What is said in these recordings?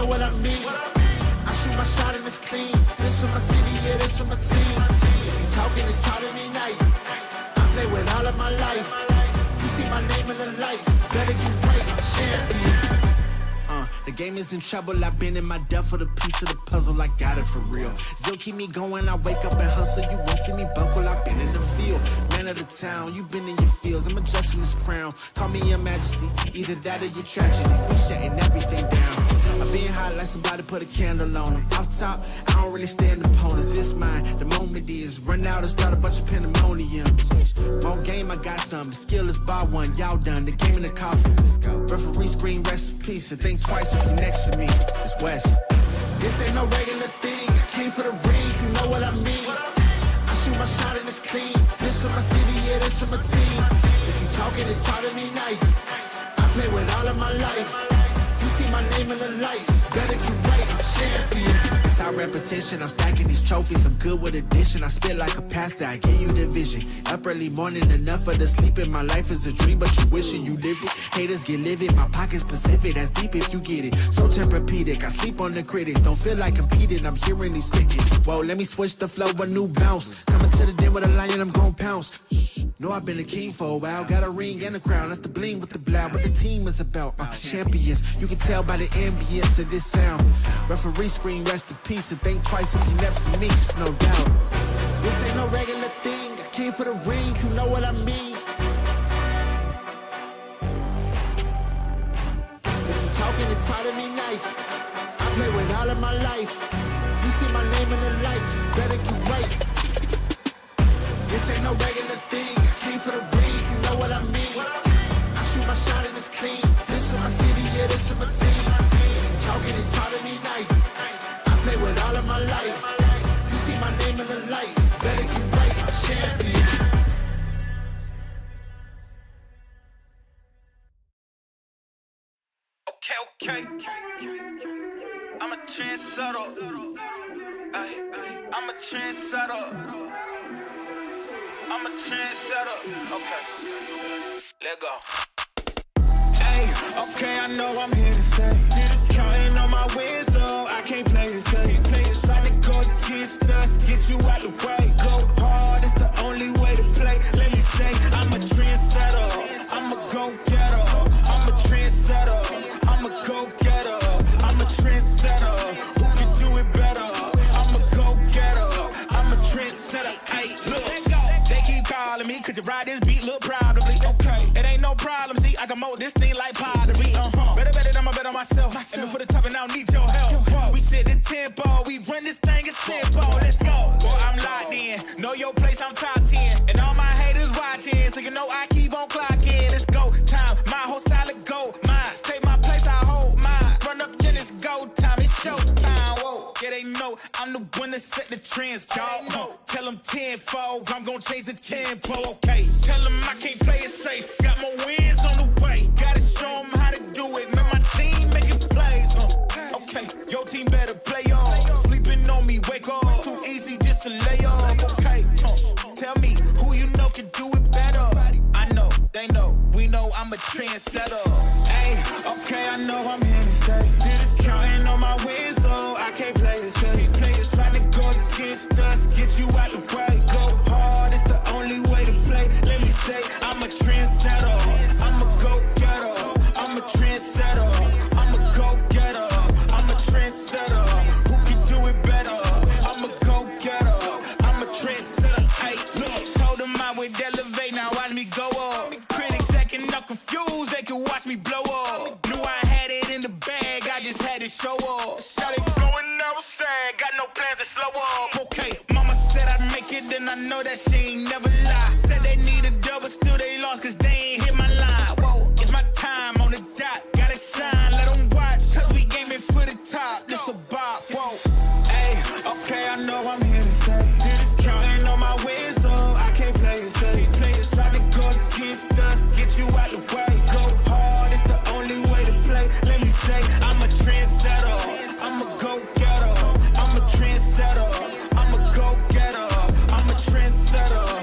know what I mean. I shoot my shot and it's clean. This for my city, yeah, this for my team. If you talking and talking me nice, I play with all of my life. You see my name in the lights, better get right, I'm a champion. The game is in trouble, I've been in my depth for the piece of the puzzle, I got it for real. Still keep me going, I wake up and hustle, you won't see me buckle, I've been in the field. Man of the town, you been in your fields, I'm adjusting this crown. Call me your majesty, either that or your tragedy, we shutting everything down. I've been hot like somebody put a candle on them. Off top, I don't really stand opponents, this mine, the moment is run out and start a bunch of pandemonium. More game, I got some, the skill is bar one, y'all done, the game in the coffin. Referee screen, rest in peace, and think twice if you next to me, it's West. This ain't no regular thing, I came for the ring, you know what I mean. I shoot my shot and it's clean, this for my city, yeah, this for my team. If you talking and talking me nice, I play with all of my life. You see my name in the lights, better get right, I'm a champion. It's our repetition, I'm stacking these trophies, I'm good with addition. I spit like a pastor, I give you the vision. Up early morning, enough for the sleeping. My life is a dream, but you wishing you lived it. Haters get livid, my pocket's Pacific, that's deep if you get it. So Tempur-Pedic, I sleep on the critics. Don't feel like competing, I'm hearing these tickets. Whoa, let me switch the flow, a new bounce. Coming to the den with a lion, I'm gon' pounce. Know I've been a king for a while, got a ring and a crown. That's the bling with the blow, what the team is about. Champions, you can tell by the ambience of this sound. Referee screen, rest in peace, and think twice if you never see me, it's no doubt. This ain't no regular thing, I came for the ring, you know what I mean. If you talking and talking me nice, I play with all of my life. You see my name in the lights, better get right. This ain't no regular thing, I came for the ring, you know what I mean. I shoot my shot and it's clean, this for my city, yeah, this for my team. If you talking and talking me nice, I play with all of my life. You see my name in the lights, better get right, I'm a champion. Okay, I'm a trendsetter. I'm a trendsetter. I'm a trendsetter. Okay, let go. Hey, okay, I know I'm here to stay. Counting on my wins, so I can't play it safe. Trying to go against us, get you out the way. Go hard, it's the only way to play. Let me say, I'm a trendsetter. I'm a go-getter. I'm a trendsetter. I'm a go-getter. I'm a trendsetter. Who can do it better? I'm a go-getter. I'm a trendsetter. Hey, look, they keep calling me, could you ride this beat, look proud of me? Okay, it ain't no problem, see, I can mold this thing like pottery. Better than I bet on myself. And before the top, and I don't need your help. We set the tempo, we run this thing as simple. Let's go. Boy, I'm locked in. Know your place, I'm top 10. And all my haters watching, so you know I keep on clocking. Let's go. Time, my whole style of go. Mine, take my place, I hold mine. Run up, then it's go time. It's show time. Whoa. Yeah, they know I'm the one that set the trends, dog. Tell them tenfold, I'm gonna change the tempo. Okay, tell them I can't play it safe. Got more wins on the way. Gotta show them how to do it. Man, my team making plays. Okay, your team better play off. Sleeping on me, wake up. Too easy just to lay off. Okay, tell me who you know can do it better. I know, they know, we know I'm a trendsetter. Hey, okay, I know I'm here to stay. Counting on my wins, so I can't play it safe. Trying to go against us, get you out the way. Go hard, it's the only way to play. Let me say, I'm a trendsetter. I'm a go-getter. I'm a trendsetter. I'm a go-getter. I'm a trendsetter. Who can do it better? I'm a go-getter. I'm a trendsetter. Hey, look, told them I would elevate, now watch me go up. Critics acting up confused, they can watch me blow up. Knew I had it in the bag, I just had to show up. Shot it going outside, got no plans to slow up. Okay, mama said I'd make it, then I know that she ain't never lie. Said they need a double, still they lost, cause they ain't hit my line. Whoa, it's my time on the dot, gotta shine, let them watch, cause we gaming for the top, this a bop, whoa. Hey, okay, I know I'm here to stay. Counting on my wins, so I can't play it safe. Trying to go against us, get you out the way. Go hard, it's the only way to play. Let me say, I'm a trendsetter. I'm a go-getter. I'm a trendsetter. I'm a go-getter. I'm a trendsetter.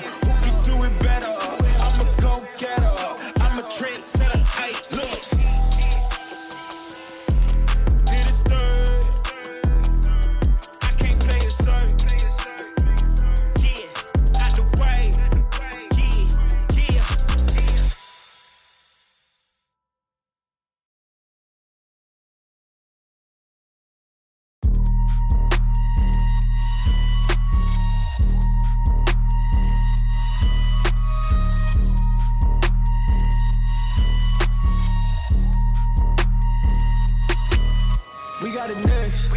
We got it next.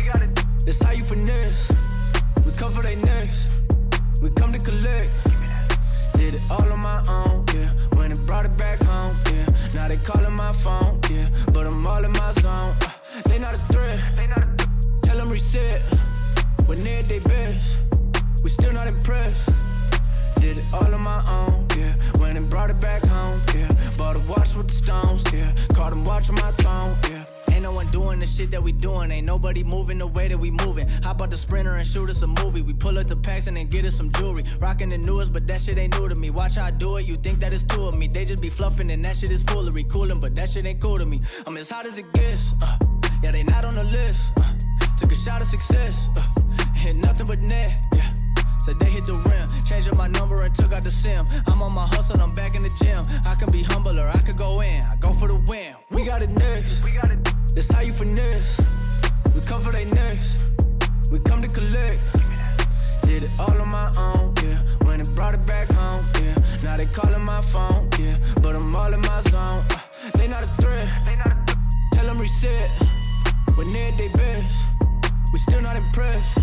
That's how you finesse. We come for they next. We come to collect. Did it all on my own, yeah. When it brought it back home, yeah. Now they calling my phone, yeah. But I'm all in my zone. They not a threat. Tell them reset. When they're at their best, we still not impressed. Did it all on my own, yeah. When it brought it back home, yeah. Bought a watch with the stones, yeah. Caught them watching my throne, yeah. Ain't no one doing the shit that we doing. Ain't nobody moving the way that we moving. Hop out the Sprinter and shoot us a movie. We pull up to Paxton and get us some jewelry. Rocking the newest, but that shit ain't new to me. Watch how I do it, you think that it's two of me. They just be fluffing and that shit is foolery. Coolin', but that shit ain't cool to me. I'm as hot as it gets, yeah, they not on the list. Took a shot of success, hit nothing but net, yeah. Said they hit the rim, changed up my number and took out the sim. I'm on my hustle, I'm back in the gym. I can be humble or I could go in. I go for the win. We got it next. That's how you finesse. We come for they next. We come to collect. Did it all on my own, yeah. When it brought it back home, yeah. Now they calling my phone, yeah. But I'm all in my zone. They not a threat. Tell them reset. When they're at their best, we still not impressed.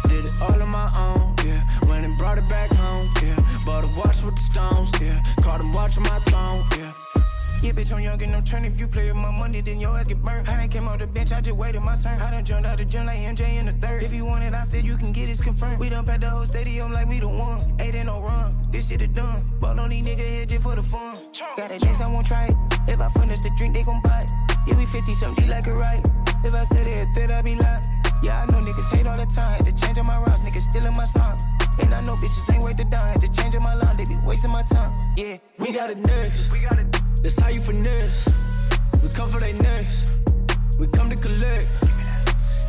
Did it all on my own, yeah. When it brought it back home, yeah. Bought a watch with the stones, yeah. Caught them watching my throne, yeah. Yeah, bitch, I'm young and I'm turning. If you play with my money, then your ass get burned. I done came off the bench, I just waited my turn. I done jumped out the gym like MJ in the third. If you want it, I said you can get it, confirmed. We done packed the whole stadium like we the one. Ain't in no run, this shit is done. Ball on these niggas here just for the fun. Got a dance, I won't try it. If I furnish the drink, they gon' buy it. Yeah, we 50 something like a right. If I said it a threat, I be lying. Yeah, I know niggas hate all the time. Had to change up my routes, niggas stealing my song. And I know bitches ain't worth the dime. Had to change up my line, they be wasting my time. Yeah, we got it next. That's how you finesse. We come for they next. We come to collect.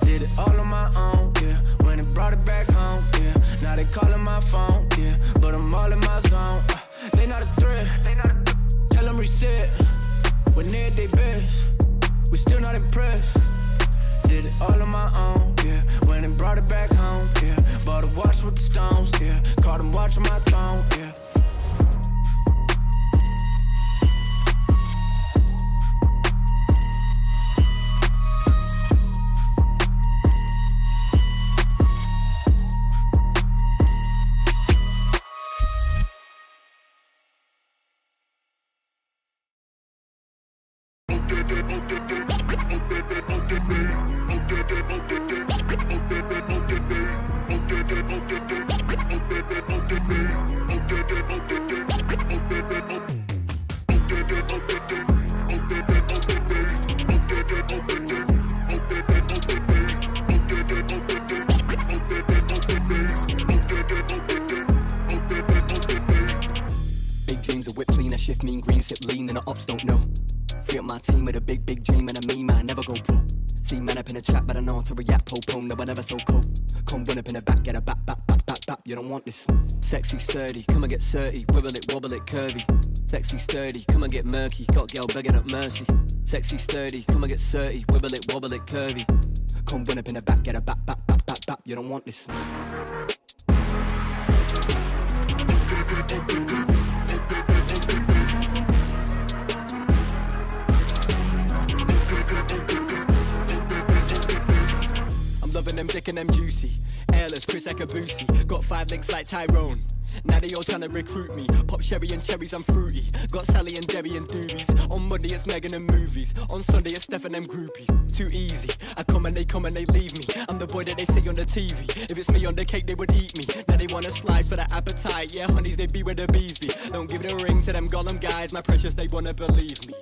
Did it all on my own, yeah. When it brought it back home, yeah. Now they calling my phone, yeah. But I'm all in my zone. They not a threat. Tell them reset. When they're at their best, we still not impressed. Did it all on my own, yeah. When it brought it back home, yeah. Bought a watch with the stones, yeah. Caught them watching my throne, yeah. Shift mean green, sip lean, and the ops don't know. Free up my team with a big, big dream and a me, man, never go pro. See man up in the trap, but I know how to react, po-pone, no, I never so cold. Come run up in the back, get a back, you don't want this. Sexy, sturdy, come and get 30, wibble it, wobble it, curvy. Sexy, sturdy, come and get murky, got girl begging up mercy. Sexy, sturdy, come and get 30, wibble it, wobble it, curvy. Come run up in the back, get a back, you don't want this. Loving them dick and them juicy. Airless, Chris Ekabusi. Got 5 links like Tyrone. Now they all tryna recruit me. Pop sherry and cherries, I'm fruity. Got Sally and Debbie and doobies. On Monday it's Megan and movies. On Sunday it's Steph and them groupies. Too easy. I come and they leave me. I'm the boy that they see on the TV. If it's me on the cake, they would eat me. Now they want a slice for the appetite. Yeah, honeys, they be where the bees be. Don't give it a ring to them Gollum guys. My precious, they wanna believe me.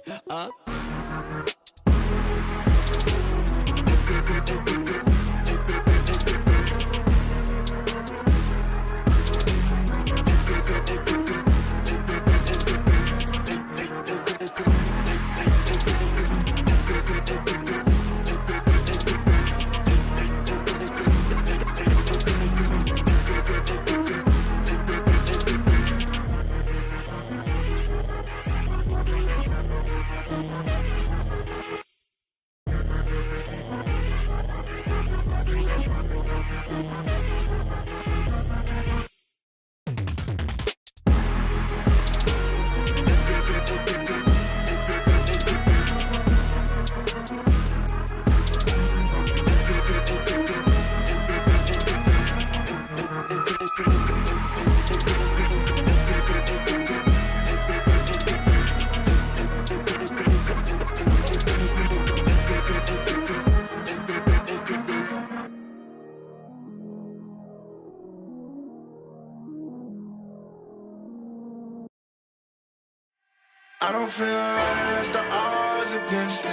I don't feel right unless the odds against me.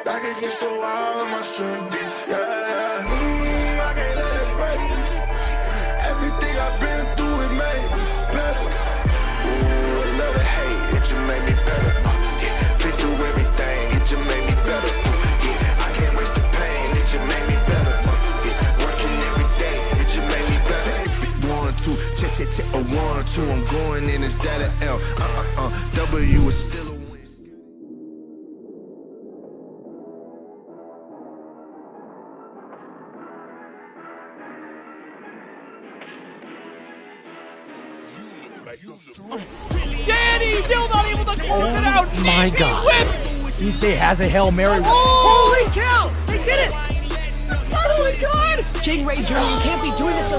Back against the wall with my strength. Yeah. I can't let it break. Everything I've been through, it made me better. Ooh, a little hate, it just made me better. Yeah. Been through everything, it just made me better. Yeah. I can't waste the pain, it just made me better. Yeah. Working every day, it just made me better. 1, 2, check, a 1, 2. I'm going in, is that an L? W is still a win. Danny still not able to close it out. My God. Issei has a Hail Mary. Holy cow! They did it! Oh my God! King Ray Jr., you can't be doing this.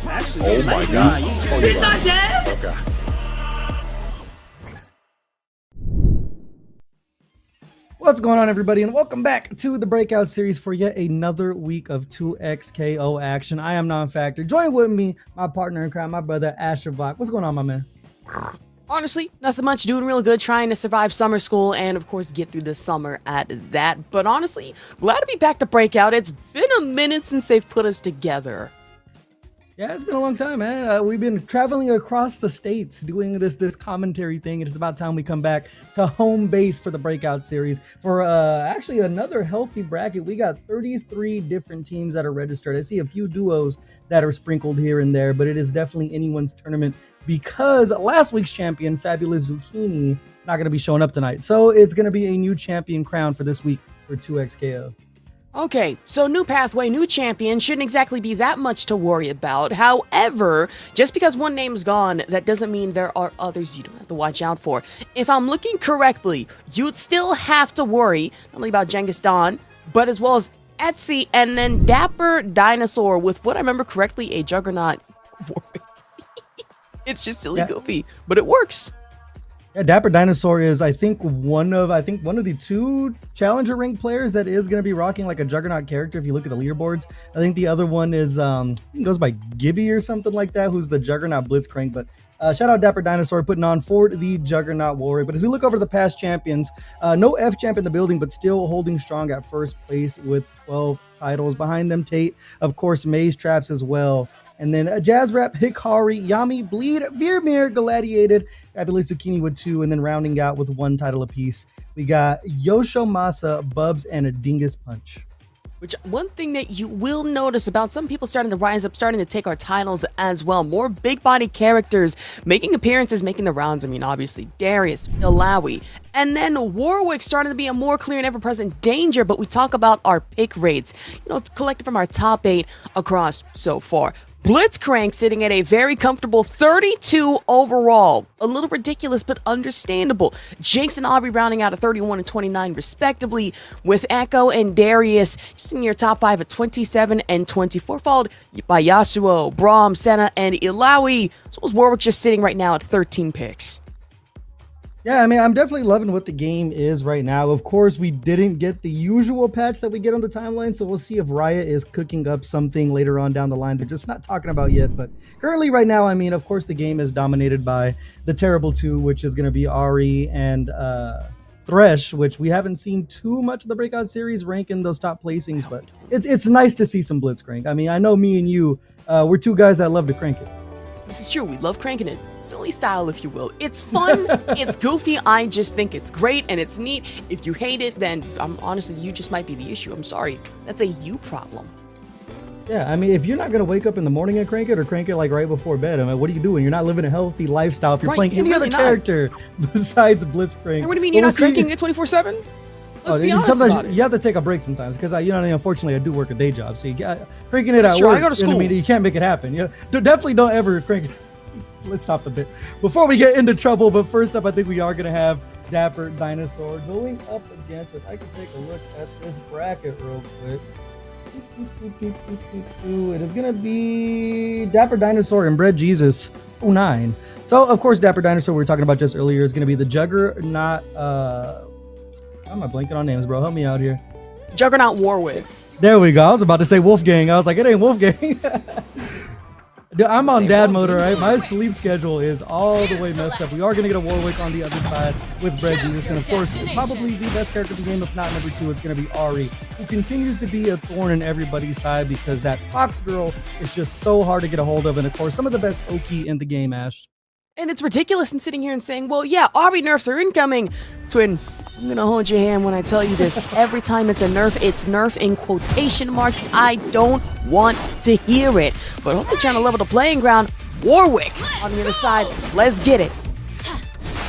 Actually, oh my God. He's not dead? Okay. What's going on, everybody, and welcome back to the Breakout series for yet another week of 2XKO action. I am Non-Factor. Join with me, my partner in crime, my brother, Asher Vlock. What's going on, my man? Honestly, nothing much. Doing real good, trying to survive summer school and, of course, get through the summer at that. But honestly, glad to be back to Breakout. It's been a minute since they've put us together. Yeah, it's been a long time, man. We've been traveling across the states doing this commentary thing. It's about time we come back to home base for the Breakout series. For actually another healthy bracket, we got 33 different teams that are registered. I see a few duos that are sprinkled here and there, but it is definitely anyone's tournament because last week's champion, Fabulous Zucchini, is not going to be showing up tonight. So it's going to be a new champion crown for this week for 2XKO. Okay, so new pathway, new champion, shouldn't exactly be that much to worry about. However, just because one name's gone, that doesn't mean there are others you don't have to watch out for. If I'm looking correctly, you'd still have to worry not only about Genghis Dawn, but as well as Etsy and then Dapper Dinosaur with what I remember correctly, a Juggernaut Warwick. It's just silly goofy, but it works. Yeah, Dapper Dinosaur is, I think, one of the two Challenger rank players that is going to be rocking like a Juggernaut character. If you look at the leaderboards, I think the other one is, I think it goes by Gibby or something like that, who's the Juggernaut Blitzcrank. But shout out Dapper Dinosaur putting on for the Juggernaut Warrior. But as we look over the past champions, no F champ in the building, but still holding strong at first place with 12 titles. Behind them, Tate, of course, Maze Traps as well. And then Jazz Rap, Hikari, Yami, Bleed, Veermeer, Gladiated, Fabulous Zucchini with 2, and then rounding out with 1 title apiece, we got Yosho Masa, Bubs, and a Dingus Punch. Which one thing that you will notice about some people starting to rise up, starting to take our titles as well. More big body characters making appearances, making the rounds. I mean, obviously, Darius, Ilawi, and then Warwick starting to be a more clear and ever-present danger. But we talk about our pick rates, collected from our top 8 across so far. Blitzcrank sitting at a very comfortable 32 overall. A little ridiculous, but understandable. Jinx and Aubrey rounding out at 31 and 29 respectively, with Echo and Darius just in your top 5 at 27 and 24, followed by Yasuo, Braum, Senna, and Ilawi. So was Warwick just sitting right now at 13 picks. Yeah, I mean, I'm definitely loving what the game is right now. Of course, we didn't get the usual patch that we get on the timeline, so we'll see if Riot is cooking up something later on down the line. They're just not talking about yet, but currently right now, I mean, of course, the game is dominated by the Terrible 2, which is going to be Ari and Thresh, which we haven't seen too much of the Breakout series rank in those top placings, but it's nice to see some Blitzcrank. I mean, I know me and you, we're two guys that love to crank it. This is true. We love cranking it. Silly style, if you will. It's fun. It's goofy. I just think it's great and it's neat. If you hate it, then honestly, you just might be the issue. I'm sorry. That's a you problem. Yeah, I mean, if you're not going to wake up in the morning and crank it or crank it like right before bed, I mean, what are you doing? You're not living a healthy lifestyle if you're playing any other character besides Blitzcrank. What do you mean? You're not cranking it 24/7? Let's be honest about it. You have to take a break sometimes because unfortunately I do work a day job, so you got cranking it at work. I go to school. You can't make it happen. Definitely don't ever crank it. Let's stop a bit before we get into trouble. But first up, I think we are going to have Dapper Dinosaur going up against it. I can take a look at this bracket real quick. It is going to be Dapper Dinosaur and Bread Jesus 09. So of course, Dapper Dinosaur we were talking about just earlier is going to be the Juggernaut. How am I blanking on names, bro? Help me out here. Juggernaut Warwick. There we go. I was about to say Wolfgang. I was like, it ain't Wolfgang. I'm on dad mode, right? My sleep schedule is all the way messed up. We are going to get a Warwick on the other side with Bread Jesus. And of course, probably the best character in the game, if not number 2, it's going to be Ari, who continues to be a thorn in everybody's side because that Fox girl is just so hard to get a hold of. And of course, some of the best Oki in the game, Ash. And it's ridiculous in sitting here and saying, well, yeah, Ari nerfs are incoming. Twin, I'm gonna hold your hand when I tell you this. Every time it's a nerf, it's nerf in quotation marks. I don't want to hear it. But hopefully trying to level the playing ground. Warwick on the other side. Let's get it.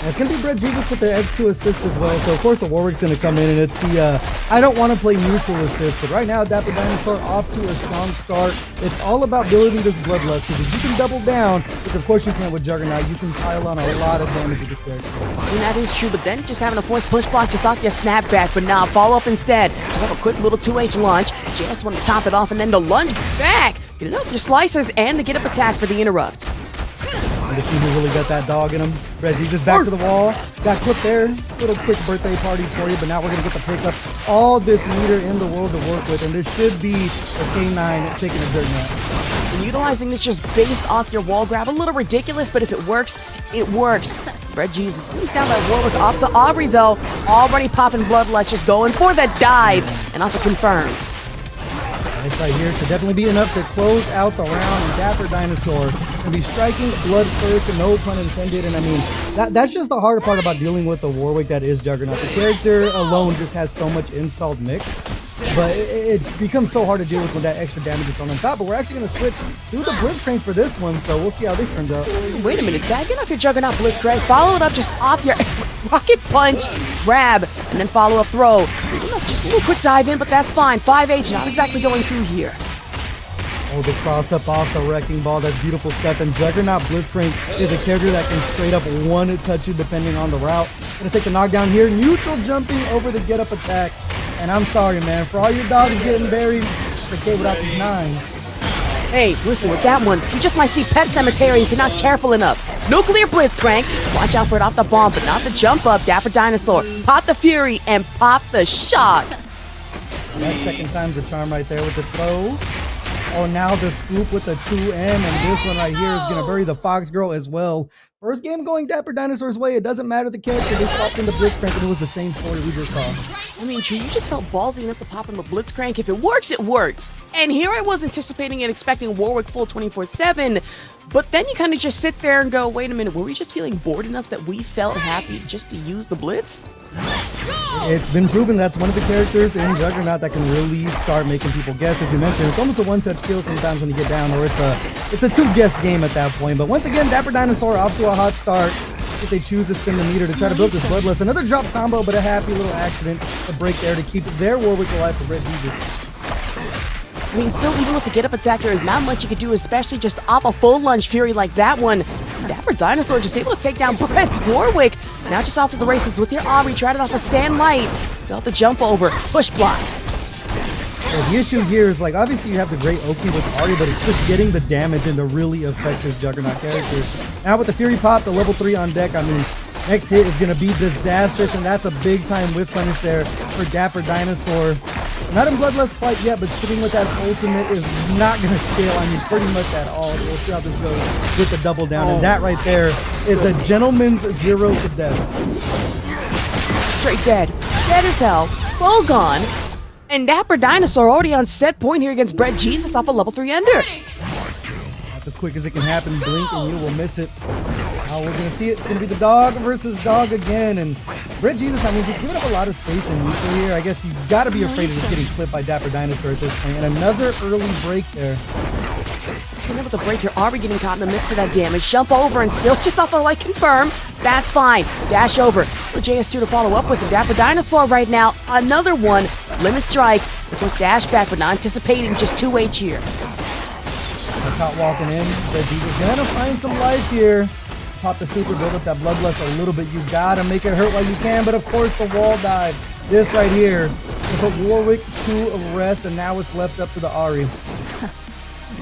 And it's going to be Bread Jesus with the X2 assist as well. So, of course, the Warwick's going to come in, and it's the I don't want to play neutral assist. But right now, Dapper Dinosaur off to a strong start. It's all about building this Bloodlust, because if you can double down, which of course you can with Juggernaut, you can pile on a lot of damage with this character. And that is true, but then just having a force push block just off your snapback. But now, follow up instead. You have a quick little 2H launch. Just want to top it off, and then the lunge back. Get enough for your slicers and the get up attack for the interrupt. And to see who really got that dog in him. Bread Jesus back to the wall. Got clipped there. Little quick birthday party for you, but now we're going to get the pickup. All this meter in the world to work with, and this should be a K9 taking a dirt nap. And utilizing this just based off your wall grab, a little ridiculous, but if it works, it works. Bread Jesus sneaks down that Warwick off to Aubrey, though. Already popping Bloodlust, just going for that dive, and off to confirm. Nice right here could definitely be enough to close out the round, and Dapper Dinosaur can be striking blood first, and no pun intended. And I mean, that's just the hard part about dealing with the Warwick that is Juggernaut. The character alone just has so much installed mix, but it becomes so hard to deal with when that extra damage is thrown on top. But we're actually going to switch to the Blitzcrank for this one, so we'll see how this turns out. Wait a minute, Zach, get off your Juggernaut Blitzcrank, follow it up just off your rocket punch, grab, and then follow up throw. Just a little quick dive in, but that's fine. 5H, not exactly going through here. Oh, the cross up off the Wrecking Ball. That's beautiful stuff. And Juggernaut Blitzcrank is a character that can straight up one-touch you depending on the route. Gonna take the knockdown here. Neutral jumping over the get-up attack. And I'm sorry, man. For all your dogs getting buried, it's okay without these 9s. Hey, listen, with that one, you just might see Pet Cemetery if you're not careful enough. Nuclear Blitzcrank. Watch out for it off the bomb, but not the jump up. Dapper Dinosaur. Pop the Fury and pop the shock. That second time's the charm right there with the throw. Oh, now the scoop with the 2M, and this one right here is going to bury the Fox Girl as well. First game going Dapper Dinosaur's way. It doesn't matter the character. They swapped in the Blitzcrank, and it was the same story we just saw. I mean, you just felt ballsy enough to pop him a Blitzcrank. If it works, it works. And here I was anticipating and expecting Warwick full 24/7. But then you kind of just sit there and go, wait a minute, were we just feeling bored enough that we felt happy just to use the Blitz? It's been proven that's one of the characters in Juggernaut that can really start making people guess. As you mentioned, it's almost a one-touch kill sometimes when you get down, or it's a two-guess game at that point. But once again, Dapper Dinosaur off to a hot start. If they choose to spin the meter to try to build this Bloodlust. Another drop combo, but a happy little accident to break there to keep their Warwick alive for Bread Jesus. I mean, still, even with the get-up attack, there is not much you could do, especially just off a full lunge Fury like that one. Dapper Dinosaur just able to take down Brett's Warwick. Now just off of the races with your Aubrey, tried it off a stand light. Still have to jump over, push block. Yeah, the issue here is, like, obviously you have the great Oki with Ari, but it's just getting the damage into really effective Juggernaut characters. Now with the Fury Pop, the level 3 on deck, I mean, next hit is going to be disastrous, and that's a big-time whiff punish there for Dapper Dinosaur. Not in Bloodlust quite yet, but sitting with that ultimate is not going to scale, I mean, pretty much at all. We'll see how this goes with the double down, and that right there is a gentleman's 0 to death. Straight dead. Dead as hell. Full gone. And Dapper Dinosaur already on set point here against Bread Jesus off a level 3 ender. That's as quick as it can happen. Blink and you will miss it. Now we're going to see it. It's going to be the dog versus dog again. And Bread Jesus, I mean, he's giving up a lot of space in neutral here. I guess you've got to be afraid of just getting clipped by Dapper Dinosaur at this point. And another early break there. With the break here, Aubrey getting caught in the midst of that damage. Jump over and still just off a light confirm. That's fine. Dash over. The JS2 to follow up with the Dapper Dinosaur right now. Another one. Limit strike. Of course, dash back, but not anticipating just 2H here. Caught walking in. Bread Jesus gonna find some life here. Pop the super, build up that Bloodlust a little bit. You gotta make it hurt while you can, but of course the wall dive. This right here to put Warwick to rest, and now it's left up to the Ari.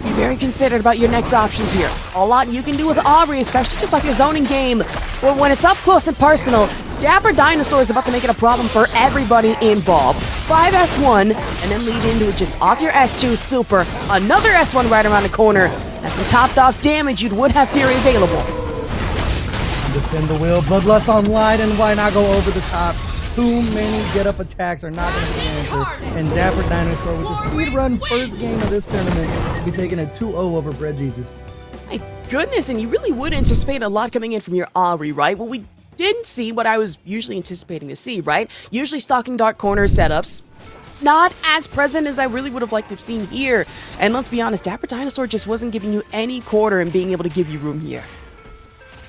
Be very considerate about your next options here. A lot you can do with Aubrey, especially just off your zoning game. But when it's up close and personal, Dapper Dinosaur is about to make it a problem for everybody involved. 5S1, and then lead into it just off your S2 super. Another S1 right around the corner. That's some topped off damage. You would have Fury available. Just spin the wheel. Bloodlust online, and why not go over the top? Too many get-up attacks are not going to be the answer. And Dapper Dinosaur with the speed run first game of this tournament will be taking a 2-0 over Bread Jesus. My goodness, and you really would anticipate a lot coming in from your Ahri, right? Well, we didn't see what I was usually anticipating to see, right? Usually stalking dark corner setups. Not as present as I really would have liked to have seen here. And let's be honest, Dapper Dinosaur just wasn't giving you any quarter and being able to give you room here.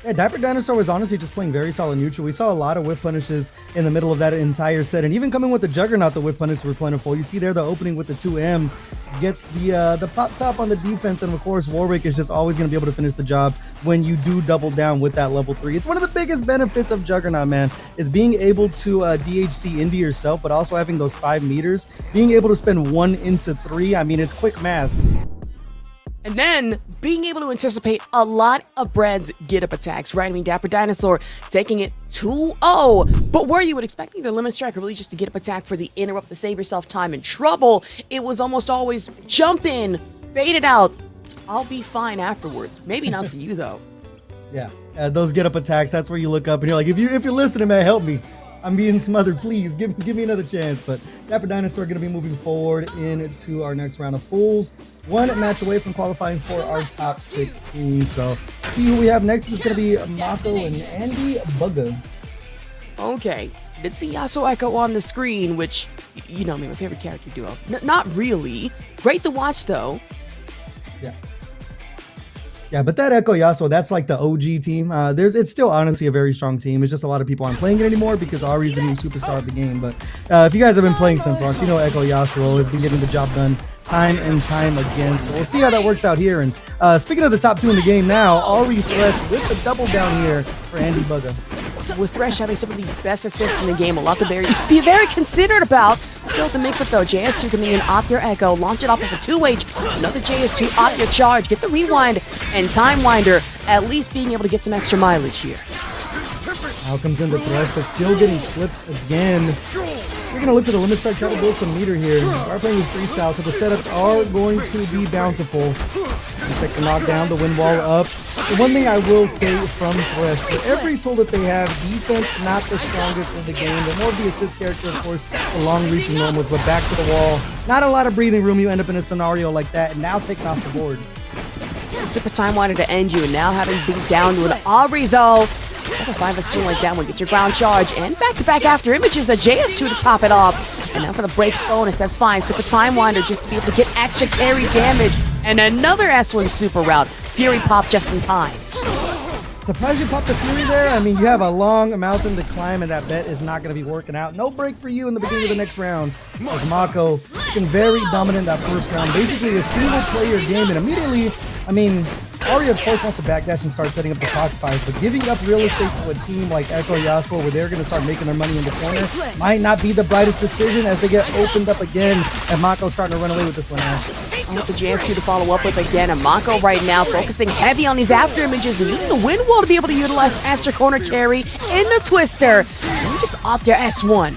Yeah, Dapper Dinosaur was honestly just playing very solid neutral. We saw a lot of whiff punishes in the middle of that entire set, and even coming with the Juggernaut, the whiff punishes were plentiful. You see there the opening with the 2M gets the pop top on the defense, and of course Warwick is just always going to be able to finish the job when you do double down with that level 3. It's one of the biggest benefits of Juggernaut, man, is being able to DHC into yourself, but also having those 5 meters, being able to spend 1 into 3. I mean, it's quick maths. And then being able to anticipate a lot of Bread's get-up attacks, right? I mean, Dapper Dinosaur taking it 2-0. But where you would expect either Limit Strike or really just a get-up attack for the interrupt to save yourself time and trouble, it was almost always jump in, bait it out. I'll be fine afterwards. Maybe not for you, though. Yeah, those get-up attacks, that's where you look up and you're like, if you're listening, man, help me. I'm being smothered. Please give me another chance. But Dapper Dinosaur going to be moving forward into our next round of pools. 1 match away from qualifying for our top 16. So see who we have next. It's going to be Mako and Andy Bugga. Okay, did see Yasuo Echo on the screen, which, you know me, my favorite character duo. Not really. Great to watch, though. Yeah. Yeah, but that Echo Yasuo, that's like the OG team. It's still honestly a very strong team. It's just a lot of people aren't playing it anymore because Ahri's the new superstar of the game. But if you guys have been playing since launch, you know Echo Yasuo has been getting the job done time and time again. So we'll see how that works out here. And speaking of the top 2 in the game now, Ahri Thresh with the double down here for Andy Bugga. With Thresh having some of the best assists in the game, a lot to be very considered about. Still at the mix-up though, JS2 coming in off your Echo, launch it off of a 2H, another JS2 off your charge, get the rewind, and Time Winder at least being able to get some extra mileage here. Now comes in the Thresh, but still getting flipped again. We're going to look to the Limit Strike, try to build some meter here. We are playing with freestyle, so the setups are going to be bountiful. Take the knockdown, the wind wall up. The one thing I will say from Thresh, for every tool that they have, defense not the strongest in the game. They're more of the assist character, of course, the long-reaching normals, but back to the wall. Not a lot of breathing room. You end up in a scenario like that, and now taking off the board. Super Time Winder to end you, and now having beat down to an Ahri, though. Double 5S2 like that one, get your ground charge, and back-to-back after images, the JS2 to top it off. And now for the break bonus, that's fine. Super Time Winder just to be able to get extra carry damage. And another S1 super route. Fury pop just in time. Surprised you popped the Fury there? I mean, you have a long mountain to climb, and that bet is not going to be working out. No break for you in the beginning of the next round. As Mako looking very dominant that first round. Basically a single-player game, and immediately, I mean, Ahri, of course, wants to backdash and start setting up the Foxfires, but giving up real estate to a team like Echo Yasuo, where they're going to start making their money in the corner, might not be the brightest decision as they get opened up again, and Mako's starting to run away with this one now. I want the JS2 to follow up with again, and Mako right now focusing heavy on these after images and using the wind wall to be able to utilize extra corner carry in the Twister. And just off your S1.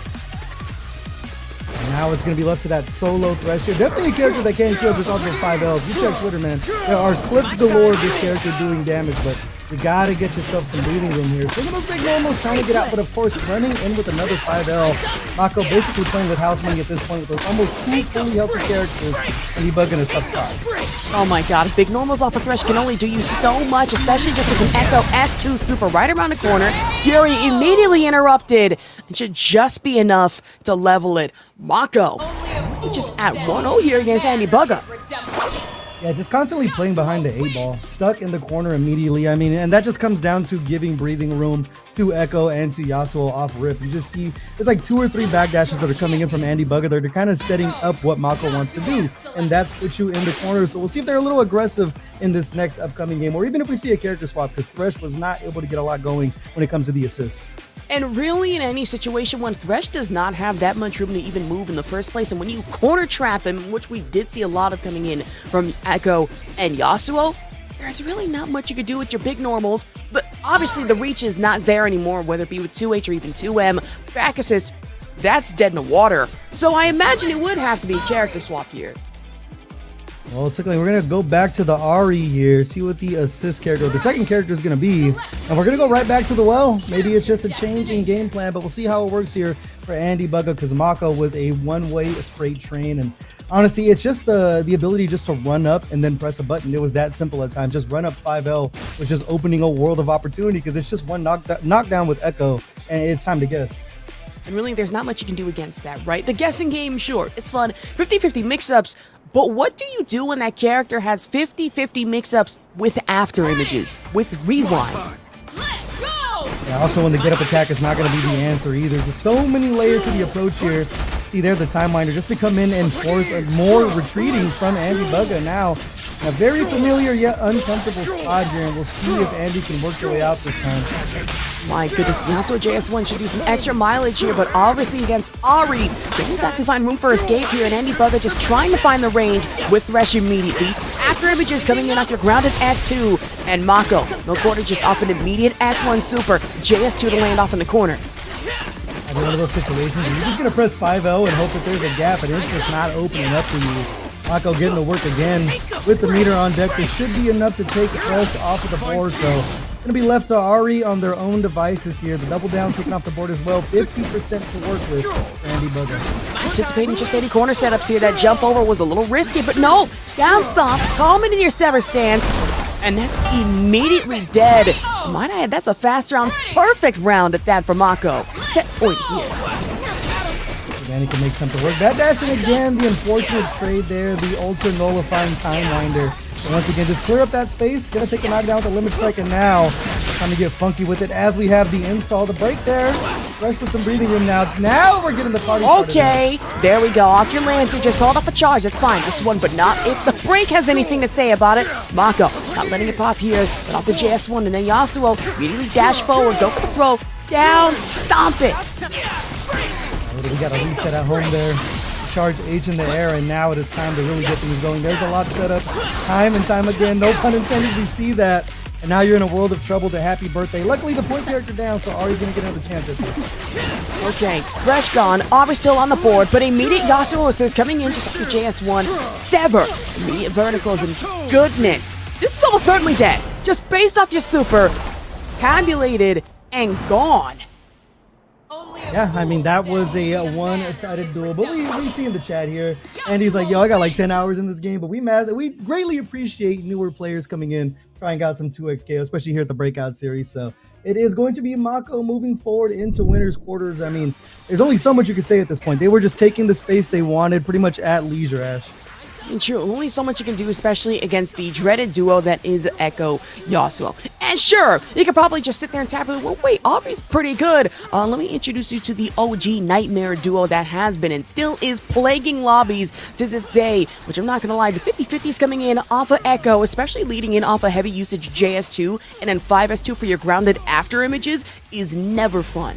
Now it's going to be left to that solo Thresh here. Definitely a character that can kill this all just 5Ls. You check Twitter, man. There are clips galore of this character doing damage, but you got to get yourself some breathing room here. So those big normals trying to get out, but of course running in with another 5L. Mako basically playing with house money at this point with those almost 2 fully healthy characters, and he bugging a tough spot. Oh my god, big normals off a Thresh can only do you so much, especially just with an Echo S2 super right around the corner. Fury immediately interrupted. It should just be enough to level it. Mako just at 1-0 here against Andy Bugga. Yeah, just constantly playing behind the 8-ball, stuck in the corner immediately. I mean, and that just comes down to giving breathing room to Echo and to Yasuo off rip. You just see there's like 2 or 3 backdashes that are coming in from Andy Bugga. They're kind of setting up what Mako wants to do, and that's put you in the corner. So we'll see if they're a little aggressive in this next upcoming game, or even if we see a character swap, because Thresh was not able to get a lot going when it comes to the assists. And really, in any situation when Thresh does not have that much room to even move in the first place, and when you corner trap him, which we did see a lot of coming in from Echo and Yasuo, there's really not much you could do with your big normals. But obviously, the reach is not there anymore, whether it be with 2H or even 2M. Back assist, that's dead in the water. So I imagine it would have to be a character swap here. Well, secondly, we're going to go back to the Ari here, see what the assist character, the second character is going to be. And we're going to go right back to the well. Maybe it's just a change in game plan, but we'll see how it works here for Andy Bugga, because Mako was a one-way freight train. And honestly, it's just the ability just to run up and then press a button. It was that simple at times. Just run up 5L, which is opening a world of opportunity, because it's just one knockdown with Echo, and it's time to guess. And really, there's not much you can do against that, right? The guessing game, sure, it's fun. 50-50 mix-ups. But what do you do when that character has 50-50 mix-ups with after images, with rewind? Yeah, also when the get up attack is not going to be the answer either. Just so many layers to the approach here. See there, the time winder just to come in and force more retreating from Andy Bugga now. A very familiar yet uncomfortable spot here, and we'll see if Andy can work their way out this time. My goodness, Yasuo JS1 should do some extra mileage here, but obviously against Ari, can't exactly find room for escape here, and Andy Bugga just trying to find the range with Thresh immediately. After images coming in after grounded S2, and Mako, no quarter, just off an immediate S1 super, JS2 to land off in the corner. I mean, one of those situations where you're just going to press 5-0 and hope that there's a gap, and it's just not opening up for you. Mako getting to work again with the meter on deck. There should be enough to take Fresh off of the board, so going to be left to Ari on their own devices here. The double down taken off the board as well. 50% to work with for Andy Bugga. Anticipating just 80 corner setups here. That jump over was a little risky, but no. Down stomp, calm into your sever stance, and that's immediately dead. Might I add, that's a fast round. Perfect round at that for Mako. Set point here. Danny can make something work. That dashing again, the unfortunate trade there, the ultra nullifying time winder. And once again, just clear up that space. Gonna take a knockdown with the limit strike, and now time to get funky with it as we have the install. The break there. Fresh with some breathing room now. Now we're getting the party started. Okay, there we go. Off your lantern, just hold off a charge. That's fine. This one, but not if the break has anything to say about it. Mako not letting it pop here. But off the JS1, and then Yasuo immediately dash forward, go for the throw. Down, stomp it. We got a reset at home there. Charge H in the air, and now it is time to really get things going. There's a lot set up time and time again. No pun intended, we see that. And now you're in a world of trouble to happy birthday. Luckily, the point character down, so Ari's going to get another chance at this. Okay, Fresh gone. Ari still on the board, but immediate Yasuo assist coming in just after JS1. Sever. Immediate verticals, and goodness. This is almost certainly dead. Just based off your super. Tabulated and gone. Yeah, I mean, that was a one-sided duel, but we see in the chat here, and he's like, yo, I got like 10 hours in this game, but we greatly appreciate newer players coming in, trying out some 2x KO, especially here at the Breakout series. So it is going to be Mako moving forward into winner's quarters. I mean, there's only so much you can say at this point. They were just taking the space they wanted pretty much at leisure, Ash. True, only so much you can do, especially against the dreaded duo that is Echo Yasuo. And sure, you could probably just sit there and tap it. Well, wait, Ari's pretty good. Let me introduce you to the OG Nightmare duo that has been and still is plaguing lobbies to this day, which I'm not going to lie, the 50-50s coming in off of Echo, especially leading in off of heavy usage JS2 and then 5S2 for your grounded after images is never fun.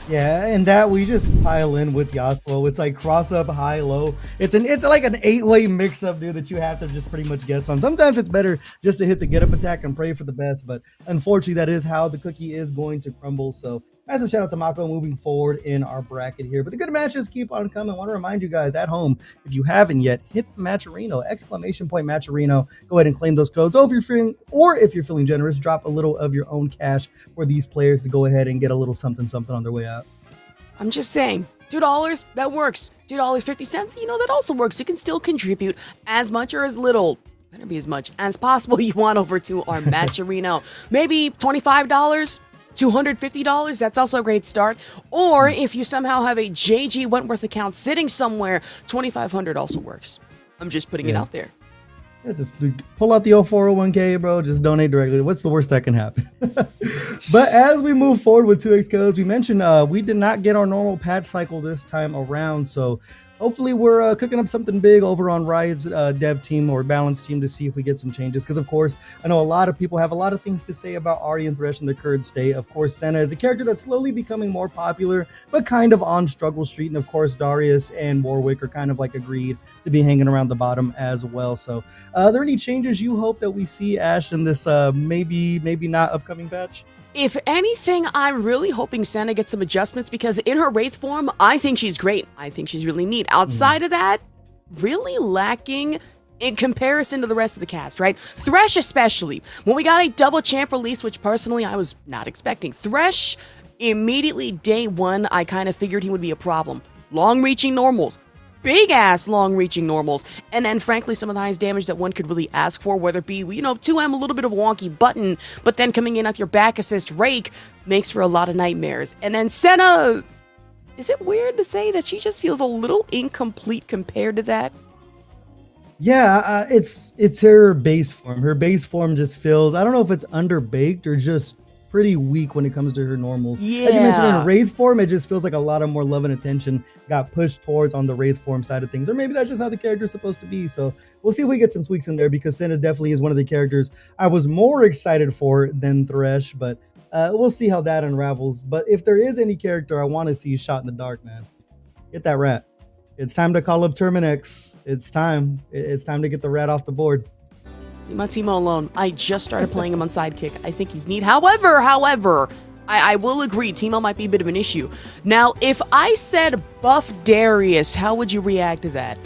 Yeah, and that we just pile in with Yasuo. It's like cross up, high, low. It's like an 8-way mix up, dude, that you have to just pretty much guess on. Sometimes it's better just to hit the get up attack and pray for the best, but unfortunately that is how the cookie is going to crumble. So massive shout out to Mako moving forward in our bracket here. But the good matches keep on coming. I want to remind you guys at home, if you haven't yet, hit Matcherino, !Matcherino. Go ahead and claim those codes. Or if you're feeling generous, drop a little of your own cash for these players to go ahead and get a little something on their way out. I'm just saying, $2, that works. $2.50, that also works. You can still contribute as much or as little, better be as much as possible you want over to our Matcherino. Maybe $25, $250, that's also a great start. Or if you somehow have a JG Wentworth account sitting somewhere, $2,500 also works. I'm just putting it out there. Yeah, just pull out the 401k, bro. Just donate directly. What's the worst that can happen? But as we move forward with 2x codes, we mentioned we did not get our normal patch cycle this time around. So hopefully we're cooking up something big over on Riot's dev team or balance team to see if we get some changes. Because, of course, I know a lot of people have a lot of things to say about Ari and Thresh in their current state. Of course, Senna is a character that's slowly becoming more popular, but kind of on struggle street. And, of course, Darius and Warwick are kind of like agreed to be hanging around the bottom as well. So are there any changes you hope that we see, Ash, in this maybe not upcoming patch? If anything, I'm really hoping Senna gets some adjustments because in her Wraith form, I think she's great. I think she's really neat. Outside of that, really lacking in comparison to the rest of the cast, right? Thresh especially. When we got a double champ release, which personally I was not expecting. Thresh, immediately day one, I kind of figured he would be a problem. Long-reaching normals. Big-ass long-reaching normals. And then, frankly, some of the highest damage that one could really ask for, whether it be, 2M, a little bit of a wonky button, but then coming in off your back assist rake makes for a lot of nightmares. And then Senna, is it weird to say that she just feels a little incomplete compared to that? Yeah, it's her base form. Her base form just feels, I don't know if it's underbaked or just pretty weak when it comes to her normals. Yeah. As you mentioned, in Wraith form, it just feels like a lot of more love and attention got pushed towards on the Wraith form side of things. Or maybe that's just how the character is supposed to be. So we'll see if we get some tweaks in there, because Senna definitely is one of the characters I was more excited for than Thresh, but we'll see how that unravels. But if there is any character I want to see shot in the dark, man, get that rat. It's time to call up Terminex. It's time. It's time to get the rat off the board. Leave my Teemo alone. I just started playing him on Sidekick. I think he's neat. However, I will agree, Teemo might be a bit of an issue. Now, if I said buff Darius, how would you react to that?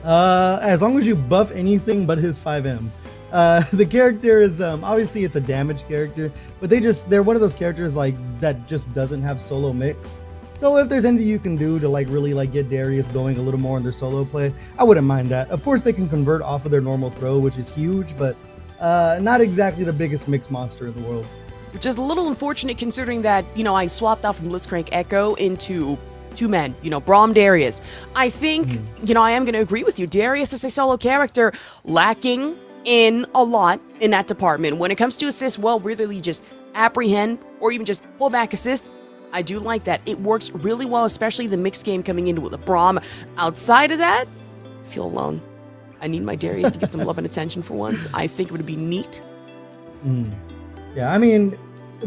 As long as you buff anything but his 5M. The character is obviously it's a damage character, but they're one of those characters like that just doesn't have solo mix. So if there's anything you can do to really get Darius going a little more in their solo play, I wouldn't mind that. Of course, they can convert off of their normal throw, which is huge, but not exactly the biggest mix monster in the world. Which is a little unfortunate considering that, I swapped out from Blitzcrank Echo into two men, Braum Darius. I think, I am going to agree with you. Darius is a solo character lacking in a lot in that department. When it comes to assist, well, really just apprehend or even just pull back assist. I do like that. It works really well, especially the mixed game coming into it with Braum. Outside of that, I feel alone. I need my Darius to get some love and attention for once. I think it would be neat. Yeah, I mean,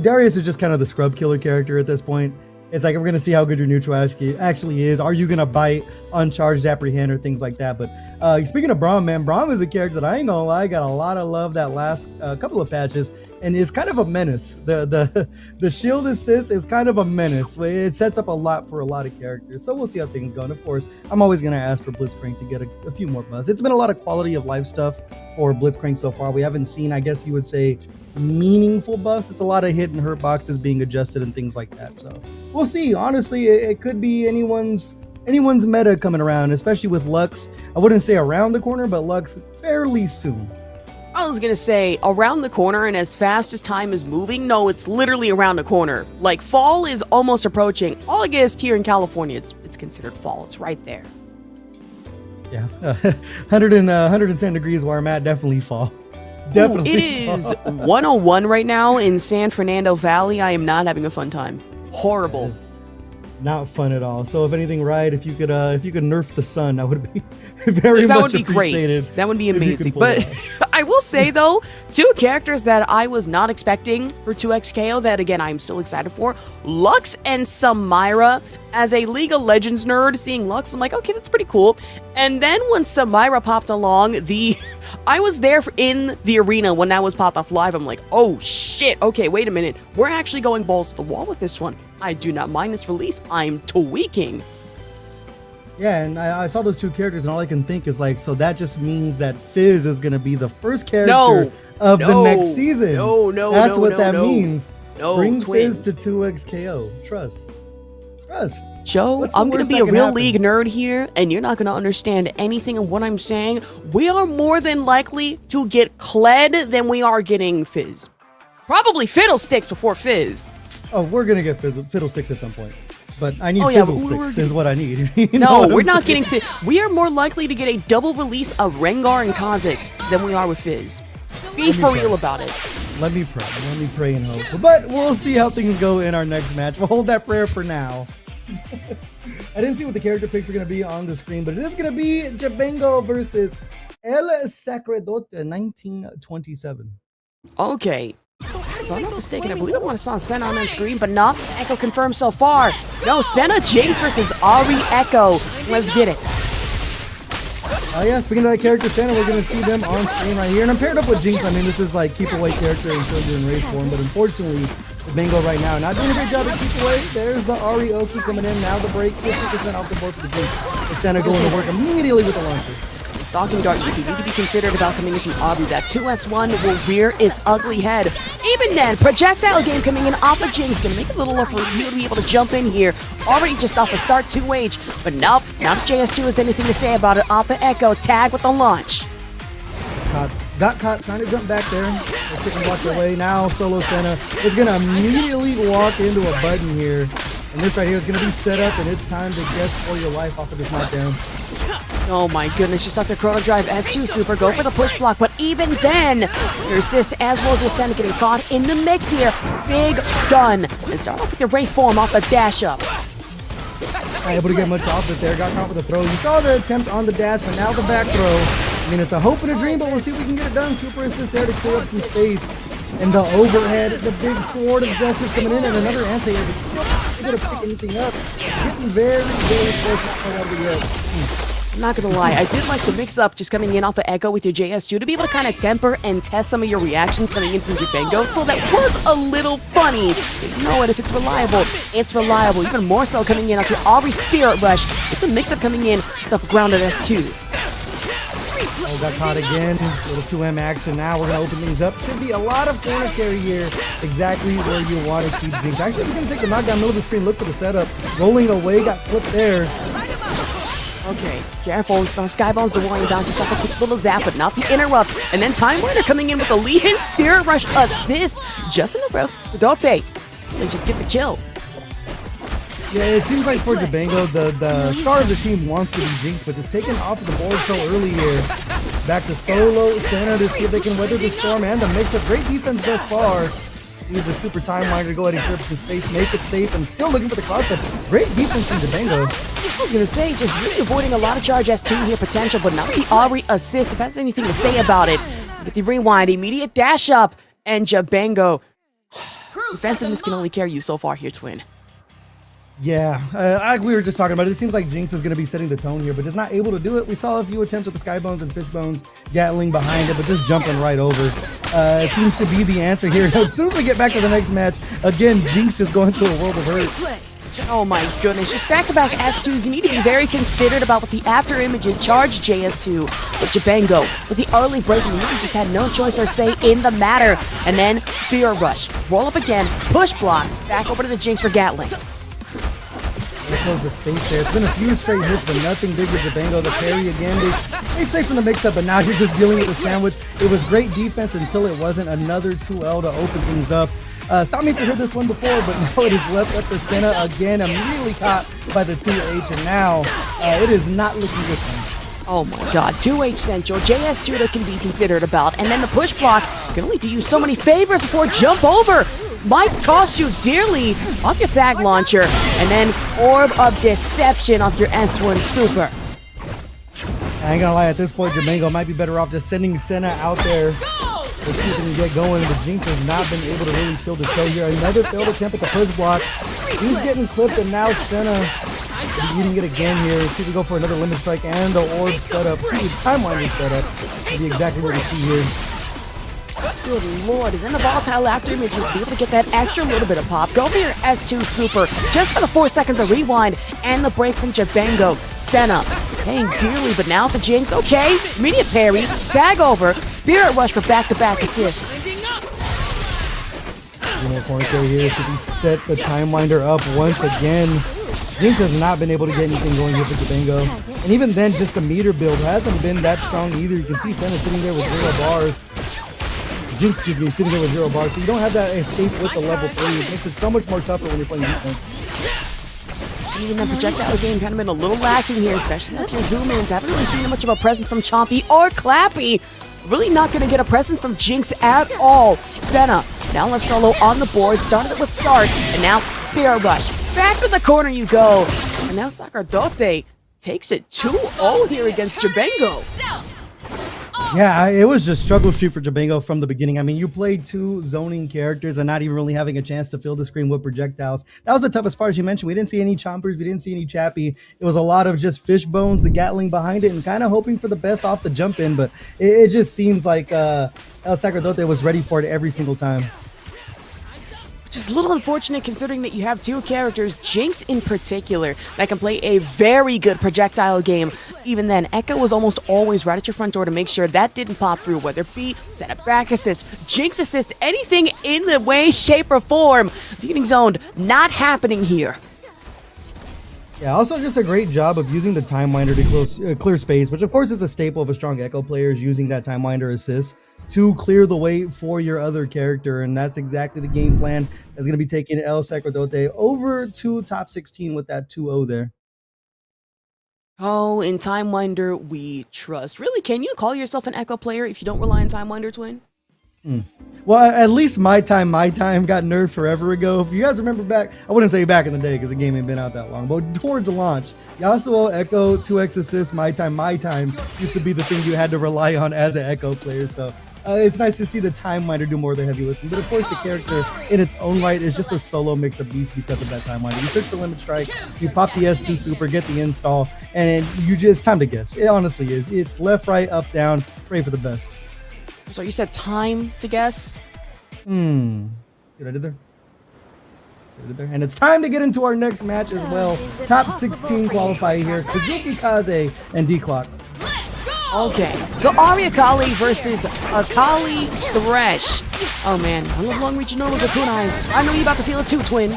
Darius is just kind of the scrub killer character at this point. It's like, we're going to see how good your neutral actually is. Are you going to bite, uncharged apprehend, or things like that? But speaking of Braum, man, Braum is a character that I ain't going to lie, got a lot of love that last couple of patches, and is kind of a menace. The shield assist is kind of a menace. It sets up a lot for a lot of characters. So we'll see how things go. And of course, I'm always going to ask for Blitzcrank to get a few more buffs. It's been a lot of quality of life stuff for Blitzcrank so far. We haven't seen, I guess you would say, meaningful buffs. It's a lot of hit and hurt boxes being adjusted and things like that. So we'll see. Honestly, it could be anyone's meta coming around, especially with Lux. I wouldn't say around the corner, but Lux fairly soon. I was gonna say around the corner, and as fast as time is moving, no, it's literally around the corner. Like, fall is almost approaching. August here in California, it's considered fall. It's right there. Yeah, 110 degrees where I'm at, definitely fall. Definitely. It is 101 right now in San Fernando Valley. I am not having a fun time. Horrible. Not fun at all. So if anything, right, if you could nerf the sun, that would be very much appreciated. Great. That would be amazing. But I will say though, two characters that I was not expecting for 2XKO that again I'm still excited for, Lux and Samira. As a League of Legends nerd, seeing Lux, I'm like, okay, that's pretty cool. And then when Samira popped along, I was there in the arena when that was popped off live. I'm like, oh shit, okay, wait a minute. We're actually going balls to the wall with this one. I do not mind this release. I'm tweaking. Yeah, and I saw those two characters, and all I can think is like, so that just means that Fizz is going to be the first character of the next season. That's what that means. Bring twin. Fizz to 2XKO. Trust. Joe, I'm going to be a real League nerd here, and you're not going to understand anything of what I'm saying. We are more than likely to get Kled than we are getting Fizz. Probably Fiddlesticks before Fizz. Oh, we're going to get Fiddlesticks at some point. But I need Fizzlesticks is what I need. No, we're not getting Fizz. We are more likely to get a double release of Rengar and Kha'Zix than we are with Fizz. Be for real about it. Let me pray and hope. But we'll see how things go in our next match. We'll hold that prayer for now. I didn't see what the character picks were going to be on the screen, but it is going to be Jabengo versus El Sacredote 1927. Okay. So I'm not mistaken, I believe I saw Senna on that screen, but not Echo confirmed so far. No, Senna Jinx versus Ari Echo. Let's get it. Oh yeah, speaking of that character Senna, we're going to see them on screen right here. And I'm paired up with Jinx. I mean, this is like keep away character until you're in raid form, but unfortunately, Bingo right now. Not doing a great job to keep away. There's the Ari Oki coming in. Now the break. 50% off the board for the Jinx. It's Senna going to work immediately with the launcher. Stalking Dart, you need to be considered about coming in from Aubrey. That 2S1 will rear its ugly head. Even then, projectile game coming in off of Jinx. Going to make it a little rough for you to be able to jump in here. Already just off the start 2H. But nope, not if JS2 has anything to say about it. Off the Echo, tag with the launch. It's caught. Got caught trying to jump back there. The chicken blocked away. Now Solo Senna is going to immediately walk into a button here. And this right here is going to be set up, and it's time to guess for your life off of this knockdown. Oh my goodness, just off the Chrono Drive S2 Super, go for the push block, but even then, your assist as well as your stand getting caught in the mix here. Big gun. And start off with your Ray form off the dash up. Not able to get much off it there, got caught with a throw. You saw the attempt on the dash, but now the back throw. I mean, it's a hope and a dream, but we'll see if we can get it done. Super assist there to clear up some space. And the overhead, the big sword of justice coming in, and another anti-air, but still not going to pick anything up. It's getting very, very close, not quite out of the edge. I'm not gonna lie, I did like the mix-up just coming in off the Echo with your JS2 to be able to kind of temper and test some of your reactions coming in from Jabengo, so that was a little funny. But you know what, if it's reliable, it's reliable. Even more so coming in off your Aubrey Spirit Rush, with the mix-up coming in just off grounded S2. Oh, got caught again. Little 2M action. Now we're going to open things up. Should be a lot of corner carry here. Exactly where you want to keep Jinx. Actually, we're going to take the knockdown, middle of the screen, look for the setup. Rolling away, got flipped there. Okay, careful. Skybone's the warning down just off a quick little zap, but not the interrupt. And then Time Warner coming in with a lead-in Spirit Rush assist. Just enough for Dote. They just get the kill. Yeah, it seems like for Jabengo, the star of the team wants to be Jinx, but it's taken off the board so early here. Back to Solo Senna to see if they can weather the storm and the mix-up. Great defense thus far. Use the super timeline to go ahead and clear up some space, make it safe, and still looking for the cross-up. Great defense from Jabengo. I was going to say, just really avoiding a lot of charge S2 here potential, but not the Aubrey assist. If that's anything to say about it. With the rewind, immediate dash up, and Jabengo. Defensiveness can only carry you so far here, Twin. Yeah, like we were just talking about, it seems like Jinx is going to be setting the tone here, but just not able to do it. We saw a few attempts with the Skybones and Fishbones, Gatling behind it, but just jumping right over. It seems to be the answer here. As soon as we get back to the next match, again, Jinx just going through a world of hurt. Oh my goodness, just back-to-back S2s. You need to be very considerate about what the after images charge JS2. But Jabengo, with the early breaking, you just had no choice or say in the matter. And then Spear Rush, roll up again, push block, back over to the Jinx for Gatling. Close the space there. It's been a few straight hits, but nothing big with Jabengo. The parry again. They safe from the mix-up, but now you're just dealing with the sandwich. It was great defense until it wasn't. Another 2L to open things up. Stop me if you heard this one before, but now it is left up to Senna again. Immediately caught by the 2H, and now it is not looking good for him. Oh my god, 2H Central, JS Judo can be considered about, and then the push block can only do you so many favors before jump over. Might cost you dearly off your tag launcher, and then Orb of Deception off your S1 Super. I ain't gonna lie, at this point, Jabengo might be better off just sending Senna out there. Let's see if we can get going. The Jinx has not been able to really steal the show here. Another failed attempt at the push block. He's getting clipped, and now Senna is eating it again here. See if we go for another limit strike and the orb setup. See the timeline is set up. That'll be exactly what we see here. Good lord, and then the volatile after image just be able to get that extra little bit of pop. Go for your S2 Super, just for the 4 seconds of rewind, and the break from Jabengo. Senna, paying dearly, but now the Jinx, okay, immediate parry, tag over, Spirit Rush for back-to-back assists. Corner carry here, should we set the timewinder up once again. Jinx has not been able to get anything going here for Jabengo. And even then, just the meter build hasn't been that strong either. You can see Senna sitting there with 0 bars. Jinx, excuse me, sitting there with 0 bars, so you don't have that escape with the level 3. It makes it so much more tougher when you're playing defense. Even the projectile game kind of been a little lacking here, especially with your zoom-ins. Haven't really seen much of a presence from Chompy or Clappy. Really not going to get a presence from Jinx at all. Senna, now left solo on the board, started it with Start, and now Spear Rush. Back to the corner you go. And now Sacerdote takes it 2-0 here against Jabengo. Yeah, it was just struggle street for Jabengo from the beginning. I mean, you played 2 zoning characters and not even really having a chance to fill the screen with projectiles. That was the toughest part, as you mentioned. We didn't see any chompers. We didn't see any chappy. It was a lot of just fish bones, the Gatling behind it, and kind of hoping for the best off the jump in. But it just seems like El Sacerdote was ready for it every single time. which is a little unfortunate considering that you have two characters, Jinx in particular, that can play a very good projectile game. Even then, Echo was almost always right at your front door to make sure that didn't pop through, whether it be setup back assist, Jinx assist, anything in the way, shape, or form. Getting zoned, not happening here. Yeah, also just a great job of using the Time Winder to clear space, which of course is a staple of a strong Echo player, is using that Time Winder assist to clear the way for your other character, and that's exactly the game plan that's going to be taking El Sacerdote over to top 16 with that 2-0 there. Oh, in Time Winder, we trust. Really, can you call yourself an Echo player if you don't rely on Time Winder, Twin? Well, at least my time got nerfed forever ago. If you guys remember back, I wouldn't say back in the day because the game ain't been out that long, but towards the launch, Yasuo, Echo, 2x assist, my time used to be the thing you had to rely on as an Echo player. So it's nice to see the Time Winder do more of the heavy lifting. But of course, the character in its own right is just a solo mix of beast because of that Time Winder. You search for Limit Strike, you pop the S2 super, get the install, and you just time to guess. It honestly is. It's left, right, up, down, pray for the best. So you said time to guess? See what I did there? And it's time to get into our next match as well. Top 16 qualify here. Kazuki Kaze and D-Clock. Okay, so Ari Akali versus Akali Thresh. Oh man, I love long-reach normals of Kunai. I know you about to feel it too, Twin.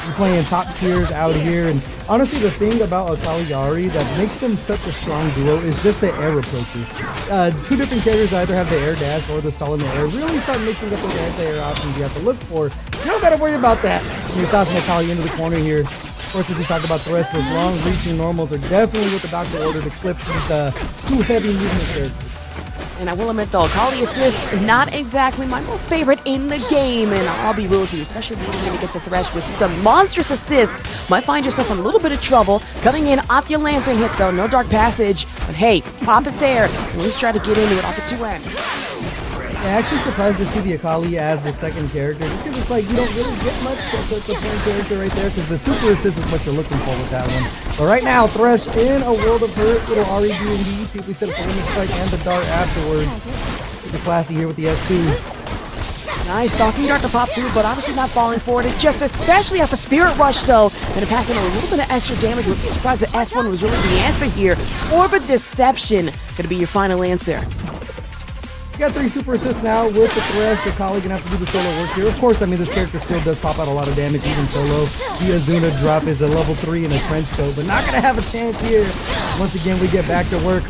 We're playing top tiers out here, and honestly the thing about Akali Ari that makes them such a strong duo is just the air approaches. Two different characters either have the air dash or the stall in the air. Really start mixing up those anti-air options you have to look for. You don't gotta worry about that when you're tossing Akali into the corner here. Of course, as we talk about Thresh, those long-reaching normals are definitely what the doctor ordered to clip these two heavy movement characters. And I will admit though, Akali assist, not exactly my most favorite in the game, and I'll be real with you, especially if you're against a Thresh with some monstrous assists, might find yourself in a little bit of trouble. Cutting in off your lantern hit though, no dark passage, but hey, pop it there, at least try to get into it off the 2 end. Yeah, actually surprised to see the Akali as the second character, just because it's like you don't really get much. That's a point character right there, because the super assist is what you're looking for with that one. But right now, Thresh in a world of hurt, little RE D&D, see if we set up the Limit Strike and the Dart afterwards. The classy here with the S2. Nice stalking dart to pop through, but obviously not falling for it. It's just especially after Spirit Rush though, and packing a little bit of extra damage. Would be surprised that S1 was really the answer here. Orbit Deception gonna be your final answer. You got 3 super assists now with the Thresh. Akali gonna have to do the solo work here. Of course, I mean, this character still does pop out a lot of damage even solo. The Azuna drop is a level 3 in a trench coat, but not gonna have a chance here. Once again, we get back to work.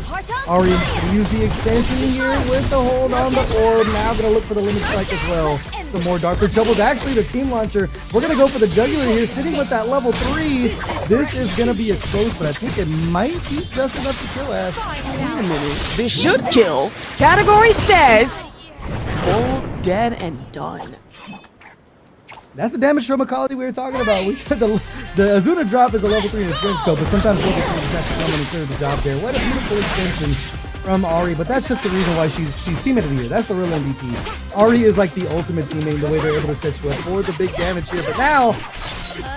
Ari gonna use the extension here with the hold on the orb. Now gonna look for the Limit Strike as well. The more Darker Troubles. Actually, the team launcher. We're gonna go for the jugular here, sitting with that level 3. This is gonna be a close, but I think it might be just enough to kill Ash. Wait a minute. This should kill. Category says full, dead, and done. That's the damage from Akali we were talking about. We got the Azuna drop is a level 3 in the trench coat, but sometimes level 3 just has to come in and clear the job there. What a beautiful extension from Ari, but that's just the reason why she's teammate of the year. That's the real MVP. Ari is like the ultimate teammate, the way they're able to set you up for the big damage here. But now,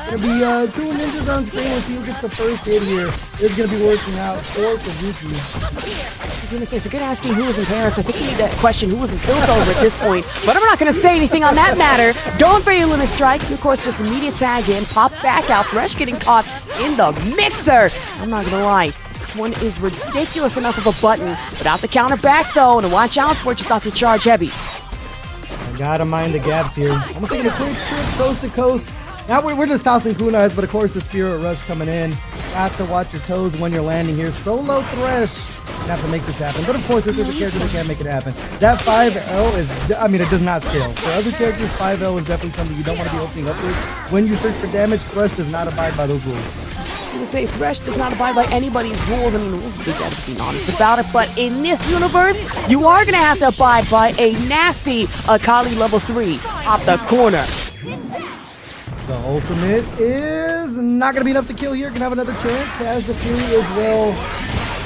gonna be 2 ninjas on screen. Let's see who gets the first hit here. It's gonna be working out for Kazuki. I was gonna say, forget asking who was in Paris. I think you need that question, who was in Piltover at this point. But I'm not gonna say anything on that matter. Don't for your Limit Strike. You, of course, just immediate tag in, pop back out. Thresh getting caught in the mixer. I'm not gonna lie. This one is ridiculous enough of a button. Without the counter back, though, and watch out for it just off your charge heavy. I gotta mind the gaps here. Almost taking a quick trip coast to coast. Now we're just tossing kunais, but of course the Spirit Rush coming in. Got to watch your toes when you're landing here. Solo Thresh. Have to make this happen. But of course, this is a character that can't make it happen. That 5L is, I mean, it does not scale. For other characters, 5L is definitely something you don't want to be opening up with. When you search for damage, Thresh does not abide by those rules. I was gonna say, Thresh does not abide by anybody's rules. I mean, the rules are big, being honest about it. But in this universe, you are gonna have to abide by a nasty Akali level 3 off the corner. The ultimate is not going to be enough to kill here. Can have another chance. Has the Fury as well.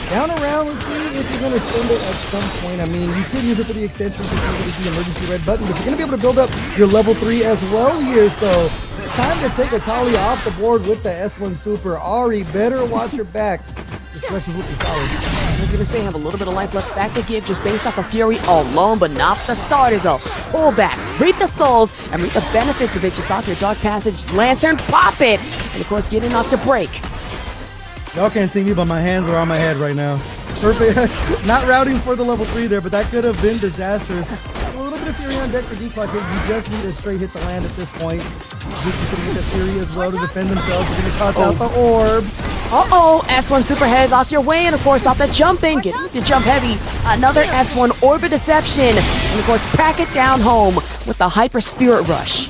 Down around, let's see if you're going to spend it at some point. I mean, you could use it for the extension to the emergency red button, but you're going to be able to build up your level 3 as well here. So, time to take Akali off the board with the S1 Super. Ari, better watch your back. The Thresh is looking solid. I was gonna say, have a little bit of life left back to give just based off of Fury alone, but not the starter though. Pull back, reap the souls, and reap the benefits of it just off your Dark Passage Lantern, pop it! And of course, getting off to break. Y'all can't see me, but my hands are on my head right now. Perfect. Not routing for the level 3 there, but that could have been disastrous. A little bit of Fury on deck for D-Clock here. You just need a straight hit to land at this point. Zuki's gonna get the Fury as well to defend themselves. They're gonna toss out the orb. Uh-oh, S1 super head off your way, and of course off that jumping, get the jump heavy. Another S1 Orb of Deception, and of course pack it down home with the Hyper Spirit Rush.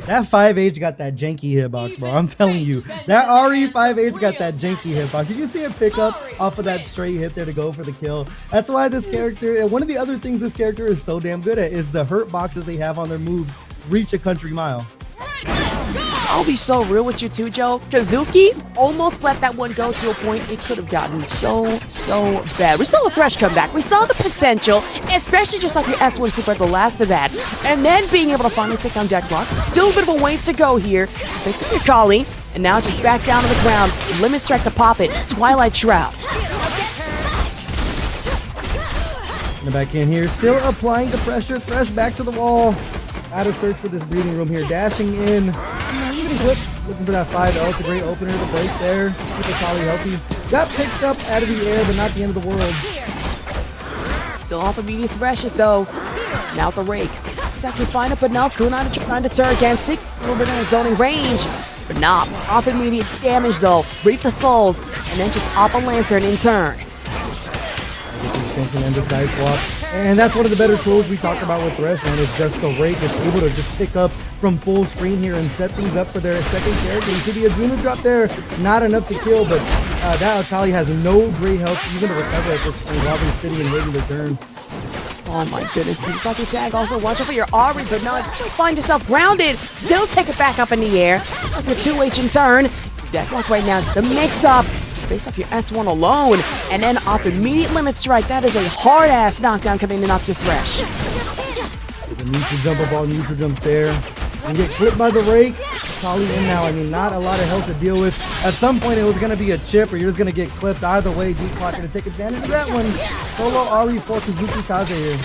That 5H got that janky hitbox, bro. I'm telling you. That RE 5H got that janky hitbox. Did you see it pick up off of that straight hit there to go for the kill? That's why this character, and one of the other things this character is so damn good at is the hurt boxes they have on their moves reach a country mile. I'll be so real with you too, Joe. Kazuki almost let that one go to a point it could have gotten so bad. We saw the Thresh come back. We saw the potential, especially just like your S1 super at the last of that. And then being able to finally take down Decklock. Still a bit of a ways to go here. They took your Kali, and now just back down to the ground. Limit Strike to pop it. Twilight Shroud. And back in here, still applying the pressure. Thresh back to the wall. Out of search for this breathing room here. Dashing in. Clips, looking for that 5L. It's a great opener to break there. Keep the Kali healthy. Got picked up out of the air, but not the end of the world. Still off immediate Thresh it though. Now the Rake. He's actually fine up enough. Kunai trying to turn against it. A little bit in zoning range. But not off immediate damage though. Reap the souls. And then just off a lantern in turn. Extension and the side swap. And that's one of the better tools we talked about with Thresh, man. It's just the Rake. It's able to just pick up from full screen here and set things up for their second character. You see the Azuna drop there, not enough to kill, but that Akali has no great health even to recover at this point while they're sitting and waiting their turn. Oh my goodness, you saw the tag. Also watch out for your Ari, but now find yourself grounded. Still take it back up in the air. Like your 2H in turn. Deathlock right now, the mix-up. Based off your S1 alone, and then off immediate limit strike. That is a hard-ass knockdown coming in off your Thresh. There's a neutral jump up, all neutral jumps there. And get clipped by the Rake. Kali in now. I mean, not a lot of health to deal with. At some point, it was going to be a chip, or you're just going to get clipped. Either way, D-Clock going to take advantage of that one. Solo Ari for Kazuki Kaze here.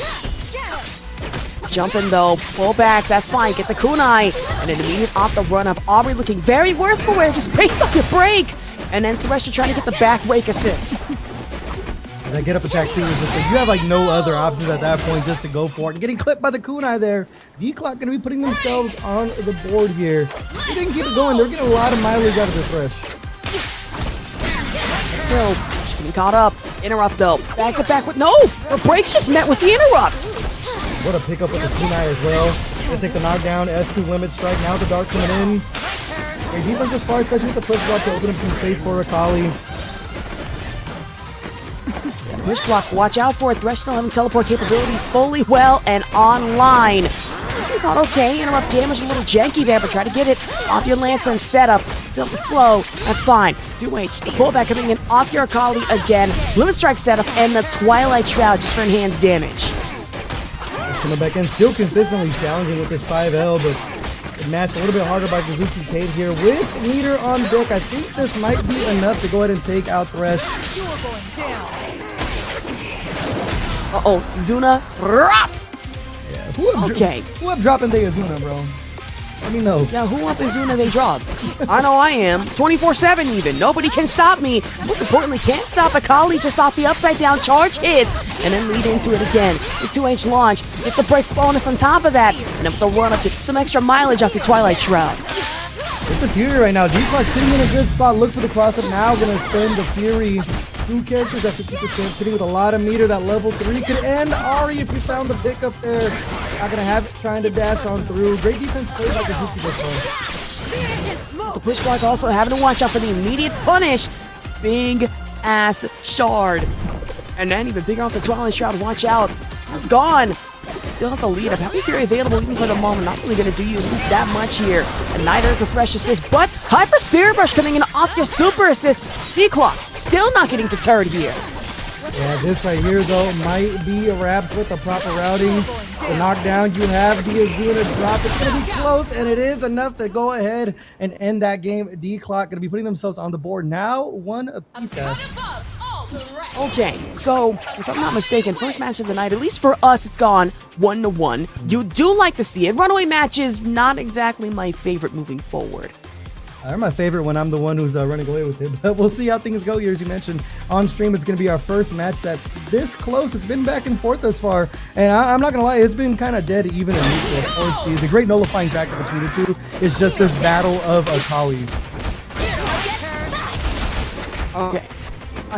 Jumping though, pull back, that's fine. Get the kunai, and an immediate off the run-up. Aubrey looking very worse for wear, just based off your break. And then Thresh trying to get the back rake assist. And that get up attack too is just like, you have like no other options at that point just to go for it. And getting clipped by the kunai there. D-Clock going to be putting themselves on the board here. They didn't keep it going. They're getting a lot of mileage out of the Thresh. Still, getting caught up. Interrupt though. Back to back with, no! The breaks just met with the interrupt. What a pickup with the kunai as well. Gonna take the knockdown. S2 limit strike. Now the Dark coming in. Their defense is far, especially with the push block to open up some space for Akali. Push block, watch out for it. Thresh still having teleport capabilities fully well and online. Not okay, interrupt damage a little janky there, but try to get it off your Lantern setup. Still slow, that's fine. 2H, the pullback coming in off your Akali again. Limit strike setup and the Twilight Shroud just for enhanced damage. Coming back in, still consistently challenging with this 5L, but matched a little bit harder by Kazuki Caves here with meter on deck. I think this might be enough to go ahead and take out Thresh. Uh-oh, Zuna. Yeah, okay. Who up dropping the Azuna, bro? Let me know. Yeah, who up is Zuna they drop? I know I am. 24/7 even. Nobody can stop me. Most importantly, can't stop Akali just off the upside down charge hits. And then lead into it again. The 2H launch. Get the break bonus on top of that. And then with the run up, get some extra mileage off your Twilight Shroud. It's the Fury right now. D-Clock sitting in a good spot. Look for the cross up now. Gonna spend the Fury. Two characters at 50%, sitting with a lot of meter. That level 3 could end. Ari, if you found the pickup there. Not gonna have it trying to dash on through. Great defense played by Kazuki this one. The push block also having to watch out for the immediate punish. Big ass shard. And then even bigger off the Twilight Shroud. Watch out. It's gone. Still have the lead up. Happy Fury available even for the moment. Not really going to do you lose that much here. And neither is a Thresh assist, but Hyper Spirit Rush coming in off your super assist. D-Clock still not getting deterred here. Yeah, this right here, though, might be a wraps with the proper routing. The knockdown, you have the Azuna drop. It's going to be close, and it is enough to go ahead and end that game. D-Clock going to be putting themselves on the board now. One apiece. Okay, so if I'm not mistaken, first match of the night, at least for us, it's gone 1-1. You do like to see it. Runaway matches, not exactly my favorite moving forward. They're my favorite when I'm the one who's running away with it. But we'll see how things go here. As you mentioned, on stream, it's going to be our first match that's this close. It's been back and forth thus far. And I'm not going to lie, it's been kind of dead even in neutral. Of course, the great nullifying factor between the two is just this battle of Akalis. Okay.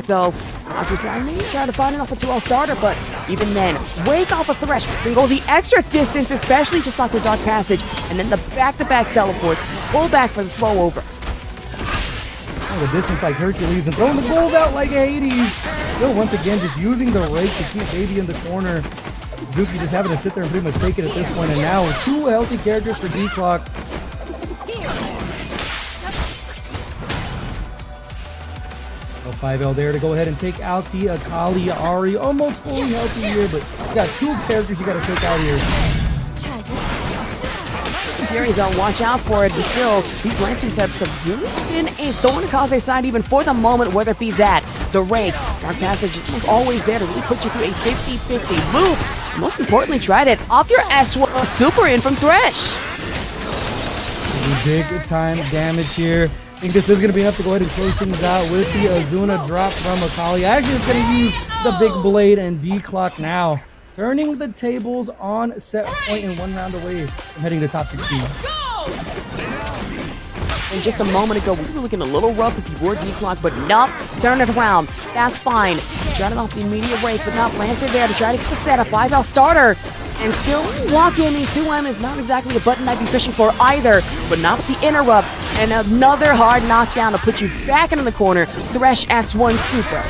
So, after timing, try to find enough a 2L starter, but even then, wake off a Thresh, can go the extra distance, especially just like with Dark Passage, and then the back-to-back teleport, pull back for the throw over. Oh, the distance like Hercules and throwing the gold out like Hades. Still, once again, just using the rake to keep Baby in the corner. Zuki just having to sit there and pretty much take it at this point, and now 2 healthy characters for D-Clock. 5L there to go ahead and take out the Akali Ahri. Almost fully healthy here, but you got 2 characters you got to take out here. Fury though, watch out for it, but still, these Lantern Steps have really been a thorn in Kaze's side even for the moment, whether it be that, the Rake, Dark Passage is always there to really put you through a 50-50 loop. And most importantly, try it off your S1 super in from Thresh. Big time damage here. I think this is going to be enough to go ahead and close things out with the Azuna drop from Akali. Actually, it's going to use the big blade and D-Clock now, turning the tables on set point and 1 round away from heading to top 16. And just a moment ago, we were looking a little rough if you were D-Clock, but nope, turn it around. That's fine. Shutting off the immediate rake, but not planted there to try to get the set, a 5L starter. And still, walk-in 2M is not exactly a button I'd be fishing for either, but not with the interrupt. And another hard knockdown to put you back into the corner. Thresh S1 Super.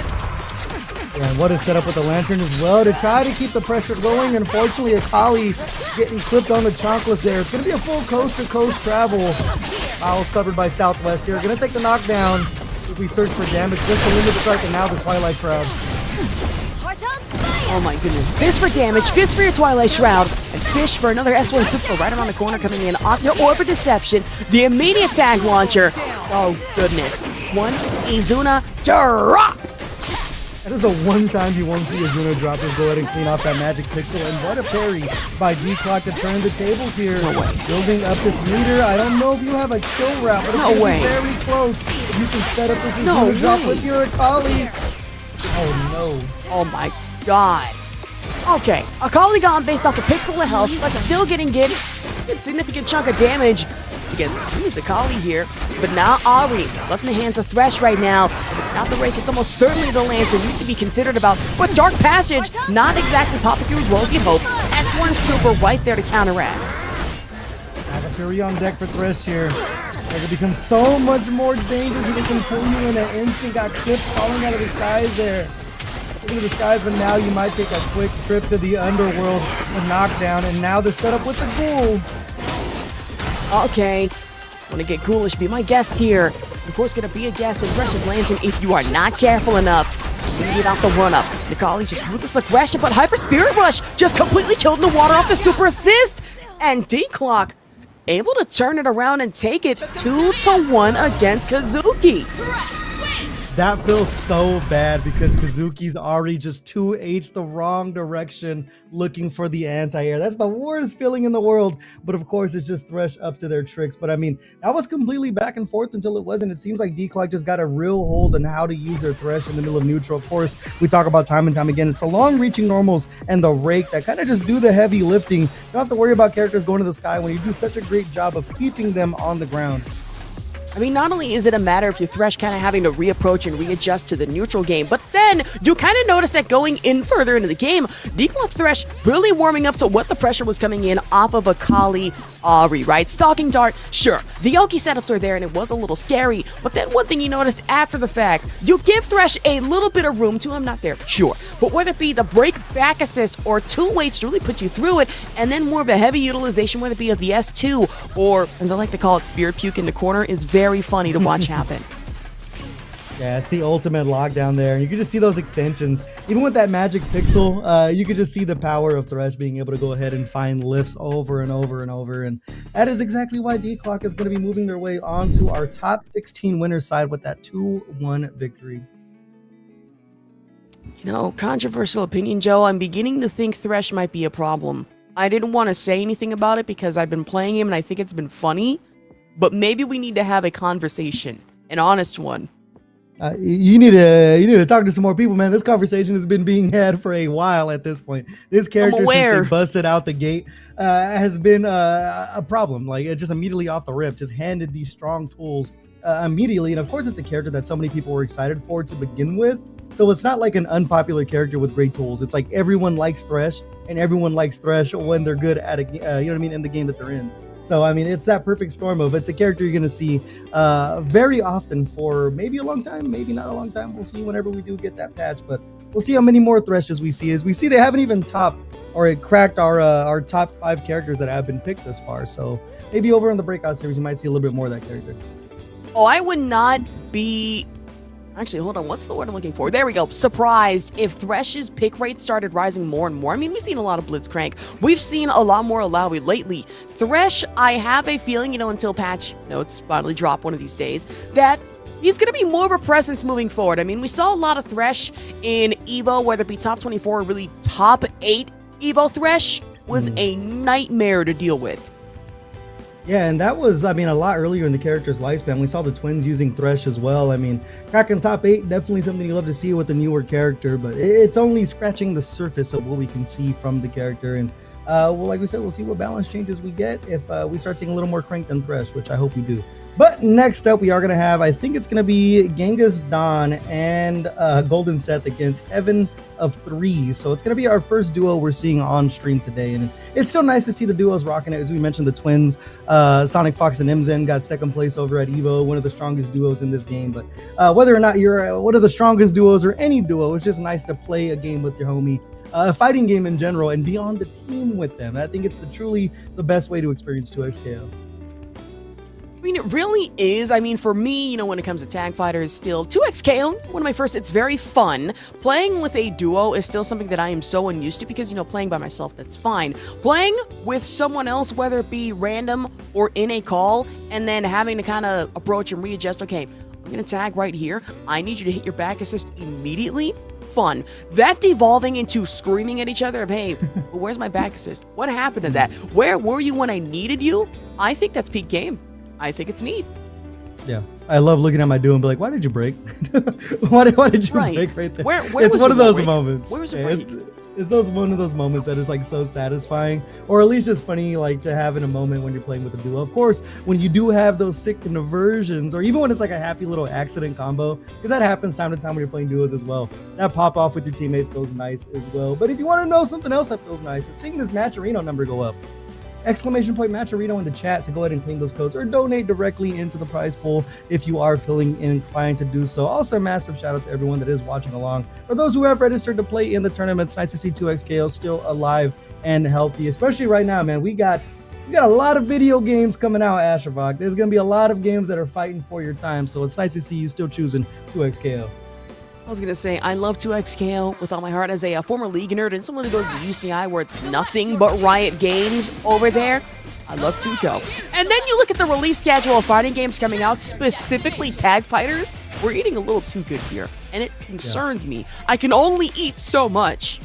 And what is set up with the Lantern as well to try to keep the pressure going. Unfortunately, Akali getting clipped on the chonkless there. It's going to be a full coast-to-coast travel. Fouls covered by Southwest here. Going to take the knockdown if we search for damage. Just the Limit Strike and now the Twilight Shroud. Oh my goodness. Fish for damage, fish for your Twilight Shroud, and fish for another S1 Super right around the corner coming in off your Orb of Deception, the immediate tag launcher. Oh goodness. One Izuna drop. That is the one time you won't see Azuna drop is go ahead and clean off that magic pixel. And what a parry by D-Clock to turn the tables here. No way. Building up this meter. I don't know if you have a kill route, but no it's way. Very close. You can set up this No Azuna drop way. with your Akali. Oh no. Oh my god. Okay, Akali gone based off the pixel of health, but still getting a significant chunk of damage. Just against Akali here. But now Ahri, left in the hands of Thresh right now. If it's not the Rake, it's almost certainly the Lantern. You need to be considered about. But Dark Passage, not exactly popping through as well as you'd hope. S1 Super right there to counteract. Fury on deck for Thresh here. As it becomes so much more dangerous, they can pull you in an instant. Got clipped falling out of the skies there. Into the skies, but now you might take a quick trip to the underworld, a knockdown, and now the setup with the ghoul. Okay, want to get ghoulish, be my guest here. Of course, gonna be a guest in Thresh's Lantern if you are not careful enough. You get off the run-up. Nikali just ruthless aggression, but Hyper Spirit Rush just completely killed in the water off the super assist. And D-Clock able to turn it around and take it 2-1 against Kazuki. That feels so bad because Kazuki's already just 2H the wrong direction looking for the anti-air. That's the worst feeling in the world. But of course, it's just Thresh up to their tricks. But I mean, that was completely back and forth until it wasn't. It seems like D-Clock just got a real hold on how to use their Thresh in the middle of neutral. Of course, we talk about time and time again. It's the long-reaching normals and the Rake that kind of just do the heavy lifting. You don't have to worry about characters going to the sky when you do such a great job of keeping them on the ground. I mean, not only is it a matter of your Thresh kind of having to reapproach and readjust to the neutral game, but then you kind of notice that going in further into the game, D-Clock's Thresh really warming up to what the pressure was coming in off of Akali Ahri, right? Stalking Dart, sure, the Oki setups are there and it was a little scary, but then one thing you noticed after the fact, you give Thresh a little bit of room to him, not there, sure, but whether it be the break back assist or 2H to really put you through it, and then more of a heavy utilization, whether it be of the S2 or, as I like to call it, Spirit Puke in the corner, is very funny to watch happen. Yeah, it's the ultimate lockdown there. You can just see those extensions. Even with that magic pixel, you could just see the power of Thresh being able to go ahead and find lifts over and over and over. And that is exactly why D-Clock is going to be moving their way onto our top 16 winner side with that 2-1 victory. You know, controversial opinion, Joe. I'm beginning to think Thresh might be a problem. I didn't want to say anything about it because I've been playing him and I think it's been funny. But maybe we need to have a conversation, an honest one. You need to talk to some more people, man. This conversation has been being had for a while at this point. This character, since they busted out the gate, has been a problem. Like, it just immediately off the rip, just handed these strong tools immediately. And of course, it's a character that so many people were excited for to begin with. So it's not like an unpopular character with great tools. It's like everyone likes Thresh, and everyone likes Thresh when they're good at you know what I mean, in the game that they're in. So, I mean, it's that perfect storm of it's a character you're going to see very often for maybe a long time, maybe not a long time. We'll see whenever we do get that patch, but we'll see how many more Threshes we see. As we see, they haven't even topped or cracked our top 5 characters that have been picked this far. So maybe over in the Breakout series, you might see a little bit more of that character. Oh, I would not be... Actually, hold on. What's the word I'm looking for? There we go. Surprised if Thresh's pick rate started rising more and more. I mean, we've seen a lot of Blitzcrank. We've seen a lot more Alawi lately. Thresh, I have a feeling, you know, until patch notes finally drop one of these days, that he's going to be more of a presence moving forward. I mean, we saw a lot of Thresh in EVO, whether it be top 24 or really top 8 EVO. Thresh was a nightmare to deal with. Yeah, and that was, I mean, a lot earlier in the character's lifespan. We saw the twins using Thresh as well. I mean, cracking top 8, definitely something you love to see with a newer character, but it's only scratching the surface of what we can see from the character. And, well, like we said, we'll see what balance changes we get if we start seeing a little more Crank than Thresh, which I hope we do. But next up, we are going to have, I think it's going to be Genghis Dawn and Golden Seth against Heaven of Threes. So it's going to be our first duo we're seeing on stream today. And it's still nice to see the duos rocking it. As we mentioned, the twins, Sonic Fox and Imzen, got second place over at EVO, one of the strongest duos in this game. But whether or not you're one of the strongest duos or any duo, it's just nice to play a game with your homie. A fighting game in general and be on the team with them. I think it's truly the best way to experience 2XKO. I mean, it really is. I mean, for me, you know, when it comes to tag fighters, still 2XKO, one of my first, it's very fun. Playing with a duo is still something that I am so unused to because, you know, playing by myself, that's fine. Playing with someone else, whether it be random or in a call, and then having to kind of approach and readjust, okay, I'm going to tag right here. I need you to hit your back assist immediately. Fun. That devolving into screaming at each other of, hey, where's my back assist? What happened to that? Where were you when I needed you? I think that's peak game. I think it's neat. Yeah, I love looking at my duo and be like, "Why did you break? why did you break right there?" Where it's one of those break? moments. Where was it break? It's one of those moments that is like so satisfying, or at least just funny, like to have in a moment when you're playing with a duo. Of course, when you do have those sick inversions, or even when it's like a happy little accident combo, because that happens time to time when you're playing duos as well. That pop off with your teammate feels nice as well. But if you want to know something else that feels nice, it's seeing this Matcherino number go up. ! Matcherino in the chat to go ahead and claim those codes or donate directly into the prize pool if you are feeling inclined to do so. Also, a massive shout out to everyone that is watching along. For those who have registered to play in the tournament, it's nice to see 2XKO still alive and healthy, especially right now, man. We got a lot of video games coming out, Asherbach. There's going to be a lot of games that are fighting for your time, so it's nice to see you still choosing 2XKO. I was going to say, I love 2XKO with all my heart as a former League nerd and someone who goes to UCI where it's nothing but Riot Games over there. I love 2Ko. And then you look at the release schedule of fighting games coming out, specifically tag fighters. We're eating a little too good here, and it concerns me. I can only eat so much.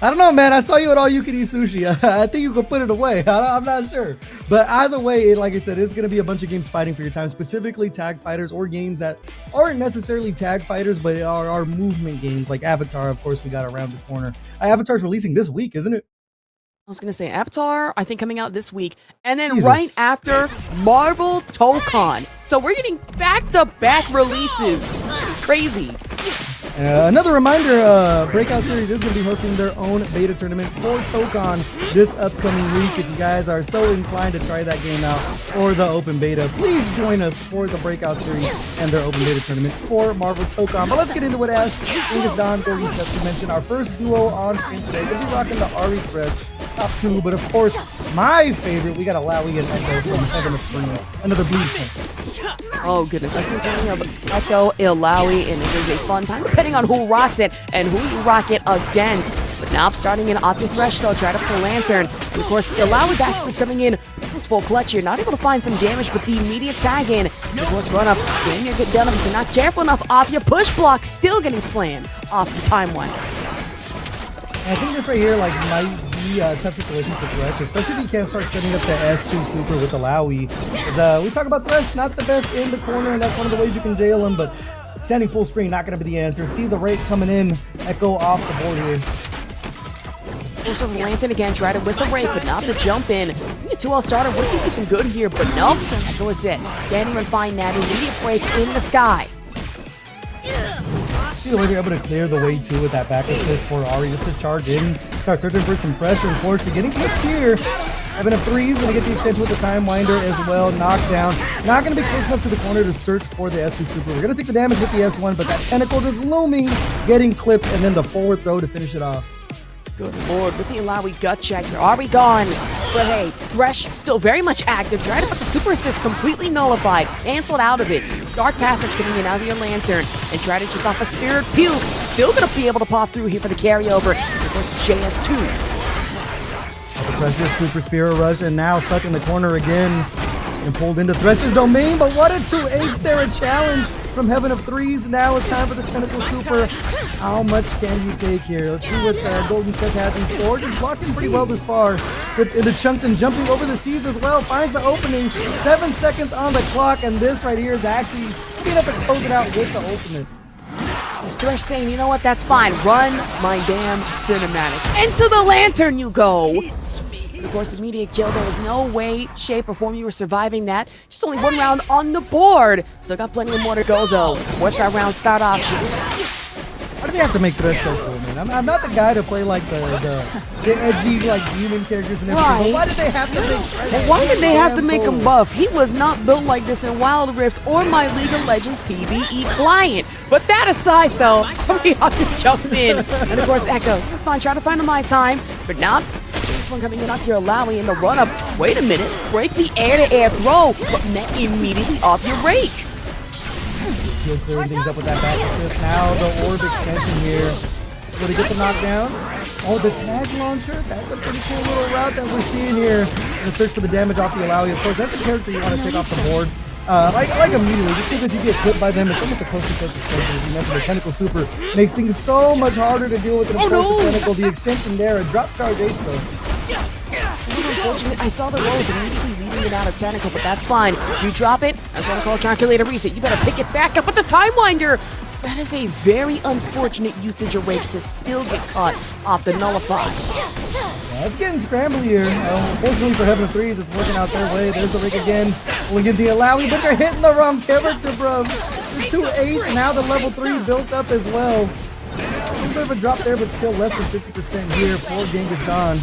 I don't know, man. I saw you at All You Can Eat Sushi. I think you could put it away. I'm not sure. But either way, like I said, it's going to be a bunch of games fighting for your time, specifically tag fighters or games that aren't necessarily tag fighters, but are movement games like Avatar. Of course, we got around the corner. Avatar's releasing this week, isn't it? I was going to say Avatar, I think coming out this week. And then right after, Marvel Tokon. So we're getting back-to-back releases. This is crazy. Another reminder, Breakout Series is going to be hosting their own beta tournament for Tokon this upcoming week. If you guys are so inclined to try that game out or the open beta, please join us for the Breakout Series and their open beta tournament for Marvel Tokon. But let's get into it, Ash. Genghis Dawn, Golden Seth, you mentioned our first duo on stream today. We'll be rocking the Ari Thresh top 2, but of course, my favorite, we got Alawi and Echo from Heaven of Threes, another blue point. Oh goodness, I've seen plenty of Echo, Ilawi, and it is a fun time depending on who rocks it and who you rock it against. But now starting in off your thresh though, try to pull Lantern. And of course, Ilawi Baxter is coming in. Almost full clutch here, not able to find some damage, but the immediate tag in. And of course, run up, getting your good down if you're not careful enough off your push block, still getting slammed off the time one. I think this right here like might be a tough situation for Thresh, especially if you can't start setting up the S2 super with Ilawi. Because we talk about Thresh, not the best in the corner, and that's one of the ways you can jail him, but standing full screen, not going to be the answer. See the rate coming in, Echo off the board here. Also, Lantern again, tried it with the rake, but not the jump in. I think a 2L starter would give you some good here, but no, Echo is it. Can't even find that immediate break in the sky. See the way they're able to clear the way too with that back assist for Ari just to charge in, start searching for some pressure, and fortunately getting clipped here. Having a freeze, gonna get the extension with the time winder as well, knockdown. Not gonna be close enough to the corner to search for the SP super. We're gonna take the damage with the S1, but that tentacle just looming, getting clipped, and then the forward throw to finish it off. Good lord, with the Ilawi gut check here, are we gone? But hey, Thresh still very much active, trying to put the super assist completely nullified, canceled out of it. Dark Passage coming in out of your Lantern, and try to just off a Spirit Puke, still gonna be able to pop through here for the carryover. Of course, JS2. The Precious Super Spirit Rush, and now stuck in the corner again, and pulled into Thresh's domain, but what a 2H there, a challenge from Heaven of Threes. Now it's time for the Tentacle Super. How much can you take here? Let's see what Golden Set has in store. Just blocking pretty well this far. Flips into chunks and jumping over the seas as well. Finds the opening. 7 seconds on the clock, and this right here is actually being able to close it out with the ultimate. Is Thresh saying, you know what, that's fine. Run my damn cinematic. Into the Lantern you go. Of course, immediate kill. There was no way, shape, or form you were surviving that. Just only 1 round on the board. Still got plenty more to go, though. What's our round start options? Why do they have to make Thresh so cool, man? I'm not the guy to play like the edgy like demon characters and everything. But why did they have to make Thresh? Well, why did they have to make him buff? He was not built like this in Wild Rift or my League of Legends PvE client. But that aside, though, let me have to jump in. And of course, Echo. It's fine. Try to find him my time, but not. This one coming in off your Ilawi in the run-up. Wait a minute. Break the air-to-air throw, but met immediately off your rake. Still clearing things up with that back assist. Now the orb extension here. Will he get the knockdown? Oh, the tag launcher. That's a pretty cool little route that we're seeing here. Gonna search for the damage off the Ilawi. Of course, that's the character you want to take off the board. Like immediately, just because if you get clipped by them, it's almost a close-to-close extension. As you mentioned, the Tentacle Super makes things so much harder to deal with than the Tentacle. The extension there, a drop charge H though. Unfortunate. I saw the roll immediately leading it out of Tentacle, but that's fine. You drop it, that's what I call calculator reset. You better pick it back up with the Time Winder. That is a very unfortunate usage of rake to still get caught off the nullify. Yeah, it's getting scrambled here. Unfortunately for Heaven of Threes, it's working out their way. There's the rake again. We'll get the Ilawi, but they're hitting the wrong character, bro. The 2-8, now the level 3 built up as well. A little bit of a drop there, but still less than 50% here for Genghis Khan.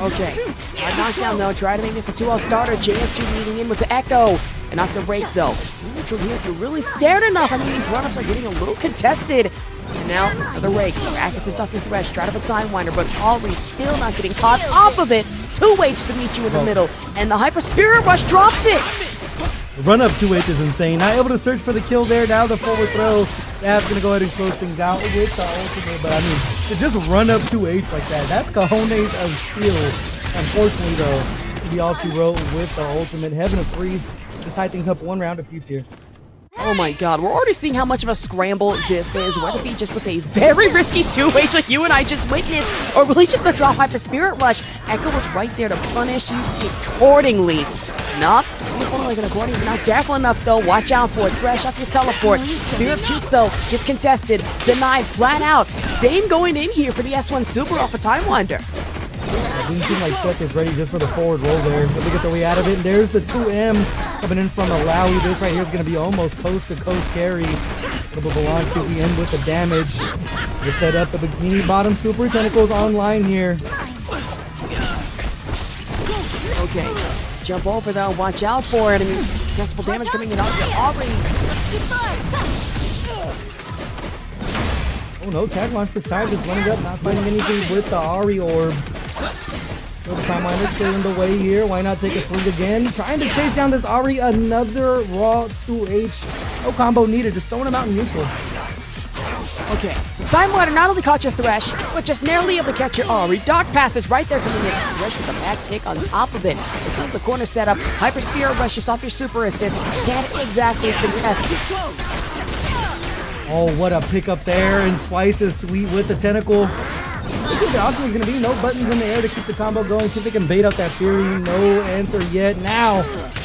Okay, hard knockdown though. Try to make it for 2L starter. JSU leading in with the Echo. And off the rake though. Neutral here if you're really scared enough. I mean, these run-ups are getting a little contested. And now for the rake. Rack assist off your Thresh. Try to have a Time Winder, but Alre's still not getting caught off of it. 2H to meet you in the middle. And the Hyper Spirit Rush drops it. The run-up 2H is insane. Not able to search for the kill there. Now the forward throw. That's going to go ahead and close things out with the ultimate. But I mean, to just run up 2H like that, that's cojones of steel. Unfortunately, though, the all she wrote with the ultimate. Heaven of Threes to tie things up 1 round apiece here. Oh my god, we're already seeing how much of a scramble this is, whether it be just with a very risky 2H like you and I just witnessed, or really just the drop Hyper Spirit Rush. Echo was right there to punish you accordingly. Not like an accordion, if you're not careful enough though. Watch out for it. Thresh off your teleport. Spirit Puke though gets contested, denied flat out. Same going in here for the S1 Super off a Time Winder. It didn't seem like Seth is ready just for the forward roll there. But they get their way out of it. And there's the 2M coming in from Ilawi. This right here is going to be almost coast-to-coast carry. Little belongs to the end with the damage. The setup, the Bikini Bottom Super Tentacles online here. Okay, jump over though. Watch out for it. I mean, possible damage coming in out here already. Oh no, tag launch this time, just running up, not finding anything with the Ari orb. So the Time Winder clearing the way here. Why not take a swing again? Trying to chase down this Ari, another raw 2H. No combo needed, just throwing him out in neutral. Okay, so Time Water not only caught your Thresh, but just narrowly able to catch your Ori. Dark Passage right there coming in. Thresh with a back kick on top of it. It's up the corner setup. Hyper Spear Rush just off your super assist. Can't exactly contest it. Oh, what a pickup there, and twice as sweet with the tentacle. This is the option is going to be no buttons in the air to keep the combo going. See if they can bait out that Fury. No answer yet. Now,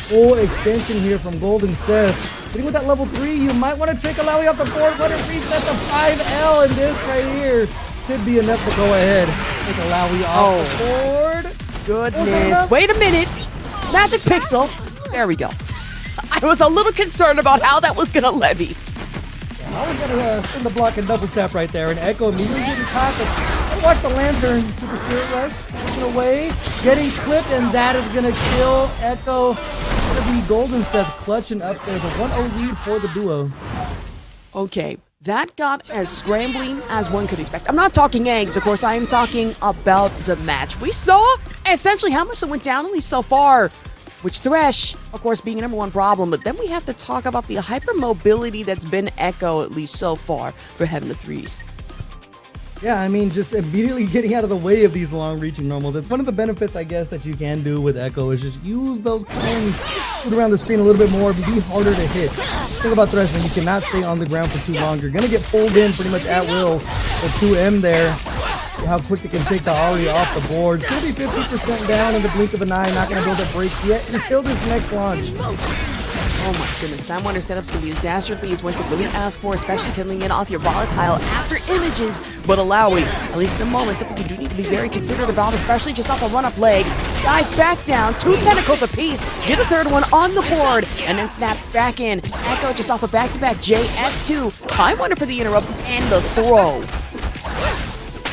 full extension here from Golden Seth. Hitting with that level 3, you might want to take Alawi off the board. Let it reset the 5L, and this right here should be enough to go ahead. Take Alawi off the board. Goodness. Wait a minute. Magic Pixel. There we go. I was a little concerned about how that was going to levy. I was gonna send the block and double tap right there, and Echo immediately getting caught. But watch the Lantern, Super Spirit Rush, taking away, getting clipped, and that is gonna kill Echo. Gonna be Golden Seth clutching up there, the 1-0 lead for the duo. Okay, that got as scrambling as one could expect. I'm not talking eggs, of course. I am talking about the match. We saw essentially how much that went down, at least so far. Which Thresh, of course, being a number one problem, but then we have to talk about the hypermobility that's been Echo, at least so far, for Heaven of Threes. Yeah, I mean, just immediately getting out of the way of these long-reaching normals. It's one of the benefits, I guess, that you can do with Echo is just use those cones, shoot around the screen a little bit more, be harder to hit. Think about Thresh, when you cannot stay on the ground for too long. You're going to get pulled in pretty much at will with 2M there. How quick they can take the Ahri off the board. It's going to be 50% down in the blink of an eye. Not going to build up breaks yet until this next launch. Oh my goodness, Time Wander setups can be as dastardly as one could really ask for, especially killing it off your volatile after images. But Alawi, at least in the moment, something you do need to be very considerate about, especially just off a run-up leg. Dive back down, 2 tentacles apiece, get a third one on the board, and then snap back in. Echo just off a back-to-back JS2. Time Wander for the interrupt and the throw.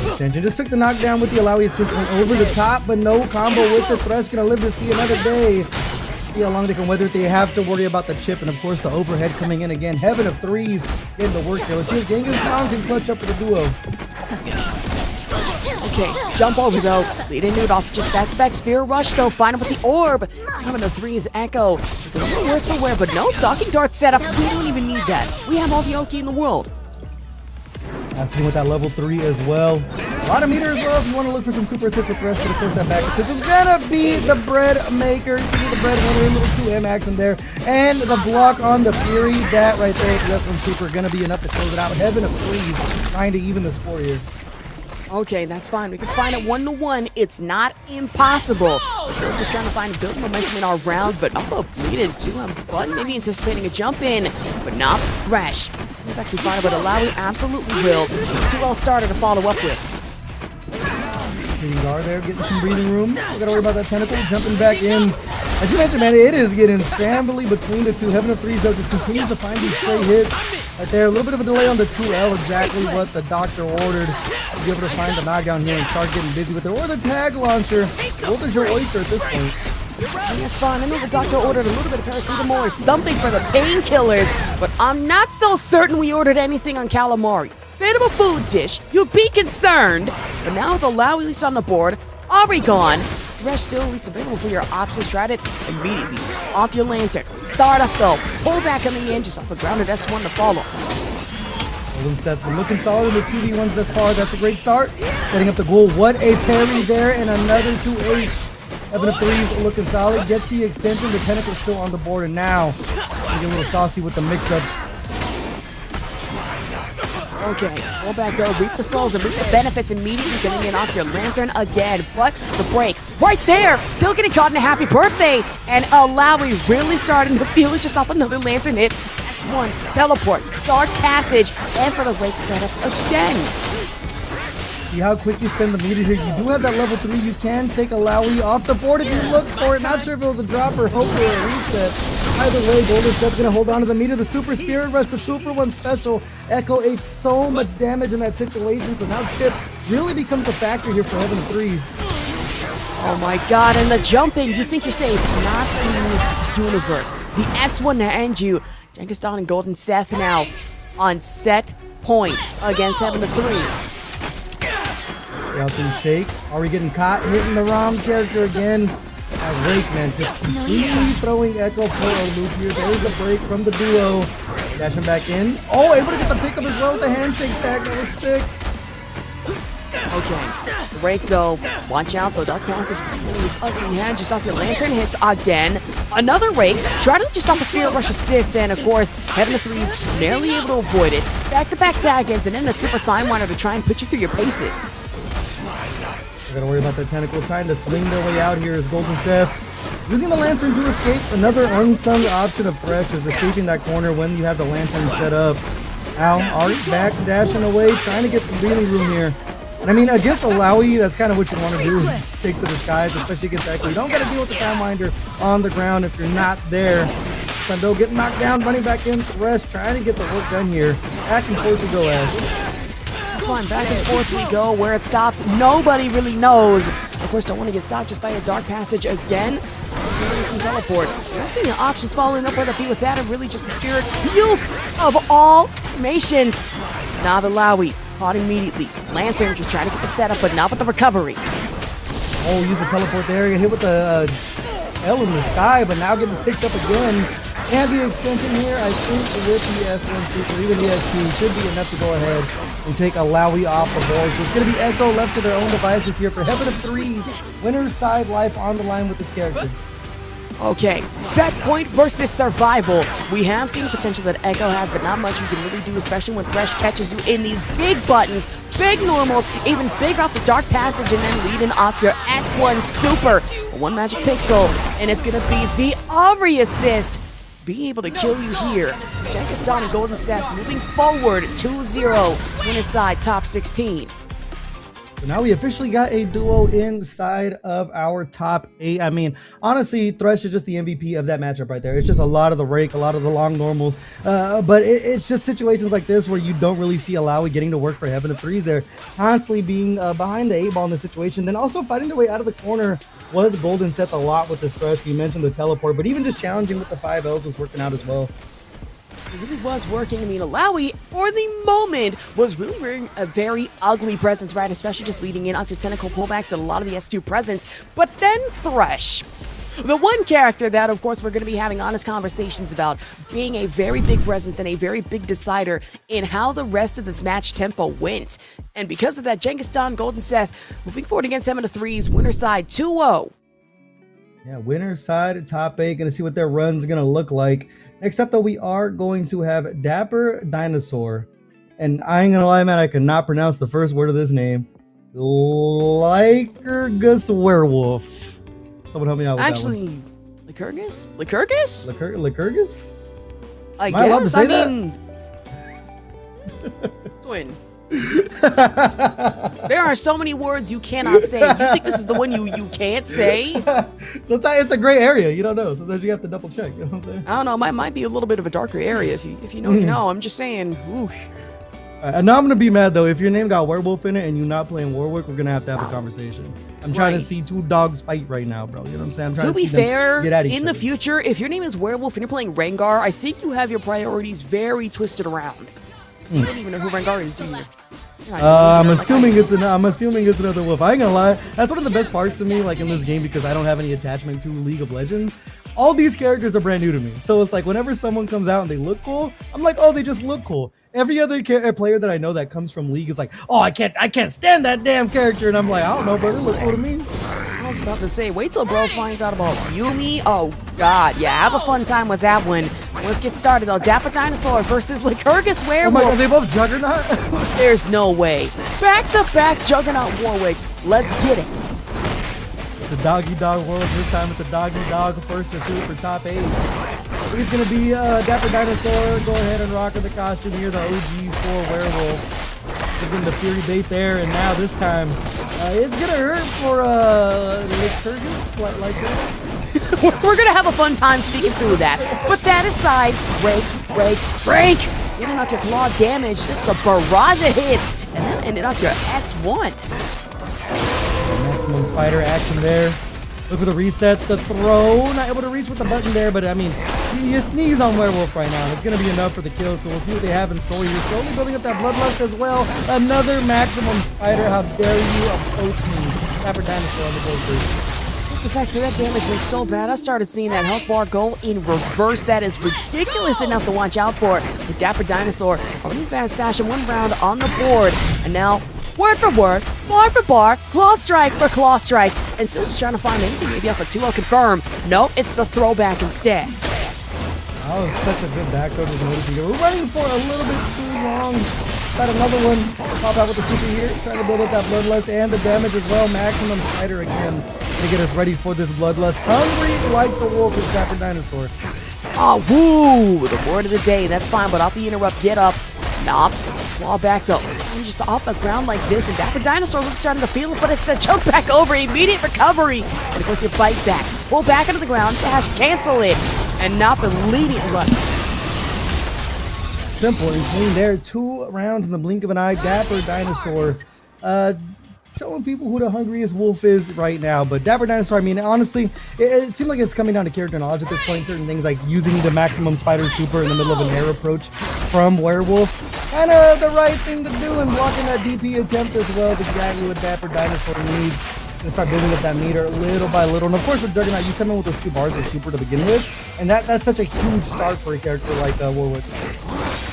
Extension just took the knockdown with the Alawi assist, went over the top, but no combo with the Thresh. Gonna live to see another day. See how long they can weather it. They have to worry about the chip, and of course the overhead coming in again. Heaven of Threes getting the work here. Let's see if Genghis Khan can clutch up for the duo. Okay, jump over though. Lead into it off just back-to-back Spear Rush though. Final with the orb. Coming to Threes Echo. A little worse for wear, but no Stalking Dart setup. We don't even need that. We have all the Oki in the world. Absolutely with that level 3 as well. A lot of meter as well if you want to look for some super assists with Thresh, but of course that back assist is gonna be the bread maker. He's gonna be the bread winner in little 2M action there. And the block on the Fury, that right there, the S1 super, gonna be enough to close it out. Heaven of Threes trying to even the score here. Okay, that's fine. We can find it 1-1. It's not impossible. Still just trying to find good momentum in our rounds, but up bleeded too. I'm maybe anticipating a jump in, but not Thresh. He's actually fine, but Alawi absolutely will. Too well started to follow up with. Getting guard there, getting some breathing room. Don't gotta worry about that tentacle. Jumping back in. As you mentioned, man, it is getting scrambly between the two. Heaven of Threes, though, just continues to find these straight hits. Right there, a little bit of a delay on the 2L, exactly what the doctor ordered. To be able to find the knockdown here and start getting busy with it. Or the tag launcher. What is your oyster at this point? That's fine. I know the doctor ordered a little bit of paracetamol or something for the painkillers, but I'm not so certain we ordered anything on calamari. Bit of a food dish, you'd be concerned. But now with Alawi at least on the board, Ahri gone. Thresh still at least available for your options. Tried it immediately. Off your Lantern. Start up though. Pull back coming in, just off a grounded S1 to follow. Golden Seth been looking solid in the 2v1s thus far. That's a great start. Setting up the goal. What a parry there, and another 2H. Heaven of Threes looking solid. Gets the extension. The tentacle still on the board, and now getting a little saucy with the mix-ups. Okay, pull back go, reap the souls and reap the benefits immediately, getting in off your Lantern again. But the break, right there, still getting caught in a happy birthday. And Alawi really starting to feel it just off another Lantern hit. S1, teleport, dark passage, and for the rake setup again. See how quick you spend the meter here. You do have that level 3. You can take Alawi off the board if you look for it. Not sure if it was a drop or hopefully a reset. Either way, Golden Seth's going to hold on to the meter. The Super Spirit Rush, the 2-for-1 special. Echo ate so much damage in that situation, so now Chip really becomes a factor here for Heaven of Threes. Oh my god, and the jumping, you think you're safe. Not in this universe. The S1 to end you. Genghis Khan and Golden Seth now on set point against Heaven of Threes. Out things shake. Are we getting caught hitting the ROM character again? Rake, man, just completely throwing Echo for a loop here. There's a break from the duo. Dashing back in. Oh, able to get the pickup as well with the handshake tag. That was sick. Okay, break though. Watch out though. Dark Passage really its ugly head just off your lantern hits again. Another rake. Try to just off a Spirit Rush assist, and of course, Heaven of Threes narrowly able to avoid it. Back-to-back tag ins, and then a super time winder to try and put you through your paces. We're gonna worry about that tentacle trying to swing their way out here as Golden Seth using the lantern to escape. Another unsung option of Thresh is escaping that corner when you have the lantern set up. Now, Art back dashing away, trying to get some breathing room here. And I mean, against Alawi, that's kind of what you want to do is take to the skies, especially against Echo. You don't got to deal with the Time Winder on the ground if you're not there. Sundo getting knocked down, running back in. Thresh trying to get the work done here. Back and forth we go, Ash. That's fine. Back and forth we go. Where it stops, nobody really knows. Of course, don't want to get stopped just by a Dark Passage again. You can teleport. Not seeing the options following up, whether it be with that or really just a Spirit Puke of all nations. Now the Lawi caught immediately. Lantern just trying to get the setup, but not with the recovery. Oh, use the teleport there. Get hit with the L in the sky, but now getting picked up again. And the extension here, I think with the S1 Super, even the S2, should be enough to go ahead and take Alawi off the board. So it's going to be Echo left to their own devices here for Heaven of Threes. Winner's side life on the line with this character. Okay, set point versus survival. We have seen the potential that Echo has, but not much you can really do, especially when Thresh catches you in these big buttons, big normals, even big off the Dark Passage, and then leading off your S1 Super. One magic pixel, and it's going to be the Aubrey assist. Being able to kill you here. Jankistan and Golden Seth moving forward 2-0. Winner side top 16. So now we officially got a duo inside of our top 8. I mean, honestly, Thresh is just the MVP of that matchup right there. It's just a lot of the rake, a lot of the long normals. But it's just situations like this where you don't really see Alawi getting to work for Heaven of Threes. They're constantly being behind the 8 ball in this situation. Then also fighting their way out of the corner was Golden Seth a lot with this Thresh. You mentioned the teleport, but even just challenging with the 5 Ls was working out as well. It really was working. I mean, Alawi, for the moment, was really wearing a very ugly presence, right? Especially just leading in off your tentacle pullbacks and a lot of the S2 presence. But then Thresh, the one character that, of course, we're going to be having honest conversations about, being a very big presence and a very big decider in how the rest of this match tempo went. And because of that, Jankistan, Golden Seth, moving forward against Heaven of Threes, winner side 2-0. Yeah, winner side at top 8. Gonna see what their run's gonna look like. Next up, though, we are going to have Dapper Dinosaur. And I ain't gonna lie, man, I cannot pronounce the first word of this name. Lycurgus Werewolf. Someone help me out with Actually, that one. Lycurgus? Lycurgus? Lycurgus? I Am I allowed to guess. say I that? mean, twin. There are so many words you cannot say. You think this is the one you can't say? Sometimes it's a gray area. You don't know. Sometimes you have to double check. You know what I'm saying? I don't know. Might be a little bit of a darker area. If you know, you know. I'm just saying. Ooh. And now I'm gonna be mad though. If your name got werewolf in it and you're not playing Warwick, we're gonna have to have a conversation. I'm trying to see 2 dogs fight right now, bro. You know what I'm saying? I'm trying To to be see them fair, get at each in the other. future, if your name is Werewolf and you're playing Rengar, I think you have your priorities very twisted around. You don't even know who Rengar is, do you? I'm assuming it's another wolf. I ain't gonna lie. That's one of the best parts to me, like in this game, because I don't have any attachment to League of Legends. All these characters are brand new to me, so it's like whenever someone comes out and they look cool, I'm like, oh, they just look cool. Every other player that I know that comes from League is like, oh, I can't stand that damn character, and I'm like, I don't know, brother, look cool to me. I was about to say, wait till bro finds out about Yumi. Oh god, yeah, have a fun time with that one. Let's get started though. Dapper Dinosaur versus Lycurgus Werewolf. Oh my god, are they both Juggernaut? There's no way. Back-to-back Juggernaut Warwicks. Let's get it. It's a doggy-dog world. This time it's a doggy-dog first to 2 for top 8. It's going to be Dapper Dinosaur. Go ahead and rock the costume here, the OG4 Werewolf. Getting the Fury bait there, and now this time it's going to hurt for Lycurgus. Like this. We're going to have a fun time speaking through that. But that aside, break. Getting off your claw damage, just a barrage of hits, and then ended off your S1. Maximum spider action there. Look for the reset, the throw. Not able to reach with the button there, but I mean, you sneeze on Werewolf right now. It's going to be enough for the kill, so we'll see what they have in store here. Slowly building up that bloodlust as well. Another maximum spider. How dare you approach me. Dapper Dinosaur on the board first. Plus, the fact that that damage went so bad, I started seeing that health bar go in reverse. That is ridiculous enough to watch out for. With Dapper Dinosaur, running fast fashion, 1 round on the board. And now, word for word, bar for bar, claw strike for claw strike. And still just trying to find anything maybe off a 2-0 confirm. Nope, it's the throwback instead. That was such a good back throw. We're running for a little bit too long. Got another one. Pop out with the super here. Trying to build up that bloodlust and the damage as well. Maximum spider again to get us ready for this bloodlust. Hungry like the wolf is Dapper Dinosaur. Oh, woo! The word of the day. That's fine, but off the interrupt, get up. Nope. Claw back though. And just off the ground like this, and Dapper Dinosaur looks starting to feel it, but it's a jump back over. Immediate recovery. And of course, you fight back. Pull back into the ground. Dash, cancel it. And not the leading run. Simple and clean there. 2 rounds in the blink of an eye. Dapper Dinosaur showing people who the hungriest wolf is right now. But Dapper Dinosaur, I mean, honestly, it seems like it's coming down to character knowledge at this point. Certain things like using the maximum spider super in the middle of an air approach from Werewolf. Kind of the right thing to do, and blocking that DP attempt as well is exactly what Dapper Dinosaur needs. And start building up that meter little by little. And of course with Juggernaut, you come in with those 2 bars of super to begin with, and that's such a huge start for a character like Warwick.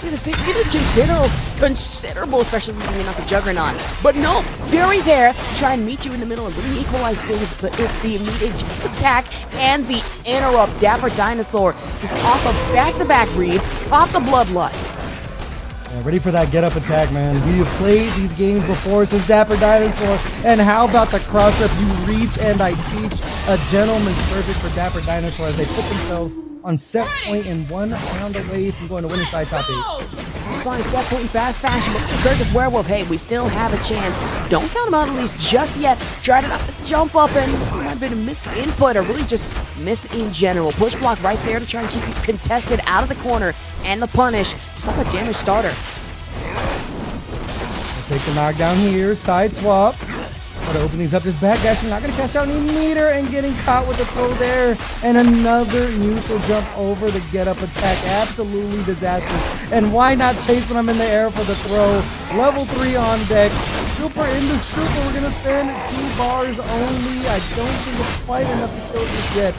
It is considerable, especially when you're not the Juggernaut. But no, very there to try and meet you in the middle and really equalize things. But it's the immediate attack and the interrupt. Dapper Dinosaur just off of back-to-back reads, off the bloodlust. Yeah, ready for that get-up attack, man. We have played these games before since Dapper Dinosaur. And how about the cross-up? You reach and I teach. A gentleman's perfect for Dapper Dinosaur as they put themselves on set point and 1 round away from going to winner side top 8. It's fine, set point in fast fashion, but Curtis Werewolf, hey, we still have a chance. Don't count him out at least just yet. Try to not to jump up, and it might have been a missed input or really just miss in general. Push block right there to try and keep you contested out of the corner, and the punish, just like a damage starter. We'll take the knockdown here, side swap. Try to open these up, just back dashing, not going to catch out any meter, and getting caught with the throw there. And another neutral jump over the get-up attack. Absolutely disastrous. And why not chasing him in the air for the throw? Level 3 on deck. Super into super. We're going to spend 2 bars only. I don't think it's quite enough to kill this yet.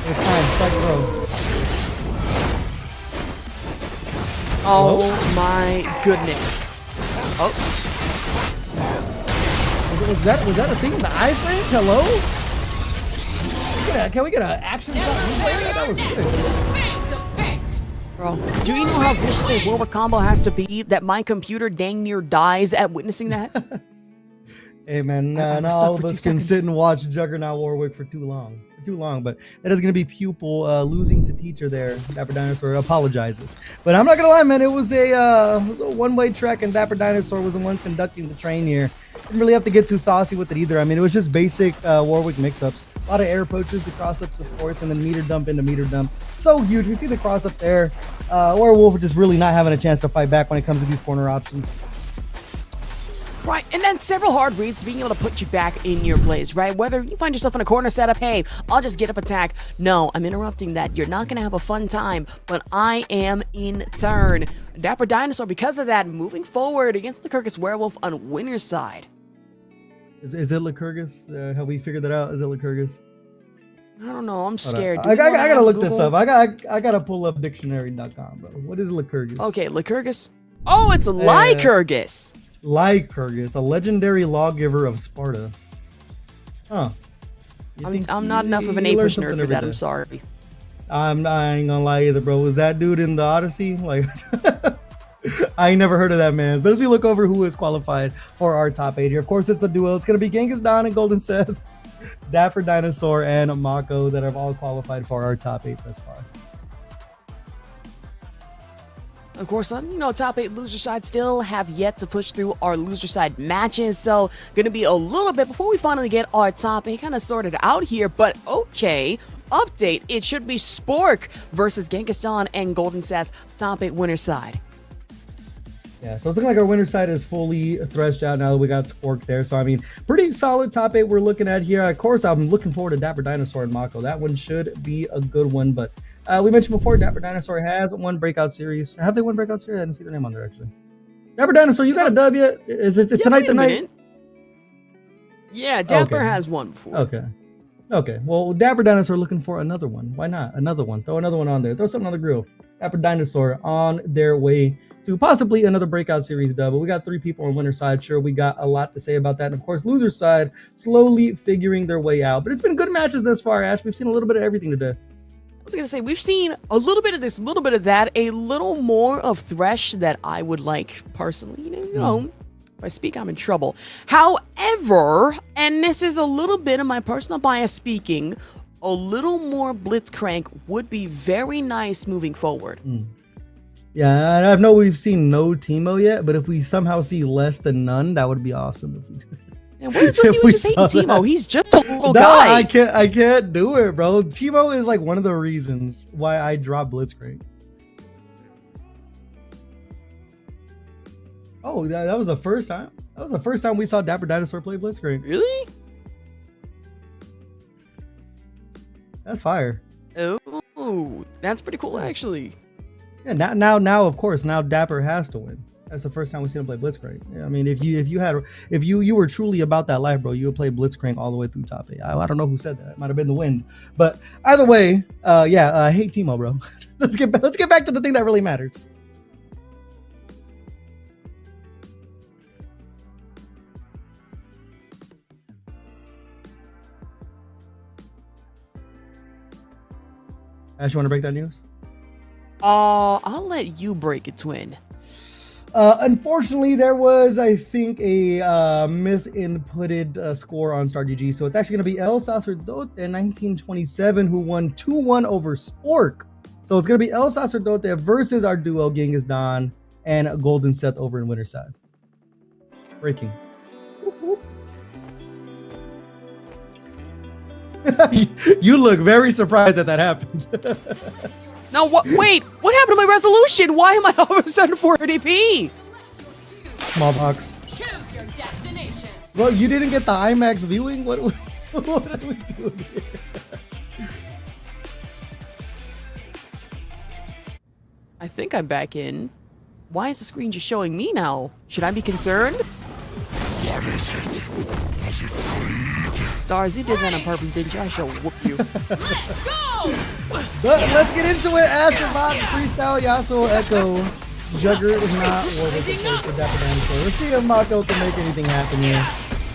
It's time. Strike throw. Oh my goodness. Oh. Was that a thing in the iframes? Hello? Can we get an action shot replay? That was sick. Bro, do you know how vicious a Warwick combo has to be that my computer dang near dies at witnessing that? Hey man, not all of us can sit and watch Juggernaut Warwick for too long. But that is going to be pupil losing to teacher there. Dapper Dinosaur apologizes. But I'm not going to lie, man. It was a one-way trek, and Dapper Dinosaur was the one conducting the train here. Didn't really have to get too saucy with it either. I mean, it was just basic Warwick mix-ups. A lot of air approaches, the cross-ups, of course, and then meter dump into meter dump. So huge. We see the cross-up there. Werewolf just really not having a chance to fight back when it comes to these corner options. Right, and then several hard reads being able to put you back in your place, right? Whether you find yourself in a corner setup, hey, I'll just get up attack. No, I'm interrupting that. You're not going to have a fun time, but I am in turn. Dapper Dinosaur, because of that, moving forward against the Lycurgus Werewolf on winner's side. Is it Lycurgus? Have we figured that out? Is it Lycurgus? I don't know. I'm scared. I gotta look this up. I gotta pull up dictionary.com, bro. What is Lycurgus? Okay, Lycurgus. Oh, it's Lycurgus. Lycurgus, a legendary lawgiver of Sparta. Huh. I'm not enough of an A-push nerd for that. I'm sorry. I ain't gonna lie either, bro. Was that dude in the Odyssey? Like, I ain't never heard of that man. But as we look over who is qualified for our top 8 here, of course, it's the duo. It's gonna be Genghis Don and Golden Seth, Dapper Dinosaur, and Mako that have all qualified for our top 8 thus far. Of course, top 8 loser side still have yet to push through our loser side matches. So, gonna be a little bit before we finally get our top 8 kind of sorted out here. But okay, update. It should be Spork versus Genghis Don and Golden Seth, top 8 winner side. Yeah, so it's looking like our winner side is fully threshed out now that we got Spork there. So, I mean, pretty solid top 8 we're looking at here. Of course, I'm looking forward to Dapper Dinosaur and Mako. That one should be a good one, but we mentioned before, Dapper Dinosaur has won Breakout Series. Have they won Breakout Series? I didn't see their name on there, actually. Dapper Dinosaur, you got a dub yet? Is it tonight the night? Yeah, Dapper has won before. Okay. Okay, well, Dapper Dinosaur looking for another one. Why not? Another one. Throw another one on there. Throw something on the grill. Dapper Dinosaur on their way to possibly another Breakout Series dub. But we got 3 people on winner side. Sure, we got a lot to say about that. And of course, loser side slowly figuring their way out. But it's been good matches thus far, Ash. We've seen a little bit of everything today. I was gonna say, we've seen a little bit of this, a little bit of that, a little more of Thresh that I would like personally. You know, if I speak, I'm in trouble. However, and this is a little bit of my personal bias speaking, a little more Blitzcrank would be very nice moving forward. Yeah, I know we've seen no Teemo yet, but if we somehow see less than none, that would be awesome. If we do. And what is with you just hating Teemo? He's just a little guy. I can't do it, bro. Teemo is like one of the reasons why I dropped Blitzcrank. Oh, that was the first time. That was the first time we saw Dapper Dinosaur play Blitzcrank. Really? That's fire. Oh, that's pretty cool, actually. Yeah, now, of course, now Dapper has to win. That's the first time we've seen him play Blitzcrank. Yeah, I mean, if you were truly about that life, bro, you would play Blitzcrank all the way through top 8. I don't know who said that. It might have been the wind, but either way, I hate Teemo, bro. let's get back to the thing that really matters. Ash, you want to break that news? I'll let you break it, Twin. Unfortunately, there was, I think, a misinputted score on StarGG. So it's actually going to be El Sacerdote in 1927 who won 2-1 over Spork. So it's going to be El Sacerdote versus our duo Genghis Don and Golden Seth over in winner's side. Breaking. Whoop, whoop. You look very surprised that happened. No, what? Wait, what happened to my resolution? Why am I all of a sudden 480p? Small box. Well, you didn't get the IMAX viewing? What are we doing here? I think I'm back in. Why is the screen just showing me now? Should I be concerned? What is it? Does it bleed? Stars, you did that on purpose, didn't you? I shall whoop you. Let's get into it. Astronauts, Freestyle, Yasuo, Echo. Jugger is not worth it for Dapper Dinosaur. Let's see if Mako can make anything happen here.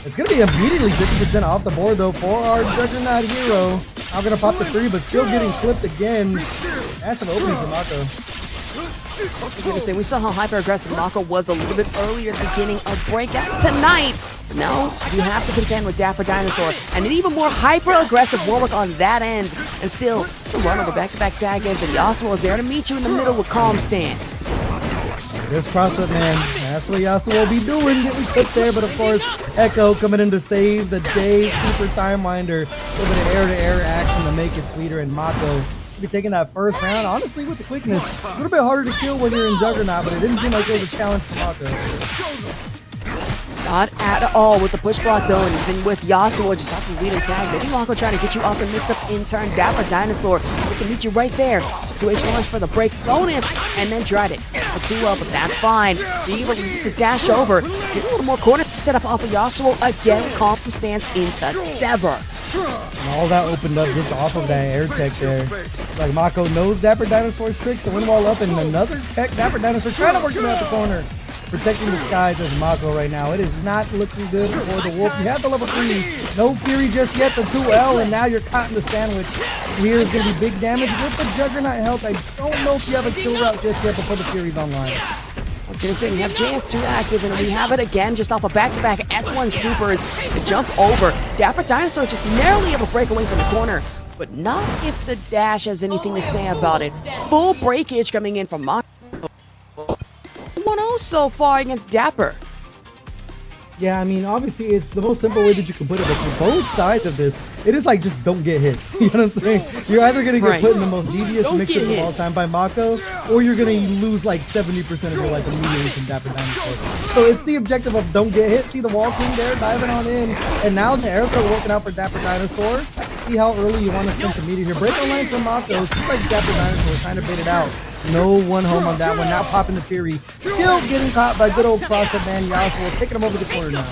It's going to be immediately 50% off the board, though, for our Juggernaut hero. Not going to pop the 3, but still getting clipped again. Massive opening for Mako. I was gonna say, we saw how hyper-aggressive Mako was a little bit earlier at the beginning of Breakout tonight. But now, you have to contend with Dapper Dinosaur and an even more hyper-aggressive Warwick on that end. And still, the run over back-to-back tag ends, and Yasuo is there to meet you in the middle with calm stance. There's cross-up, man. That's what Yasuo will be doing, getting clipped there. But of course, Echo coming in to save the day. Super time winder. A little bit of air-to-air action to make it sweeter, and Mako be taking that first round, honestly, with the quickness. A little bit harder to kill when you're in Juggernaut, but it didn't seem like it was a challenge for Mako. Not at all with the push block, though, and even with Yasuo just off the lead and tag. Maybe Mako trying to get you off the mix-up in turn. Dapper Dinosaur wants to meet you right there. 2H launch for the break bonus, and then tried it for 2 up, but that's fine. Being able to use the dash over. Let's get a little more corner set up off of Yasuo again. Calm stance into Sever. And all that opened up just off of that air tech there. Like Mako knows Dapper Dinosaur's tricks to win wall up, and another tech. Dapper Dinosaur trying to work him out the corner. Protecting the skies as Mako right now. It is not looking good for the Wolf. You have the level 3. No Fury just yet, the 2L, and now you're caught in the sandwich. Here is going to be big damage with the Juggernaut health. I don't know if you have a kill route just yet before the Fury's online. I was going to say, we have JS2 active, and we have it again just off a back-to-back S1 supers to jump over. Dapper Dinosaur just narrowly able to break away from the corner, but not if the dash has anything to say about it. Full breakage coming in from Mako. 1-0 so far against Dapper. Yeah, I mean, obviously, it's the most simple way that you can put it, but for both sides of this, it is like, just don't get hit. You know what I'm saying? You're either going to get put in the most devious mix-up of all time by Mako, or you're going to lose like 70% of your life immediately from Dapper Dinosaur. So it's the objective of don't get hit. See the wall king there diving on in, and now the air throw working out for Dapper Dinosaur. See how early you want to spend some meter here. Break the line from Mako. Seems like Dapper Dinosaur trying to bait it out. No one home on that one. Now popping the Fury. Still getting caught by good old CrossFit man Yasuo. Taking him over the corner now.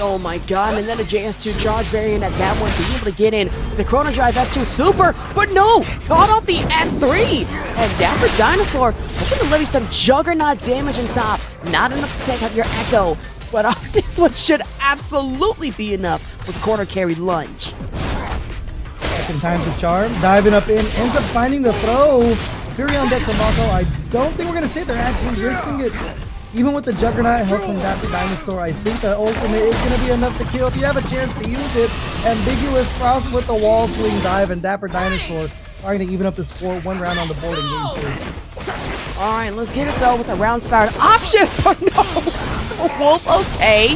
Oh my god, and then a JS2 charge variant at that one to be able to get in the Chrono Drive S2 Super, but no! Caught off the S3! And Dapper Dinosaur hoping to levy some Juggernaut damage on top. Not enough to take out your Echo, but obviously this one should absolutely be enough with the corner carry lunge. Second time to charm. Diving up in. Ends up finding the throw. Fury on deck from Mako. I don't think we're going to sit there actually risking it. Even with the Juggernaut help from Dapper Dinosaur, I think the ultimate is going to be enough to kill if you have a chance to use it. Ambiguous cross with the wall swing dive, and Dapper Dinosaur trying to even up the score. One round on the board in game 2. All right, let's get it though with the round start options. But no, Wolf okay.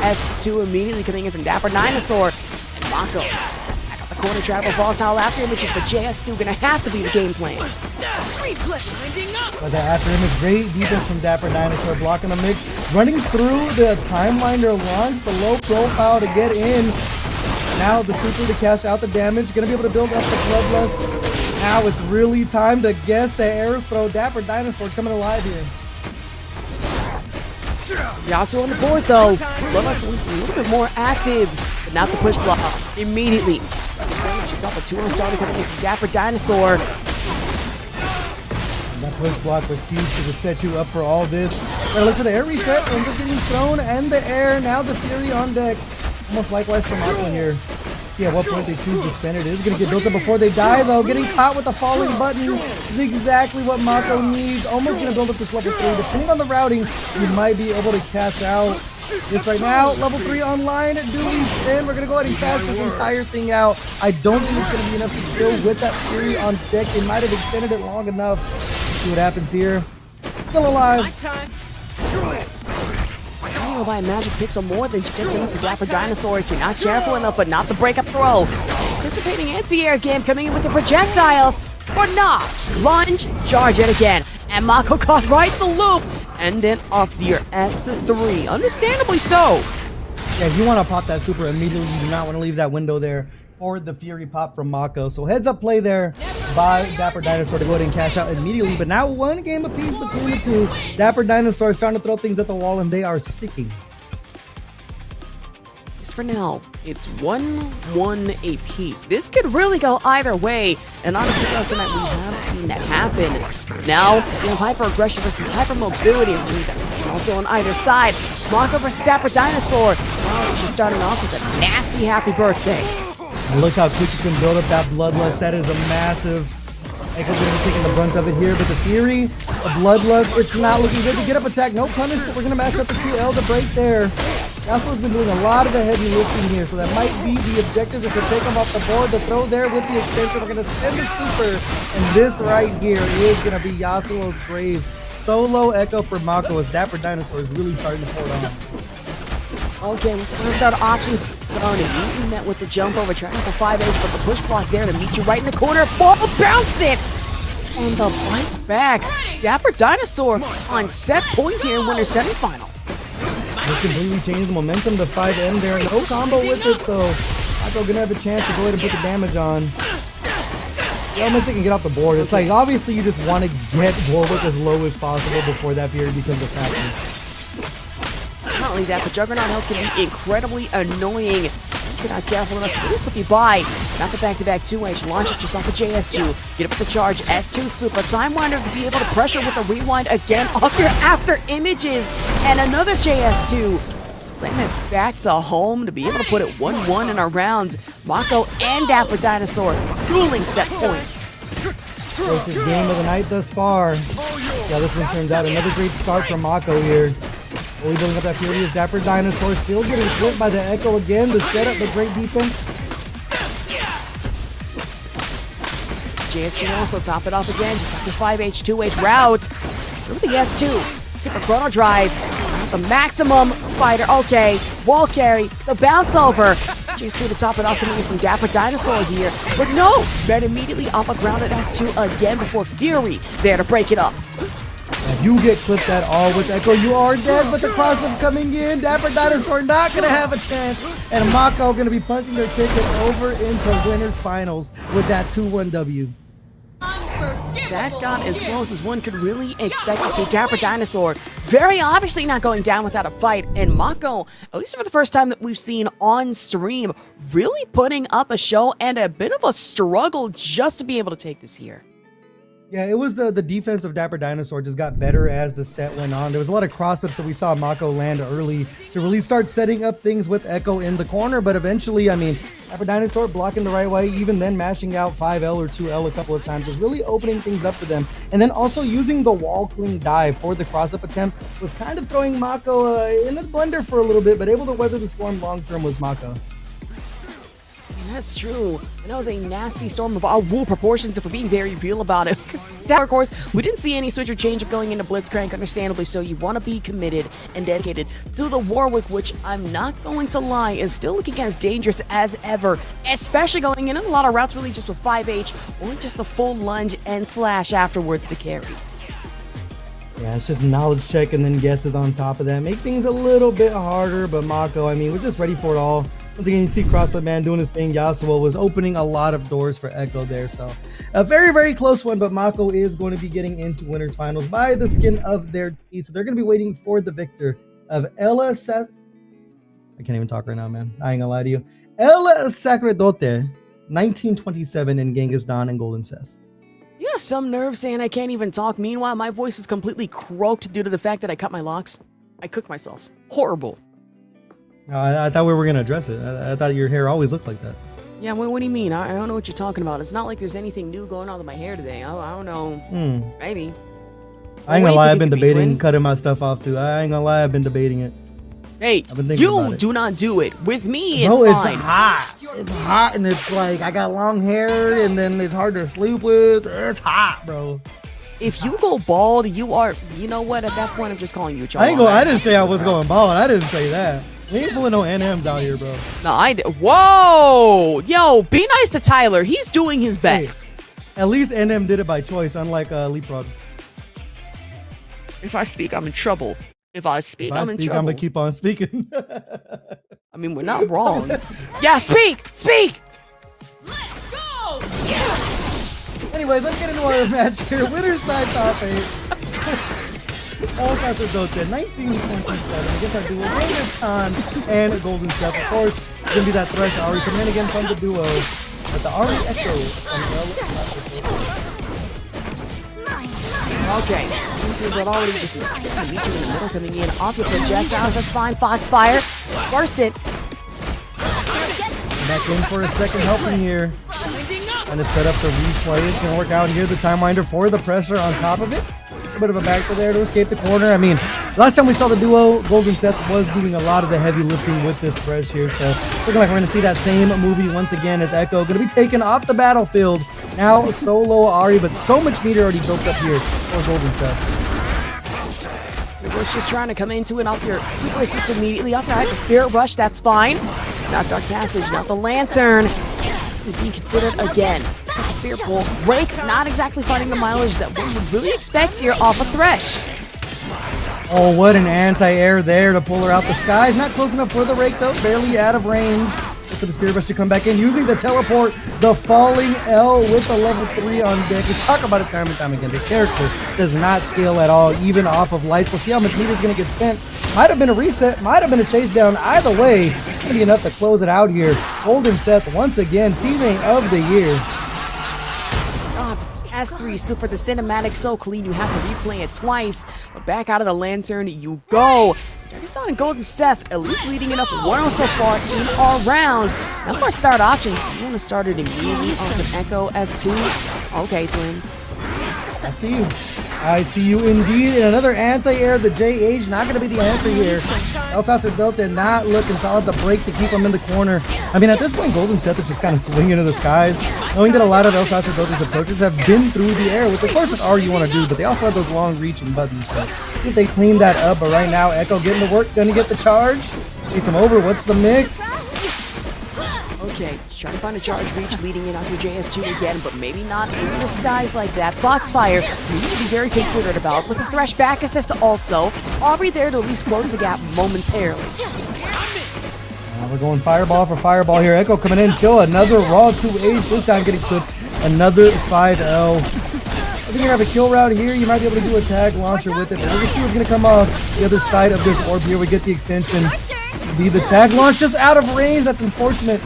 S2 immediately coming in from Dapper Dinosaur, and Mako back up the corner, travel volatile after him, which is the JS2 going to have to be the game plan. But the after him is great defense from Dapper Dinosaur, blocking the mix, running through the timeline launch, the low profile to get in. Now the super to cash out the damage, gonna be able to build up the Bloodlust. Now it's really time to guess the air throw. Dapper Dinosaur coming alive here. Yasuo on the board though. Bloodlust is a little bit more active, but not the push block. Immediately. She's off a 2-1 starter coming in from Dapper Dinosaur. That push block was huge to set you up for all this. Gotta look for the air reset, ends up getting thrown and the air. Now the Fury on deck. Almost likewise for Mako here. See at what point they choose to spend it. It is going to get built up before they die though. Getting caught with the falling button is exactly what Mako needs. Almost going to build up this level 3. Depending on the routing, you might be able to catch out. This right now, level 3 online, Dewey's in. We're going to go ahead and cash this entire thing out. I don't think it's going to be enough to kill with that Fury on deck. They might have extended it long enough. See what happens here. Still alive. Oh, by a magic pixel more than just enough for Dapper Dinosaur if you're not careful enough, but not the breakup throw. Anticipating anti-air game coming in with the projectiles, but not. Lunge, charge it again, and Mako caught right the loop, and then off your S3. Understandably so. Yeah, if you want to pop that super immediately, you do not want to leave that window there for the Fury pop from Mako. So heads up play there by Dapper Dinosaur to go ahead and cash out immediately. But now one game apiece between the two. Dapper Dinosaur is starting to throw things at the wall, and they are sticking. As for now, it's 1-1 apiece. This could really go either way, and honestly, tonight we have seen that happen. Now, we have hyper aggression versus hyper mobility, and also on either side. Mako versus Dapper Dinosaur. Wow, she's starting off with a nasty happy birthday. And look how quick you can build up that Bloodlust. That is a massive. Echo's going to be taking the brunt of it here, but the Fury, the Bloodlust, it's not looking good. To get up attack, no punish, but we're going to match up the 2L to break there. Yasuo's been doing a lot of the heavy lifting here, so that might be the objective, is to take him off the board. The throw there with the extension, we're going to spend the super, and this right here is going to be Yasuo's grave. Solo Echo for Mako as Dapper Dinosaur is really starting to pour it on. Okay, let's start options. Zone, and you met with the jump over, trying for 5-8, but the push block there to meet you right in the corner. Ball bounce it! And the bite back. Dapper Dinosaur on set point here in winner semifinal. This completely changed the momentum to 5M there. No combo with it, so Mako gonna have a chance to go ahead and put the damage on. Yeah, almost they can get off the board. It's like, obviously you just want to get Warwick as low as possible before that Fury becomes a factor. Not only that, the Juggernaut health can be incredibly annoying. If you're not careful enough, it'll slip you by. Not the back-to-back 2H. Launch it just off the JS2. Get up with the charge. S2 super. Time Winder to be able to pressure with the rewind again off your after images. And another JS2. Slam it back to home to be able to put it 1-1 in our rounds. Mako and Dapper Dinosaur dueling set point. Closest game of the night thus far. Yeah, this one turns out another great start from Mako here. Fully building up that Fury is Dapper Dinosaur, still getting flipped by the Echo again. The setup, the great defense. JS2 also top it off again, just like the 5H, 2H route. Through the S2. Super Chrono Drive. The maximum spider. Okay. Wall carry. The bounce over. JS2 to top it off coming in from Dapper Dinosaur here. But no! Red immediately off a ground at S2 again before Fury there to break it up. If you get clipped at all with Echo, you are dead, but the cross-up coming in. Dapper Dinosaur not going to have a chance. And Mako going to be punching their ticket over into winners finals with that 2-1 W. That got as close as one could really expect it to. Dapper Dinosaur, very obviously not going down without a fight. And Mako, at least for the first time that we've seen on stream, really putting up a show and a bit of a struggle just to be able to take this here. Yeah, it was the defense of Dapper Dinosaur just got better as the set went on. There was a lot of cross-ups that we saw Mako land early to really start setting up things with Echo in the corner, but eventually, I mean, Dapper Dinosaur blocking the right way, even then mashing out 5L or 2L a couple of times was really opening things up for them. And then also using the wall cling dive for the cross-up attempt was kind of throwing Mako in the blender for a little bit, but able to weather the storm long-term was Mako. That's true. And that was a nasty storm of Wu proportions if we're being very real about it. Of course, we didn't see any switch or change up going into Blitzcrank, understandably so. You want to be committed and dedicated to the Warwick, which I'm not going to lie, is still looking as dangerous as ever, especially going in a lot of routes really just with 5H or just the full lunge and slash afterwards to carry. Yeah, it's just knowledge check and then guesses on top of that. Make things a little bit harder, but Mako, I mean, we're just ready for it all. Once again, you see CrossFit Man doing his thing. Yasuo was opening a lot of doors for Echo there. So a very, very close one, but Mako is going to be getting into winners finals by the skin of their teeth. So they're going to be waiting for the victor of Ella I can't even talk right now, man. I ain't gonna lie to you. Ella Sacerdote, 1927 in Genghis Dawn and Golden Seth. Yeah, some nerves saying I can't even talk. Meanwhile, my voice is completely croaked due to the fact that I cut my locks. I cooked myself. Horrible. I thought we were going to address it. I thought your hair always looked like that. Yeah, what do you mean? I don't know what you're talking about. It's not like there's anything new going on with my hair today. I don't know. Maybe. I ain't gonna lie, I've been debating cutting my stuff off too. I ain't gonna lie, I've been debating it. Hey, you do not do it. With me, it's fine. It's hot. It's hot and it's like, I got long hair and then it's hard to sleep with. It's hot, bro. If you go bald, you are, you know what, at that point, I'm just calling you a child. I didn't say I was going bald. I didn't say that. We ain't pulling no NMs out here, bro. No, whoa! Yo, be nice to Tyler. He's doing his best. Hey, at least NM did it by choice, unlike Leapfrog. If I speak, I'm in trouble. If I speak, I'm in trouble. I'm gonna keep on speaking. I mean, we're not wrong. Yeah, speak! Speak! Let's go! Anyways, let's get into our match here. Winner's side top 8. El Sacerdote, 1927 against our duo, Genghis Khan and Golden Seth. Of course, it's going to be that Thresh Ari coming in again from the duo. But the Ari Echo from El Sacerdote. Okay, YouTube had already just meet you in the middle, coming in off your projectiles. That's fine. Foxfire, burst it. Back in for a second helping here. Trying to set up the replay. It's going to work out here. The time winder for the pressure on top of it. A bit of a back there to escape the corner. I mean, last time we saw the duo, Golden Seth was doing a lot of the heavy lifting with this Thresh here. So looking like we're going to see that same movie once again as Echo going to be taken off the battlefield. Now solo Ari, but so much meter already built up here for Golden Seth. It was just trying to come into it off your super assist immediately off the Spirit Rush. That's fine. Not Dark Passage, not the Lantern. Being considered again. So the Spirit Pull. Rake not exactly finding the mileage that one would really expect here off a Thresh. Oh, what an anti-air there to pull her out the skies. Not close enough for the Rake though. Barely out of range. For the Spirit Rush to come back in using the teleport. The falling L with the level 3 on deck. We talk about it time and time again. This character does not scale at all, even off of lights. We'll see how much meter is going to get spent. Might have been a reset, might have been a chase down. Either way, it's going to be enough to close it out here. Golden Seth, once again, teammate of the year. S3 Super, the cinematic so clean, you have to replay it twice. But back out of the Lantern you go. Dragonstone and Golden Seth, at least leading it up 1-0 so far in all rounds. Now for our start options, you want to start it immediately off an Echo S2. Okay, Twin. I see you. I see you indeed. And another anti-air, the JH, not going to be the answer here. El Sacerdote not looking solid. The break to keep him in the corner. I mean, at this point, Golden Seth is just kind of swinging into the skies, knowing that a lot of El Sacerdote's approaches have been through the air, which of course is all you want to do, but they also have those long-reaching buttons. So if they clean that up, but right now, Echo getting to work, going to get the charge. Face him over. What's the mix? Okay, trying to find a charge reach leading in onto JS2 again, but maybe not in the skies like that. Foxfire, we need to be very considerate about, with the Thresh back assist also. Aubrey there to at least close the gap momentarily. We're going fireball for fireball here. Echo coming in, still another raw 2H, this time getting clipped. Another 5L. think you're gonna have a kill route here. You might be able to do a tag launcher with it, but we're gonna see what's gonna come off the other side of this orb here. We get the extension. Be the tag launch just out of range. That's unfortunate.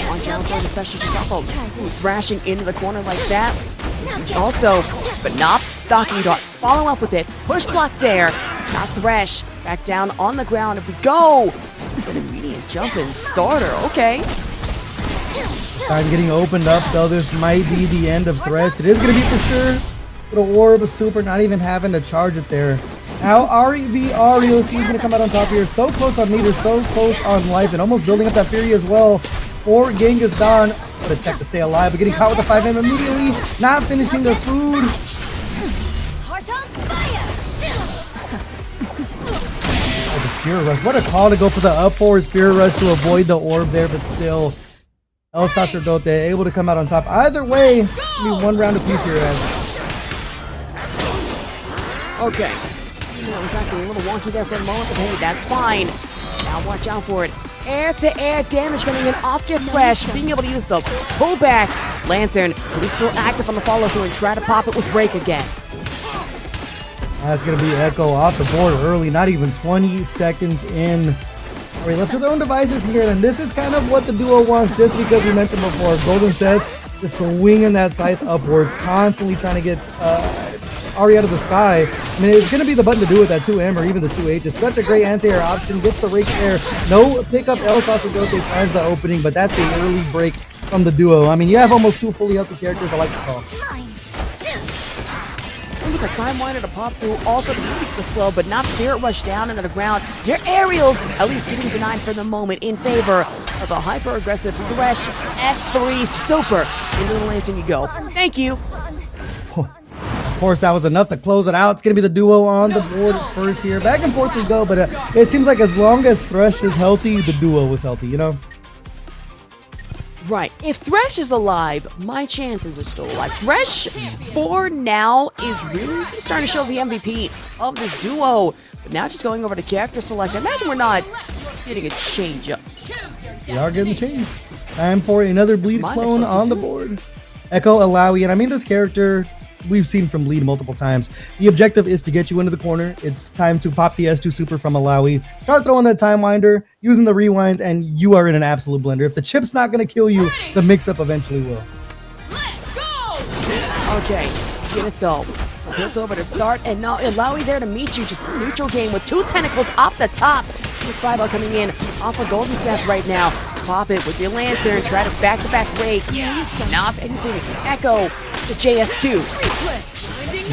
Watch out for the special shuffle. Thrashing into the corner like that. Also, but not stocking dart. Follow up with it. Push block there. Not Thresh. Back down on the ground. If we go. An immediate jump in starter. Okay. Time getting opened up though. This might be the end of Thresh. It is gonna be for sure. Little orb of super, not even having to charge it there. Now Ari v Ario, he's gonna come out on top here. So close on meter, so close on life, and almost building up that fury as well for Genghis Khan. But a tech to stay alive, but getting caught with the 5M immediately, not finishing the food. Oh, the Spirit Rush. What a call to go for the up forward Spirit Rush to avoid the orb there, but still. El Sacerdote able to come out on top. Either way, be one round apiece here, guys. Okay. That was actually a little wonky there for a moment, but hey, that's fine. Now watch out for it. Air-to-air damage coming in off your Thresh. Being able to use the pullback. Lantern, but he's still active on the follow-through and try to pop it with Break again. That's going to be Echo off the board early, not even 20 seconds in. All right, left to their own devices here, and this is kind of what the duo wants, just because we mentioned before. Golden Seth just swinging that scythe upwards, constantly trying to get Ari out of the sky. I mean, it's going to be the button to do with that 2M or even the 2H. It's such a great anti-air option. Gets the rake there. No pickup. El Sacerdote finds the opening, but that's an early break from the duo. I mean, you have almost two fully healthy characters. I like the call. Look at the time winder to pop through. Also, the slow, but not Spirit Rush down into the ground. Your aerials at least getting denied for the moment in favor of a hyper-aggressive Thresh S3 Super. Into the lantern you go. Thank you. Of course, that was enough to close it out. It's going to be the duo on the board first here. Back and forth we go, but it seems like as long as Thresh is healthy, the duo was healthy, you know? Right. If Thresh is alive, my chances are still alive. Thresh, for now, is really starting to show the MVP of this duo. But now just going over to character selection. Imagine we're not getting a change up. We are getting a change. Time for another Bleed clone on the board. Echo Alawi, and I mean this character we've seen from Bleed multiple times. The objective is to get you into the corner. It's time to pop the S2 Super from Alawi. Start throwing that Time Winder, using the rewinds, and you are in an absolute blender. If the chip's not going to kill you, the mix-up eventually will. Let's go! Okay, get it though. Built over to start, and now Alawi there to meet you. Just a neutral game with two tentacles off the top. This 5 coming in off of Golden Seth right now. Pop it with your lantern. Try to back-to-back rakes. Not anything. Echo the JS2.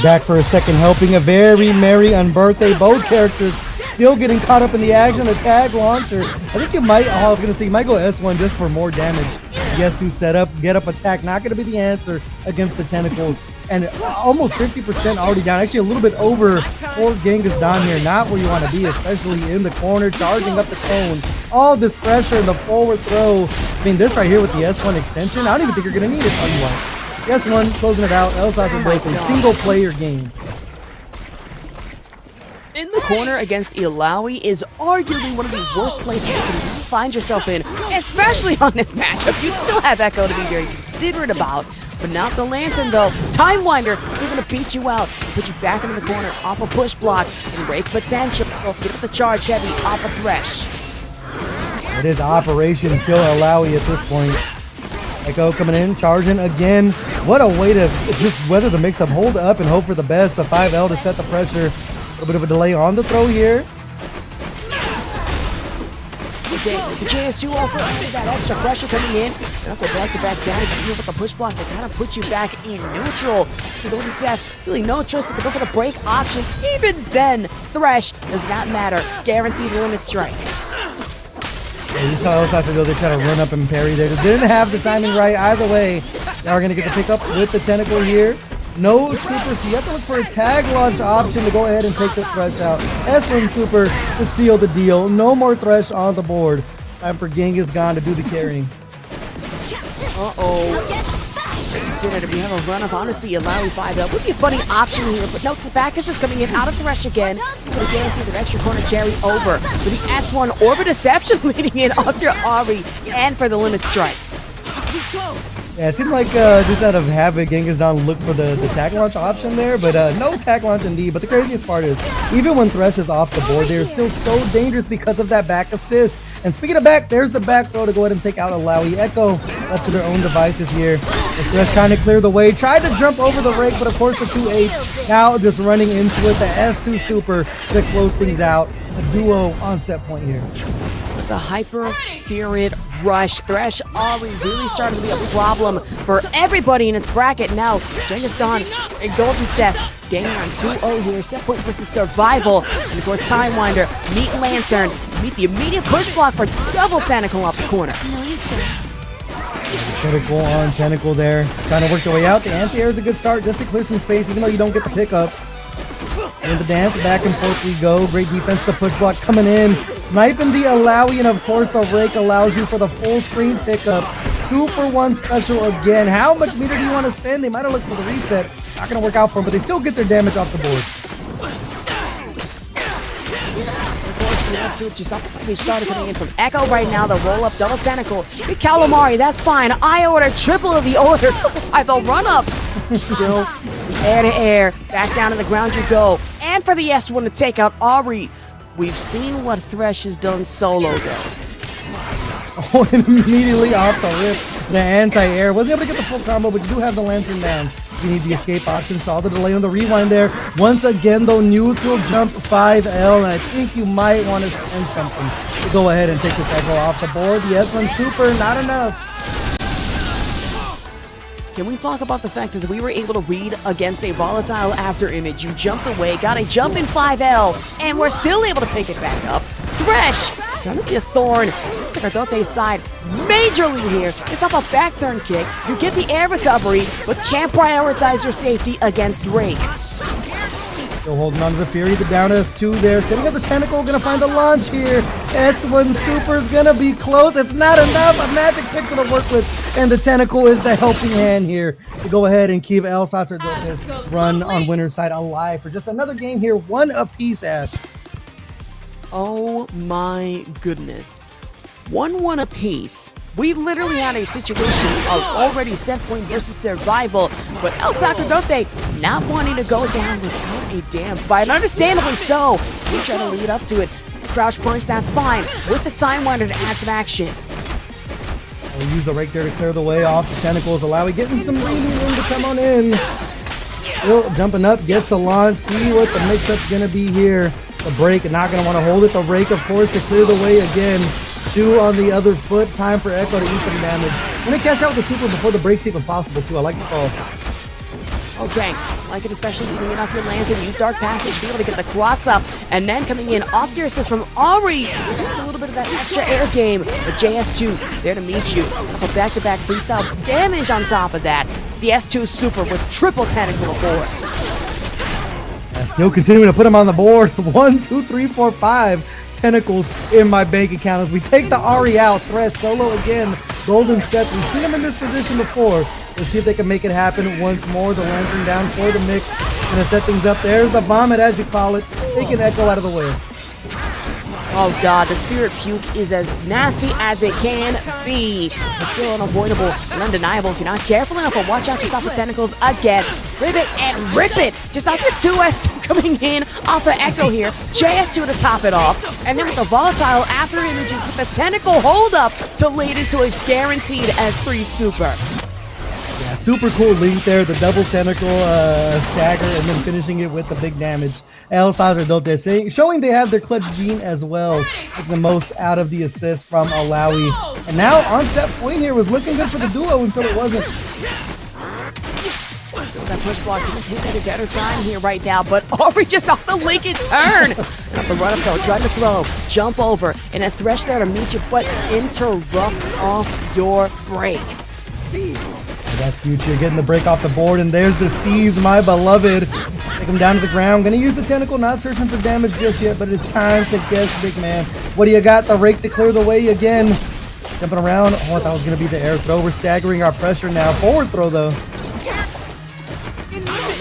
Back for a second, helping a very merry unbirthday. Both characters still getting caught up in the action. The tag launcher. I think you might, I was going to say, you might go S1 just for more damage. The S2 setup, get up attack. Not going to be the answer against the tentacles. And almost 50% already down. Actually, a little bit over for Genghis Khan here. Not where you want to be, especially in the corner, charging up the cone. All this pressure in the forward throw. I mean, this right here with the S1 extension, I don't even think you're going to need it. The S1 closing it out. El Salvador, a single-player game. In the corner against Ilawi is arguably one of the worst places you can find yourself in, especially on this matchup. You'd still have Echo to be very considerate about. But not the Lantern, though. Time Winder still going to beat you out. Put you back into the corner off a push block. And Rake potential. Get up the charge heavy off a Thresh. It is Operation Kill Alawi at this point. Echo coming in, charging again. What a way to just weather the mix-up. Hold up and hope for the best. The 5L to set the pressure. A little bit of a delay on the throw here. Okay, the JS2 also added that extra pressure coming in. That's a back-to-back damage here with the push block that kind of puts you back in neutral. So Golden Seth, really no choice but to go for the break option. Even then, Thresh does not matter. Guaranteed limit strike. Yeah, you saw they try to run up and parry there. They didn't have the timing right either way. Now we're going to get the pickup with the tentacle here. No super, so you have to look for a tag launch option to go ahead and take this Thresh out. S1 super to seal the deal. No more Thresh on the board. Time for Genghis Khan to do the carrying. Uh-oh. Consider if you have a run-up, honestly, Alawi 5L would be a funny option here, but no, Tabakis is coming in out of Thresh again. Gonna guarantee that extra corner carry over. With the S1 Orbit Deception leading in off your Ari and for the limit strike. Yeah, it seemed like just out of habit, Genghis-Dan looked for the tag launch option there, but no tag launch indeed. But the craziest part is, even when Thresh is off the board, they're still so dangerous because of that back assist. And speaking of back, there's the back throw to go ahead and take out Alawi. Echo left to their own devices here. Thresh trying to clear the way, tried to jump over the rake, but of course the 2H now just running into it. The S2 Super to close things out. A duo on set point here. The Hyper Spirit Rush. Thresh Ari really started to be a problem for everybody in his bracket. Now, Genghis-Dan and Golden Seth gaining on 2-0 here. Set point versus Survival. And of course, Time Winder, meet Lantern, meet the immediate push block for double Tentacle off the corner. Tentacle on Tentacle there. Trying to work their way out. The anti-air is a good start just to clear some space, even though you don't get the pickup. In the dance, back and forth we go. Great defense, the push block coming in. Sniping the Alawi, and of course the rake allows you for the full screen pickup. 2-for-1 special again. How much meter do you want to spend? They might have looked for the reset. Not going to work out for them, but they still get their damage off the board. Just started coming in from Echo right now. The roll up double tentacle. Big Calamari, that's fine. I order triple of the order. They'll run up. Still air to air. Back down to the ground you go. And for the S1 to take out Ari. We've seen what Thresh has done solo though. Oh, and immediately off the rip, the anti-air. Wasn't able to get the full combo, but you do have the Lantern down. You need the escape option. Saw the delay on the rewind there. Once again, though, neutral jump 5L, and I think you might want to spend something to go ahead and take this Echo off the board. The S1 Super, not enough. Can we talk about the fact that we were able to read against a volatile after image? You jumped away, got a jump in 5L, and we're still able to pick it back up. Thresh, starting to be a thorn. Looks like Ardote's side majorly here. It's not a back turn kick. You get the air recovery, but can't prioritize your safety against Rake. Still holding on to the Fury, the down S2 there. Setting up the Tentacle, gonna find the launch here. S1 Super's gonna be close. It's not enough. A magic pixel to work with. And the Tentacle is the helping hand here to go ahead and keep El Sacerdote's run on winner's side alive for just another game here. One apiece, Ash. Oh my goodness. 1-1 apiece. We literally had a situation of already set point versus survival, but El Sacerdote not wanting to go down without a damn fight. Understandably so. We try to lead up to it. Crouch punch, that's fine. With the Time Winder to add some action. We'll use the rake there to clear the way off the Tentacles. Alawi getting some breathing room to come on in. Still jumping up, gets the launch. See what the mix-up's going to be here. The break, not going to want to hold it. The rake, of course, to clear the way again. 2 on the other foot. Time for Echo to eat some damage. I'm going to catch out with the super before the break's even possible, too. I like the call. Okay, like it, especially leaving it off your lands and use Dark Passage to be able to get the cross up, and then coming in off your assist from Ari. A little bit of that extra air game, but JS2 there to meet you. So back-to-back freestyle damage on top of that. It's the S2 Super with triple tentacle aboard. Still continuing to put him on the board. 1, 2, 3, 4, 5 Tentacles in my bank account as we take the Ari out. Thresh solo again. Golden Seth. We've seen him in this position before. Let's see if they can make it happen once more. The Lantern down for the mix. Gonna set things up. There's the vomit, as you call it. Taking Echo out of the way. Oh god, the Spirit Puke is as nasty as it can be. It's still unavoidable and undeniable if you're not careful enough, but watch out to stop the tentacles again. Rip it and rip it! Just off your 2S2 coming in off the Echo here. JS2 to top it off. And then with the volatile after images with the tentacle hold up to lead into a guaranteed S3 Super. Yeah, super cool link there, the double tentacle stagger, and then finishing it with the big damage. El Sacerdote showing they have their clutch gene as well, making the most out of the assist from Alawi. And now on set point here was looking good for the duo until it wasn't. So that push block didn't hit at a better time here right now, but Aubrey just off the Lincoln turn. Off the run up though, trying to throw, jump over, and a Thresh there to meet you, but interrupt off your break. That's huge here, getting the break off the board, and there's the Seize, my beloved. Take him down to the ground. Gonna use the tentacle, not searching for damage just yet, but it's time to guess, big man. What do you got? The rake to clear the way again. Jumping around. Oh, I thought it was gonna be the air throw. We're staggering our pressure now. Forward throw though.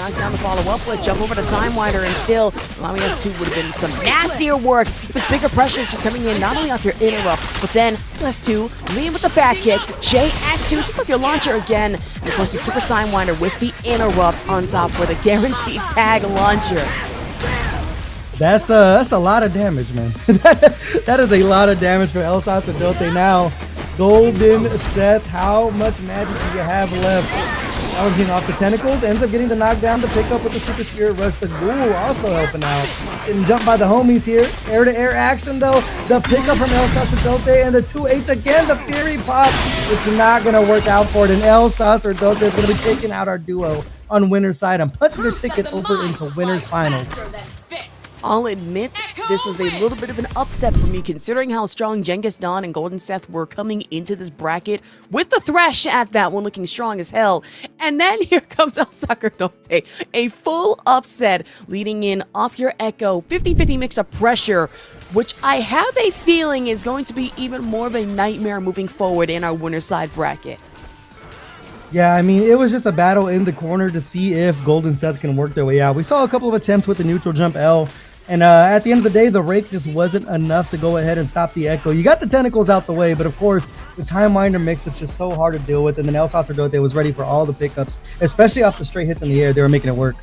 knocked down the follow-up with, jump over to Time Winder, and still allowing us to would have been some nastier work with bigger pressure just coming in, not only off your interrupt, but then S2, lean with the back kick, JS2, just like your launcher again, and of course the Super Time Winder with the interrupt on top for the guaranteed tag launcher. That's a lot of damage, man. That is a lot of damage for El Sacerdote. Now, Golden Seth, how much magic do you have left? Challenging off the tentacles, ends up getting the knockdown to pick up with the Super Spirit Rush. The Ghoul also helping out. Getting jumped by the homies here. Air-to-air action, though. The pickup from El Sacerdote and the 2H again. The Fury Pop. It's not going to work out for it. And El Sacerdote is going to be taking out our duo on winner's side and punching their ticket over into winner's finals. I'll admit this was a little bit of an upset for me considering how strong Genghis Dawn and Golden Seth were coming into this bracket with the Thresh at that one looking strong as hell. And then here comes El Sacerdote, a full upset leading in off your Echo, 50-50 mix of pressure, which I have a feeling is going to be even more of a nightmare moving forward in our winner's side bracket. Yeah, I mean, it was just a battle in the corner to see if Golden Seth can work their way out. We saw a couple of attempts with the neutral jump L, and at the end of the day, the rake just wasn't enough to go ahead and stop the Echo. You got the tentacles out the way, but of course, the Time Winder mix is just so hard to deal with, and then El Sacerdote was ready for all the pickups, especially off the straight hits in the air. They were making it work.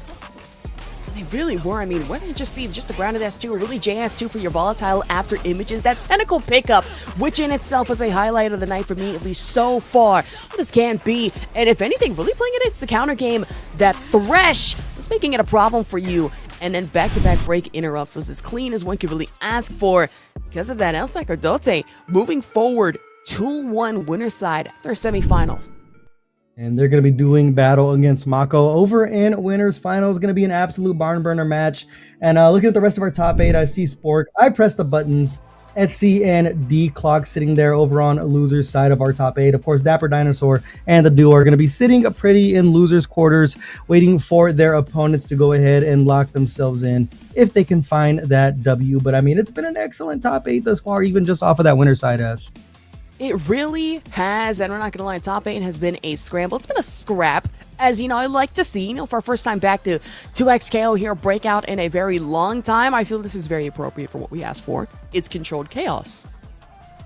They really were. I mean, wouldn't it just be just a grounded S2 or really JS2 for your volatile after images? That tentacle pickup, which in itself is a highlight of the night for me, at least so far. This can't be. And if anything, really playing it, it's the counter game that Thresh was making it a problem for you. And then back-to-back break interrupts was as clean as one could really ask for. Because of that, El Sacerdote moving forward 2-1 winner's side after a semifinal. And they're going to be doing battle against Mako over in winners finals. Going to be an absolute barn burner match. And looking at the rest of our top 8, I see Spork. I press the buttons. Etsy and D-Clock sitting there over on loser's side of our top 8. Of course, Dapper Dinosaur and the duo are going to be sitting pretty in loser's quarters, waiting for their opponents to go ahead and lock themselves in if they can find that W. But I mean, it's been an excellent top 8 thus far, even just off of that winner's side, Ash. It really has, and we're not going to lie, top 8 has been a scramble. It's been a scrap, as, you know, I like to see, for our first time back to 2XKO here, Breakout in a very long time. I feel this is very appropriate for what we asked for. It's controlled chaos.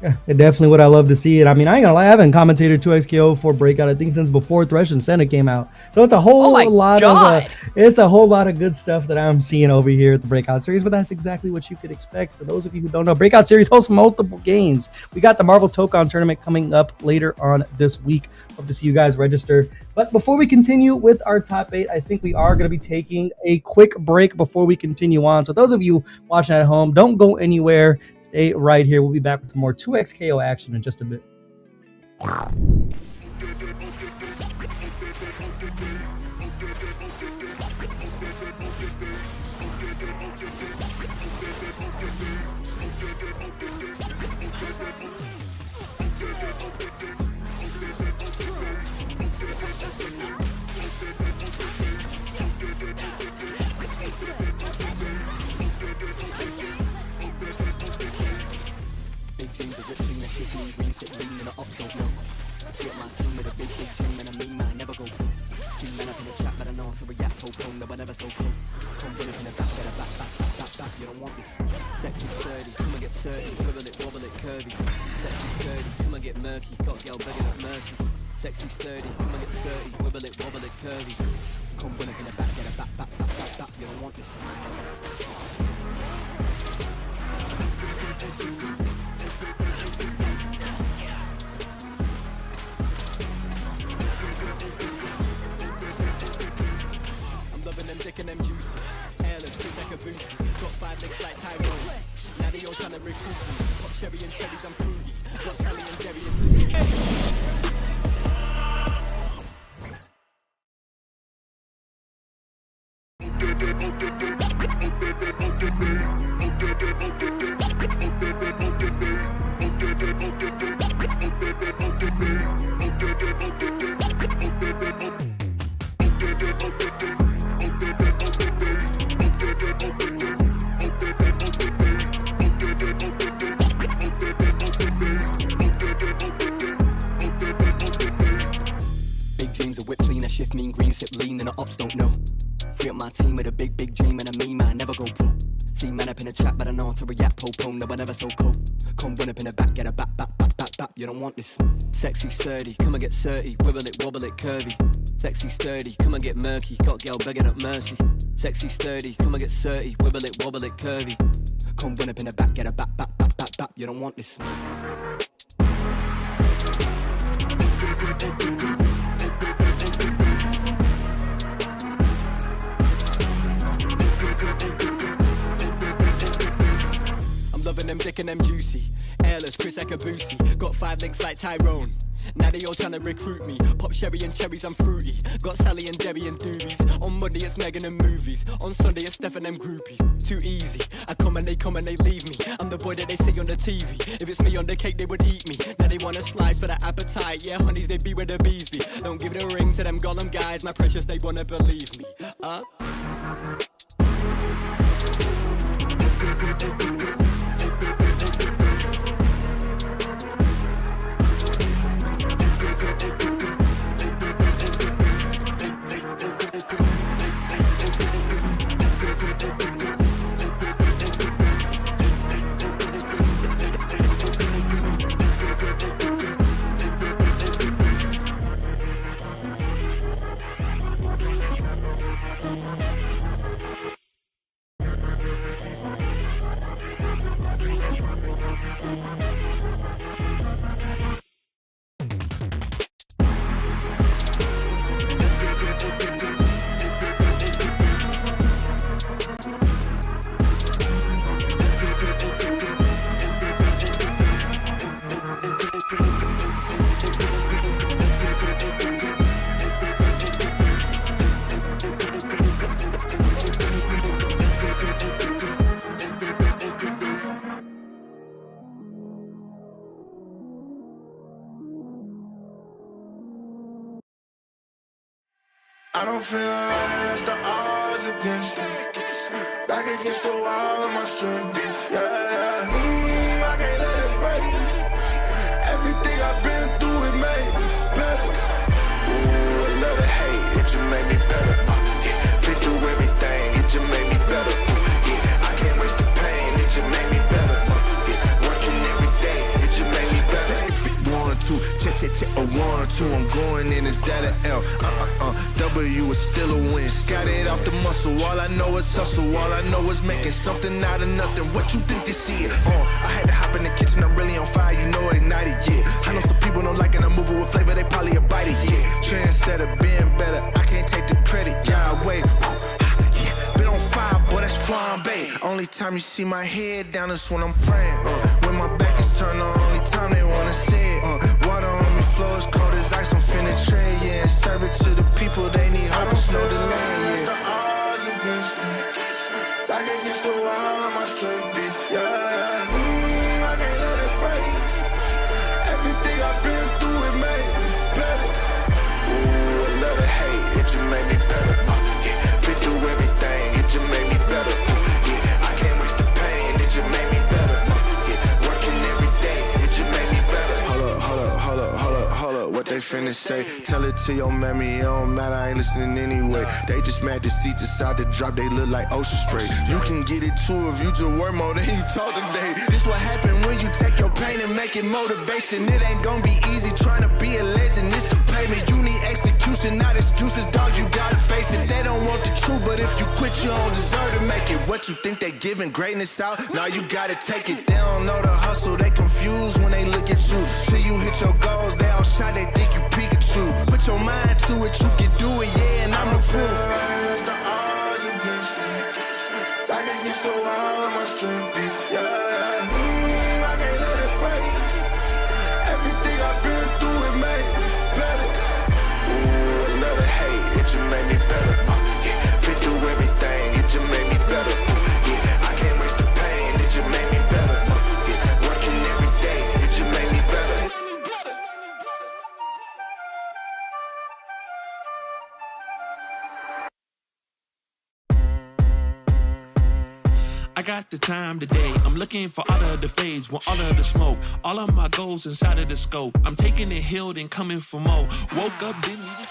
Yeah, definitely what I love to see. And I mean, I ain't gonna lie, I haven't commentated 2XKO for Breakout, I think, since before Thresh and Senna came out. So it's a whole lot of good stuff that I'm seeing over here at the Breakout series. But that's exactly what you could expect. For those of you who don't know, Breakout series hosts multiple games. We got the Marvel Tokon tournament coming up later on this week. Hope to see you guys register. But before we continue with our top 8, I think we are going to be taking a quick break before we continue on. So those of you watching at home, don't go anywhere. Stay right here. We'll be back with more 2XKO action in just a bit. Sexy sturdy, come and get sturdy, wibble it, wobble it, curvy. Sexy sturdy, come and get murky, got girl begging at mercy. Sexy sturdy, come and get sturdy, wibble it, wobble it, curvy. Come win it in the back, get a back, back, back, back, back, you don't want this. I'm loving them dick and them juicy. Airless, Chris like a booty. Got 5 legs like Tyrone. Now they all trying to recruit me. Pop sherry and cherries, I'm fruity. Got Sally and Jerry and Okay. for a yak pole, no, I never so cold. Come run up in the back, get a back, you don't want this. Sexy, sturdy, come and get 30, wibble it, wobble it, curvy. Sexy, sturdy, come and get murky, got girl begging up mercy. Sexy, sturdy, come and get 30, wibble it, wobble it, curvy. Come run up in the back, get a back, you don't want this. Loving them dick and them juicy. Airless, Chris Ekabusi. Got 5 links like Tyrone. Now they all trying to recruit me. Pop sherry and cherries, I'm fruity. Got Sally and Debbie and doobies. On Monday it's Megan and movies. On Sunday it's Steph and them groupies. Too easy. I come and they leave me. I'm the boy that they see on the TV. If it's me on the cake, they would eat me. Now they want a slice for the appetite. Yeah, honeys, they be where the bees be. Don't give the ring to them Gollum guys. My precious, they wanna believe me. I don't feel right unless the odds against me. Back against the wall with my strength. Yeah. I can't let it break. Everything I've been through, it made me better. Ooh, I love the hate, it just made me better. Yeah. Been through everything, it just made me better. Yeah. I can't waste the pain, it just made me better. Yeah. Working every day, it just made me better. If it 1, 2, check, a 1, 2, I'm going in, is that an L? W is still a win. Got it off the muscle. All I know is hustle. All I know is making something out of nothing. What you think they see it? I had to hop in the kitchen. I'm really on fire. You know, ignite it. Yeah. I know some people don't like it. I'm moving with flavor. They probably a bite it. Yeah. Trendsetter, being better. I can't take the credit. Yeah, wait. Yeah. Been on fire, boy. That's flambe. Only time you see my head down is when I'm praying. When my back is turned, the only time they wanna see it. Water on me, flow as cold as ice. I'm finna trade. Yeah, and serve it to the people. They need hope. It's no delay. It's the odds against me. Back against the wall of my strength. Yeah. I can't let it break. Everything I've been through, it made me better. Ooh, I love the hate. It just made me better. Yeah. Been through everything. It just made me better. Yeah. I can't waste the pain. It just made me better. Yeah. Working every day. It just made me better. Hold up. What they finna say? Tell it to your mammy, it don't matter, I ain't listening anyway. They just mad to see decide to drop, they look like ocean spray. You can get it too if you just work more than you talk today. This what happen when you take your pain and make it motivation. It ain't gonna be easy trying to be a legend, it's the payment. You need execution, not excuses, dog, you gotta face it. They don't want the truth, but if you quit, you don't deserve to make it. What you think they giving greatness out? Now you gotta take it. They don't know the hustle, they confused when they look at you. Till you hit your goals, they all shot, they think you Pikachu. Put your mind to it, you can do it, yeah, and I'm the proof. Unless the odds against me. Back against the wall of my strength, yeah. I can't let it break. Everything I've been through, it made me better. Ooh, I love the hate, it just made me better. Yeah, been through everything, it just made me better. Yeah, I can't waste the pain, it just made me better. Yeah, working every day, it just made me better. I got the time today. I'm looking for all of the fades, want all of the smoke. All of my goals inside of the scope. I'm taking it healed and coming for more. Woke up, didn't even...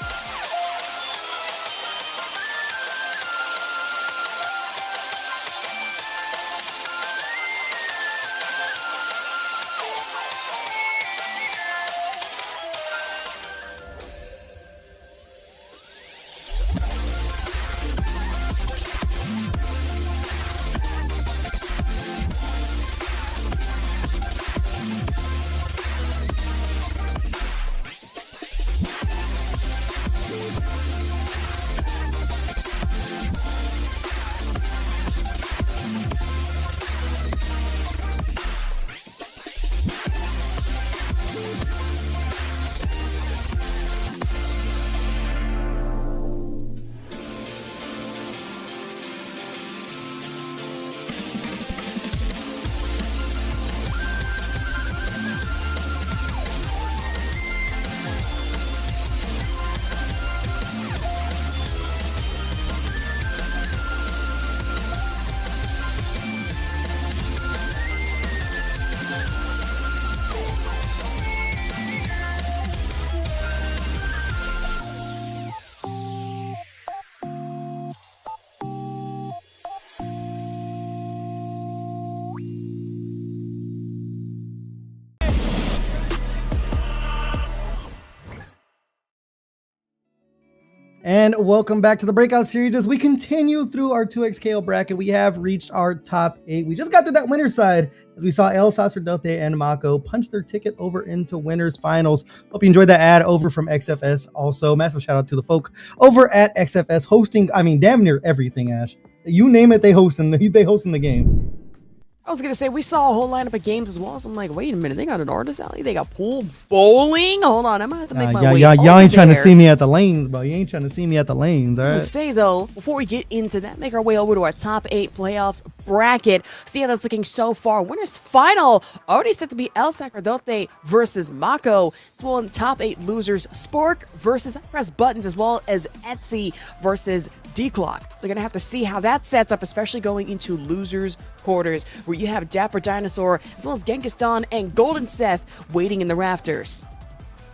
And welcome back to the Breakout series. As we continue through our 2x KO bracket, we have reached our top 8. We just got to that winner's side as we saw El Sacerdote and Mako punch their ticket over into winners finals. Hope you enjoyed that ad over from XFS. Also, massive shout out to the folk over at XFS hosting, damn near everything, Ash. You name it, they hosting the game. I was gonna say we saw a whole lineup of games as well, so I'm like, wait a minute, they got an artist alley, they got pool bowling. Hold on, I might have to make my way y'all over ain't trying to there. see me at the lanes, bro. You ain't trying to see me at the lanes, all I right? would say though, before we get into that, make our way over to our top 8 playoffs bracket. See how that's looking so far. Winners final already set to be El Sacerdote versus Mako. As well in top 8 losers, Spork versus Press Buttons, as well as Etsy versus D-Clock. So you're gonna have to see how that sets up, especially going into losers quarters, where you have Dapper Dinosaur as well as Genghis Dawn and Golden Seth waiting in the rafters.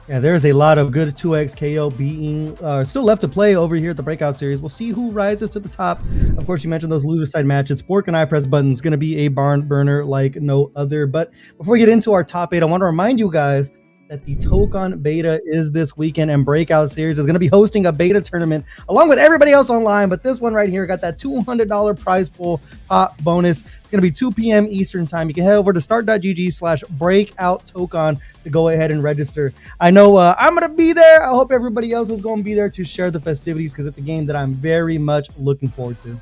Yeah, there's a lot of good 2x KO being still left to play over here at the Breakout series. We'll see who rises to the top. Of course, you mentioned those loser side matches. Spork and I Press Buttons going to be a barn burner like no other. But before we get into our top 8, I want to remind you guys that the Tokon beta is this weekend, and Breakout series is going to be hosting a beta tournament along with everybody else online. But this one right here got that $200 prize pool pop bonus. It's going to be 2 p.m. Eastern time. You can head over to start.gg/breakout-tokon to go ahead and register. I know I'm going to be there. I hope everybody else is going to be there to share the festivities, because it's a game that I'm very much looking forward to.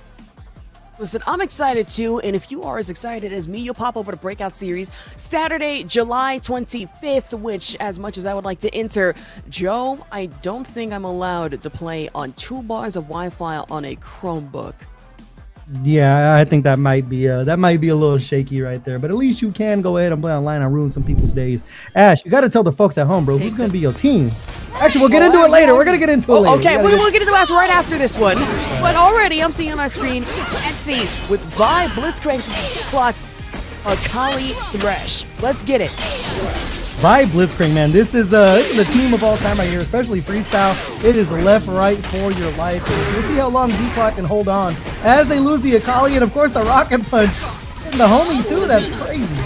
Listen, I'm excited too, and if you are as excited as me, you'll pop over to Breakout Series Saturday, July 25th, which, as much as I would like to enter, Joe, I don't think I'm allowed to play on 2 bars of Wi-Fi on a Chromebook. Yeah, I think that might be a little shaky right there, but at least you can go ahead and play online and ruin some people's days. Ash, you got to tell the folks at home, bro, who's going to be your team. Actually, we'll get into it later. We're going to get into it later. Okay, we'll get into that right after this one. But already, I'm seeing on our screen Etsy with Vi Blitzcrank Clocks Akali Thresh. Let's get it. Vi Blitzcrank, man, this is the team of all time right here, especially freestyle. It is left, right for your life. We'll see how long D-Clock can hold on as they lose the Akali and, of course, the Rocket Punch. And the homie, too. That's crazy.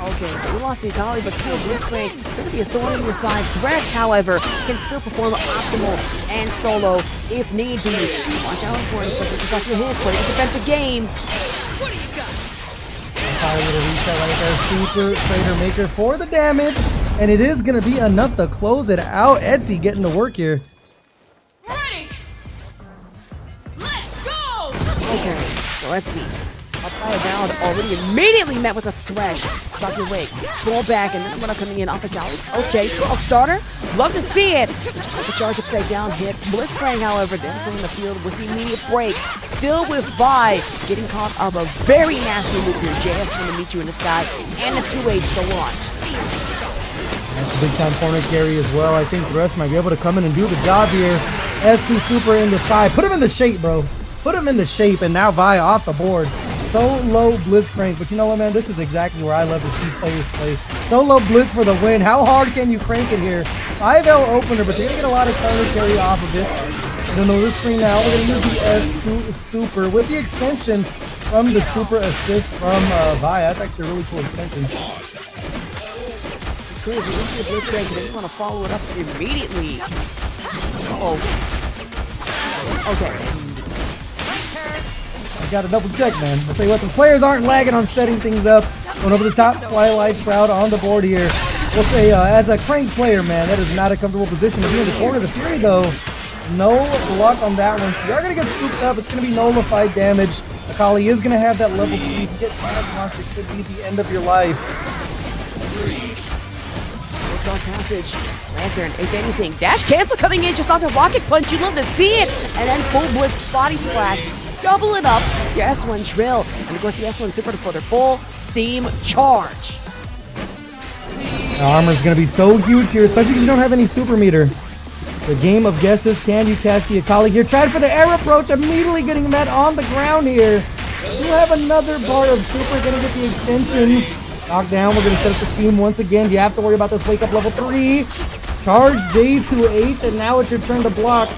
Okay, so we lost the Akali, but still Blitzcrank still to be a thorn in your side. Thresh, however, can still perform optimal and solo if need be. Watch out for it, especially just off your hit. Play the defensive game. What do you got? A little reset right there. Super Trader Maker for the damage. And it is going to be enough to close it out. Etsy getting to work here. Ready. Let's go. Okay, so Etsy. Up by a round already immediately met with a Thresh. Stop your wake. Pull back, and then I'm coming in off a Jolly. Okay, 12 starter. Love to see it. Just like a charge upside down hit. Blitzcrank, however, then in the field with the immediate break. Still with Vi. Getting caught up a very nasty loop here. JS going to meet you in the sky. And a 2H to launch. That's a big time corner carry as well. I think Thresh might be able to come in and do the job here. SP Super in the sky. Put him in the shape, bro. Put him in the shape, and now Vi off the board. Solo Blitzcrank, but you know what, man? This is exactly where I love to see players play. Solo Blitz for the win. How hard can you crank it here? 5L opener, but they're going to get a lot of counter carry off of it. And then on this screen now, we're going to use the S2 Super with the extension from the Super Assist from Vi. That's actually a really cool extension. It's crazy. This is Blitzcrank, and they want to follow it up immediately. Uh-oh. Okay. Got to double check, man. I'll tell you what, those players aren't lagging on setting things up. Going over the top, Twilight Shroud on the board here. We'll say, as a crank player, man, that is not a comfortable position to be in the corner. The Fury, though, no luck on that one. So you are going to get scooped up. It's going to be nullified damage. Akali is going to have that level 3. If you get damage once, it could be the end of your life. Dark Passage. Lantern, if anything. Dash cancel coming in just off the Rocket Punch. You love to see it. And then full Blitz Body Splash. Double it up. The S1 Drill. And of course the S1 Super for their full steam charge. Armor is going to be so huge here, especially because you don't have any super meter. The game of guesses. Can you cast the Akali here? Tried for the air approach. Immediately getting met on the ground here. You have another bar of super. Going to get the extension. Knockdown. We're going to set up the steam once again. You have to worry about this wake up level 3. Charge J2H, and now it's your turn to block.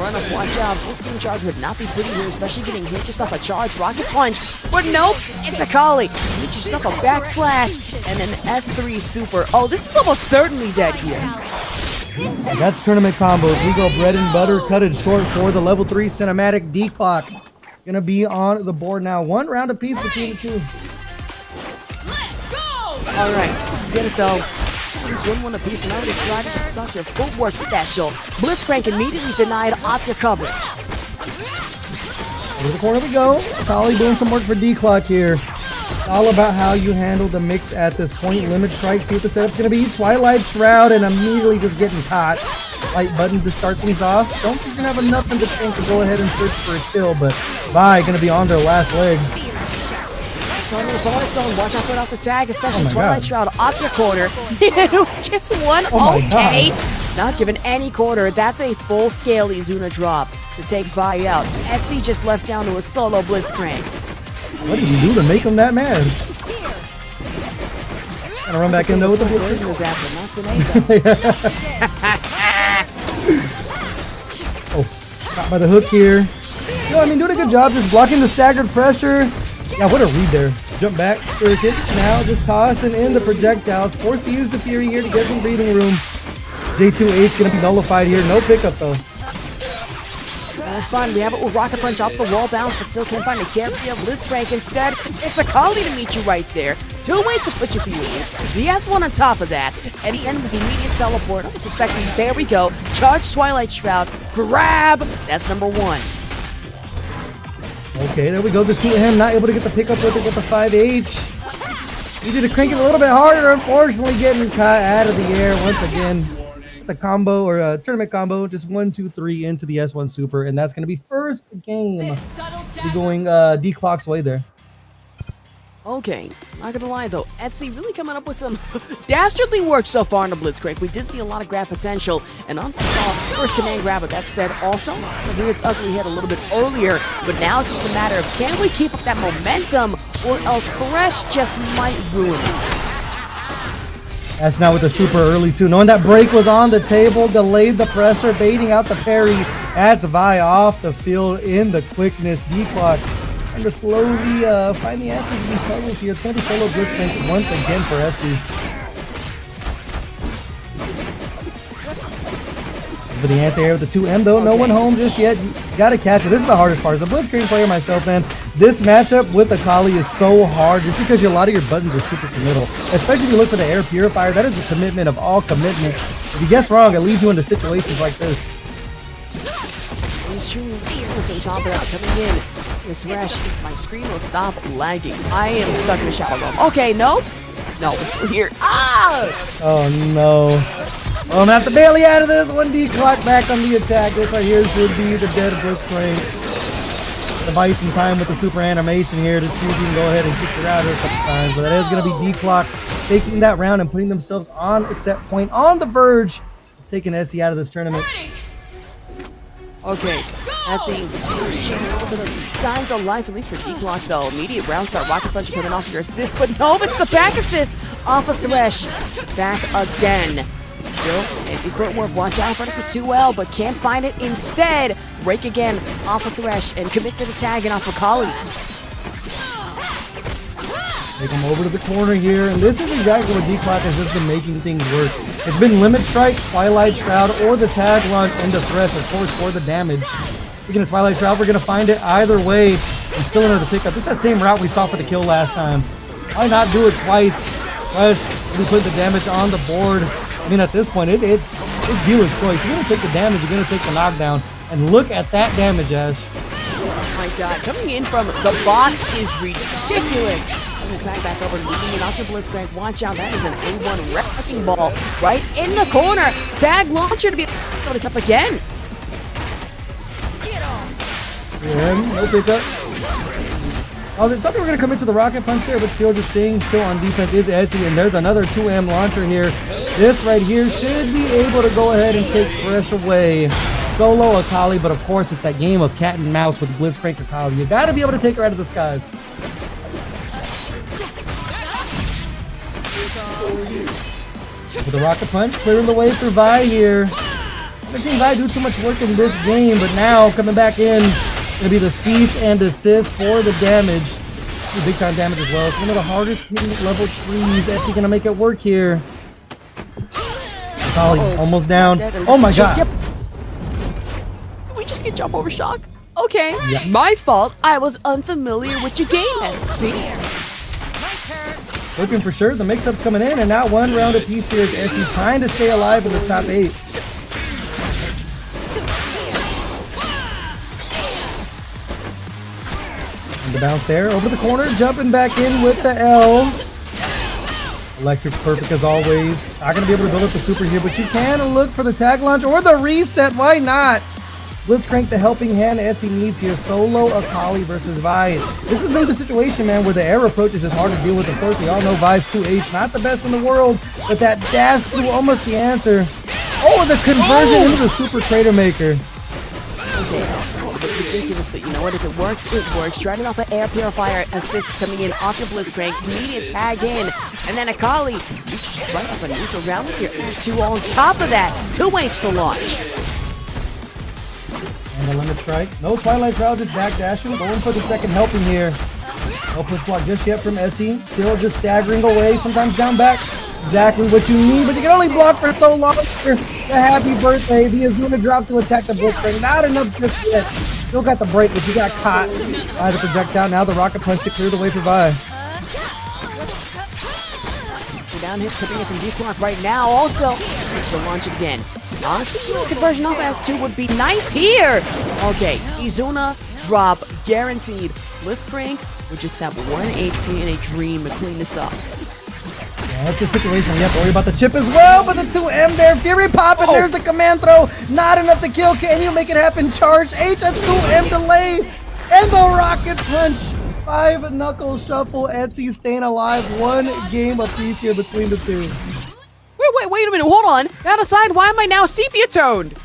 run up, watch out. Full steam charge would not be pretty here, especially getting hit just off a charge rocket punch. But nope, it's a Kali. Get yourself a backslash and an S3 super. Oh, this is almost certainly dead here. That's tournament combos. We go bread and butter, cut it short for the level 3 cinematic D-Clock. Gonna be on the board now. 1 round apiece between the two. All right, get it though. Just one apiece, and already tried to start your footwork special. Blitzcrank immediately denied off your coverage. Over the corner we go. Kali doing some work for D-Clock here. It's all about how you handle the mix at this point. Limit strike, see what the setup's gonna be. Twilight Shroud, and immediately just getting caught. Light button to start things off. Don't think you're gonna have enough in the tank to go ahead and search for a kill, but Vi gonna be on their last legs. On the bonus stone, watch out, put off the tag, especially Oh Twilight God. Shroud off your quarter. Just one, Oh my okay. God. Not given any quarter. That's a full scale Izuna drop to take Vi out. Etsy just left down to a solo Blitzcrank. What did you do to make him that mad? Gonna run back in though with the blitz. Version of that, but not today, though. Oh, caught by the hook here. Yo, I mean, doing a good job just blocking the staggered pressure. Yeah, what a read there. Jump back, circuit. Now just tossing in the projectiles. Forced to use the Fury here to get some breathing room. J2H gonna be nullified here. No pickup though. That's fine. We have it with Rocket Punch off the wall bounce, but still can't find a carry of Blitzcrank. Instead, it's a Kali to meet you right there. 2 ways to put you through it. The S1 on top of that. At the end with the immediate teleport. I was expecting, there we go. Charge Twilight Shroud. Grab. That's number 1. Okay, there we go. The 2M not able to get the pickup with it with the 5H. Needed to crank it a little bit harder. Unfortunately, getting caught out of the air once again. It's a combo or a tournament combo. Just 1, 2, 3 into the S1 Super, and that's going to be first game. We're going D-Clock's way there. Okay, not gonna lie though, Etsy really coming up with some dastardly work so far in the Blitzcrank. We did see a lot of grab potential, and honestly saw first command grab. But that said, also reared its ugly head a little bit earlier. But now it's just a matter of can we keep up that momentum, or else Thresh just might ruin it. That's not with the super early too. Knowing that break was on the table, delayed the pressure, baiting out the parry. That's Vi off the field in the quickness. D-Clock trying to slowly find the answers to these puzzles here. It's going to be solo Blitzcrank once again for Etsy. For the anti-air with the 2M though, no one home just yet. You gotta catch it. This is the hardest part. As a Blitzcrank player myself, man, this matchup with the Kali is so hard just because a lot of your buttons are super committal. Especially if you look for the air purifier, that is the commitment of all commitment. If you guess wrong, it leads you into situations like this. He's shooting the same top of coming in. The Thresh, my screen will stop lagging. I am stuck in a shadow realm. Okay, no, we're still here. Ah! Oh no. Well, I'm gonna have to bail you out of this one. D-Clock back on the attack. This right here should be the dead Blitzcrank. The bites in time with the super animation here to see if you can go ahead and kick her out here a couple times. But that is gonna be D-Clock taking that round and putting themselves on a set point on the verge of taking Etsy out of this tournament. Okay, that's a little bit of signs of life, at least for D-Clock though. Immediate round start, Rocket Punch coming off your assist, but no, it's the back assist off of Thresh. Back again. Still, fancy footwork, watch out for it for 2L, but can't find it. Instead, break again off of Thresh and commit to the tag and off of Kali. Take him over to the corner here, and this is exactly what D-Clock has just been making things work. It's been Limit Strike, Twilight Shroud, or the tag launch into Thresh, of course, for the damage. Speaking of Twilight Shroud, we're going to find it either way. And still another pickup. This is that same route we saw for the kill last time. Why not do it twice? Thresh, we put the damage on the board. I mean, at this point, it's dealer's choice. You're going to take the damage, you're going to take the knockdown. And look at that damage, Ash. Oh my god, coming in from the box is ridiculous. Tag back over to leading it off the Blitzcrank. Watch out, that is an A1 wrecking ball right in the corner. Tag launcher to be able to come again. And no pickup. I thought they were going to come into the Rocket Punch there, but still just staying still on defense is Etsy. And there's another 2M launcher here. This right here should be able to go ahead and take Thresh away. Solo Akali, but of course it's that game of cat and mouse with Blitzcrank Akali. You got to be able to take her out of the skies. With the Rocket Punch, clearing the way for Vi here. Team Vi do too much work in this game, but now coming back in, gonna be the cease and desist for the damage. Big time damage as well. It's one of the hardest hitting level 3s. Etsy gonna make it work here. Akali almost down. Oh my god. Did we just get jump over shock? Okay, Yeah. my fault. I was unfamiliar with your game. See? Looking for sure. The mix-up's coming in, and now one round apiece here is Etsy trying to stay alive in this top 8. And the bounce there. Over the corner, jumping back in with the L. Electric's perfect as always. Not going to be able to build up the super here, but you can look for the tag launch or the reset. Why not? Blitzcrank the helping hand Etsy needs here. Solo Akali versus Vi. This is the situation, man, where the air approach is just hard to deal with. Of course, we all know Vi's 2H, not the best in the world, but that dash through almost the answer. Oh, the conversion into the super crater maker. Okay, that's a little bit ridiculous, but you know what? If it works, it works. Driving off an air purifier assist coming in off your Blitzcrank. Immediate tag in. And then Akali, you just right up a neutral round with your S2 on top of that. 2H the launch. And the limit strike. No Twilight Crowd, just back dashing. Going for the second helping here. No push block just yet from Etsy. Still just staggering away. Sometimes down back. Exactly what you need, but you can only block for so long. The happy birthday. The Azuna drop to attack the Blitzcrank. Not enough just yet. Still got the break, but you got caught by the projectile. Now the rocket punch to clear the way for Vi. Down hit, putting it from D-Clock right now. Also, switch to launch it again. Honestly, a conversion off S2 would be nice here. Okay, Izuna drop guaranteed. Blitzcrank would just have 1 HP and a dream to clean this up. Yeah, that's a situation. We have to worry about the chip as well, but the 2M there. Fury pop, and there's the command throw. Not enough to kill. Can you make it happen? Charge H, a 2M delay, and the rocket punch. 5 knuckle shuffle. Etsy staying alive. 1 game apiece here between the two. Wait a minute, hold on. That aside, why am I now sepia toned?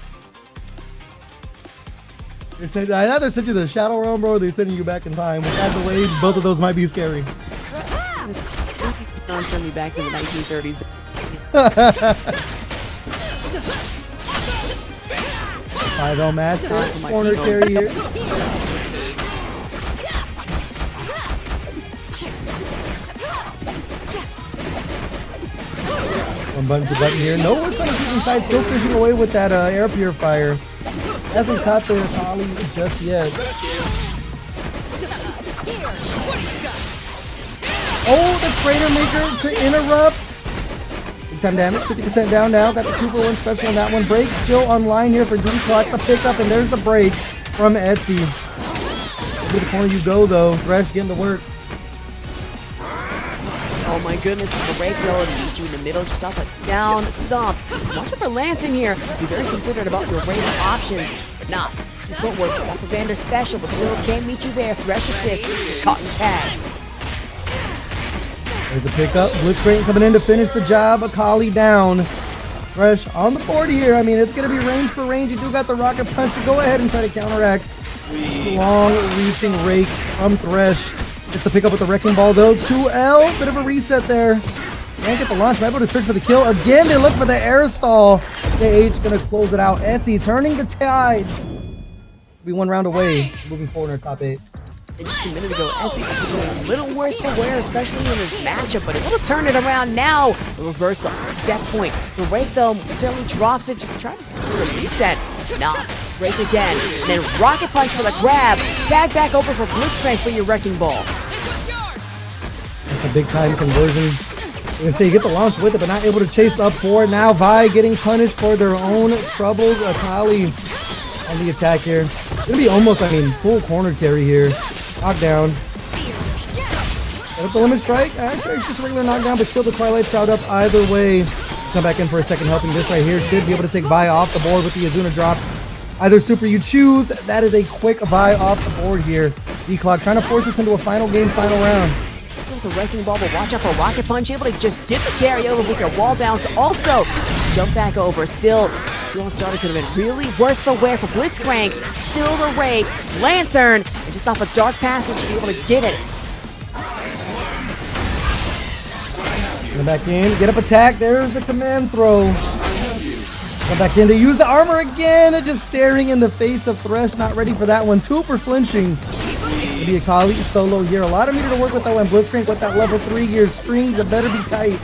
They said I either sent you the Shadow Realm, bro, or they sending you back in time. Which either way, both of those might be scary. Don't send me back in the 1930s. 5L master, corner carry here. One button to button here. No one's trying to keep inside. Still fishing away with that air purifier. Hasn't caught the Akali just yet. Oh, the crater maker to interrupt. Big time damage, 50% down now. Got the 2-for-1 special on that one. Break still online here for D-Clock. The pickup, and there's the break from Etsy. To the corner you go, though. Thresh getting to work. Oh my goodness, the break though, and meet you in the middle, just off a down stomp. Watch out for Lantern here. Be very considerate about your range of options, but not. The footwork off of Vander special, but still can't meet you there. Thresh assist, just caught in tag. There's the pickup. Blitzcrank coming in to finish the job. Akali down. Thresh on the board here. I mean, it's going to be range for range. You do got the rocket punch to go ahead and try to counteract. Long reaching rake from Thresh. Just to pick up with the Wrecking Ball though. 2L. Bit of a reset there. Can't get the launch. Might be able to search for the kill. Again, they look for the air stall. The H going to close it out. Etsy turning the tides. Be 1 round away. Moving forward in our top 8. And just a minute ago, Etsy was doing a little worse for wear, especially in this matchup, but able to turn it around now. The reversal, set point. The rake though certainly drops it, just trying to do a reset. Nah, rake again. And then rocket punch for the grab. Tag back over for Blitzcrank for your Wrecking Ball. It's a big time conversion. You're gonna say you get the launch with it, but not able to chase up for it. Now Vi getting punished for their own troubles. Akali on the attack here. It's gonna be almost, I mean, full corner carry here. Knockdown. Set up the limit strike. Actually, it's just a regular knockdown, but still the Twilight Shroud up either way. Come back in for a second helping. This right here should be able to take Vi off the board with the Azuna drop. Either super you choose. That is a quick Vi off the board here. D-Clock trying to force us into a final game, final round. With the Wrecking Ball, but watch out for Rocket Punch. Able to just get the carry over with your wall bounce. Also, jump back over. Still, 2-on starter could have been really worse for wear for Blitzcrank. Still the rake. Lantern. And just off a dark passage to be able to get it. Get back in. Get up attack. There's the command throw. Come back in. They use the armor again. Just staring in the face of Thresh. Not ready for that one. 2 for flinching. Maybe a Kali solo here. A lot of meter to work with though. And Blitzcrank with that level 3 gear. Strings, it better be tight.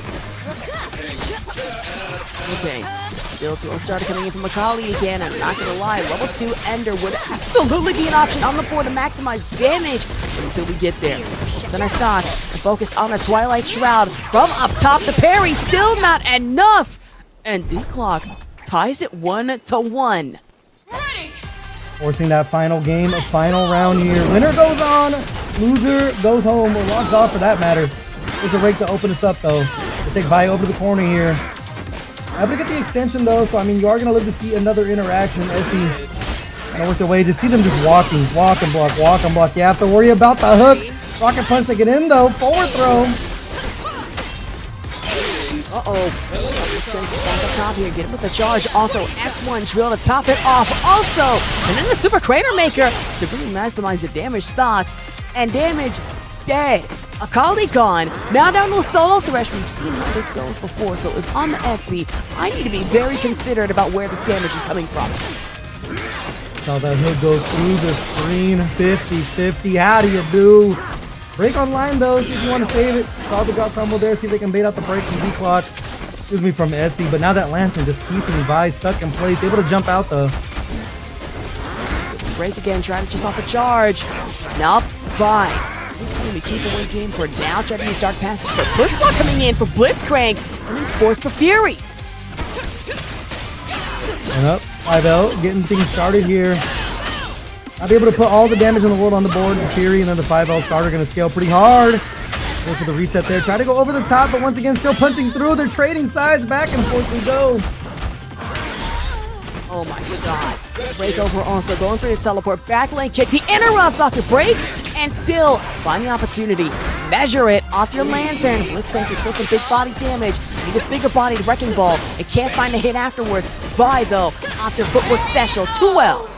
Okay. Still 2 starter coming in from Akali again. I'm not gonna lie, level 2 Ender would absolutely be an option on the board to maximize damage until we get there. Center stocks, focus on the Twilight Shroud from up top. The parry still not enough, and D-Clock ties it 1-1. Forcing that final game, a final round here. Winner goes on, loser goes home, or logs off for that matter. There's a rake to open us up though. We'll take Vi over to the corner here. Able to get the extension though, so I mean you are gonna live to see another interaction. Etsy gonna work their way to see them just walk and block. You have to worry about the hook. Rocket punch to get in though. Forward throw. Let's go back up top here. Get him with the charge. Also, S1 drill to top it off. Also, and then the Super Crater Maker to really maximize the damage stocks. And damage dead. Akali gone. Now down to a solo Thresh. We've seen how this goes before. So if I'm Etsy, I need to be very considerate about where this damage is coming from. Saw that hook go through the screen. 50-50. How do you do? Break online though, see if you want to save it. Saw the drop combo there, see if they can bait out the break from D-Clock. Excuse me, from Etsy, but now that Lantern just keeping Vi stuck in place, able to jump out though. Break again, trying to just off a charge. Now Vi. He's playing the keep away game for now, trying to use Dark Passage, but Blitzcrank coming in for Blitzcrank, and then force the Fury. And up, 5L, getting things started here. I'll be able to put all the damage in the world on the board. The Fury and then the 5L starter going to scale pretty hard. Go for the reset there. Try to go over the top, but once again, still punching through. They're trading sides. Back and forth we go. Oh my god. Break over also going for the teleport. Back lane kick. The interrupt off your break. And still find the opportunity. Measure it off your Lantern. Blitzcrank can still some big body damage. Need a bigger body Wrecking Ball. It can't find a hit afterwards. Vi though, off their footwork special. Too well.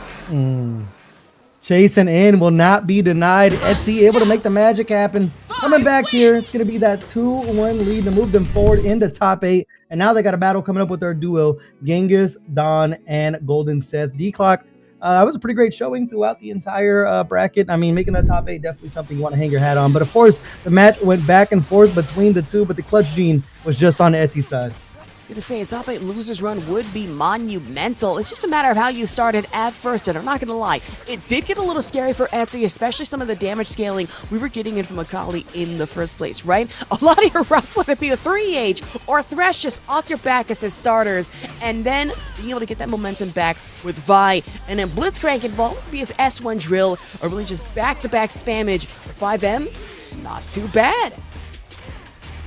Chasing in will not be denied. Etsy able to make the magic happen. Coming back here, it's going to be that 2-1 lead to move them forward into top 8. And now they got a battle coming up with their duo, Genghis, Dawn, and Golden Seth. D-Clock, that was a pretty great showing throughout the entire bracket. I mean, making that top 8 definitely something you want to hang your hat on. But of course, the match went back and forth between the two, but the clutch gene was just on Etsy's side. I was going to say, a top 8 losers run would be monumental. It's just a matter of how you started at first, and I'm not going to lie, it did get a little scary for Etsy, especially some of the damage scaling we were getting in from Akali in the first place, right? A lot of your routes, whether it be a 3H or a Thresh just off your back as his starters, and then being able to get that momentum back with Vi, and then Blitzcrank involved, be it S1 drill, or really just back-to-back spammage. 5M, it's not too bad.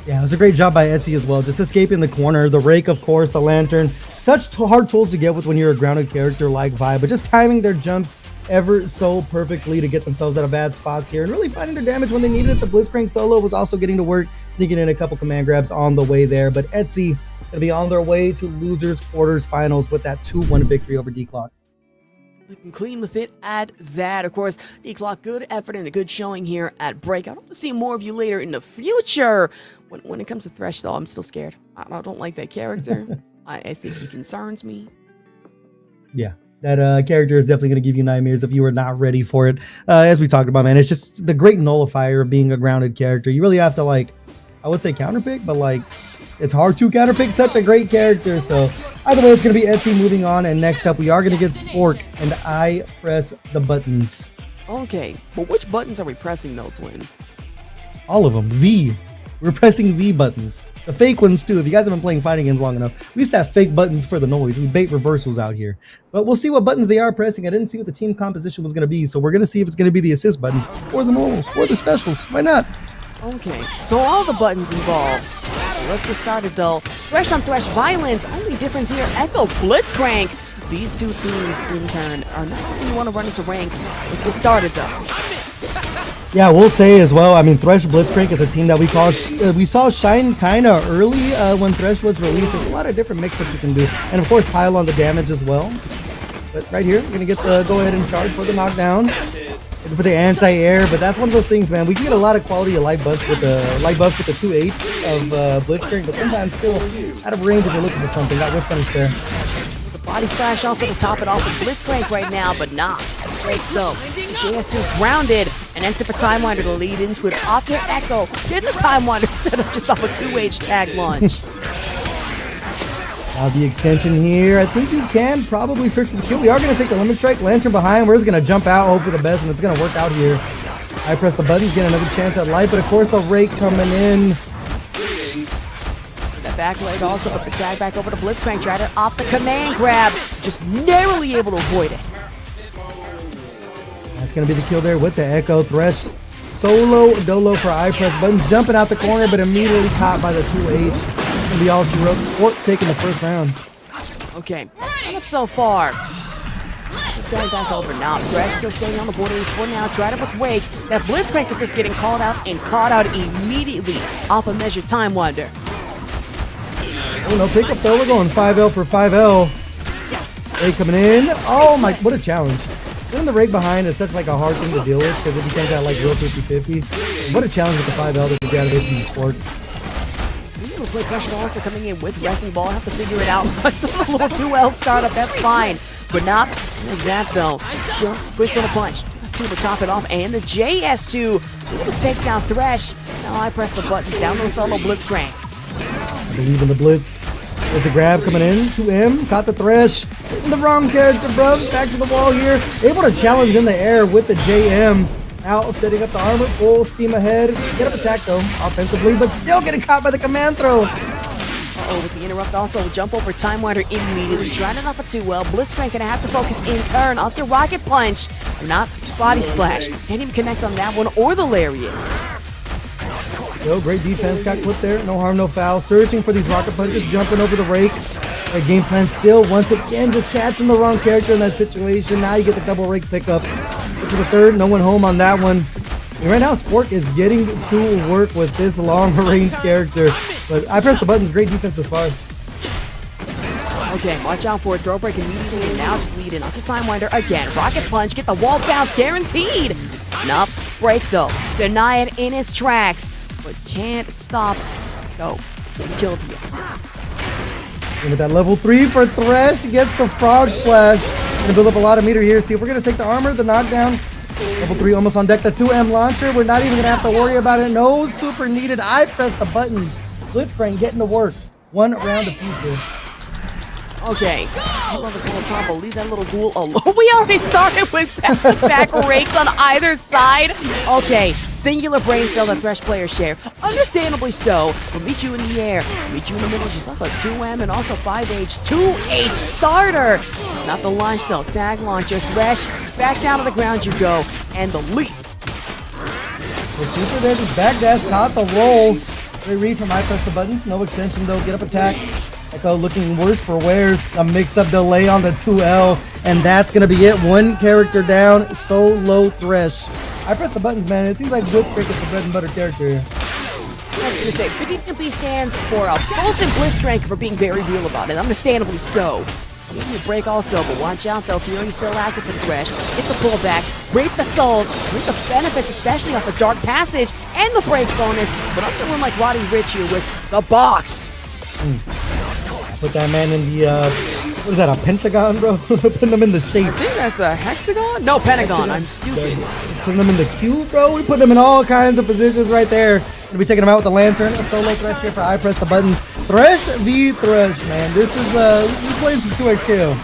Yeah, it was a great job by Etsy as well. Just escaping the corner, the rake, of course, the lantern. Such hard tools to get with when you're a grounded character like Vi, but just timing their jumps ever so perfectly to get themselves out of bad spots here and really finding the damage when they needed it. The Blitzcrank solo was also getting to work, sneaking in a couple command grabs on the way there. But Etsy gonna be on their way to losers quarters finals with that 2-1 victory over D-Clock. Looking clean with it at that. Of course, D-Clock, good effort and a good showing here at Breakout. I hope to see more of you later in the future. When it comes to Thresh, though, I'm still scared. I don't like that character. I think he concerns me. Yeah, that character is definitely going to give you nightmares if you were not ready for it. As we talked about, man, it's just the great nullifier of being a grounded character. You really have to, like, I would say counterpick, but, like, it's hard to counterpick such a great character. So either way, it's going to be Etsy moving on. And next up, we are going to get Spork, and I press the buttons. Okay, but which buttons are we pressing, though, Twin? All of them. We're pressing V buttons. The fake ones, too. If you guys have been playing fighting games long enough, we used to have fake buttons for the noise. We bait reversals out here. But we'll see what buttons they are pressing. I didn't see what the team composition was going to be, so we're going to see if it's going to be the assist button, or the normals, or the specials. Why not? Okay, so all the buttons involved. So let's get started, though. Thresh on Thresh Violence. Only difference here, Echo Blitzcrank. These two teams, in turn, are not something you want to run into ranked. Let's get started, though. Yeah, we'll say as well, I mean, Thresh Blitzcrank is a team that we saw shine kind of early when Thresh was released. There's a lot of different mix-ups you can do. And, of course, pile on the damage as well. But right here, we're going to get the go-ahead and charge for the knockdown. For the anti-air, but that's one of those things, man. We can get a lot of quality of light buffs with the 2H of Blitzcrank, but sometimes still out of range if you're looking for something. Got whip punish there. Body splash also to top it off with Blitzcrank right now, but nah. Breaks though. JS2 grounded and enter for Time Winder to lead into it off their Echo. Get the Time Winder instead of just off a 2H tag launch. Now the extension here. I think you can probably search for the kill. We are going to take the Limit Strike. Lantern behind. We're just going to jump out, hope for the best, and it's going to work out here. I press the buttons, get another chance at life, but of course the Rake coming in. That back leg also, but the tag back over to Blitzcrank. Tried it off the command grab. Just narrowly able to avoid it. That's going to be the kill there with the Echo. Thresh solo dolo for I press buttons. Jumping out the corner, but immediately caught by the 2H. And be all she wrote. Sport taking the first round. Okay, not up so far. Tag back over now. Thresh still staying on the board for now. Tried it with Wake. That Blitzcrank assist getting called out and caught out immediately off a measured Time Winder. Oh no, pickup though. We're going 5L for 5L. Rake coming in. Oh my, what a challenge. Doing the Rake behind is such like a hard thing to deal with because it becomes that like real 50-50. What a challenge with the 5L that we got away from the Sport. Play pressure also coming in with Wrecking Ball. Have to figure it out. It's a little 2L startup. That's fine. But not like that though. Still quick little punch. JS2 to top it off. And the JS2 able to take down Thresh. Now I press the buttons. Down low solo Blitzcrank. I believe in the blitz. There's the grab coming in to him. Caught the Thresh. Hitting the wrong character, bro. Back to the wall here. Able to challenge in the air with the JM. Out, setting up the armor, full steam ahead. Get up attack though, offensively, but still getting caught by the command throw. Uh-oh, with the interrupt also, jump over Time Winder immediately. Tried it off a 2L. Blitzcrank gonna have to focus in turn off your rocket punch. Not body splash. Can't even connect on that one or the lariat. Yo, great defense, got clipped there. No harm, no foul. Searching for these rocket punches, jumping over the Rake. Their game plan still, once again, just catching the wrong character in that situation. Now you get the double Rake pickup. To the third, no one home on that one. And right now, Sport is getting to work with this long-range character. But I press the buttons, great defense as far. Okay, watch out for it. Throw break immediately, and now just lead in off the Time Winder again. Rocket punch, get the wall bounce, guaranteed. Nope, break though. Deny it in its tracks, but can't stop. Go, getting killed here. And with that level 3 for Thresh, gets the Frog Splash. Gonna build up a lot of meter here. See if we're gonna take the armor, the knockdown. Level 3 almost on deck. The 2M launcher. We're not even gonna have to worry about it. No super needed. I press the buttons. Blitzcrank getting to work. One round apiece here. Okay, I love this little combo. Leave that little ghoul alone. We already started with back rakes on either side. Okay, singular brain cell that Thresh players share. Understandably so. We'll meet you in the air. Meet you in the middle. She's up a 2M and also 5H. 2H starter. Not the launch though. Tag launcher. Thresh. Back down to the ground you go. And the leap. The super there just backdash. Caught the roll. Great read from I press the buttons. No extension though. Get up attack. Echo looking worse for wears. A mix-up delay on the 2L, and that's gonna be it. One character down. Solo Thresh. I press the buttons, man. It seems like Blitzcrank is the bread and butter character. I was gonna say, BDB stands for a Bolt and Blitzcrank for being very real about it. Understandably so. Give you a break also, but watch out though. Fury's still active for Thresh. Get the pullback, break the souls, reap the benefits, especially off the Dark Passage and the break bonus. But I'm feeling like Roddy Rich here with the box. Put that man in the, what is that, a pentagon, bro? Putting him in the shape. I think that's a hexagon? No, pentagon. I'm stupid. Putting him in the cube, bro. We put him in all kinds of positions right there. Gonna be taking him out with the lantern. A solo Thresh here for I press the buttons. Thresh v Thresh, man. This is, we playing some 2X KO.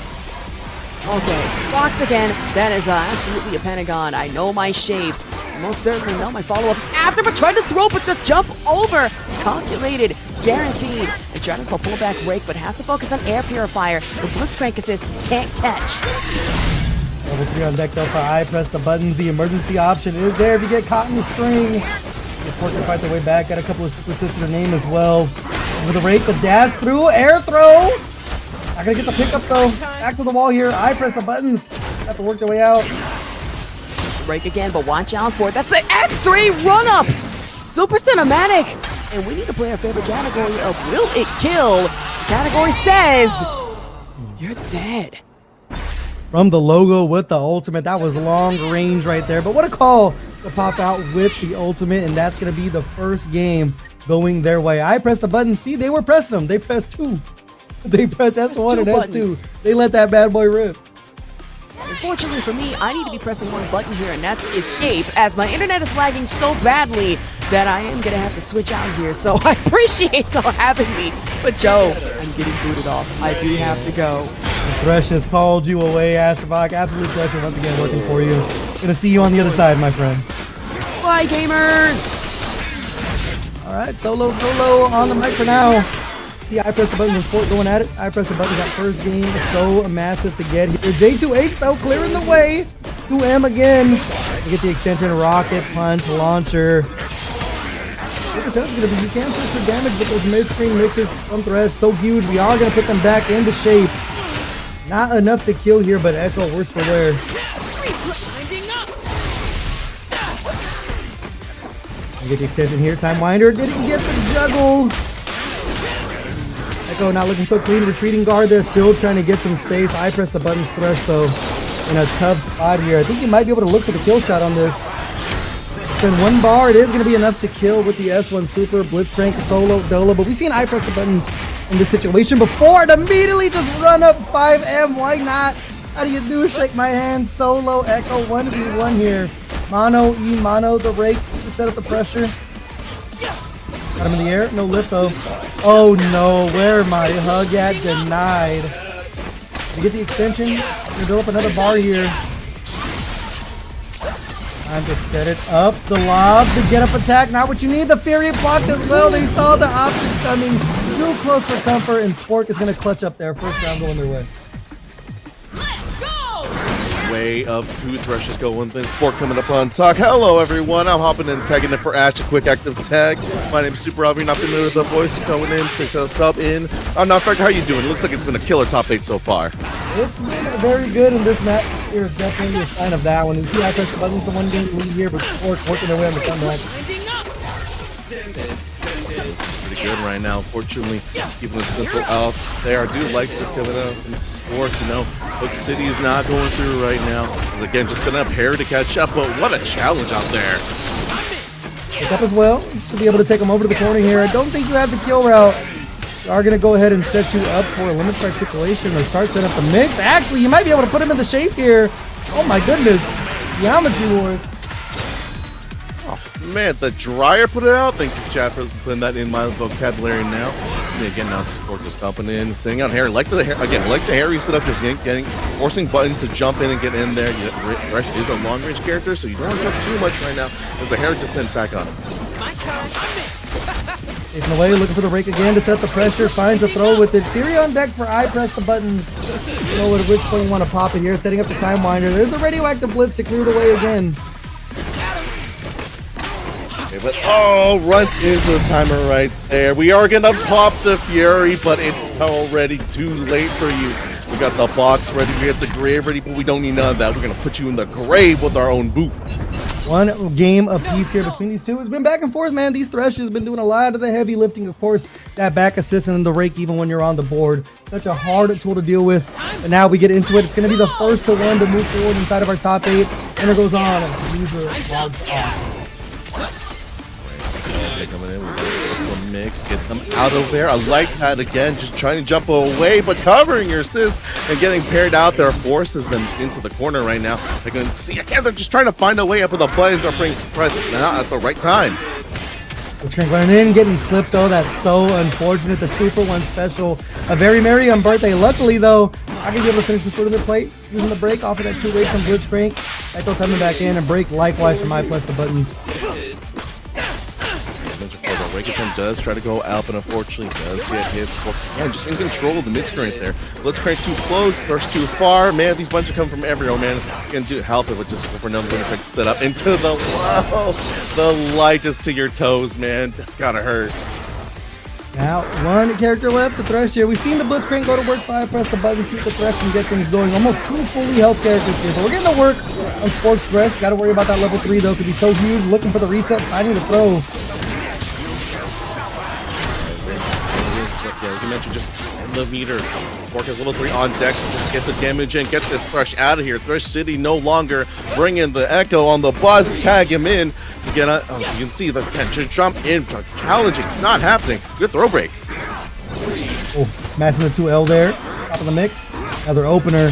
Okay, box again. That is absolutely a pentagon. I know my shapes. I most certainly know my follow-ups after, but tried to throw, but the jump over. Calculated, guaranteed. And trying to pull back rake, but has to focus on air purifier. The Blitzcrank assist can't catch. Level 3 on deck though for I press the buttons. The emergency option is there if you get caught in the string. The Sport can fight their way back. Got a couple of super assists to their name as well. Over the rake, the dash through, air throw. Not gonna get the pickup though. Back to the wall here. I press the buttons. Have to work their way out. Break again, but watch out for it. That's an S3 run up. Super cinematic. And we need to play our favorite category of Will It Kill? The category says, you're dead. From the logo with the ultimate. That was long range right there. But what a call to pop out with the ultimate. And that's gonna be the first game going their way. I pressed the button. See, they were pressing them. They pressed two. They press S1 two and buttons. S2. They let that bad boy rip. Unfortunately for me, I need to be pressing one button here, and that's escape, as my internet is lagging so badly that I am gonna have to switch out here. So I appreciate y'all having me, but Joe, I'm getting booted off. I do have to go. Thresh has called you away, Astrovok. Absolute pleasure once again working for you. Gonna see you on the other side, my friend. Bye, gamers. All right, Solo on the mic for now. See, I press the buttons and Sport going at it. I press the buttons that first game. So massive to get here. J2H though clearing the way to M again. We get the extension, rocket, punch, launcher. What the sense is gonna be? You can push for damage, but those mid-screen mixes from Thresh so huge. We are gonna put them back into shape. Not enough to kill here, but Echo worse for wear. We get the extension here. Time Winder didn't get the juggle. Echo not looking so clean. Retreating guard there, still trying to get some space. I press the buttons. Thresh though in a tough spot here. I think you might be able to look for the kill shot on this. Spend one bar. It is going to be enough to kill with the S1 Super, Blitzcrank, Solo, Dola. But we've seen I press the buttons in this situation before and immediately just run up 5M. Why not? How do you do? Shake my hand. Solo, Echo, 1v1 here. Mono, mono, the rake to set up the pressure. Got him in the air. No lift though. Oh no, where my hug at? Denied. We get the extension. Gonna build up another bar here. Time to set it up. The lob, the get up attack. Not what you need. The Fury blocked as well. They saw the option coming. Too close for comfort, and Spork is gonna clutch up there. First round going their way. Way of two Threshes going, then Sport coming up on talk. Hello everyone, I'm hopping in tagging in for Ash, a quick active tag. My name is Super Rob, you're not familiar with the voice coming in, thanks for the sub in. I'm not fact, how you doing? It looks like it's been a killer top 8 so far. It's been very good in this match. Here is definitely a sign of that one. You see I press the buttons the one game lead here, but Sport working their way on the comeback. Pretty good right now, fortunately, keeping it simple out there. I do like this coming out from Sport, you know. Hook City is not going through right now. And again, just setting up Harry to catch up, but what a challenge out there. Pick up as well. Should be able to take him over to the corner here. I don't think you have the kill route. We are going to go ahead and set you up for a limit strike situation or start setting up the mix. Actually, you might be able to put him in the shape here. Oh my goodness. Geometry Wars. Man, the dryer put it out. Thank you, chat, for putting that in my vocabulary now. See again now, Sport just jumping in, sitting on Harry. Like the Harry set up, just forcing buttons to jump in and get in there. Thresh is a long range character, so you don't want to jump too much right now. As the Harry just sent back on him. Taking away, looking for the rake again to set up the pressure. Finds a throw with it. Theory on deck for I press the buttons. You know at which point you want to pop it here. Setting up the Time Winder. There's the radioactive blitz to clear the way again. But runs into the timer right there. We are gonna pop the Fury, but it's already too late for you. We got the box ready, we got the grave ready, but we don't need none of that. We're gonna put you in the grave with our own boot. One game apiece here between these two. It's been back and forth, man. These Threshes been doing a lot of the heavy lifting, of course. That back assist and the rake, even when you're on the board. Such a hard tool to deal with. And now we get into it. It's gonna be the first to one to move forward inside of our top 8. And it goes on. User logs off. Coming in with this mix, get them out of there. I like that again, just trying to jump away, but covering your assist and getting paired out there forces them into the corner right now. I can see again, they're just trying to find a way up with the buttons or bring press now at the right time. Blitzcrank running in, getting clipped though. That's so unfortunate. The 2-for-1 special. A very merry on birthday. Luckily though, I can be able to finish this tournament plate using the break off of that 2-rate from Blitzcrank. Echo coming back in and break likewise from I press the buttons. Breakout does try to go out, but unfortunately does get hits. Man, just in control of the mid-screen right there. Blitzcrank too close, Thresh too far. Man, these bunches come from everywhere, man. You can help it with just for another one to try to set up into the low. The light is to your toes, man. That's gotta hurt. Now, one character left, the Thresh here. We've seen the Blitzcrank go to work, fire, press the button, see if the Thresh can get things going. Almost 2 fully health characters here, but we're getting to work on Sports Thresh. Gotta worry about that level 3 though, could be so huge. Looking for the reset, finding the throw. Yeah, like you mentioned, just the meter. Spork has level 3 on deck, so just get the damage and get this Thresh out of here. Thresh City no longer bringing the Echo on the bus, tag him in. You can see the jump in, challenging, not happening. Good throw break. Oh, Matching the 2L there. Top of the mix. Another opener.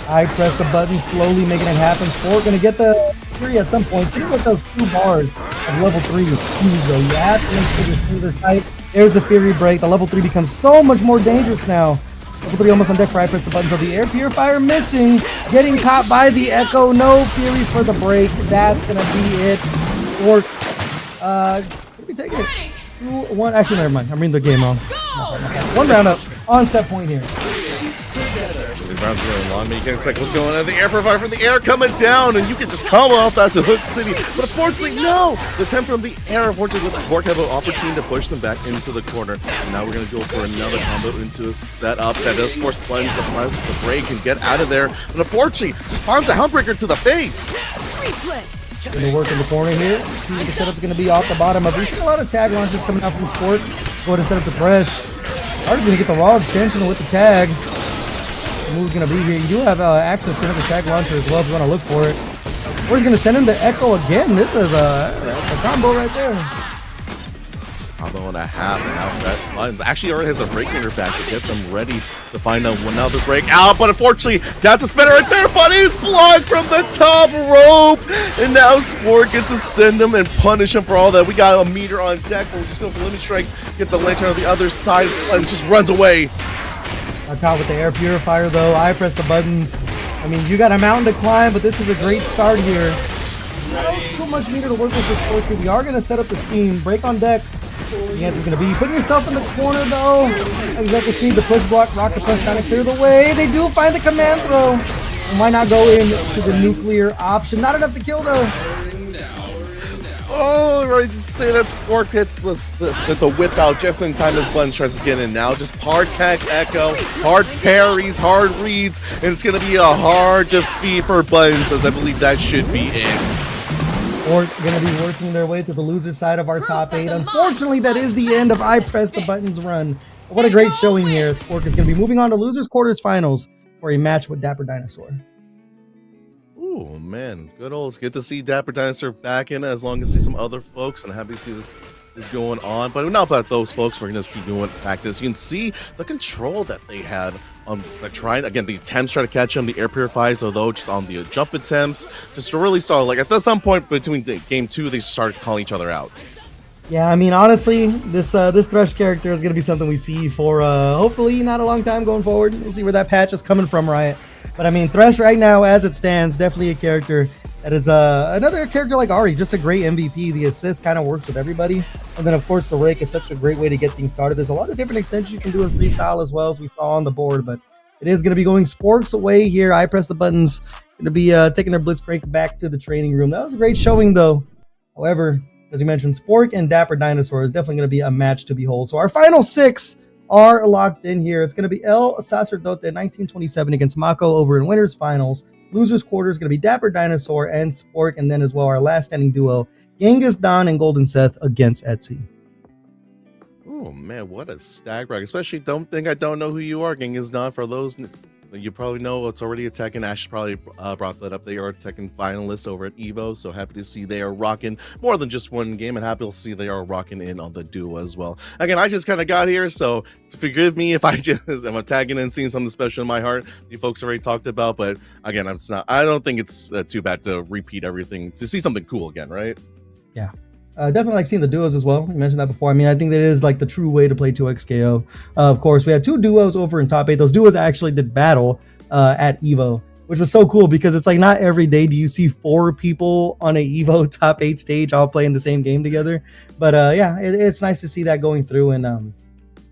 I press the button, slowly making it happen. Spork gonna get the 3 at some point. See what those 2 bars of level 3 is huge though. You have to make sure your strings are tight. There's the Fury break. The level 3 becomes so much more dangerous now. Level 3 almost on deck for I press the button. So the air purifier missing. Getting caught by the Echo. No Fury for the break. That's gonna be it. Spork. Let me take it. 2-1. Actually, never mind. I'm reading the game wrong. One round up on set point here. These rounds are really long, but you can expect what's going on. The air provider from the air coming down, and you can just come off that to Hook City. But unfortunately, no! The attempt from the air, unfortunately, let Spork have an opportunity to push them back into the corner. And now we're going to go for another combo into a setup that does force Buttons to press the break and get out of there. But unfortunately, just finds the Houndbreaker to the face. Gonna work in the corner here. See what the setup's gonna be off the bottom of. We've seen a lot of tag launches coming out from Spork. Go ahead and set up the press. Already gonna get the raw extension with the tag. The move's gonna be here. You do have access to another tag launcher as well if you want to look for it. Or he's gonna send in the Echo again. This is a combo right there. Combo and a half, and now that Buttons actually already has a break in her back to get them ready to find out when now the break out. But unfortunately, that's a spinner right there. Buttons blocked from the top rope, and now Spork gets to send him and punish him for all that. We got a meter on deck, but we're just going for Limit Strike, get the lantern on the other side, and just runs away. Got caught with the air purifier though. I press the buttons. I mean, you got a mountain to climb, but this is a great start here. Not too much meter to work with this Spork here. We are going to set up the scheme. Break on deck. The answer's going to be putting yourself in the corner though. Exactly, see the push block, rock the press trying to clear the way. They do find the command throw. And why not go in to the nuclear option? Not enough to kill though. Oh, ready to say that Spork hits the whip out just in time as Buttons tries to get in now. Just hard tag Echo, hard parries, hard reads, and it's going to be a hard defeat for Buttons, as I believe that should be it. Or going to be working their way to the loser side of our top 8. Unfortunately, that is the end of I Press the Buttons run. But what a great showing here. Spork is going to be moving on to losers quarters finals for a match with Dapper Dinosaur. Oh man, it's good to see Dapper Dinosaur back in, as long as see some other folks, and happy to see this is going on. But not about those folks, we're gonna just keep going back to this. You can see the control that they had on trying again, the attempts try to catch him, the air purifiers, although just on the jump attempts, just to really start like at some point between game 2 they started calling each other out. Yeah, I mean honestly, this Thresh character is gonna be something we see for hopefully not a long time going forward. We'll see where that patch is coming from, Riot. But I mean, Thresh right now, as it stands, definitely a character that is another character like Ahri, just a great MVP. The assist kind of works with everybody. And then, of course, the rake is such a great way to get things started. There's a lot of different extensions you can do in freestyle as well, as we saw on the board. But it is going to be going Spork's away here. I press the buttons. Going to be taking their Blitzcrank back to the training room. That was a great showing, though. However, as you mentioned, Spork and Dapper Dinosaur is definitely going to be a match to behold. So our final 6 are locked in here. It's going to be El Sacerdote 1927 against Mako over in winners finals. Losers quarter is going to be Dapper Dinosaur and Spork, and then as well our last standing duo, Genghis Don and Golden Seth against Etsy. Oh man, what a stag rack! Especially don't know who you are, Genghis Don. For those you probably know, it's already a Tekken. Ash probably brought that up. They are Tekken finalists over at Evo, so happy to see they are rocking more than just one game, and happy to see they are rocking in on the duo as well. Again, I just kind of got here, so forgive me if I just am tagging in, seeing something special in my heart. You folks already talked about, but again, I don't think it's too bad to repeat everything to see something cool again, right? Yeah. Definitely like seeing the duos as well. You mentioned that before. I mean, I think that is like the true way to play 2XKO. Of course, we had 2 duos over in top 8. Those duos actually did battle at Evo, which was so cool because it's like not every day do you see 4 people on a Evo top 8 stage all playing the same game together. But yeah, it's nice to see that going through. And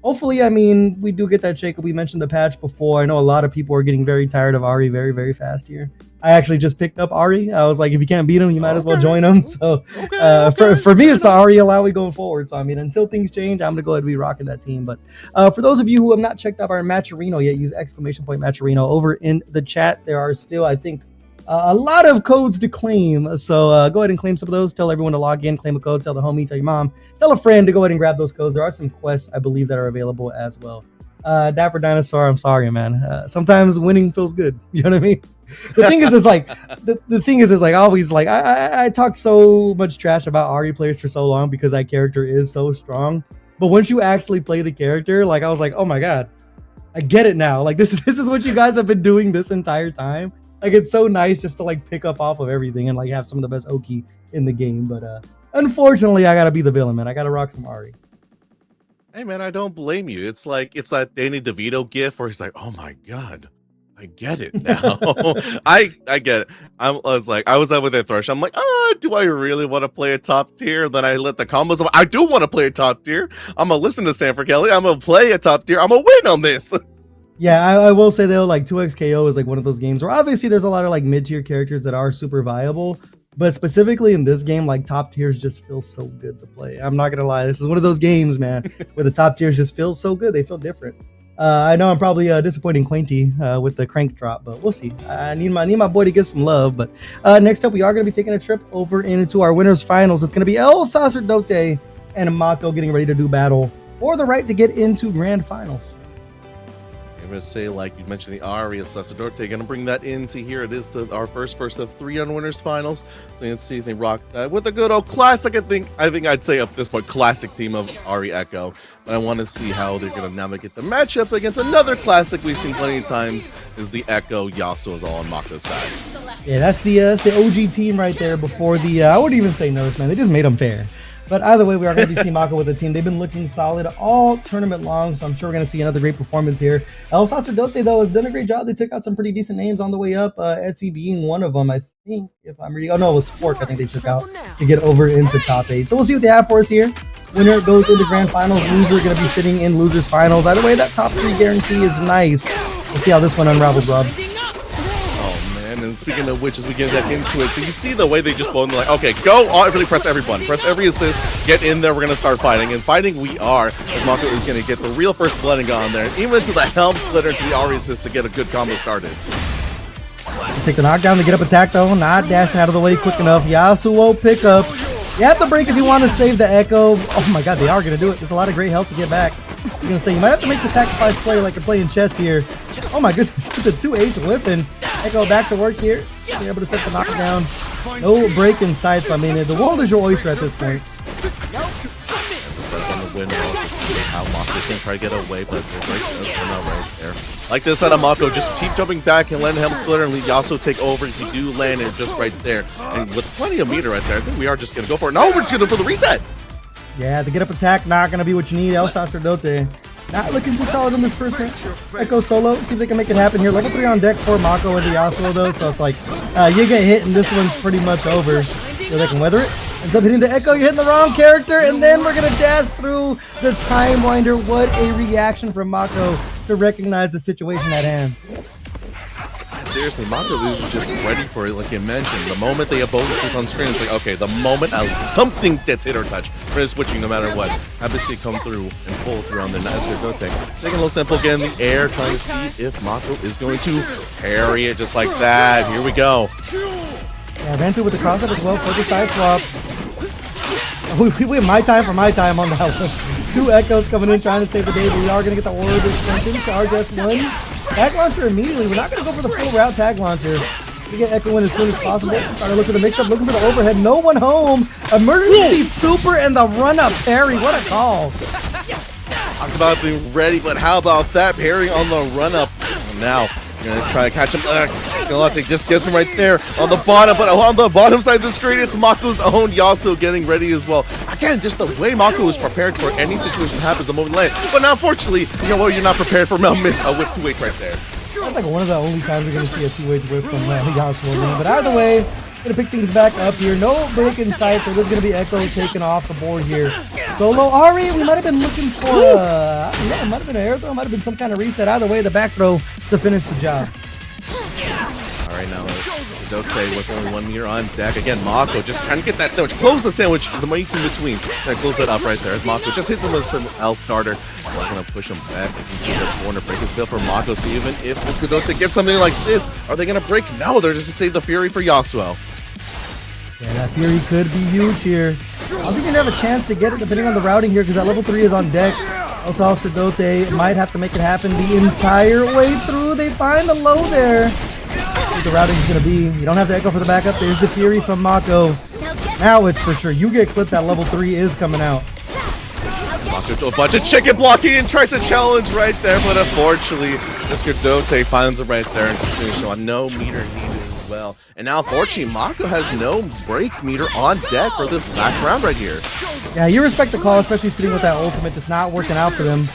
hopefully, I mean, we do get that shakeup. We mentioned the patch before. I know a lot of people are getting very tired of Ahri very, very fast here. I actually just picked up Ahri. I was like, if you can't beat him, you might as well join him. So for me, it's the Ahri Alawi going forward. So I mean, until things change, I'm gonna go ahead and be rocking that team. But for those of you who have not checked out our Matcherino yet, use !Matcherino over in the chat. There are still, I think, a lot of codes to claim. So go ahead and claim some of those. Tell everyone to log in, claim a code, tell the homie, tell your mom, tell a friend to go ahead and grab those codes. There are some quests, I believe, that are available as well. Dapper Dinosaur, I'm sorry, man. Sometimes winning feels good. You know what I mean? The thing is like the thing is like always like I talk so much trash about Ahri players for so long because that character is so strong. But once you actually play the character, like I was like, oh my god, I get it now. Like this is what you guys have been doing this entire time. Like it's so nice just to like pick up off of everything and like have some of the best Oki in the game. But unfortunately, I gotta be the villain, man. I gotta rock some Ari. Hey man, I don't blame you. It's that Danny DeVito gif where he's like, "Oh my god, I get it now." I get it. I was up with that thrush. I'm like, do I really want to play a top tier? Then I let the combos. I do want to play a top tier. I'm gonna listen to Sanford Kelly. I'm gonna play a top tier. I'm gonna win on this. Yeah, I will say though, like 2XKO is like one of those games where obviously there's a lot of like mid-tier characters that are super viable, but specifically in this game, like top tiers just feel so good to play. I'm not gonna lie, this is one of those games, man, where the top tiers just feel so good. They feel different. I know I'm probably disappointing Quainty with the crank drop, but we'll see. I need my boy to get some love. But next up, we are going to be taking a trip over into our winners finals. It's going to be El Sacerdote and Mako getting ready to do battle for the right to get into grand finals. I'm gonna say, like you mentioned, the Aria Sacerdote, gonna bring that into here. It is our first of 3 on winners finals. So let's see if they rock that with a good old classic. I think I'd say up this point classic team of Ari Echo. But I want to see how they're gonna navigate the matchup against another classic we've seen plenty of times, is the Echo Yasuo is all on Mako's side. Yeah, that's the OG team right there. Before the I wouldn't even say nerfs, man. They just made them fair. But either way, we are going to be seeing Mako with the team. They've been looking solid all tournament long, so I'm sure we're going to see another great performance here. El Sacerdote, though, has done a great job. They took out some pretty decent names on the way up, Etsy being one of them, I think, if I'm reading. Oh, no, it was Fork, I think they took out to get over into top 8. So we'll see what they have for us here. Winner goes into grand finals. Loser going to be sitting in losers finals. Either way, that top 3 guarantee is nice. Let's see how this one unravels, Rob. And speaking of which, as we get into it, do you see the way they just both like, okay, go, really press every button, press every assist, get in there, we're going to start fighting. And fighting we are, as Mako is going to get the real first blooding on there, even to the Helm Splitter, to the Ari assist to get a good combo started. Take the knockdown to get up attack, though, not dashing out of the way quick enough. Yasuo pick up. You have to break if you want to save the Echo. Oh my god, they are going to do it. There's a lot of great health to get back. I'm going to say, you might have to make the sacrifice play like you're playing chess here. Oh my goodness, the 2H whipping. Echo back to work here. Being able to set the knockdown. No break in sight. So, I mean, the world is your oyster at this point. On the window to see how Mako's going to try to get away, but the break does come out right there. Like this out of Mako, just keep jumping back and letting Helm Splitter and Yasuo take over. If you do land it just right there. And with plenty of meter right there, I think we are just going to go for it. No, we're just going to go for the reset. Yeah, the get up attack, not going to be what you need. El Sacerdote. Not looking too solid in this first round. Echo solo, see if they can make it happen here. Level 3 on deck for Mako and Yasuo though, so it's like you get hit and this one's pretty much over. So they can weather it. Ends up hitting the Echo, you're hitting the wrong character, and then we're gonna dash through the Time Winder. What a reaction from Mako to recognize the situation at hand. Seriously, Mako is just ready for it, like you mentioned. The moment they have bonuses on screen, it's like, okay, the moment something gets hit or touch, we're switching no matter what. Have to see come through and pull through on the Sacerdote. Taking a little simple, get in the air, trying to see if Mako is going to parry it just like that. Here we go. Yeah, ran through with the cross up as well for the side swap. We have my time for my time on that one. 2 Echoes coming in trying to save the day, but we are going to get the orb extension. Charge S1. Tag launcher immediately. We're not going to go for the full route tag launcher. We get Echo in as soon as possible. Trying to look for the mix-up, looking for the overhead. No one home. Emergency super and the run-up parry. What a call. Talk about being ready, but how about that parry on the run-up? Now, you're going to try to catch him. Galactic just gets him right there on the bottom, but on the bottom side of the screen, it's Mako's own Yasuo getting ready as well. Again, just the way Mako is prepared for any situation happens the moment land. But now, unfortunately, you know what? You're not prepared for a miss a whip 2H right there. That's like one of the only times we're going to see a 2H whip from Yasuo. But either way, going to pick things back up here. No break in sight, so there's going to be Echo taken off the board here. Solo Ari, we might have been looking for it might have been an air throw, might have been some kind of reset. Either way, the back throw to finish the job. All right, now Dote with only 1 meter on deck. Again, Mako just trying to get that sandwich. Close the sandwich, the mates in between. Trying to close that up right there. As Mako just hits him with some L starter. We're going to push him back. You can see this corner break is built for Mako. So even if Dote gets something like this, are they going to break? No, they're just to save the Fury for Yasuo. Yeah, that Fury could be huge here. I think you're going to have a chance to get it depending on the routing here because that level 3 is on deck. Also, Sacerdote might have to make it happen the entire way through. They find the low there. I think the routing is going to be. You don't have to Echo for the backup. There's the Fury from Mako. Now it's for sure. You get clipped, that level 3 is coming out. Mako to a bunch of chicken blocking and tries to challenge right there, but unfortunately, Escodote finds it right there and continues on no meter needed as well. And now, unfortunately, Mako has no break meter on deck for this last round right here. Yeah, you respect the call, especially sitting with that ultimate just not working out for them.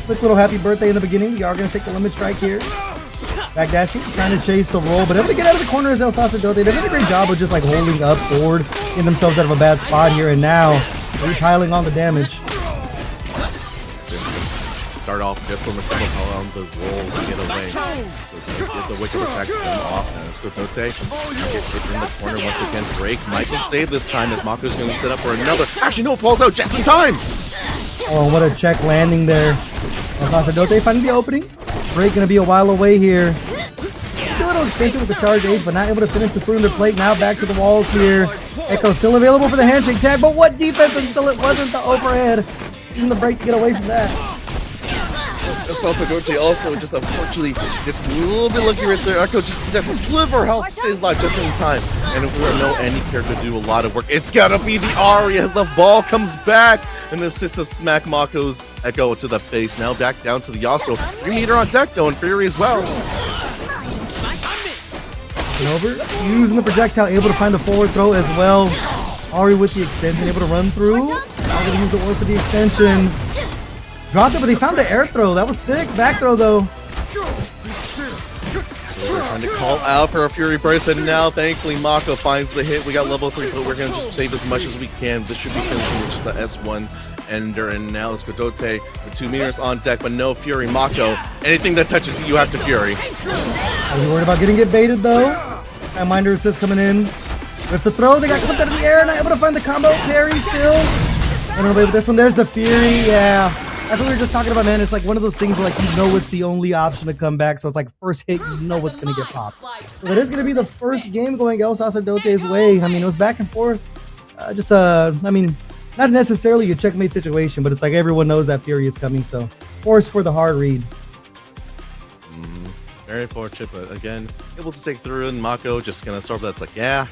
Quick little happy birthday in the beginning. We are going to take the limit strike here. Backdashing, trying to chase the roll, but able to get out of the corner as El Sacerdote. They did a great job of just like holding up forward, getting themselves out of a bad spot here, and now repiling on the damage. Start off just from a single call on the roll to get away. So just get the Wicked Attack them off. And Escodote get hit in the corner once again. Break might can save this time as Mako's going to set up for another. Actually, no, it falls out just in time. Oh, what a check landing there. El Sacerdote finding the opening. Break going to be a while away here. A little extension with the charge age, but not able to finish the foot under plate. Now back to the walls here. Echo still available for the handshake tag, but what defense until it wasn't the overhead. Using the break to get away from that. Sacerdote also just unfortunately gets a little bit lucky right there. Echo just a sliver health stays alive just in time. And if we know any character to do a lot of work, it's gotta be the Ari as the ball comes back and assists to smack Mako's Echo to the face. Now back down to the Yasuo. 3 meter on deck though, and Fury as well. And over, using the projectile, able to find the forward throw as well. Ari with the extension, able to run through. Now gonna use the orb for the extension. Dropped it, but they found the air throw. That was sick. Back throw, though. We're trying to call out for a Fury Burst, and now, thankfully, Mako finds the hit. We got level 3, but we're going to just save as much as we can. This should be finishing with just the S1 ender, and now Escodote with 2 meters on deck, but no Fury. Mako, anything that touches you have to Fury. Are you worried about getting it baited, though? And Minder assist coming in. With the throw, they got clipped out of the air, not able to find the combo. Parry still. I don't know, but this one, there's the Fury. Yeah. That's what we were just talking about, man. It's like one of those things where like you know it's the only option to come back. So it's like first hit, you know what's going to get popped. So that is going to be the first game going El Sacerdote's way. I mean, it was back and forth. I mean, not necessarily a checkmate situation, but it's like everyone knows that Fury is coming. So force for the hard read. Very fortunate, but again, able to stick through, and Mako just gonna start. That's like, yeah,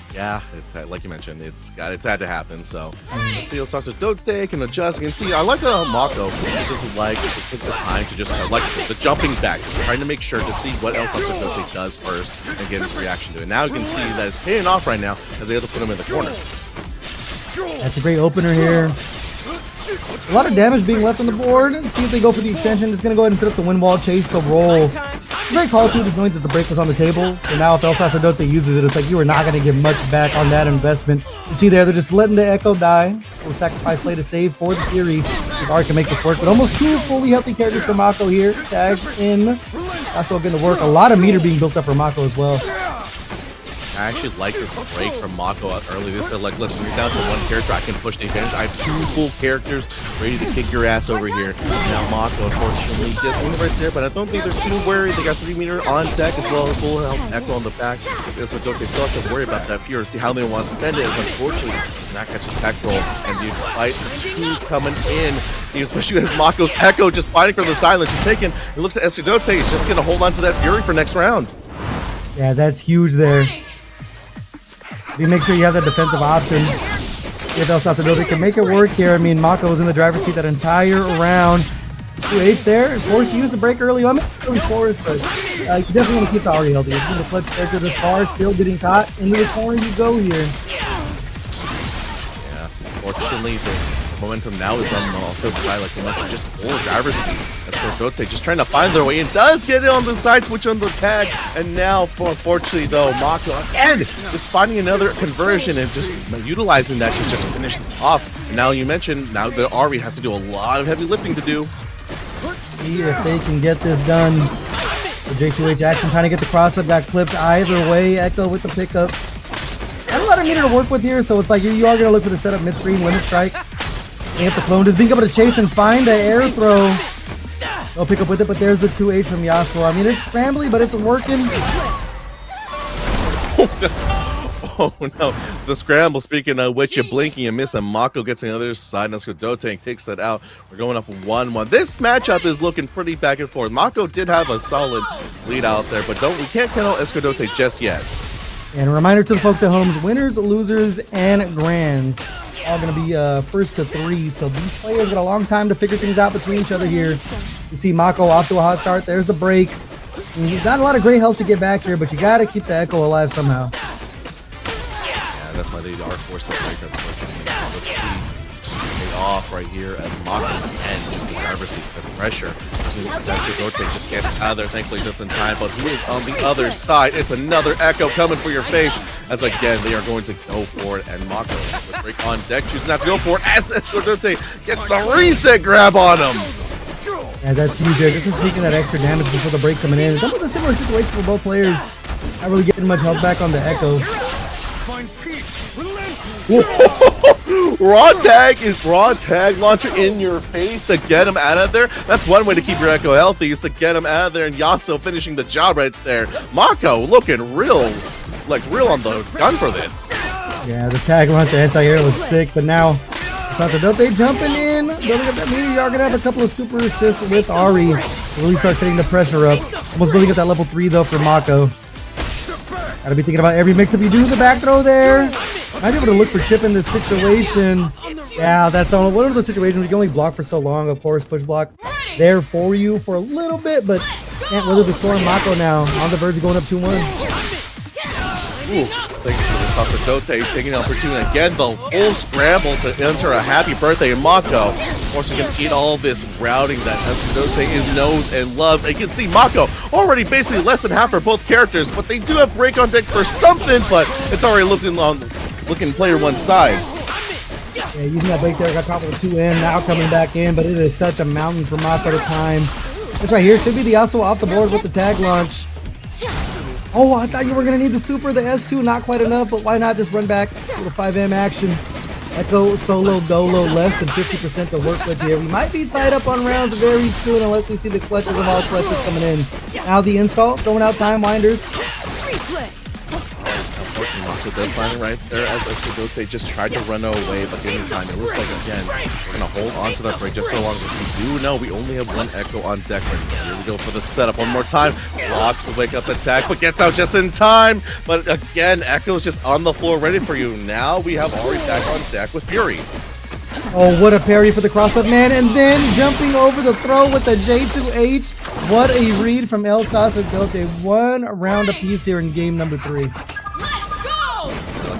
it's like you mentioned, it's had to happen. So let's see, El Sacerdote can adjust. You can see, I like how Mako just like to take the time to just like the jumping back, just trying to make sure to see what El Sacerdote does first and get his reaction to it. Now you can see that it's paying off right now as they have to put him in the corner. That's a great opener here. A lot of damage being left on the board. See if they go for the extension. Just gonna go ahead and set up the wind wall, chase the roll. Great call too, just knowing that the break was on the table. So now if El Sacerdote uses it, it's like you are not gonna get much back on that investment. You see there, they're just letting the Echo die. Little sacrifice play to save for the Fury. If Ari can make this work, but almost 2 fully healthy characters for Mako here. Tagged in. Also going to work. A lot of meter being built up for Mako as well. I actually like this break from Mako early. They said, like, listen, you're down to 1 character. I can push the advantage. I have 2 full characters ready to kick your ass over here. Now Mako, unfortunately, gets in right there, but I don't think they're too worried. They got 3 meter on deck as well as full health Echo on the back. So they still have to worry about that Fury, see how they want to spend it. As unfortunately, does not catch his back roll, and despite the 2 coming in, especially as Mako's Echo just fighting for the silence, he's taken. He looks at Escodote. He's just going to hold on to that Fury for next round. Yeah, that's huge there. You make sure you have that defensive option. If El Sacerdote can make it work here. I mean, Mako was in the driver's seat that entire round. 2H there. Of course, he used the break early. I'm not really forced, but you definitely want to keep the Ari healthy. If you're the Fletch character this far, still getting caught into the corner you go here. Yeah, fortunately, the momentum now is on the offensive side, like you mentioned, just full driver's seat. Escodote just trying to find their way in, does get it on the side, switch on the tag, and now, unfortunately, though, Mako again just finding another conversion and just utilizing that to just finish this off. And now you mentioned, now the Ari has to do a lot of heavy lifting to do. See if they can get this done. The J2H action trying to get the cross up, got clipped either way. Echo with the pickup. Got a lot of meter to work with here, so it's like you are going to look for the setup mid-screen, limit strike. They have the clone, just being able to chase and find the air throw. They'll pick up with it, but there's the 2H from Yasuo. I mean, it's scrambly, but it's working. Oh no, the scramble, speaking of which, you're blinking and missing. Mako gets on the other side, and Escodote takes that out. We're going up 1-1. This matchup is looking pretty back and forth. Mako did have a solid lead out there, but we can't count out Escodote just yet. And a reminder to the folks at home, winners, losers, and grands. all going to be first to 3. So these players got a long time to figure things out between each other here. You see Mako off to a hot start. There's the break. And he's got a lot of great health to get back here, but you got to keep the Echo alive somehow. Yeah, that's why they are forced to break, unfortunately. So let's see pay off right here as Mako again just the driver's seat for the pressure. Escudorte just gets out of there, thankfully just in time, but who is on the other side? It's another Echo coming for your face, as again, they are going to go for it, and Mako with break on deck, choosing not to go for it, as Escudorte gets the reset grab on him! Yeah, that's huge there. Just taking that extra damage before the break coming in. It's almost a similar situation for both players. Not really getting much health back on the Echo. Raw tag launcher in your face to get him out of there. That's one way to keep your Echo healthy, is to get him out of there, and Yasuo finishing the job right there. Mako looking real on the gun for this. Yeah, the tag launcher anti-air looks sick, but now Sacerdote jumping in, building up that meter. You're gonna have a couple of super assists with Ari to really start setting the pressure up. Almost building up that level 3 though for Mako. Gotta be thinking about every mix-up you do. The back throw there. Might be able to look for chip in this situation. Yeah, that's one of the situations where you can only block for so long. Of course, push block there for you for a little bit, but can't weather the storm. Mako now on the verge of going up 2-1. Ooh, thanks for the Sacerdote taking an opportunity again. The whole scramble to enter a happy birthday in Mako. Unfortunately, going to eat all this routing that Escudorte knows and loves. And you can see Mako already basically less than half for both characters, but they do have break on deck for something, but it's already looking player one side. Yeah, using that break there, got caught with 2 in, now coming back in, but it is such a mountain for Mako to climb. This right here should be the Yasuo off the board with the tag launch. Oh, I thought you were going to need the super, the S2, not quite enough, but why not just run back to the 5M action. Echo, solo, dolo, less than 50% to work with here. We might be tied up on rounds very soon unless we see the clutches of all clutches coming in. Now the install, throwing out time winders. Unfortunately, Mako does find it right there as Escudorte just tried to run away, but giving time. It looks like, again, we're going to hold on to that break just so long as we do know we only have one Echo on deck. Here we go for the setup one more time. Blocks the wake up attack, but gets out just in time. But again, Echo's just on the floor ready for you. Now we have Ari back on deck with Fury. Oh, what a parry for the cross-up man, and then jumping over the throw with the J2H. What a read from El Sacerdote. 1 round apiece here in game number 3.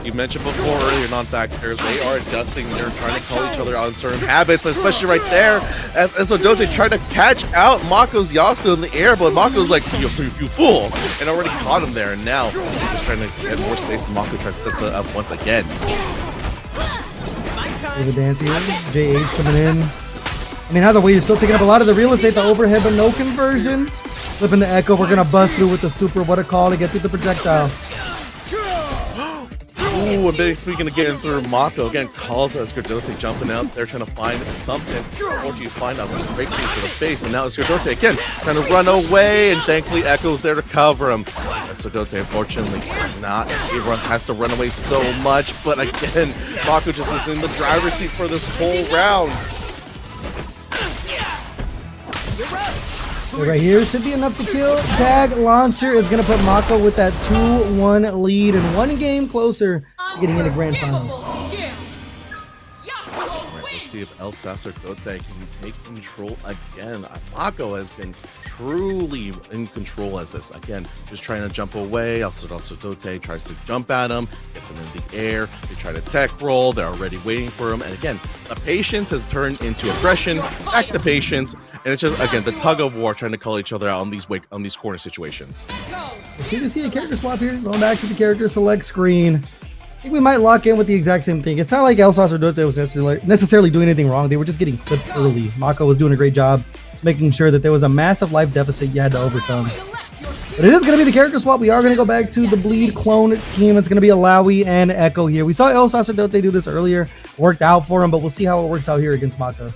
You mentioned before earlier, non-factors, they are adjusting. They're trying to call each other out on certain habits, especially right there as Escudorte tried to catch out Mako's Yasuo in the air, but Mako's like, you fool, and already caught him there. And now he's just trying to get more space, and Mako tries to set it up once again. There's a dance here. JH coming in. I mean, either way, you're still taking up a lot of the real estate, the overhead, but no conversion. Flipping the Echo, we're going to bust through with the super. What a call to get through the projectile. Ooh, and speaking of getting through, Mako again calls Escudorte jumping out there trying to find something. Unfortunately, you find a breakthrough for the face, and now Escudorte again trying to run away, and thankfully Echo's there to cover him. Escudorte unfortunately not. Everyone has to run away so much, but again, Mako just is in the driver's seat for this whole round. Right here should be enough to kill. Tag launcher is going to put Mako with that 2-1 lead and 1 game closer to getting into grand finals. Let's see if El Sacerdote can take control again. Mako has been truly in control as this. Again, just trying to jump away. El Sacerdote tries to jump at him, gets him in the air. They try to tech roll. They're already waiting for him. And again, the patience has turned into aggression, back to patience. And it's just, again, the tug of war trying to call each other out on these corner situations. So you see a character swap here. Going back to the character select screen. I think we might lock in with the exact same thing. It's not like El Sacerdote was necessarily doing anything wrong. They were just getting clipped early. Mako was doing a great job making sure that there was a massive life deficit you had to overcome. But it is going to be the character swap. We are going to go back to the Bleed clone team. It's going to be Alawi and Echo here. We saw El Sacerdote do this earlier. Worked out for him, but we'll see how it works out here against Mako.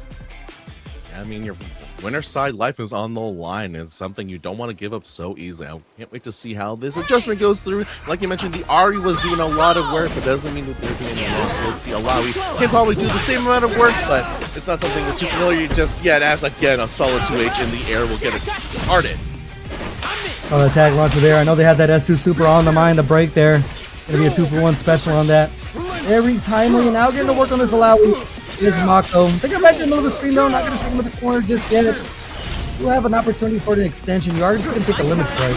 I mean, your winner side life is on the line. It's something you don't want to give up so easily. I can't wait to see how this adjustment goes through. Like you mentioned, the Ari was doing a lot of work, but doesn't mean that they're doing it wrong. So let's see, Alawi can probably do the same amount of work, but it's not something we're too familiar just yet, as again, a solid 2H in the air will get it started. Oh, the tag launcher there. I know they had that S2 super on the mind, the break there. Gonna be a 2-for-1 special on that. Very timely. And now getting to work on this Alawi is Mako. They're going to back in the middle of the screen though. Not going to take him to the corner just yet. You have an opportunity for an extension. You are just going to take a limit strike.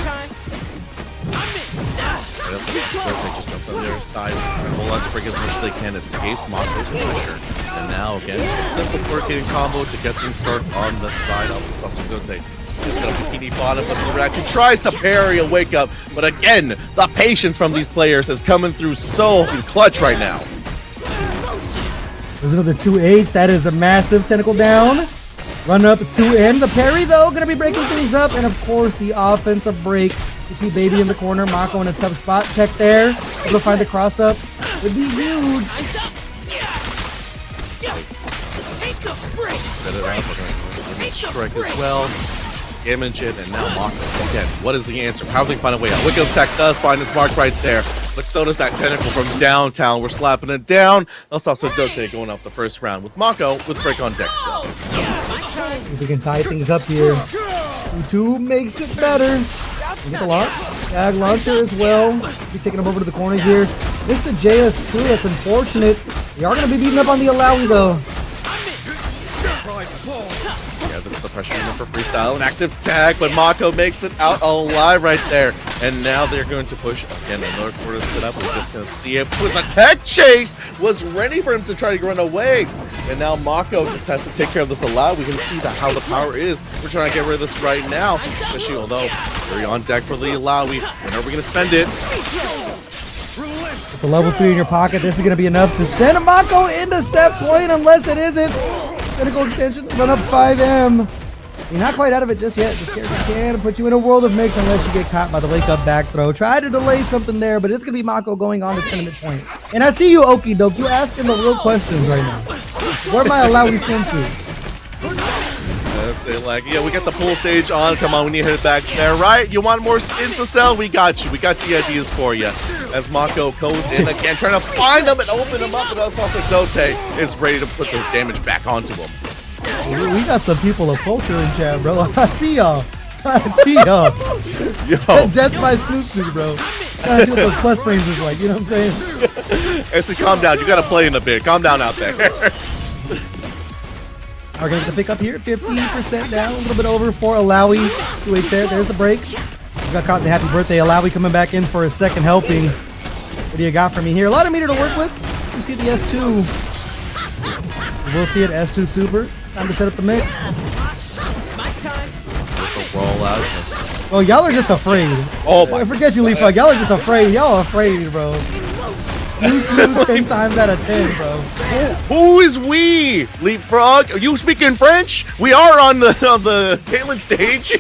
Just jumps on the other side. Hold on to break as much as they can. Escapes Mako's pressure. And now, again, just a simple coordinating combo to get things started on the side of the Sasugote. Just got a bikini bottom, but the reaction tries to parry a wake up. But again, the patience from these players is coming through so clutch right now. There's another 2H. That is a massive tentacle down. Run up to end. The parry, though, going to be breaking things up. And, of course, the offensive break to keep Baby in the corner. Mako in a tough spot. Tech there. Able to find the cross-up. Would be huge. Set it up. Strike as well. Damage it, and now Mako again. What is the answer? How do they find a way out? Wickham Tech does find its mark right there, but so does that tentacle from downtown. We're slapping it down. That's also Dote going off the first round with Mako with break on deck still. If we can tie things up here. 2 makes it better. Get the launch. Tag launcher as well. Be taking him over to the corner here. Missed the JS2. That's unfortunate. They are going to be beating up on the Alawi though. Yeah, this is the pressure unit for freestyle. An active tag, but Mako makes it out alive right there. And now they're going to push again another quarter set up. We're just going to see it with a tech chase. Was ready for him to try to run away. And now Mako just has to take care of this Alawi. We can see how the power is. We're trying to get rid of this right now. Especially although very on deck for the Alawi. When are we going to spend it? With the level 3 in your pocket, this is going to be enough to send Mako into set point unless it isn't. Critical extension, run up 5M. You're not quite out of it just yet. This character can put you in a world of mix unless you get caught by the wake up back throw. Try to delay something there, but it's going to be Mako going on to tournament point. And I see you, Okie Doke. You asking the real questions right now. Where my Alawi swimsuit? Say like, yeah, we got the pool stage on. Come on, we need to hit back there, right? You want more skins to sell? We got you. We got the ideas for you. As Mako goes in again, trying to find him and open him up, but also Dote is ready to put the damage back onto him. We got some people of culture in chat, bro. I see y'all. I see y'all. Death by Snoop, bro. I see what those plus frames is like. You know what I'm saying? It's a calm down. You got to play in a bit. Calm down out there. We're going to get the pick up here. 15% down. A little bit over for Alawi. 2-8 there. There's the break. We got caught in the happy birthday. Alawi coming back in for a second helping. What do you got for me here? A lot of meter to work with. You see the S2. We'll see it. S2 super. Time to set up the mix. Roll out. Oh, y'all are just afraid. Oh my! Forget you, Leapfrog. Y'all are just afraid. Y'all are afraid, bro. You slew 10 times out of 10, bro. Who is we? Leapfrog? Are you speaking French? We are on the Caitlyn stage.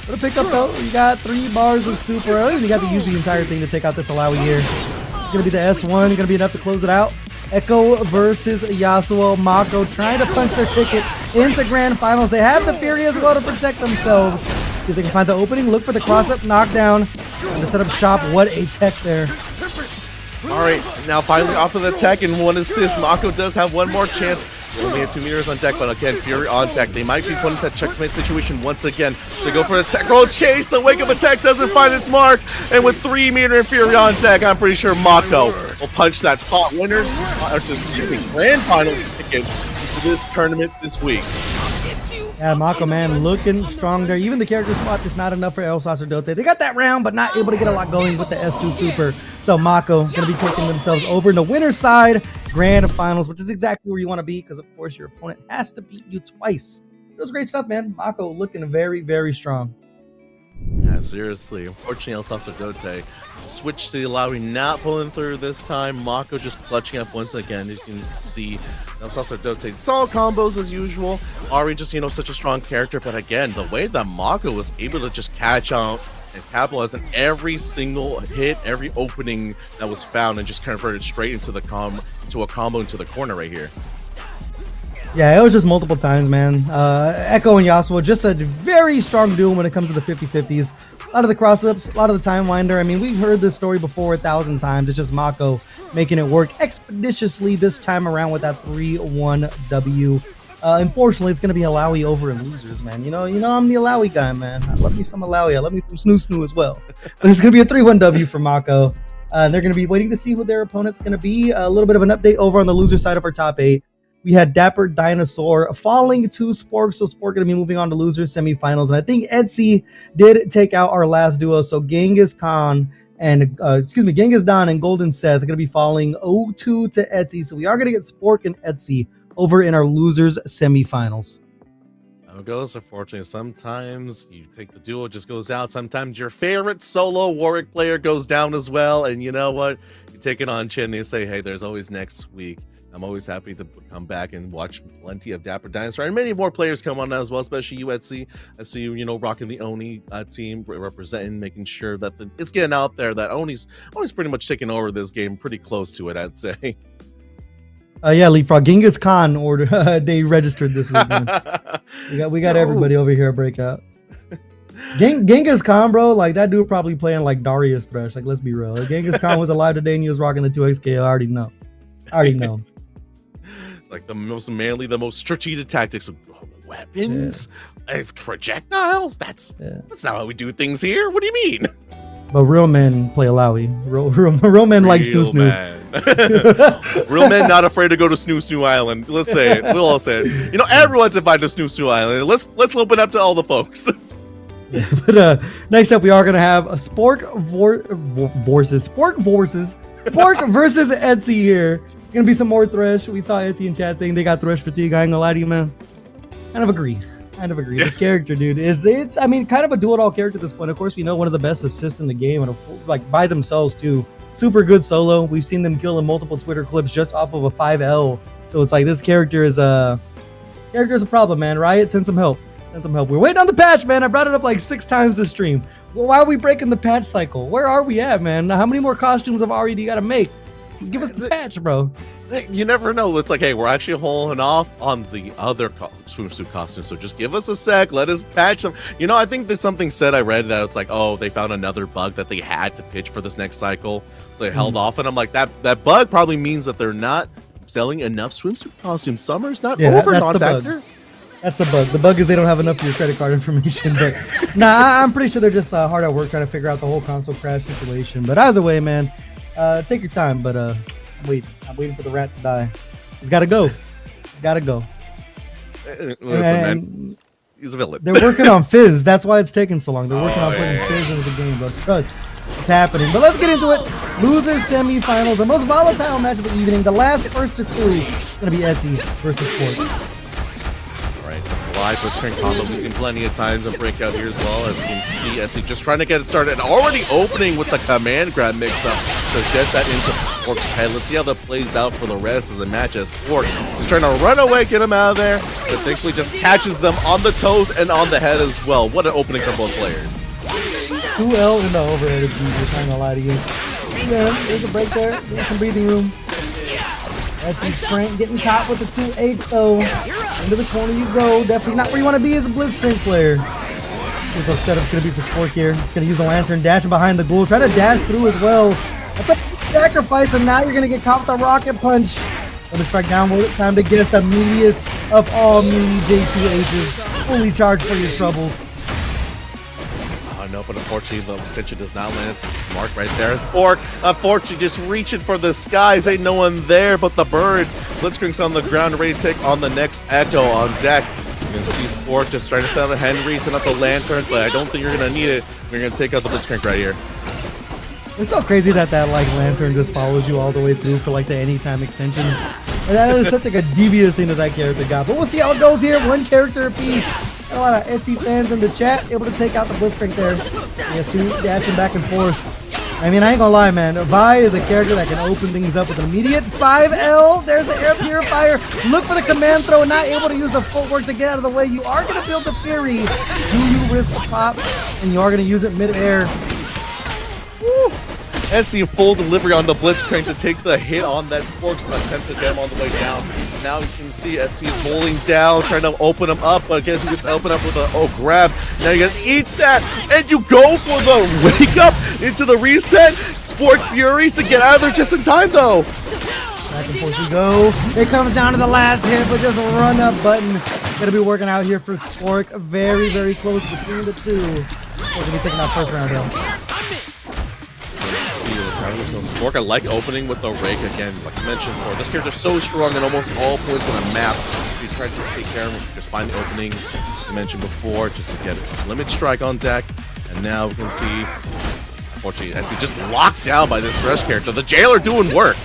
What a pickup though. You got 3 bars of super. I don't even got to use the entire thing to take out this Alawi here. It's gonna be the S1. Gonna be enough to close it out. Echo versus Yasuo. Mako trying to punch their ticket into grand finals. They have the Fury as well to protect themselves. See if they can find the opening. Look for the cross-up knockdown. And to set up shop. What a tech there. All right, now finally off of the tech and 1 assist. Mako does have 1 more chance. They only have 2 meters on deck, but again, Fury on deck. They might be put in that checkmate situation once again. They go for the tech roll chase. The wake of attack doesn't find its mark. And with 3 meter and Fury on deck, I'm pretty sure Mako will punch that spot winners, grand finals ticket to this tournament this week. Yeah, Mako, man, looking strong there. Even the character spot is not enough for El Sacerdote. They got that round, but not able to get a lot going with the S2 Super. So Mako going to be taking themselves over in the winner's side, grand finals, which is exactly where you want to be because, of course, your opponent has to beat you twice. It was great stuff, man. Mako looking very, very strong. Yeah, seriously. Unfortunately, El Sacerdote switched to the Alawi, not pulling through this time. Mako just clutching up once again. You can see El Sacerdote solid combos as usual. Ari just, such a strong character. But again, the way that Mako was able to just catch out and capitalize on every single hit, every opening that was found, and just converted straight into a combo into the corner right here. Yeah, it was just multiple times, man. Echo and Yasuo, just a very strong duo when it comes to the 50-50s. A lot of the cross-ups, a lot of the time winder. I mean, we've heard this story before 1,000 times. It's just Mako making it work expeditiously this time around with that 3-1 W. Unfortunately, it's going to be Alawi over in losers, man. You know, I'm the Alawi guy, man. I love me some Alawi. I love me some Snoo as well. But it's going to be a 3-1 W for Mako. They're going to be waiting to see who their opponent's going to be. A little bit of an update over on the loser side of our top 8. We had Dapper Dinosaur falling to Spork, so Spork going to be moving on to loser semifinals. And I think Etsy did take out our last duo, so Genghis Khan and Genghis Don and Golden Seth are going to be falling 0-2 to Etsy. So we are going to get Spork and Etsy over in our losers semifinals. It goes. Unfortunately, sometimes you take the duo, just goes out. Sometimes your favorite solo Warwick player goes down as well. And you know what? You take it on chin and you say, hey, there's always next week. I'm always happy to come back and watch plenty of Dapper Dinosaur and many more players come on as well, especially you, Etsy. I see you, rocking the Oni team, representing, making sure that it's getting out there that Oni's pretty much taking over this game, pretty close to it, I'd say. Yeah, Leapfrog. Genghis Khan order. They registered this week. We got everybody over here at Breakout. Genghis Khan, bro, like that dude probably playing like Darius Thresh. Like, let's be real. If Genghis Khan was alive today and he was rocking the 2XK, I already know. Like the most manly, the most strategic tactics of weapons, projectiles. That's not how we do things here. What do you mean? But real men play Alawi. Real men like Snoo Snoo. Real men not afraid to go to Snoo Snoo Island. Let's say it. We'll all say it. Everyone's invited to Snoo Snoo Island. Let's open up to all the folks. But next up, we are gonna have a Spork versus Etsy here. It's gonna be some more Thresh. We saw Etsy in chat saying they got Thresh fatigue. I ain't gonna lie to you, man. Kind of agree. This character, dude, it's kind of a do-it-all character at this point. Of course, we know one of the best assists in the game, and like by themselves too. Super good solo. We've seen them kill in multiple Twitter clips just off of a 5L. So it's like this character is a problem, man. Riot, send some help. We're waiting on the patch, man. I brought it up like 6 times this stream. Well, why are we breaking the patch cycle? Where are we at, man? How many more costumes of Ari do you got to make? Just give us the patch, bro. You never know. It's like, hey, we're actually holding off on the other swimsuit costumes, so just give us a sec. Let us patch them. I think there's something said, I read that it's like, oh, they found another bug that they had to pitch for this next cycle, so they held off. And I'm like, that bug probably means that they're not selling enough swimsuit costumes. Summer's not over, non-factor. That's the bug. The bug is they don't have enough of your credit card information. But I'm pretty sure they're just hard at work trying to figure out the whole console crash situation. But either way, man, take your time. But I'm waiting for the rat to die. He's got to go. Listen, man, he's a villain. They're working on Fizz. That's why it's taking so long. They're working on putting Fizz into the game, bro. Trust. It's happening. But let's get into it. Loser semifinals. Our most volatile match of the evening. The last first of 2 is going to be Etsy versus Spork. Live Blitzcrank combo we've seen plenty of times in Breakout here as well. As you can see, Etsy just trying to get it started and already opening with the command grab mix-up to get that into Spork's head. Let's see how that plays out for the rest of the match as Spork is trying to run away, get him out of there, but thankfully just catches them on the toes and on the head as well. What an opening for both players. 2L in the overhead is just not gonna lie to you. Yeah, there's a break there. There's some breathing room. Etsy's sprint getting caught with the 2H though. Into the corner you go. Definitely not where you want to be as a Blitzcrank player. Here's what setup's going to be for Spork here. He's going to use the lantern, dashing behind the ghoul. Try to dash through as well. That's a sacrifice, and now you're going to get caught with a rocket punch. Another strike down. Time to guess the meatiest of all meaty J2Hs. Fully charged for your troubles. No, but unfortunately, the Ascension does not land its mark right there. Spork, unfortunately, just reaching for the skies. Ain't no one there but the birds. Blitzcrank's on the ground, ready to take on the next Echo on deck. You can see Spork just trying to set out a Henry, set out the lantern, but I don't think you're going to need it. We're going to take out the Blitzcrank right here. It's so crazy that like lantern just follows you all the way through for like the anytime extension. And that is such like a devious thing that character got. But we'll see how it goes here. One character apiece. Got a lot of Etsy fans in the chat able to take out the Blitzcrank there. PS2 dashing back and forth. I ain't gonna lie, man. Vi is a character that can open things up with an immediate 5L. There's the air purifier. Look for the command throw. Not able to use the footwork to get out of the way. You are gonna build the Fury. Do you risk the pop? And you are gonna use it mid-air. Woo. Etsy full delivery on the Blitzcrank to take the hit on that Spork's attempt to get him on the way down. Now you can see Etsy is rolling down, trying to open him up, but I guess he gets opened up with a grab. Now you gotta eat that, and you go for the wake up into the reset. Spork Furies to get out of there just in time though. Back and forth we go. It comes down to the last hit, but just a run up button. Gonna be working out here for Spork. Very, very close between the two. We're gonna be taking that first round down. Spork, I like opening with the rake again. Like I mentioned before, this character's so strong in almost all points on the map. You try to just take care of him, just find the opening. I mentioned before, just to get a limit strike on deck. And now we can see, unfortunately, Etsy just locked down by this Thresh character. The Jailer doing work.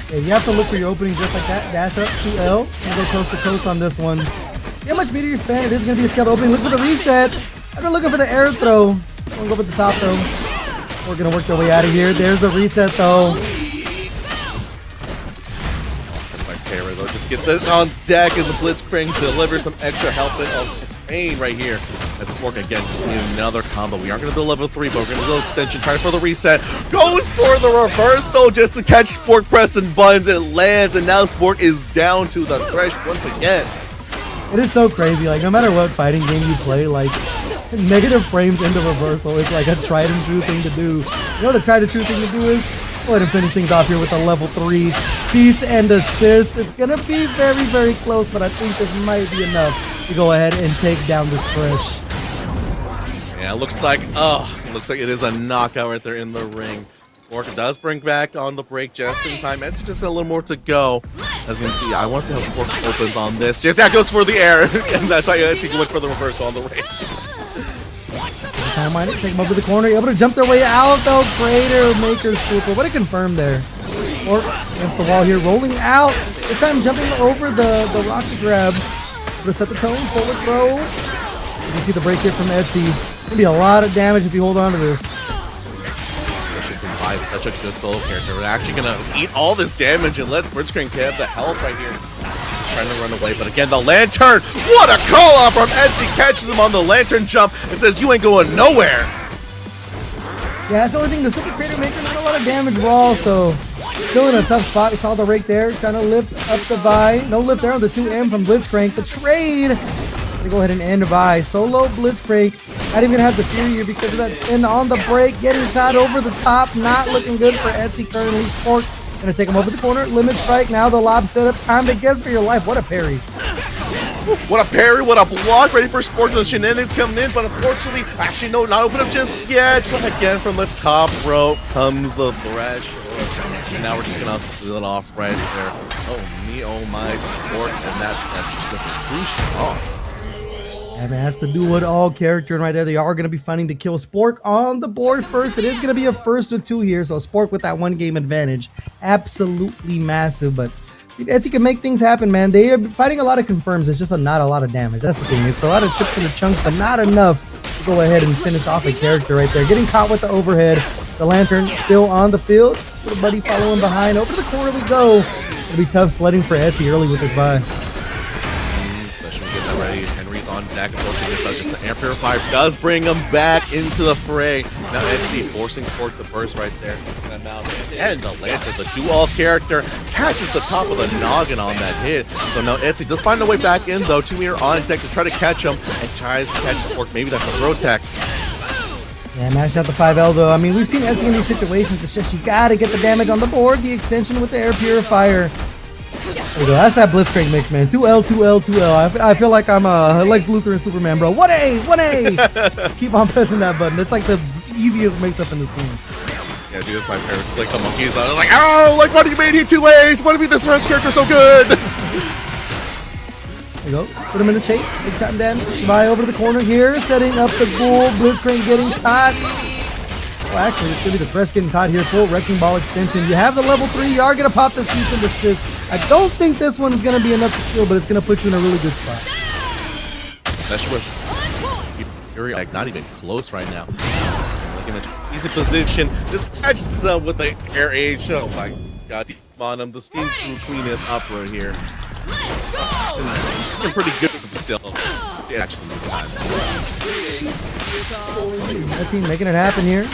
Yeah, you have to look for your opening just like that. Dash up 2L and go coast to coast on this one. See how much meteor span it is going to be a scaled opening. Look for the reset. I've been looking for the air throw. We'll go with the top throw. We're going to work their way out of here. There's the reset though. Taylor though, just get this on deck as a Blitzcrank delivers some extra health of pain right here. As Spork again just need another combo. We aren't going to build level 3, but we're going to build extension. Try for the reset. Goes for the reversal just to catch Spork pressing buttons. It lands, and now Spork is down to the Thresh once again. It is so crazy. Like, no matter what fighting game you play, like, negative frames into reversal is like a tried and true thing to do. You know what a tried and true thing to do is? Go ahead and finish things off here with a level 3 cease and assist. It's going to be very, very close, but I think this might be enough to go ahead and take down this Thresh. Yeah, it looks like it is a knockout right there in the ring. Spork does bring back on the break just in time. Etsy just got a little more to go. As you can see, I want to see how Spork opens on this. Just goes for the air, and that's why Etsy can look for the reversal on the ring. Time miner, take him over the corner, able to jump their way out though. Greater Maker Super. What a confirm there. Spork against the wall here, rolling out. This time jumping over the rock to grab. To set the tone, forward throw. You can see the break here from Etsy. Gonna be a lot of damage if you hold on to this. Such a good solo character. We're actually gonna eat all this damage and let Blitzcrank have the health right here. Trying to run away, but again, the lantern. What a call out from Etsy. Catches him on the lantern jump and says, "You ain't going nowhere." Yeah, that's the only thing. The Super Creator Maker, not a lot of damage raw, so still in a tough spot. We saw the rake there, trying to lift up the Vi. No lift there on the 2M from Blitzcrank. The trade. Gonna go ahead and end Vi. Solo Blitzcrank. Not even gonna have the Fury here because of that spin on the break. Getting caught over the top. Not looking good for Etsy currently. Spork gonna take him over the corner. Limit strike. Now the lob setup. Time to guess for your life. What a parry. What a parry, what a block, ready for Spork. The shenanigans coming in, but unfortunately, actually no, not open up just yet. But again, from the top rope comes the Thresh. And now we're just gonna seal it off right there. Oh me, oh my, Spork, and that's just looking too strong. Yeah, man, has to do it all character, and right there they are going to be finding the kill. Spork on the board first. It is going to be a first of 2 here, so Spork with that 1 game advantage. Absolutely massive, but Etsy can make things happen, man. They are fighting a lot of confirms. It's just not a lot of damage. That's the thing. It's a lot of chips in the chunks, but not enough to go ahead and finish off a character right there. Getting caught with the overhead. The lantern still on the field. Little buddy following behind. Over the corner we go. It'll be tough sledding for Etsy early with this Vi. Especially when we get that ready. Henry's on deck. Unfortunately, gets out just an air purifier. Does bring him back into the fray. Now Etsy forcing Spork the burst right there. And the lantern, the do-all character, catches the top of the noggin on that hit. So now Etsy does find a way back in though. 2 meter on deck to try to catch him and tries to catch Spork. Maybe that's a throw tech. Yeah, matched out the 5L though. I mean, we've seen Etsy in these situations. It's just you gotta get the damage on the board. The extension with the air purifier. There we go. That's that Blitzcrank mix, man. 2L, 2L, 2L. I feel like I'm Lex Luthor and Superman, bro. 1A, 1A. Just keep on pressing that button. It's like the easiest mix-up in this game. Yeah, dude, that's my parents. Like the monkeys. I was like, oh, like why do you made it 2 ways? Why do you make this Thresh character so good? There you go. Put him in the shape. Big time damage. Vi over to the corner here. Setting up the ghoul. Blitzcrank getting caught. Well, actually, it's going to be the Thresh getting caught here. Full Wrecking Ball extension. You have the level 3. You are going to pop the cease and desist. I don't think this one's going to be enough to kill, but it's going to put you in a really good spot. Especially with Fury, like, not even close right now. Like in an easy position. Just catches up with the air age. Oh my god. Deep on him. The Skin Queen is up right here. It's pretty good still. Actually, this time. That team making it happen here.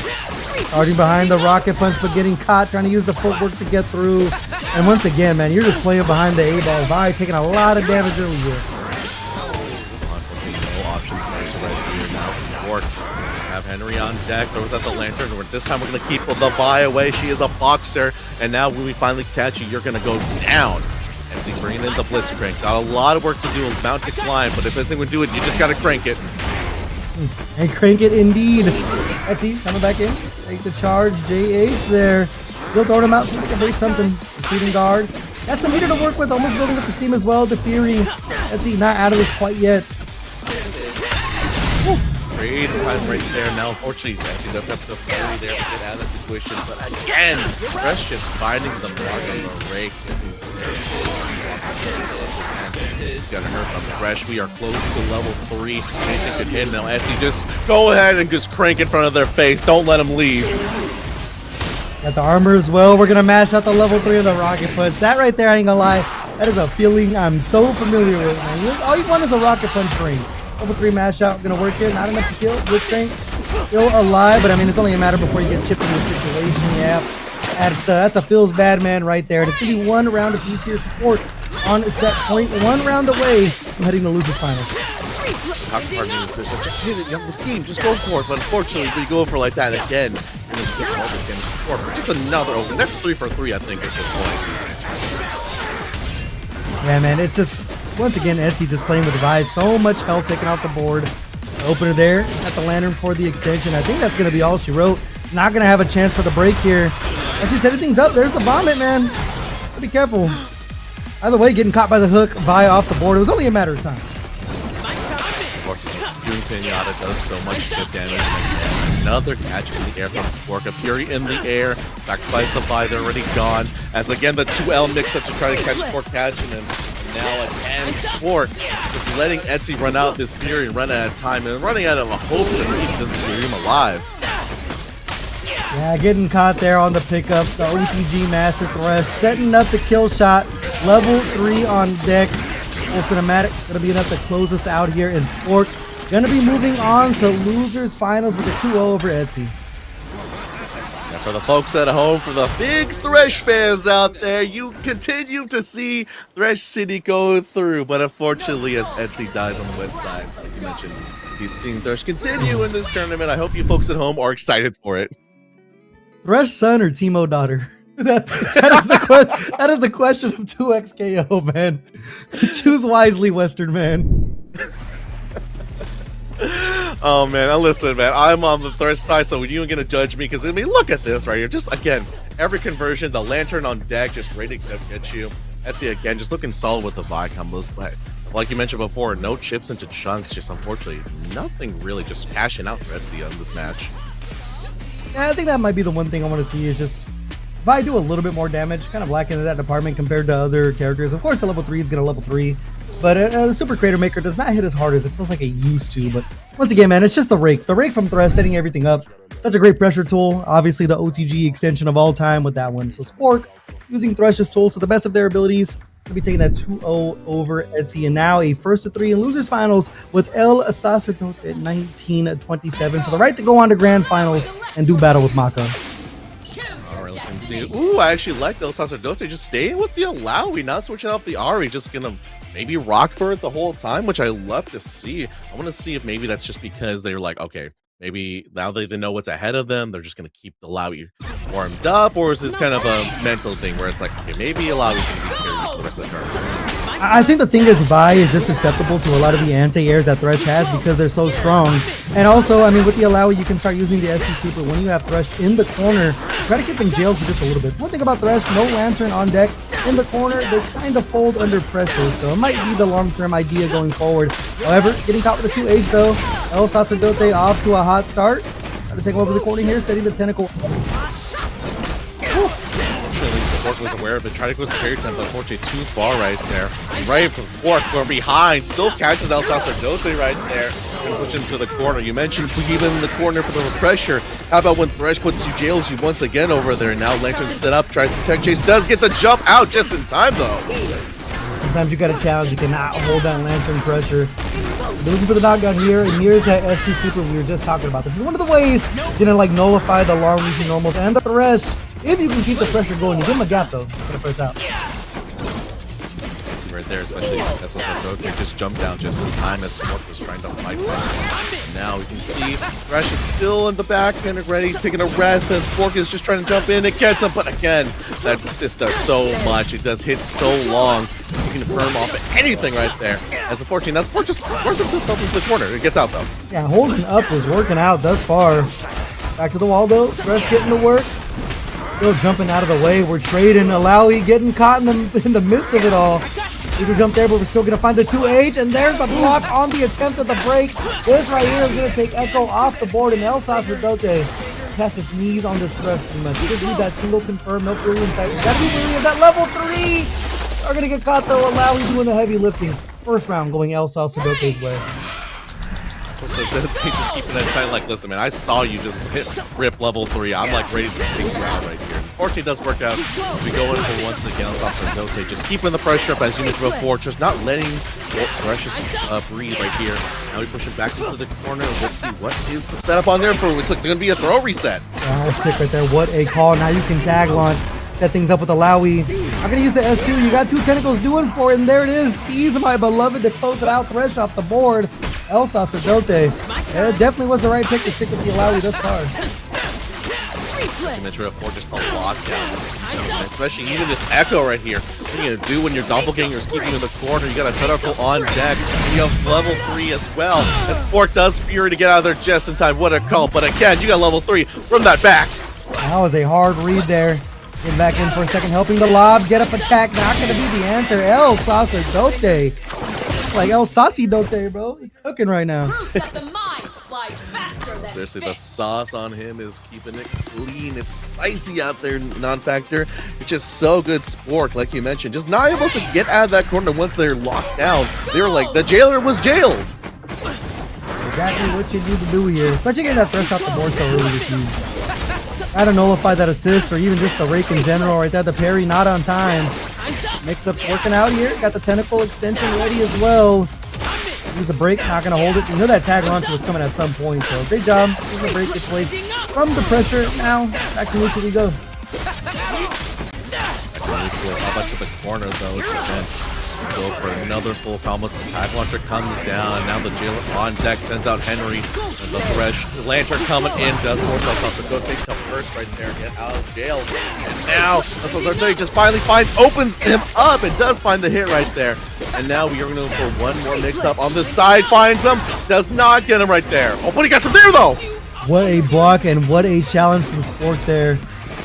Starting behind the rocket punch, but getting caught, trying to use the footwork to get through. And once again, man, you're just playing behind the A-ball. Vi taking a lot of damage early here. No options right here now. Spork. Have Henry on deck. Throws out the lantern. This time we're going to keep the Vi away. She is a boxer. And now when we finally catch you, you're going to go down. And see, bringing in the Blitzcrank. Got a lot of work to do. Mount to climb, but if this thing would do it, you just got to crank it. And crank it indeed. Etsy coming back in. Take the charge. J Ace there. Still throwing him out so we can break something. Receiving guard. Got some meter to work with. Almost building up the steam as well. The Fury. Etsy not out of this quite yet. Great time right there. Now, unfortunately, Etsy does have the Fury there to get out of that situation. But again, Fresh just finding the mark on the rake. This is gonna hurt from Fresh. We are close to level 3. Anything could hit now. Etsy, just go ahead and just crank in front of their face. Don't let them leave. Got the armor as well. We're gonna mash out the level 3 of the rocket punch. That right there, I ain't gonna lie. That is a feeling I'm so familiar with, man. All you want is a rocket punch ring. Level 3 mash out, gonna work here. Not enough to kill. Good strength. Still alive, but I mean, it's only a matter before you get chipped in this situation. Yeah, that's a feels bad man right there. And it's gonna be 1 round of easier support on set point. 1 round away from heading to losers finals. Cox Party says, just hit it. You have the scheme. Just go for it. But unfortunately, if you go for like that again, you're gonna get all this damage support. But just another open. That's 3 for 3, I think, at this point. Yeah, man. It's just once again Etsy just playing with Divide. So much health taken off the board. Opener there at the lantern for the extension. I think that's gonna be all she wrote. Not gonna have a chance for the break here. And she's setting things up. There's the vomit, man. Be careful. Either way, getting caught by the hook, Vi off the board. It was only a matter of time. Of course, Spewing Pinata does so much chip damage. Another catch in the air from Spork. A Fury in the air. Sacrifice the Vi. They're already gone. As again, the 2L mix up to try to catch Spork catching him. Now again, Spork just letting Etsy run out this Fury and run out of time and running out of a hope to keep this Fury alive. Yeah, getting caught there on the pickup. The OTG Master Thresh setting up the kill shot. Level 3 on deck. Full cinematic. Gonna be enough to close us out here. And Spork gonna be moving on to losers finals with a 2-0 over Etsy. And for the folks at home, for the big Thresh fans out there, you continue to see Thresh City go through. But unfortunately, as Etsy dies on the wet side, like you mentioned, you've seen Thresh continue in this tournament. I hope you folks at home are excited for it. Thresh son or Teemo daughter? that is the question of 2XKO, man. Choose wisely, Western man. Oh man, now listen, man. I'm on the Thresh side, so you ain't gonna judge me because I mean, look at this right here. Just again, every conversion, the lantern on deck, just ready to get you. Etsy again, just looking solid with the Vi combos, but like you mentioned before, no chips into chunks. Just unfortunately, nothing really. Just cashing out for Etsy on this match. Yeah, I think that might be the one thing I want to see is just if I do a little bit more damage, kind of lacking in that department compared to other characters. Of course, the level 3 is going to level 3, but the Super Creator Maker does not hit as hard as it feels like it used to. But once again, man, it's just the rake. The rake from Thresh setting everything up. Such a great pressure tool. Obviously, the OTG extension of all time with that one. So Spork using Thresh's tool to the best of their abilities. Going to be taking that 2-0 over Etsy. And now a 1-3 in losers finals with El Sacerdote at 19-27 for the right to go on to grand finals and do battle with Maka. Alright, let's see. Ooh, I actually like El Sacerdote just staying with the Alawi, not switching off the Ari, just gonna maybe rock for it the whole time, which I love to see. I want to see if maybe that's just because they're like, okay, maybe now they know what's ahead of them, they're just gonna keep the Alawi warmed up, or is this kind of a mental thing where it's like, okay, maybe Alawi can be carried for the rest of the tournament? I think the thing is Vi is just susceptible to a lot of the anti-airs that Thresh has because they're so strong. And also, I mean, with the Alawi, you can start using the SQ Super when you have Thresh in the corner. Try to keep them jailed for just a little bit. So one thing about Thresh, no Lantern on deck. In the corner, they kind of fold under pressure, so it might be the long-term idea going forward. However, getting caught with the 2H though. El Sacerdote off to a hot start. Try to take him over the corner here, setting the tentacle. Spork was aware of it, tried to go to parry time, but unfortunately too far right there. Right from Spork from behind, still catches El Sacerdote right there. Gonna push him to the corner. You mentioned even in the corner for the pressure. How about when Thresh puts you, jails you once again over there? Now Lantern set up, tries to tech chase, does get the jump out just in time though. Sometimes you got a challenge, you cannot hold that Lantern pressure. They're looking for the knockdown here, and here's that SQ Super we were just talking about. This is one of the ways you're gonna like nullify the long reaching normals and the Thresh. If you can keep the pressure going, you give him a gap though. Gonna press out. can see right there, especially as Dote just jumped down just in time as Spork was trying to fight back. And now we can see Thresh is still in the back and ready, taking a rest, and Spork is just trying to jump in and gets him, but again, that assist does so much. It does hit so long. You can firm off anything right there. As unfortunately, that Spork just forces himself into the corner. It gets out though. Yeah, holding up was working out thus far. Back to the wall though. Thresh getting to work. Still jumping out of the way. We're trading. Alawi getting caught in the midst of it all. We can jump there, but we're still going to find the 2H. And there's the block on the attempt of the break. This right here is going to take Echo off the board. And Elsas with Dote has to sneeze on this Thresh pretty much. Just need that single confirm. No Fury in sight. Gotta be Fury at that level 3. Are going to get caught though. Alawi doing the heavy lifting. First round going Elsas with Dote's way. So just keeping that sign like, listen, man, I saw you just hit rip level 3. I'm like ready to take you out right here. Unfortunately, it does work out. We go in for once again. Dote just keeping the pressure up as you mentioned before, just not letting Thresh breathe right here. Now we push him back into the corner. Let's see what is the setup on there for. It's like going to be a throw reset. Oh, sick right there. What a call. Now you can tag launch. Set things up with Alawi. I'm going to use the S2. You got 2 tentacles doing for it, and there it is. Seize my beloved to close it out. Thresh off the board. Elsas or Dote. Yeah, it definitely was the right pick to stick with the Alawi thus far. As you mentioned before, just a lockdown. Especially even this Echo right here. What are you going to do when your doppelganger is keeping you in the corner? You got a tentacle on deck. You have level 3 as well. As Spork does Fury to get out of there just in time. What a call. But again, you got level 3 from that back. That was a hard read there. Getting back in for a second, helping the lob, get up attack, not going to be the answer. Elsas or Dote. Like El Saucy Dote, bro. He's cooking right now. Seriously, the sauce on him is keeping it clean. It's spicy out there, non-factor. It's just so good. Spork, like you mentioned, just not able to get out of that corner once they're locked down. They were like, the jailer was jailed. Exactly what you need to do here. Especially getting that Thresh off the board so early is huge. Got to nullify that assist or even just the rake in general right there. The parry not on time. Mix-up's working out here. Got the tentacle extension ready as well. Use the break, not going to hold it. You know that tag launcher was coming at some point, so great job. Use the break, gets away from the pressure. Now, back to neutral we go. How much of the corner, though, again. Go for another full combo. The tag launcher comes down. Now the jailer on deck sends out Henry. And the Thresh lantern coming in does more so. So go take come first right there. Get out of jail. And now Dote just finally opens him up and does find the hit right there. And now we are going to go for one more mix up on the side. Finds him. Does not get him right there. Oh, but he got some there though. What a block and what a challenge from Spork there.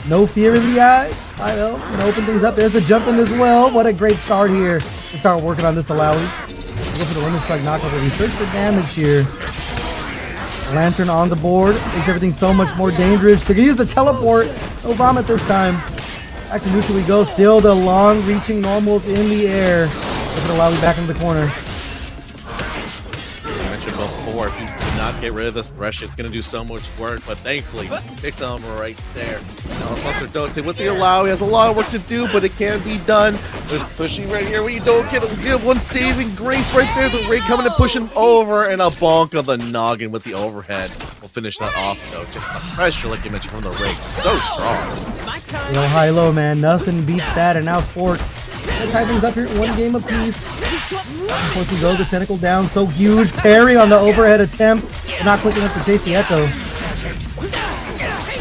No fear in the eyes. I know. Gonna open things up. There's the jump in as well. What a great start here. To start working on this Alawi. Go for the limit strike knockout, but we search for damage here. Lantern on the board. Makes everything so much more dangerous. They can use the teleport. No vomit this time. Back to neutral we go. Still the long reaching normals in the air. Look at Alawi back into the corner. I mentioned before, if you do not get rid of this Thresh, it's going to do so much work, but thankfully, picked him right there. Now, Cluster Dote with the Alawi has a lot of work to do, but it can be done, especially right here when you don't get one saving grace right there. The rate coming and pushing over, and a bonk on the noggin with the overhead. We'll finish that off, though. Just the pressure, like you mentioned, from the rake, so strong. Real high-low, man. Nothing beats that, and now Spork. Let's tie things up here. One game apiece. Before we go, the tentacle down. So huge. Parry on the overhead attempt. Not quick enough to chase the Echo.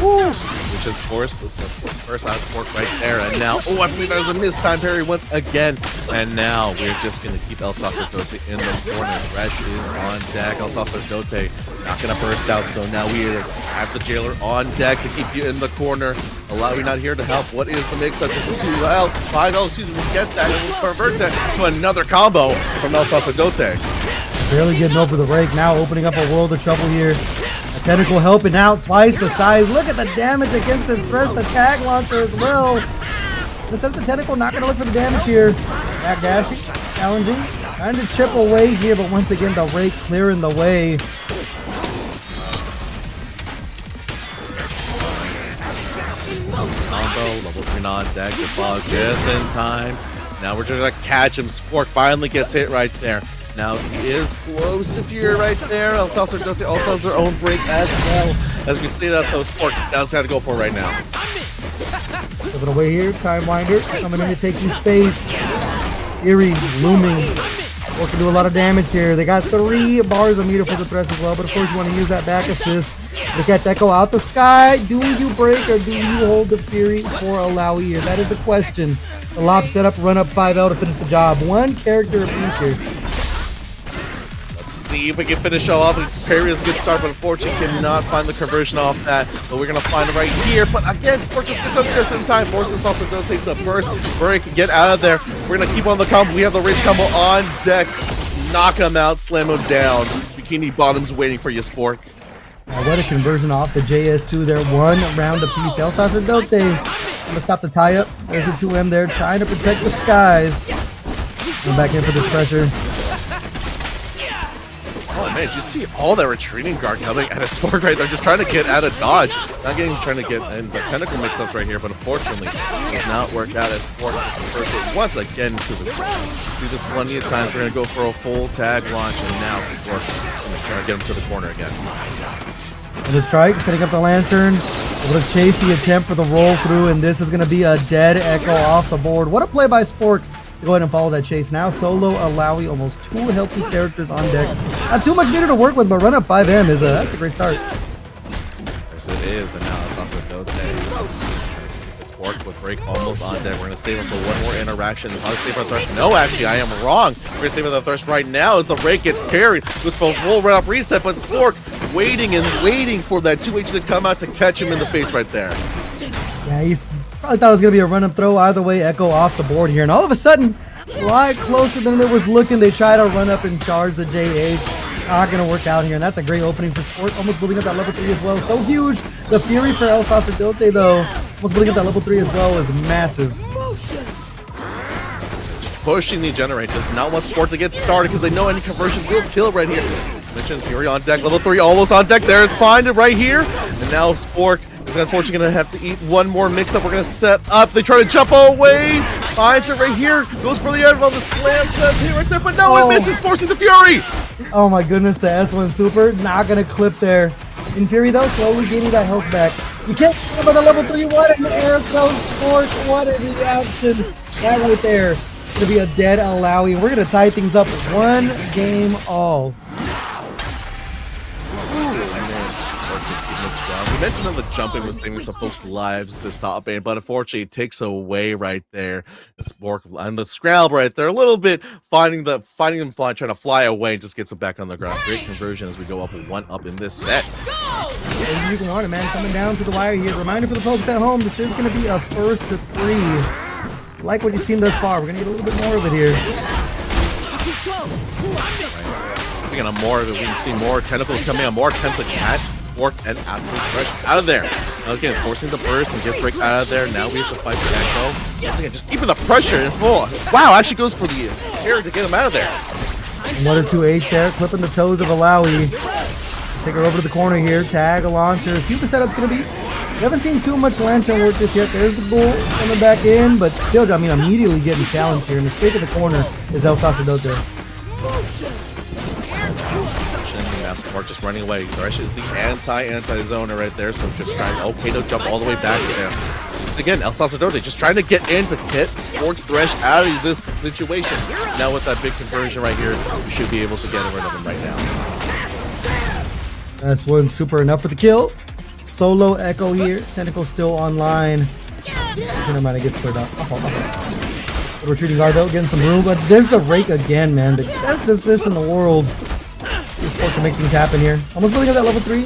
Woo. Which is, of course, the first out Spork right there. And now, I believe that was a missed time parry once again. And now we're just going to keep Elsas or Dote in the corner. Thresh is on deck. Elsas or Dote not going to burst out. So now we have the jailer on deck to keep you in the corner. Alawi not here to help. What is the mix-up? Just a 2-5. Excuse me, we'll get that and we'll convert that to another combo from Elsas or Dote. Barely getting over the rake. Now opening up a world of trouble here. A tentacle helping out twice the size. Look at the damage against this Thresh. The tag launcher as well. Instead of the tentacle, not going to look for the damage here. Back dashing, challenging. Trying to chip away here, but once again, the rake clearing the way. Combo, level 3 on deck, just log just in time. Now we're just gonna catch him. Spork finally gets hit right there. Now he is close to Fury right there. Elsas or Dote also has their own break as well. As we see that, though, Spork does have to go for right now. Flip it away here. Time Winder coming in to take some space. Fury looming. Spork can do a lot of damage here. They got 3 bars of meter for the threats as well, but of course you want to use that back assist to catch Echo out the sky. Do you break or do you hold the Fury for Alawi here? That is the question. The lob setup, run up 5L to finish the job. 1 character apiece here. See if we can finish off. Perry is a good start, but unfortunately cannot find the conversion off that. But we're going to find it right here. But again, Spork just up just in time. Forces also don't take the first break and get out of there. We're going to keep on the combo. We have the Rage combo on deck. Knock him out, slam him down. Bikini Bottom's waiting for you, Spork. What a conversion off the JS2 there. 1 round apiece. El Sacerdote going to stop the tie-up. There's the 2M there trying to protect the skies. Come back in for this pressure. Oh man, did you see all that retreating guard coming at a Spork right there, just trying to get out of dodge. Not trying to get in the tentacle mix-ups right here, but unfortunately, it does not work out as Spork is converted once again to the ground. You see this plenty of times. We're going to go for a full tag launch, and now Spork is going to try to get him to the corner again. And the strike, setting up the lantern. Able to chase the attempt for the roll through, and this is going to be a dead Echo off the board. What a play by Spork. Go ahead and follow that chase now. Solo Alawi, almost 2 healthy characters on deck. Not too much meter to work with, but run up 5M is that's a great start. Yes, it is, and now it's also Spork with break almost on deck. We're gonna save him for 1 more interaction. Probably save our thirst. No, actually, I am wrong. We're gonna save our thirst right now as the rake gets carried. Goes for a full run up reset, but Spork waiting and waiting for that 2H to come out to catch him in the face right there. Yeah, he's probably thought it was going to be a run-up throw. Either way, Echo off the board here. And all of a sudden, a lot closer than it was looking. They try to run up and charge the JH. Not going to work out here. And that's a great opening for Spork. Almost building up that level 3 as well. So huge. The Fury for El Sacerdote, though, almost building up that level 3 as well, is massive. Pushing the Generate. Does not want Spork to get started because they know any conversion will kill right here. Mentioned Fury on deck. Level 3 almost on deck. There, it's fine right here. And now Spork is unfortunately going to have to eat 1 more mix-up. We're going to set up. They try to jump away. Finds it right here. Goes for the end while the slam does hit right there. But no, it misses, forcing the Fury. Oh my goodness, the S1 Super. Not going to clip there. In Fury, though, slowly gaining that health back. You can't get about the level 3. What an air throw, Spork. What a reaction. That right there. It's going to be a dead Alawi. We're going to tie things up. 1 game all. We mentioned that the jumping was saving some folks' lives this top end, but unfortunately it takes away right there. The Spork and the Scrab right there, a little bit finding them fly, trying to fly away, and just gets them back on the ground. Great conversion as we go up 1-up in this set. You can on it, man. Coming down to the wire here. Reminder for the folks at home, this is going to be a 1st to 3. Like what you've seen thus far. We're going to get a little bit more of it here. Speaking of more of it, we can see more tentacles coming on, more attempts to catch Spork and absolute fresh out of there. Again, forcing the burst and gets right out of there. Now we have to fight for Echo. Once again, just keeping the pressure in full. Wow, actually goes for the air to get him out of there. Another 2H there, clipping the toes of Alawi. Take her over to the corner here. Tag a launcher. See what the setup's going to be. We haven't seen too much lantern work this yet. There's the bull coming back in, but still, I mean, immediately getting challenged here. And escaping the corner is El Sacerdote. Spork just running away. Thresh is the anti-zoner right there, so just trying to jump all the way back to him. Just again, El Sacerdote just trying to get in to get Spork's Thresh out of this situation. Now with that big conversion right here, we should be able to get rid of him right now. That's 1 super enough for the kill. Solo Echo here. Tentacle still online. Never mind, it gets cleared up. The retreating guard though, getting some room, but there's the rake again, man. The best assist in the world. This Spork to make things happen here. Almost building up that level 3.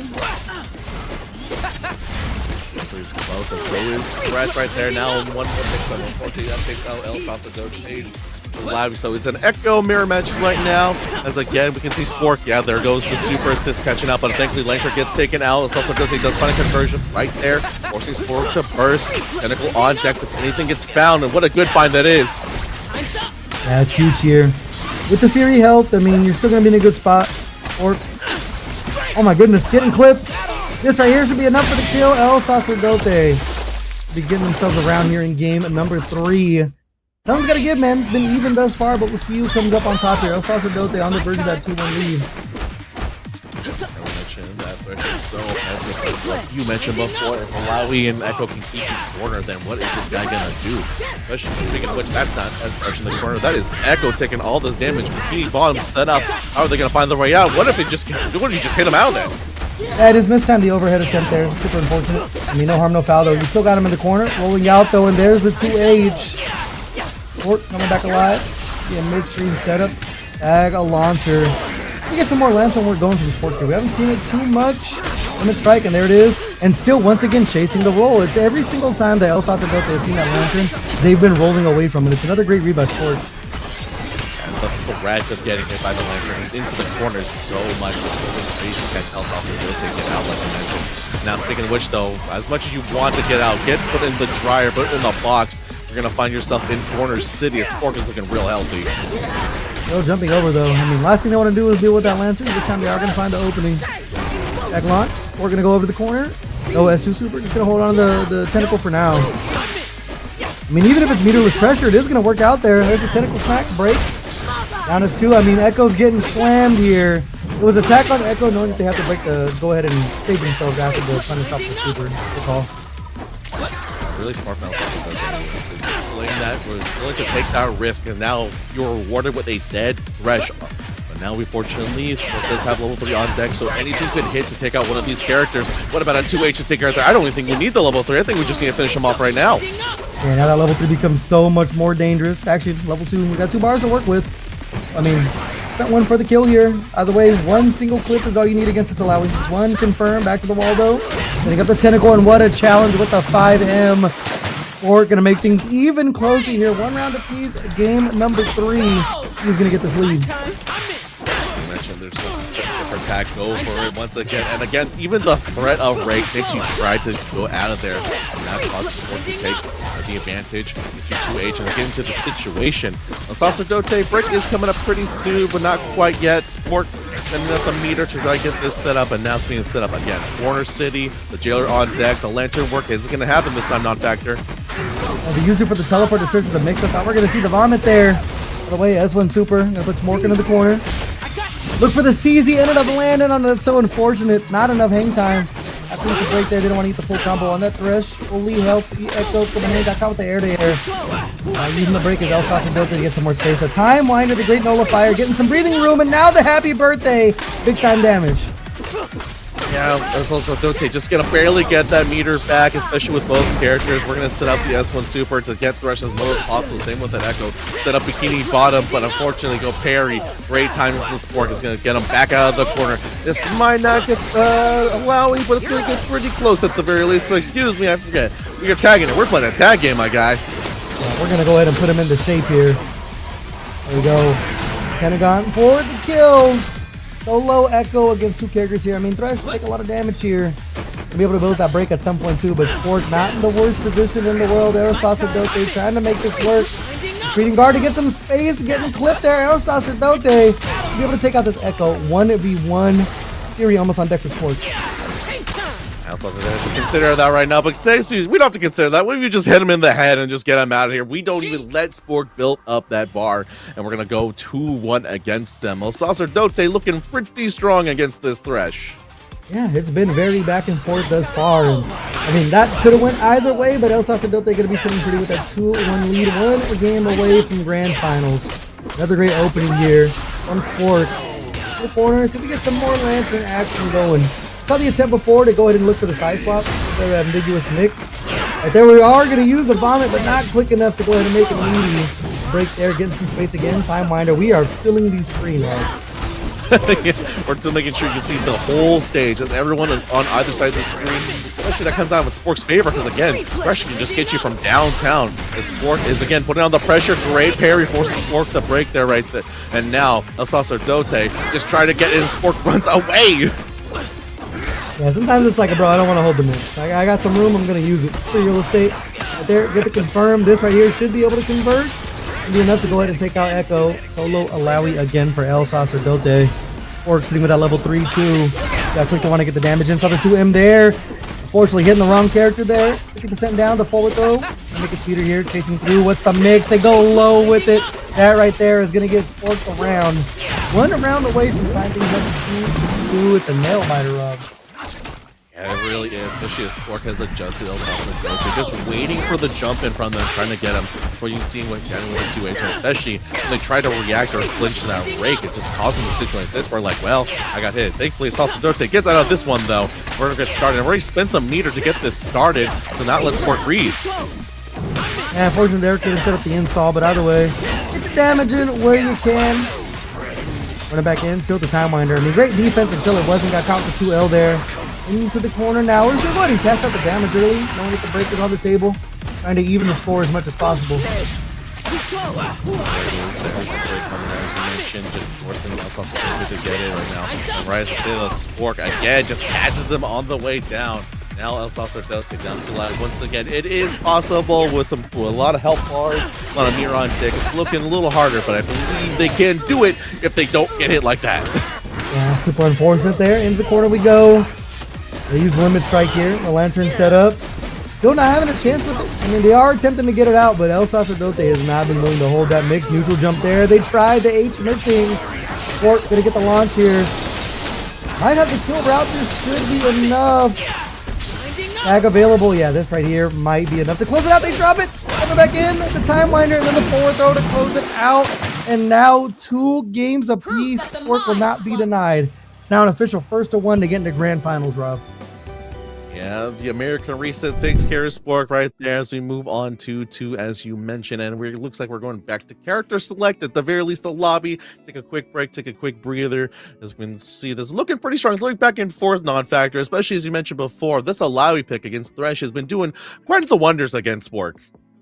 He's close, and so is Thresh right there. Now 1 more mix-up. Unfortunately, that takes out El Sacerdote. So it's an Echo mirror match right now. As again, we can see Spork. Yeah, there goes the super assist catching up, but thankfully Lancer gets taken out. El Sacerdote does find a conversion right there, forcing Spork to burst. Tentacle on deck if anything gets found, and what a good find that is. Yeah, it's huge here. With the Fury health, I mean, you're still going to be in a good spot. Oh my goodness, getting clipped. This right here should be enough for the kill. El Sacerdote be getting themselves around here in game number 3. Someone's got to give, man. It's been even thus far, but we'll see who comes up on top here. El Sacerdote on the verge of that 2-1 lead. That Thresh is so offensive. Like you mentioned before, if Malawi and Echo can keep the corner, then what is this guy gonna do? Especially speaking of which, that's not as fresh in the corner. That is Echo taking all this damage. Bikini bottom set up. How are they gonna find their way out? What if it just what if you just hit him out there? Yeah, it is mistimed the overhead attempt there. Super unfortunate. I mean, no harm, no foul though. You still got him in the corner, rolling out though, and there's the 2H. Sport coming back alive. Yeah, midstream setup. Tag a launcher. We get some more lamps when we're going from Sport here. We haven't seen it too much. Limit strike, and there it is. And still, once again, chasing the roll. It's every single time that El Sacerdote has seen that lantern, they've been rolling away from it. It's another great read by Sport. The threat of getting hit by the lantern into the corner is so much. It's crazy that El Sacerdote get out, like I mentioned. Now, speaking of which, though, as much as you want to get out, get put in the dryer, put it in the box, you're going to find yourself in Corner City. Sport is looking real healthy. No jumping over, though. I mean, last thing they want to do is deal with that lantern. This time they are going to find the opening. Back launch. Sport going to go over to the corner. No S2 Super. Just going to hold on to the tentacle for now. I mean, even if it's meterless pressure, it is going to work out there. There's the tentacle smack. Break. Down as 2. I mean, Echo's getting slammed here. It was attack on Echo, knowing that they have to break go ahead and save themselves after the punish off the Super. Good call. Really smart mouse playing that, was willing to take that risk, and now you're rewarded with a dead Thresh. But now, fortunately, Sport does have level 3 on deck, so anything could hit to take out one of these characters. What about a 2H to take out there? I don't even think we need the level 3. I think we just need to finish him off right now. Yeah, now that level 3 becomes so much more dangerous. Actually, level 2, we got 2 bars to work with. I mean, spent 1 for the kill here. Either way, 1 single clip is all you need against this Alawi. 1 confirm, back to the Waldo. Setting up the tentacle, and what a challenge with the 5M. Sport gonna make things even closer here. 1 round apiece, game number 3. Who's gonna get this lead? You mentioned there's some different attack, go for it once again. And again, even the threat of Rake makes you try to go out of there. And that causes Sport to take the advantage, get you 2H, and get into the situation. El Sacerdote break is coming up pretty soon, but not quite yet. Sport sending up the meter to try to get this set up, and now it's being set up again. Corner City, the Jailer on deck, the lantern work isn't going to happen this time, non-factor. They used it for the teleport to search for the mix. I thought we are going to see the vomit there. By the way, S1 Super, gonna put Smork into the corner. Look for the CZ, ended up landing on that's so unfortunate. Not enough hang time. After the break there, they don't want to eat the full combo on that Thresh. Fully healthy Echo coming in, got caught with the air to air. Using the break as El Sacerdote to get some more space. The timeline to the Great Nullifier, getting some breathing room, and now the happy birthday. Big time damage. Yeah, El Sacerdote just gonna barely get that meter back, especially with both characters. We're gonna set up the S1 Super to get Thresh as low as possible. Same with an Echo. Set up Bikini bottom, but unfortunately go parry. Great timing from the Sport is gonna get him back out of the corner. This might not get Alawi, but it's gonna get pretty close at the very least. So excuse me, I forget. We are tagging it. We're playing a tag game, my guy. Yeah, we're gonna go ahead and put him into shape here. There we go. Pentagon for the kill. Solo Echo against 2 characters here. I mean, Thresh will take a lot of damage here. We'll be able to build that break at some point too, but Sport not in the worst position in the world. El Sacerdote trying to make this work. Retreating guard to get some space, getting clipped there. El Sacerdote be able to take out this Echo. 1v1. Fury almost on deck for Sport. Also, we have to consider that right now, but we don't have to consider that. What if you just hit him in the head and just get him out of here? We don't even let Sport build up that bar, and we're going to go 2-1 against them. El Sacerdote looking pretty strong against this Thresh. Yeah, it's been very back and forth thus far. And, I mean, that could have went either way, but El Sacerdote going to be sitting pretty with that 2-1 lead. 1 game away from Grand Finals. Another great opening here from Sport. The corner, see if we get some more lantern action going. Saw the attempt before to go ahead and look for the side swap, their ambiguous mix. Right there we are going to use the vomit, but not quick enough to go ahead and make it meaty. Break there, getting some space again. Time winder, we are filling the screen right. We're still making sure you can see the whole stage as everyone is on either side of the screen. Especially that comes out with Sport's favor because again, pressure can just get you from downtown. The Sport is again putting on the pressure. Great parry forces Sport to break there right there. And now El Sacerdote just trying to get in. Sport runs away. Yeah, sometimes it's like, bro, I don't want to hold the mix. I got some room, I'm going to use it. Free real estate. Right there, get to confirm. This right here should be able to convert. It'll be enough to go ahead and take out Echo. Solo Alawi again for El Sacerdote. Sport sitting with that level 3 too. Got quick to want to get the damage in. Saw the 2M there. Unfortunately, hitting the wrong character there. 50% down, the forward throw. Make a cheater here, chasing through. What's the mix? They go low with it. That right there is going to get Sport around. 1 round away from tying things up to 2-2. It's a nail biter, Rob. Yeah, it really is, especially as Spork has adjusted El Sacerdote, just waiting for the jump in front of them, trying to get him. That's what you see when getting with the 2H, and especially when they try to react or flinch to that rake, it just causes a situation like this where like, well, I got hit. Thankfully, Sacerdote gets out of this one though. We're gonna get started. I've already spent some meter to get this started, so now let's Spork breathe. Yeah, unfortunately, there couldn't set up the install, but either way, get the damage in where you can. Run it back in, still the time winder. I mean, great defense until it wasn't. Got caught with 2L there. Into the corner now. Where's the he cash out the damage early. No one get the break it on the table. Trying to even the score as much as possible. There it is. There's the break coming out, as we mentioned, just forcing El Sacerdote to get it right now. And right as I say, the Spork again just catches him on the way down. Now El Sacerdote down to life. Once again, it is possible with a lot of health bars, a lot of mirror on deck. It's looking a little harder, but I believe they can do it if they don't get hit like that. Yeah, super unfortunate there. Into the corner we go. They use limit strike here. The lantern set up. Still not having a chance with it. I mean, they are attempting to get it out, but El Sacerdote has not been willing to hold that mix. Neutral jump there. They tried the H missing. Spork gonna get the launch here. Might have the kill route. This should be enough. Tag available. Yeah, this right here might be enough to close it out. They drop it. Coming back in. The time winder and then the forward throw to close it out. And now 2 games apiece. Spork will not be denied. It's now an official 1-1 to get into grand finals, Rob. Yeah, the American reset takes care of Spork right there as we move on to 2, as you mentioned, and it looks like we're going back to character select, at the very least the lobby. Take a quick break, take a quick breather, as we can see this looking pretty strong. It's looking back and forth non-factor, especially as you mentioned before. This Alawi pick against Thresh has been doing quite the wonders against Spork.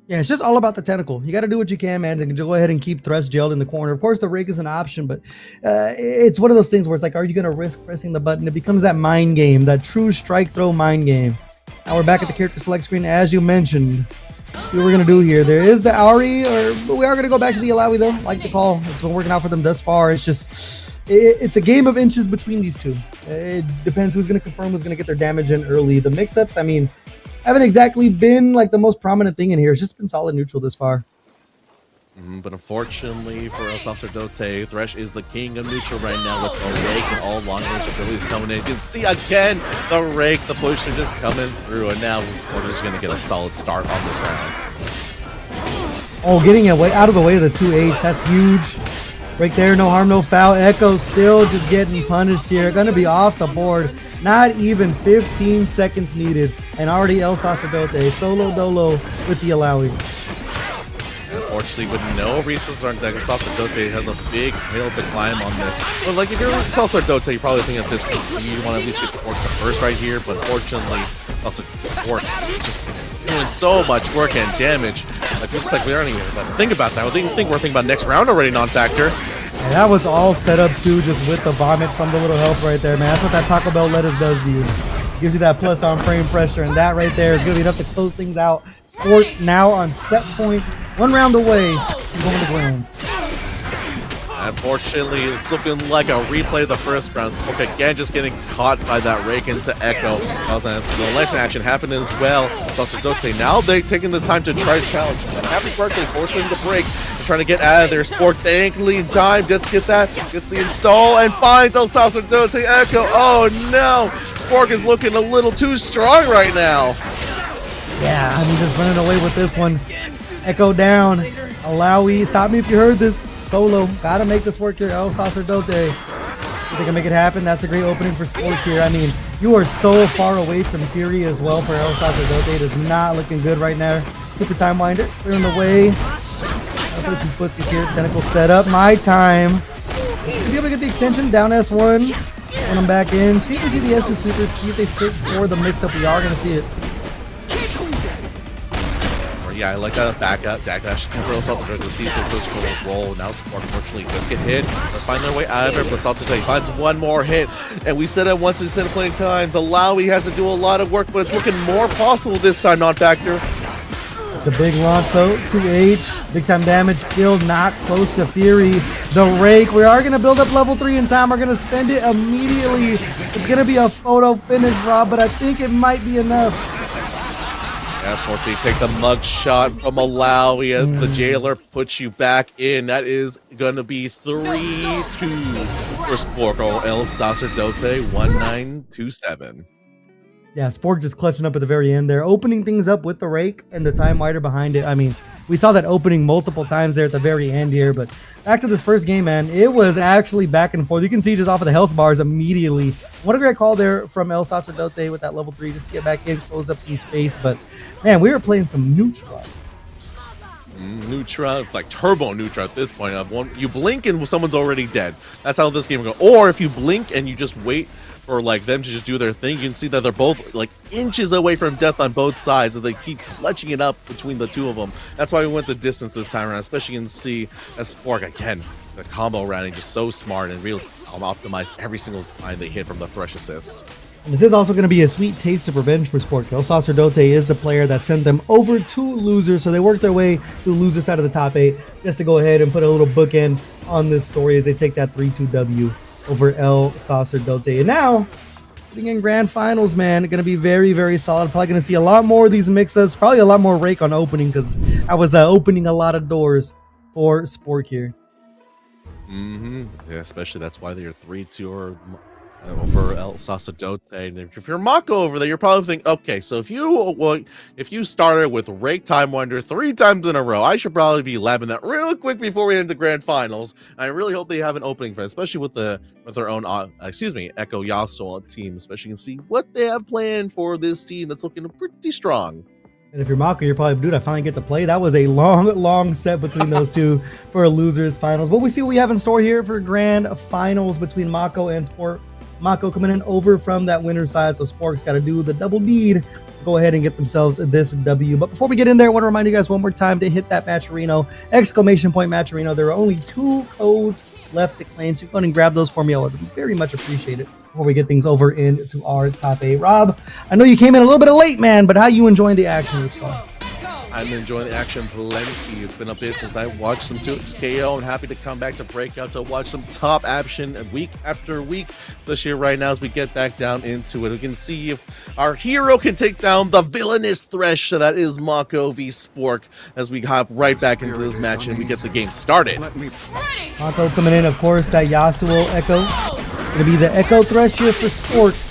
Yeah, it's just all about the tentacle. You got to do what you can, man, and go ahead and keep Thresh jailed in the corner. Of course, the rake is an option, but it's one of those things where it's like, are you going to risk pressing the button? It becomes that mind game, that true strike throw mind game. Now we're back at the character select screen, as you mentioned. See what we're going to do here. There is the Auri, but we are going to go back to the Alawi, though. Like the call. It's been working out for them thus far. It's just, it's a game of inches between these two. It depends who's going to confirm, who's going to get their damage in early. The mix-ups, I mean, haven't exactly been like the most prominent thing in here. It's just been solid neutral this far. But unfortunately for El Sacerdote, Thresh is the king of neutral right now with the rake and all long range abilities coming in. You can see again the rake, the push are just coming through, and now Spork is going to get a solid start on this round. Oh, getting it way out of the way of the 2H, that's huge. Right there, no harm, no foul. Echo still just getting punished here. Going to be off the board. Not even 15 seconds needed, and already El Sacerdote solo dolo with the Alawi. Unfortunately, with no resources, El Sacerdote has a big hill to climb on this. But like if you're El Sacerdote, you're probably thinking at this point you want to at least get Spork the first right here. But fortunately, also Spork just doing so much work and damage. Like it looks like we aren't even think about that. I think we're thinking about next round already, non-factor. And that was all set up too, just with the vomit from the little help right there, man. That's what that Taco Bell lettuce does to you. Gives you that plus on frame pressure, and that right there is going to be enough to close things out. Spork now on set point, 1 round away from going to grands. Unfortunately, it's looking like a replay of the first round. Spork again just getting caught by that rake into Echo. The lantern action happened as well. Sacerdote now they're taking the time to try to challenge. Happy birthday, forcing the break. Trying to get out of there. Spork thankfully in time. Gets the install and finds El Sacerdote Echo. Oh no! Spork is looking a little too strong right now. Yeah, I mean, just running away with this one. Echo down. Alawi, stop me if you heard this. Solo. Gotta make this work here. El Sacerdote. If they can make it happen, that's a great opening for Spork here. I mean, you are so far away from Fury as well for El Sacerdote. It is not looking good right now. Super time winder. Clearing the way. Put some footsies here. Tentacle set up. My time. Be able to get the extension down S1. Put them back in. See if we see the S2 super. See if they search for the mix up. We are going to see it. Yeah, I like that backdash. Temporal Sacerdote to see if they push for a roll. Now Spork unfortunately does get hit. They're finding their way out of it, but Sacerdote finds one more hit. And we said it once, we said it plenty of times. Alawi has to do a lot of work, but it's looking more possible this time, non-factor. It's a big launch though. 2H. Big time damage. Still not close to Fury. The rake. We are going to build up level 3 in time. We're going to spend it immediately. It's going to be a photo finish, Rob, but I think it might be enough. Unfortunately, take the mug shot from Alawi as the jailer puts you back in. That is going to be 3-2 for Spork. El Sacerdote 1927. Yeah, Spork just clutching up at the very end there, opening things up with the rake and the Time Wider behind it. I mean, we saw that opening multiple times there at the very end here, but back to this first game, man, it was actually back and forth. You can see just off of the health bars immediately. What a great call there from El Sacerdote with that level 3 just to get back in, close up some space. But, man, we were playing some neutral. Nutra, like turbo Nutra at this point. You blink and someone's already dead. That's how this game goes. Or if you blink and you just wait for like them to just do their thing, you can see that they're both like inches away from death on both sides, and they keep clutching it up between the two of them. That's why we went the distance this time around, especially in C. As Spork again, the combo rounding just so smart and real optimized every single time they hit from the Thresh assist. And this is also going to be a sweet taste of revenge for Sport. El Sacerdote is the player that sent them over to losers, so they worked their way to the loser side of the top 8 just to go ahead and put a little bookend on this story as they take that 3-2 W over El Sacerdote. And now, getting in grand finals, man, going to be very, very solid. Probably going to see a lot more of these mixes, probably a lot more rake on opening because I was opening a lot of doors for Spork here. Yeah, especially that's why they're 3-2 or over El Sacerdote. And if you're Mako over there, you're probably thinking, okay, so if you started with Rake Time Wonder 3 times in a row, I should probably be labbing that real quick before we enter grand finals. I really hope they have an opening for it, especially with their own Echo Yasuo team, especially you can see what they have planned for this team that's looking pretty strong. And if you're Mako, you're probably, dude, I finally get to play. That was a long, long set between those two for a losers finals. But we see what we have in store here for grand finals between Mako and Sport. Mako coming in over from that winner's side, so Spork's got to do the double deed. Go ahead and get themselves this W. But before we get in there, I want to remind you guys one more time to hit that Matcherino, ! Matcherino. There are only 2 codes left to claim, so go ahead and grab those for me. I would very much appreciate it before we get things over into our top 8. Rob, I know you came in a little bit late, man, but how you enjoying the action this far? I'm enjoying the action plenty. It's been a bit since I watched some 2XKO. I'm happy to come back to Breakout to watch some top action week after week, especially right now as we get back down into it. We can see if our hero can take down the villainous Thresh, so that is Mako v Spork, as we hop right back into this match and we get the game started. Mako coming in, of course, that Yasuo Echo. Gonna be the Echo Thresh here for Spork.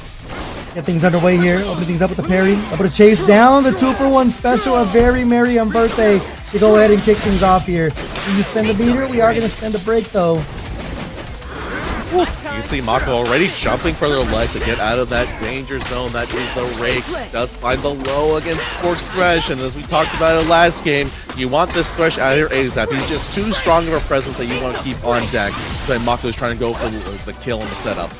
Get things underway here. Open things up with the parry. Able to chase down the 2-for-1 special. A very merry on birthday to go ahead and kick things off here. Do you spend the beater? We are going to spend a break though. You can see Mako already jumping for their life to get out of that danger zone. That is the rake. Does find the low against Spork's Thresh. And as we talked about it last game, you want this Thresh out of your ASAP. He's just too strong of a presence that you want to keep on deck. So Mako's trying to go for the kill in the setup.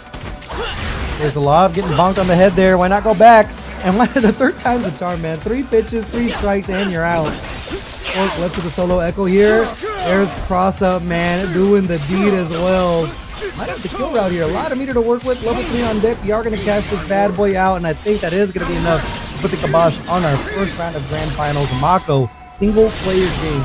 There's the lob getting bonked on the head there. Why not go back? And why the 3rd time's the charm, man. 3 pitches, 3 strikes, and you're out. Spork left to the solo Echo here. There's cross up, man, doing the deed as well. Might have the kill route here. A lot of meter to work with. Level 3 on deck. We are going to catch this bad boy out, and I think that is going to be enough to put the kibosh on our first round of grand finals. Mako, single player game.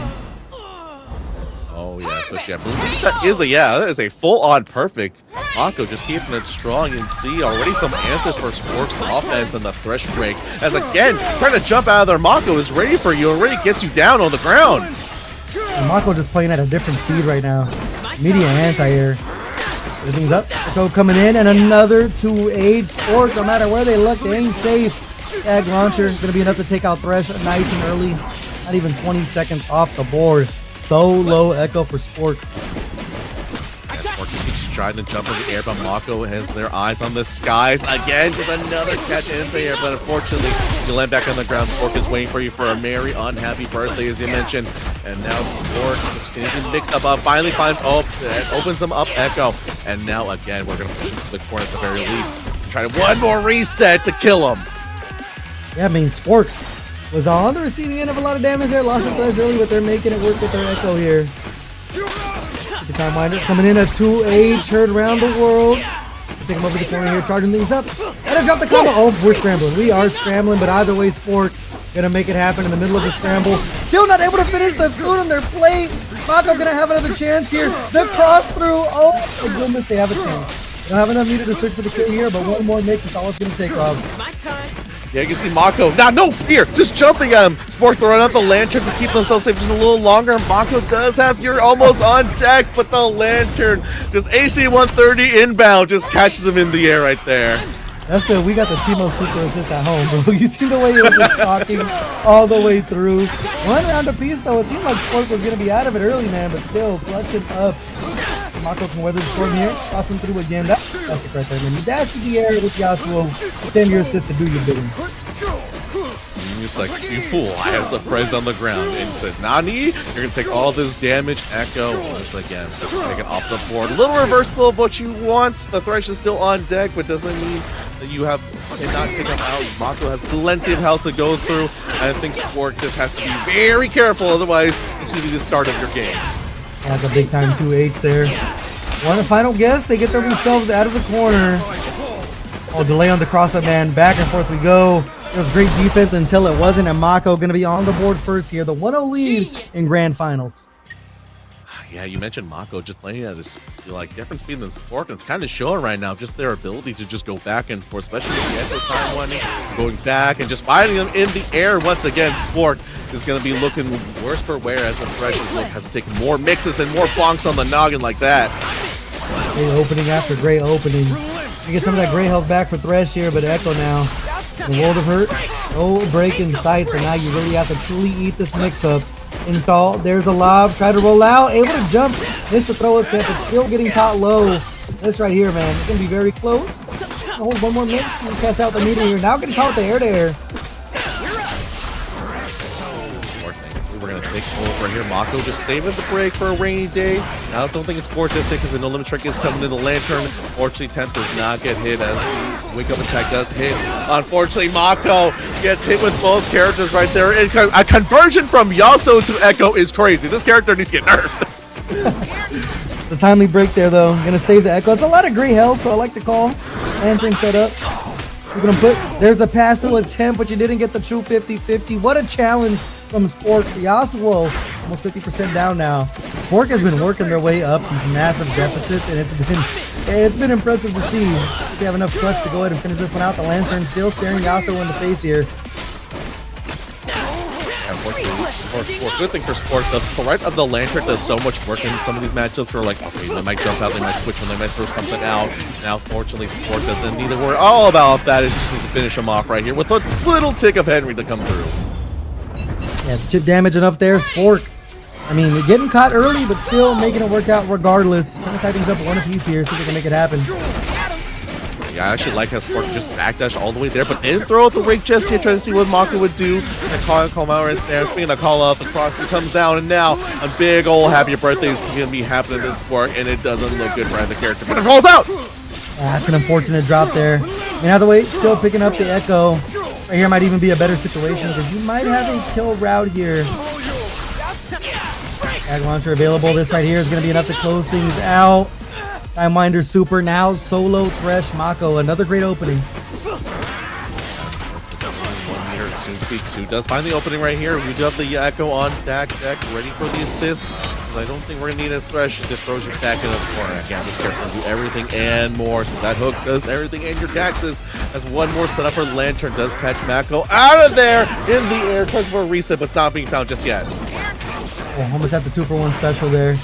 Oh yeah, especially after that is a full-on perfect. Mako just keeping it strong. You can see already some answers for Spork's offense and the Thresh break. As again, trying to jump out of there, Mako is ready for you. Already gets you down on the ground. And Mako just playing at a different speed right now. Media anti-air. Everything's up. Echo coming in, and another 2-age Spork. No matter where they look, they ain't safe. Tag launcher is going to be enough to take out Thresh nice and early. Not even 20 seconds off the board. Solo Echo for Spork. Yeah, Spork keeps trying to jump in the air, but Mako has their eyes on the skies. Again, just another catch anti-air, but unfortunately, you land back on the ground. Spork is waiting for you for a merry, unhappy birthday, as you mentioned. And now Spork just getting mixed up. Finally finds opens him up Echo. And now again, we're going to push him to the corner at the very least. Try one more reset to kill him. Yeah, I mean, Spork was on the receiving end of a lot of damage there. Lost the Thresh early, but they're making it work with their Echo here. The Time Winder coming in at 2-age, heard around the world. Take him over the corner here, charging things up. Gotta drop the combo. Oh, we're scrambling. We are scrambling, but either way, Spork gonna make it happen in the middle of the scramble. Still not able to finish the food on their plate. Mako gonna have another chance here. The cross through. Oh my goodness, they have a chance. They don't have enough meter to search for the kill here, but one more mix is all it's gonna take, Rob. Yeah, you can see Mako. Now, no fear, just jumping at him. Spork throwing out the lantern to keep themselves safe just a little longer. Mako does have Fury almost on deck, but the lantern, just AC 130 inbound, just catches him in the air right there. We got the Timo super assist at home, bro. You see the way he was just stalking all the way through. One round apiece, though. It seemed like Sport was going to be out of it early, man, but still, clutching up. Mako can weather the storm here. Toss him through again. That's it right there, man. You dash to the air with Yasuo. Send your assist to do your bidding. It's like, you fool, I have the friends on the ground. And he said, Nani, you're going to take all this damage. Echo, once again, just take it off the board. A little reversal of what you want. The Thresh is still on deck, but doesn't mean that you cannot take him out. Mako has plenty of health to go through. I think Sport just has to be very careful, otherwise it's going to be the start of your game. That's a big time 2H there. One final guess, they get themselves out of the corner. Oh, delay on the cross-up, man. Back and forth we go. It was great defense until it wasn't, and Mako going to be on the board first here. The 1-0 lead in Grand Finals. Yeah, you mentioned Mako just playing at this different speed than Sport, and it's kind of showing right now just their ability to just go back and forth, especially with the Echo time one, going back and just fighting them in the air once again. Sport is going to be looking worse for wear as the Thresh has to take more mixes and more bonks on the noggin like that. Great opening after great opening. You get some of that gray health back for Thresh here, but Echo now. The World of Hurt. No break in sight, so now you really have to truly eat this mix-up. Install. There's a lob. Try to roll out. Able to jump. Missed the throw attempt, but still getting caught low. This right here, man. It's going to be very close. Hold one more mix. You cast out the meter here. Now getting caught with the air to air. We're going to take over here. Mako just saving the break for a rainy day. I don't think it's Sport just hit because the no limit trick is coming in the lantern. Fortunately, 10th does not get hit as the wake up attack does hit. Unfortunately, Mako gets hit with both characters right there. A conversion from Yasuo to Echo is crazy. This character needs to get nerfed. It's a timely break there, though. Gonna save the Echo. It's a lot of gray health, so I like the call. Lantern set up. You're gonna put. There's the pass through attempt, but you didn't get the true 50-50. What a challenge from Sport. Yasuo almost 50% down now. Sport has been working their way up these massive deficits, and it's been impressive to see. They have enough clutch to go ahead and finish this one out. The Lantern still staring Yasuo in the face here. Good thing for Sport, the threat of the Lantern does so much work in some of these matchups where, like, okay, they might jump out, they might switch, and they might throw something out. Now, fortunately, Sport doesn't need to worry all about that. It just needs to finish him off right here with a little tick of Henry to come through. Yeah, chip damage enough there. Sport, I mean, they're getting caught early, but still making it work out regardless. Trying to tie things up one apiece here, see if they can make it happen. Yeah, I actually like how Sport just backdash all the way there, but didn't throw out the rake just yet, trying to see what Mako would do. And call out right there. Speaking of call out, the cross comes down, and now a big old happy birthday is going to be happening to Sport, and it doesn't look good for the character, but it falls out! That's an unfortunate drop there. And either way, still picking up the Echo. Right here might even be a better situation because you might have a kill route here. Tag launcher available. This right here is going to be enough to close things out. Timewinder super now. Solo Thresh Mako. Another great opening. 1 meter, soon to be 2. Does find the opening right here. We do have the Echo on deck, ready for the assist. I don't think we're going to need his Thresh. It just throws you back in the corner. Again, this character can do everything and more. So that hook does everything and your taxes. As one more setup for Lantern does catch Mako out of there in the air. Tries for a reset, but it's not being found just yet. Oh, almost have the 2-for-1 special there.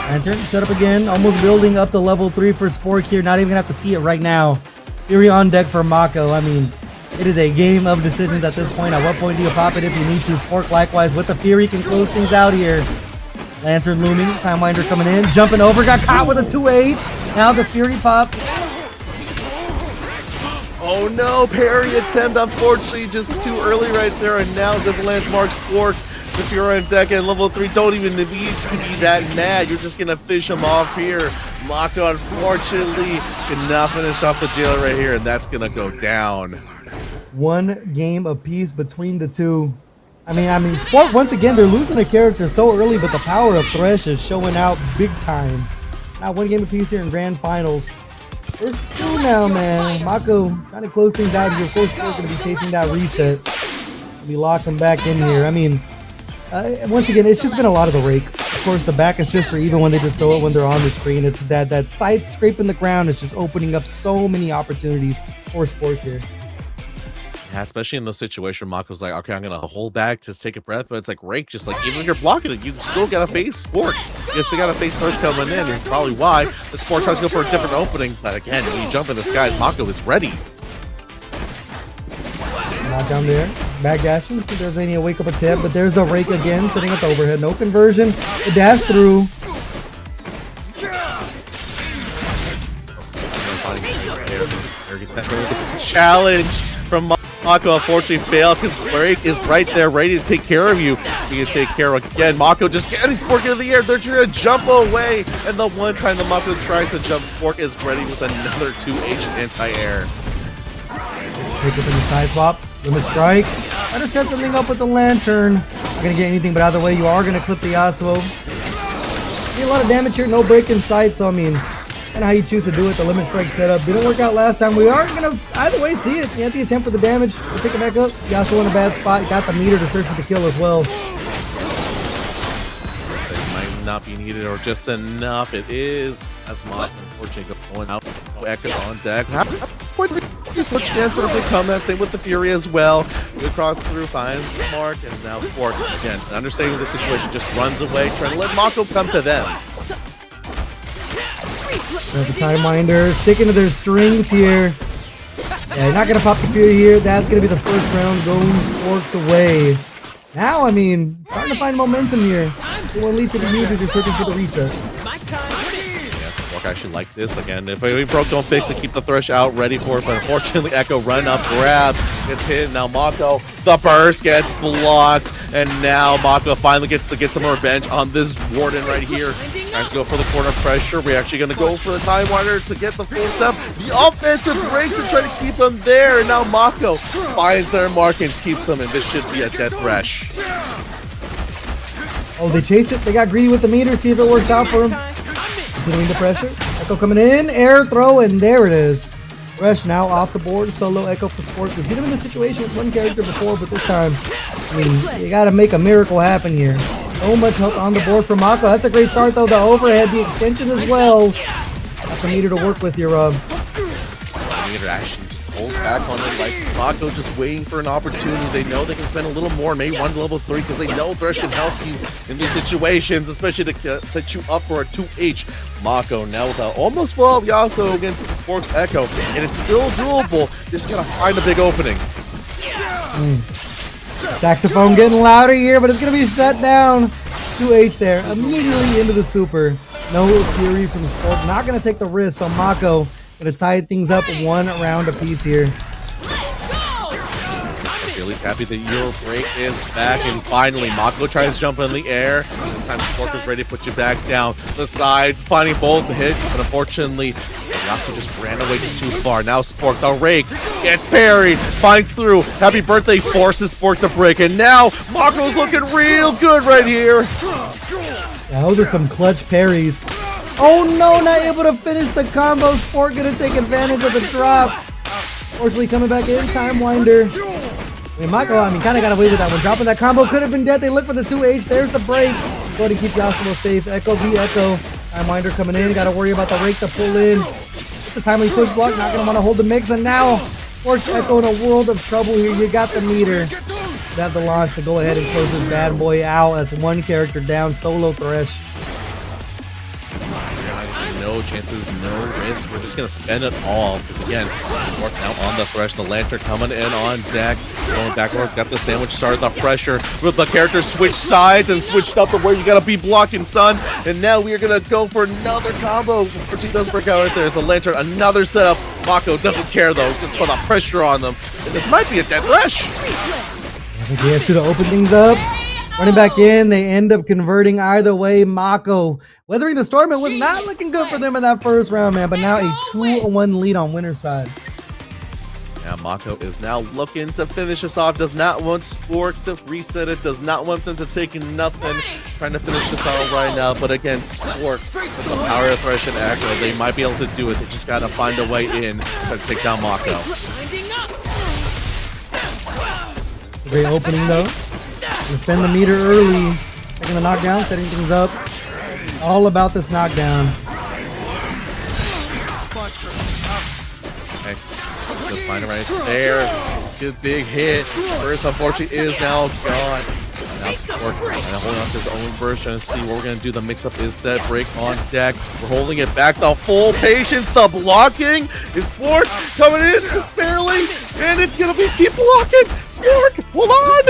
Lantern set up again. Almost building up the level 3 for Spork here. Not even going to have to see it right now. Fury on deck for Mako. I mean, it is a game of decisions at this point. At what point do you pop it if you need to? Spork likewise with the Fury can close things out here. Lantern looming. Timewinder coming in. Jumping over. Got caught with a 2H. Now the Fury pop. Oh no, parry attempt, unfortunately, just too early right there, and now does Lance Mark Sport. If you're on deck at level 3, don't even need to be that mad. You're just gonna fish him off here. Mako, unfortunately, cannot finish off the jailer right here, and that's gonna go down. One game apiece between the two. I mean, Sport, once again, they're losing a character so early, but the power of Thresh is showing out big time. Now one game apiece here in Grand Finals. There's 2 now, man. Mako trying to close things out here. Of course, Sport going to be chasing that reset. Be locking back in here. I mean, once again, it's just been a lot of the rake. Of course, the back assist, or even when they just throw it when they're on the screen, it's that side scraping the ground is just opening up so many opportunities for Sport here. Yeah, especially in those situations, Mako's like, okay, I'm gonna hold back, just take a breath, but it's like Rake, just like even if you're blocking it, you still gotta face Spork. If they gotta face Thresh coming in, it's probably why the Spork tries to go for a different opening. But again, when you jump in the skies, Mako is ready. Not down there. Back dashing. See if there's any wake up attempt, but there's the Rake again, sitting at the overhead. No conversion. The dash through. Challenge from Mako, unfortunately failed because Rake is right there ready to take care of you. He can take care of again. Mako just getting Spork into the air. They're trying to jump away. And the one time the Mako tries to jump, Spork is ready with another 2H anti-air. Take it from the side swap. Limit strike. Try to set something up with the lantern. Not gonna get anything, but either way, you are gonna clip the Yasuo. Get a lot of damage here, no break in sight, so I mean, kind of how you choose to do it. The limit strike setup didn't work out last time. We are gonna either way see it. You have the attempt for the damage. We'll pick it back up. Yasuo in a bad spot. Got the meter to search for the kill as well. Might not be needed or just enough. It is as Mako unfortunately going out. Echo on deck. Switch chance for a big comeback. Same with the Fury as well. Good cross through, finds the mark, and now Spork again. Understanding the situation, just runs away, trying to let Mako come to them. Got the time winder, sticking to their strings here. Yeah, you're not gonna pop the Fury here. That's gonna be the first round going Sporks away. Now, I mean, starting to find momentum here. Well, at least if the users are searching for the reset. I actually like this again. If we broke, don't fix it. Keep the Thresh out, ready for it. But unfortunately, Echo run up, grab, gets hit. Now Mako, the burst gets blocked, and now Mako finally gets to get some revenge on this Warden right here. Tries to go for the corner pressure. We're actually going to go for the Time Winder to get the full step. The offensive break to try to keep him there, and now Mako finds their mark and keeps him. And this should be a dead Thresh. Oh, they chase it. They got greedy with the meter. See if it works out for him. Continuing the pressure. Echo coming in. Air throw, and there it is. Thresh now off the board. Solo Echo for Spork. We've seen him in this situation with one character before, but this time, I mean, you got to make a miracle happen here. So much health on the board for Mako. That's a great start, though. The overhead, the extension as well. That's a meter to work with your Meter actually just hold back on it like Mako just waiting for an opportunity. They know they can spend a little more, maybe run to level 3 because they know Thresh can help you in these situations, especially to set you up for a 2H. Mako now with an almost full Yasuo against the Spork's Echo, and it's still doable. Just gotta find a big opening. Saxophone getting louder here, but it's gonna be shut down. 2H there, immediately into the super. No Fury from Spork, not gonna take the risk, so Mako gonna tie things up one round apiece here. At least happy that your break is back, and finally Mako tries to jump in the air. This time Spork is ready to put you back down. The sides finding both the hit, but unfortunately Yasuo just ran away just too far. Now Spork, the rake, gets parried, finds through. Happy birthday forces Spork to break, and now Mako's looking real good right here. Yeah, those are some clutch parries. Oh no, not able to finish the combo. Spork gonna take advantage of the drop. Fortunately coming back in, Time Winder. I mean, Mako, kind of got away with that one. Dropping that combo could have been dead. They look for the 2H. There's the break. Go ahead and keep Yasuo safe. Echo v Echo. Time Winder coming in. Got to worry about the rake to pull in. It's a timely push block. Not going to want to hold the mix. And now, Sporks Echo in a world of trouble here. You got the meter. You have the launch to go ahead and close this bad boy out. That's one character down. Solo Thresh. No chances, no risk. We're just going to spend it all. Because again, Spork now on the Thresh. The Lantern coming in on deck. Going backwards. Got the sandwich started. The pressure with the character switch sides and switched up to where you got to be blocking, son. And now we are going to go for another combo. Fortune does break out right there. There's the Lantern. Another setup. Mako doesn't care though. Just put the pressure on them. And this might be a dead Thresh. Yasuo to open things up. Running back in, they end up converting either way. Mako weathering the storm. It was not looking good for them in that first round, man. But now a 2-1 lead on winner's side. Yeah, Mako is now looking to finish this off. Does not want Spork to reset it. Does not want them to take nothing. Trying to finish this off right now. But again, Spork with the power of Thresh and Echo, they might be able to do it. They just got to find a way in to take down Mako. Great opening though. Gonna spend the meter early, taking the knockdown, setting things up. All about this knockdown. Okay, just find it right there. good big hit. First, unfortunately, is now gone. Now Spork and holding on to his own burst, trying to see what we're going to do. The mix-up is set. Break on deck. We're holding it back. The full patience. The blocking. Is Spork coming in just barely? And it's going to be keep blocking. Spork, hold on.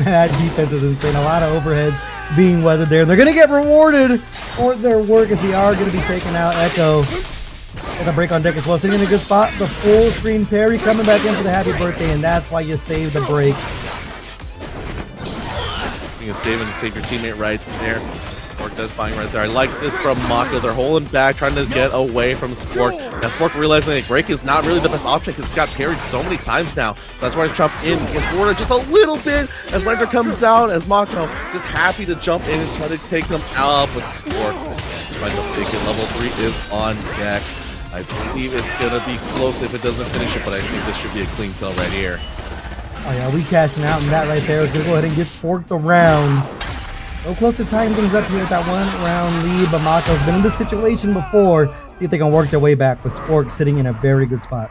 That defense is insane. A lot of overheads being weathered there. They're going to get rewarded for their work as they are going to be taking out Echo. With a break on deck as well. Sitting in a good spot. The full screen parry coming back in for the happy birthday, and that's why you save the break. You save your teammate right there. Spork does fine right there. I like this from Mako. They're holding back, trying to get away from Spork. Now Spork realizing that break is not really the best option because it's got parried so many times now. So that's why he's jumped in against Warner just a little bit as Winter comes out, as Mako just happy to jump in and try to take them out. But Spork finds a big hit. Level 3 is on deck. I believe it's going to be close if it doesn't finish it, but I think this should be a clean kill right here. Oh yeah, we cashing out, and that right there is going to go ahead and get Spork the round. So close to tying things up here with that 1 round lead, but Mako's been in this situation before. See if they can work their way back with Spork sitting in a very good spot.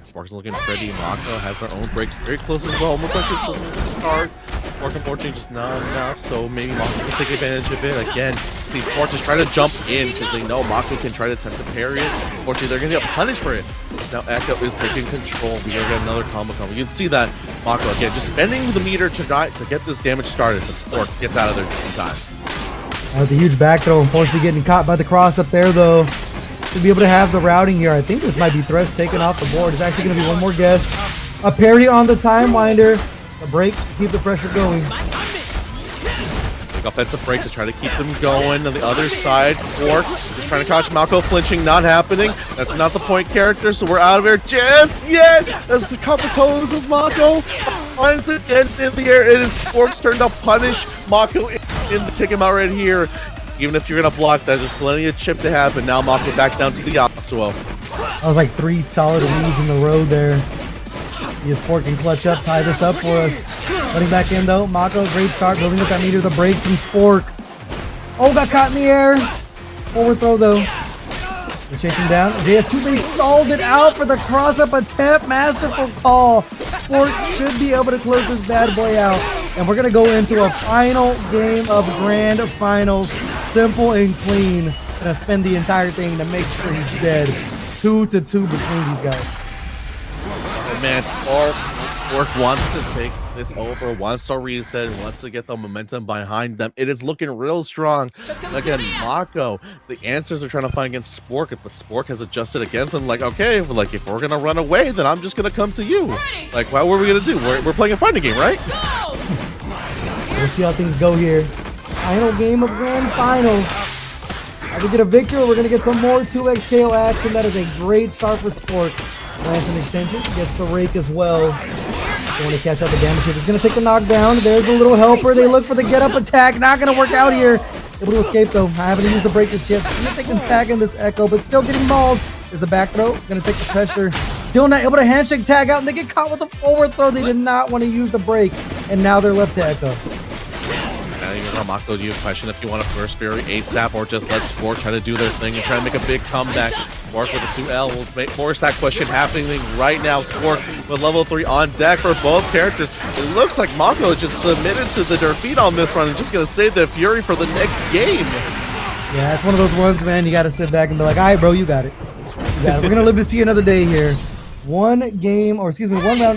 Spork's looking pretty. Mako has their own break very close as well, almost like it's a start. Spork unfortunately just not enough, so maybe Mako can take advantage of it. Again, see Spork just trying to jump in because they know Mako can try to attempt to parry it. Unfortunately, they're going to get punished for it. Now Echo is taking control. We're going to get another combo. You can see that Mako, again, just bending the meter to get this damage started, but Spork gets out of there just in time. That was a huge back throw. Unfortunately, getting caught by the cross up there, though. To be able to have the routing here, I think this might be Thresh taken off the board. It's actually going to be one more guess. A parry on the time winder. A break, keep the pressure going. Big offensive break to try to keep them going. On the other side, Spork just trying to catch Mako flinching, not happening. That's not the point character, so we're out of here just yet. That's the couple toes of Mako. Finds it in the air. It is Spork's turn to punish Mako in to take him out right here. Even if you're going to block that, there's plenty of chip to happen. Now Mako back down to the Yasuo. That was like 3 solid leads in the row there. Spork can clutch up, tie this up for us. Putting back in though. Mako, great start, building up that meter. The break from Spork. Oh, got caught in the air. Forward throw though. They're chasing down. JS2, they stalled it out for the cross-up attempt. Masterful call. Spork should be able to close this bad boy out. And we're going to go into a final game of Grand Finals. Simple and clean. Gonna spend the entire thing to make sure he's dead. 2-2 between these guys. Oh man, Spork wants to take this over, wants to reset, wants to get the momentum behind them. It is looking real strong. Again, Mako, the answers are trying to find against Spork, but Spork has adjusted against them. Like, okay, like if we're gonna run away, then I'm just gonna come to you. Like, what were we gonna do? We're playing a fighting game, right? We'll see how things go here. Final game of Grand Finals. If we get a victory, we're gonna get some more 2x KO action. That is a great start for Spork. Lands an extension, gets the rake as well. They want to catch out the damage here. He's going to take the knockdown. There's a little helper. They look for the get-up attack. Not going to work out here. Able to escape, though. I haven't used the break just yet. See if they can tag in this Echo, but still getting mauled. There's the back throw. Going to take the pressure. Still not able to handshake tag out, and they get caught with the forward throw. They did not want to use the break, and now they're left to Echo. Mako, do you have a question if you want to burst Fury ASAP or just let Spork try to do their thing and try to make a big comeback? Spork with a 2L will force that question happening right now. Spork with level 3 on deck for both characters. It looks like Mako just submitted to the defeat on this run and just going to save the Fury for the next game. Yeah, it's one of those ones, man, you got to sit back and be like, all right, bro, you got it. You got it. We're going to live to see another day here. One round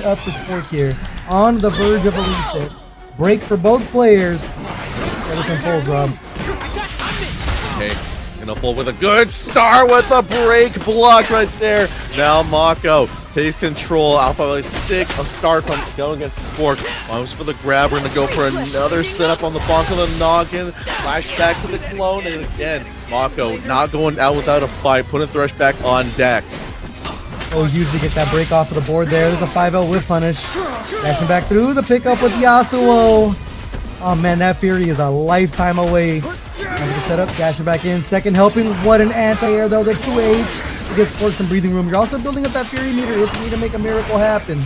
up for Spork here. On the verge of a reset. Break for both players. Folds, Rob. Okay, gonna pull with a good start with a break block right there. Now Mako takes control. Alpha really sick of start from going against Spork. Almost for the grab. We're gonna go for another setup on the bonk of the noggin. Flashback to the clone, and again, Mako not going out without a fight. Putting Thresh back on deck. Oh, huge to get that break off of the board there. There's a 5L whip punish. Dashing back through the pickup with Yasuo. Oh man, that Fury is a lifetime away. The setup, dashing back in. Second helping. What an anti-air though. The 2H to get Spork some breathing room. You're also building up that Fury meter if you need to make a miracle happen.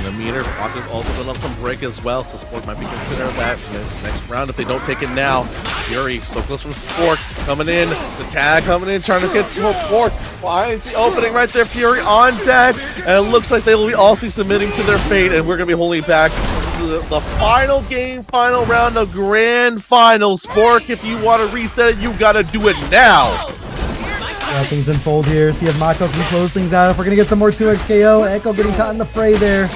The meter block is also building up some break as well, so Spork might be considering that in this next round if they don't take it now. Fury, so close from Spork, coming in, the tag coming in, trying to get Spork, finds the opening right there, Fury on deck, and it looks like they will be also submitting to their fate, and we're going to be holding back. This is the final game, final round, the grand final. Spork, if you want to reset it, you got to do it now. Yeah, things unfold here. See if Mako can close things out. If we're going to get some more 2x KO, Echo getting caught in the fray there.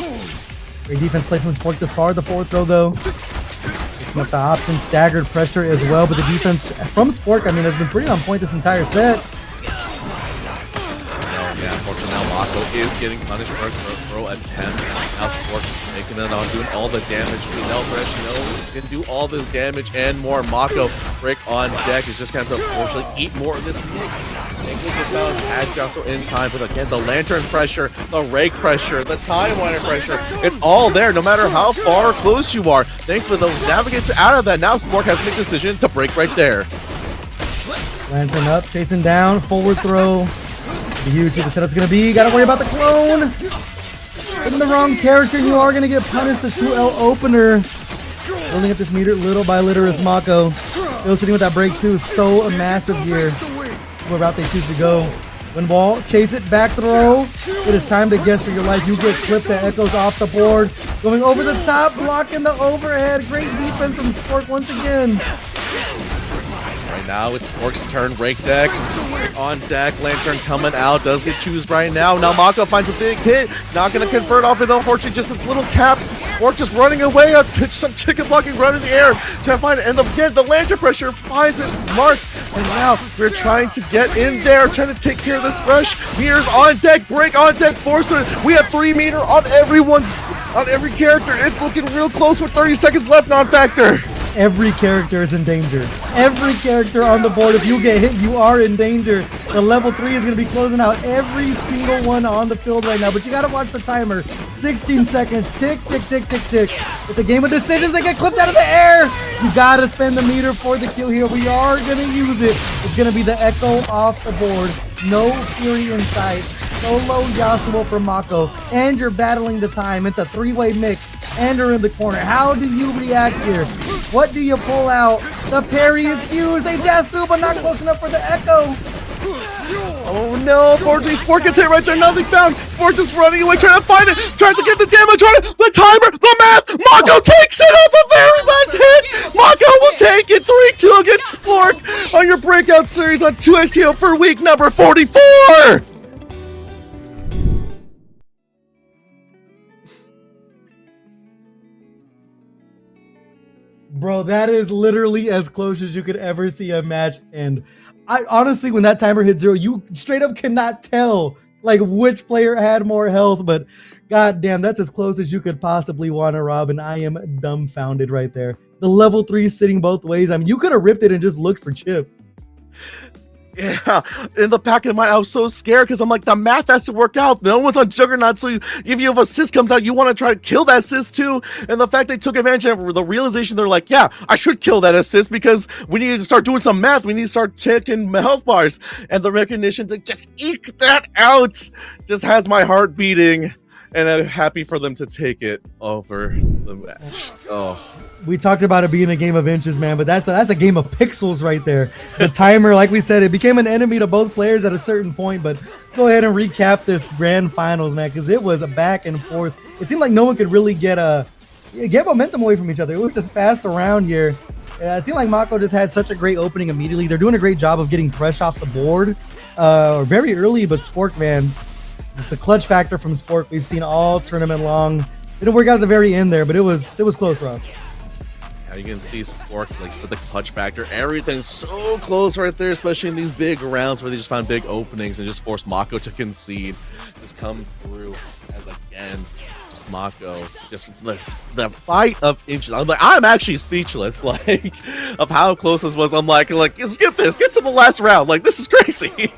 Great defense play from Spork this far. The forward throw, though. Mixing up the option, staggered pressure as well, but the defense from Spork, I mean, has been pretty on point this entire set. Yeah, unfortunately now Mako is getting punished for a throw attempt. Now Spork making it on, doing all the damage. We know Fresh, he can do all this damage and more. Mako, Brick on deck, is just going to unfortunately eat more of this mix. Tags also in time, but again, the lantern pressure, the rake pressure, the time winer pressure, it's all there no matter how far or close you are. Thankfully, the navigates out of that. Now Spork has to make a decision to break right there. Lantern up, chasing down, forward throw. Be huge what the setup's gonna be. Gotta worry about the clone. Hitting the wrong character, and you are gonna get punished. The 2L opener. Building up this meter little by little is Mako. Still sitting with that break too. So massive here. What route they choose to go. Wind wall, chase it, back throw. It is time to guess for your life. You get clipped. That echoes off the board. Going over the top, blocking the overhead. Great defense from Spork once again. Right now it's Spork's turn, rake deck, on deck, lantern coming out, does get choose right now. Now Mako finds a big hit, not going to convert off it, unfortunately, just a little tap. Spork just running away, up to some chicken blocking, run in the air, trying to find it, and again, the lantern pressure finds it, it's marked, and now we're trying to get in there, trying to take care of this Thresh. Meters on deck, break on deck, Forcer. We have 3 meter on every character. It's looking real close with 30 seconds left, non-factor. Every character is in danger. Every character on the board, if you get hit, you are in danger. The level 3 is going to be closing out every single one on the field right now, but you got to watch the timer. 16 seconds. Tick, tick, tick, tick, tick. It's a game of decisions. They get clipped out of the air. You got to spend the meter for the kill here. We are going to use it. It's going to be the Echo off the board. No Fury in sight. Solo Yasuo for Mako, and you're battling the time. It's a 3-way mix, and you're in the corner. How do you react here? What do you pull out? The parry is huge. They just through, but not close enough for the Echo. Oh no, unfortunately Spork gets hit right there, nothing found. Spork just running away, trying to find it, tries to get the damage on it, the timer, the math, Mako takes it off the very last hit. Mako will take it, 3-2 against Spork on your Breakout series on 2XTO for week number 44. Bro, that is literally as close as you could ever see a match end. I honestly, when that timer hit 0, you straight up cannot tell like which player had more health, but goddamn, that's as close as you could possibly want to, Rob, and I am dumbfounded right there. The level 3 sitting both ways. I mean, you could have ripped it and just looked for Chip. Yeah, in the back of my mind, I was so scared because I'm like, the math has to work out. No one's on Juggernaut, so if you have a assist comes out, you want to try to kill that assist too. And the fact they took advantage of the realization, they're like, yeah, I should kill that assist because we need to start doing some math. We need to start checking health bars. And the recognition to just eke that out just has my heart beating. And I'm happy for them to take it over the match. Oh. We talked about it being a game of inches, man, but that's a game of pixels right there. The timer, like we said, it became an enemy to both players at a certain point, but go ahead and recap this grand finals, man, because it was a back and forth. It seemed like no one could really get momentum away from each other. It was just fast around here. It seemed like Mako just had such a great opening immediately. They're doing a great job of getting fresh off the board very early, but Spork, man, the clutch factor from Spork we've seen all tournament long. It didn't work out at the very end there, but it was close, Rob. Yeah, you can see Spork, like you said, the clutch factor. Everything's so close right there, especially in these big rounds where they just found big openings and just forced Mako to concede. Just come through as again, just Mako, just the fight of inches. I'm actually speechless, like, of how close this was. I'm like, skip this, get to the last round. Like, this is crazy.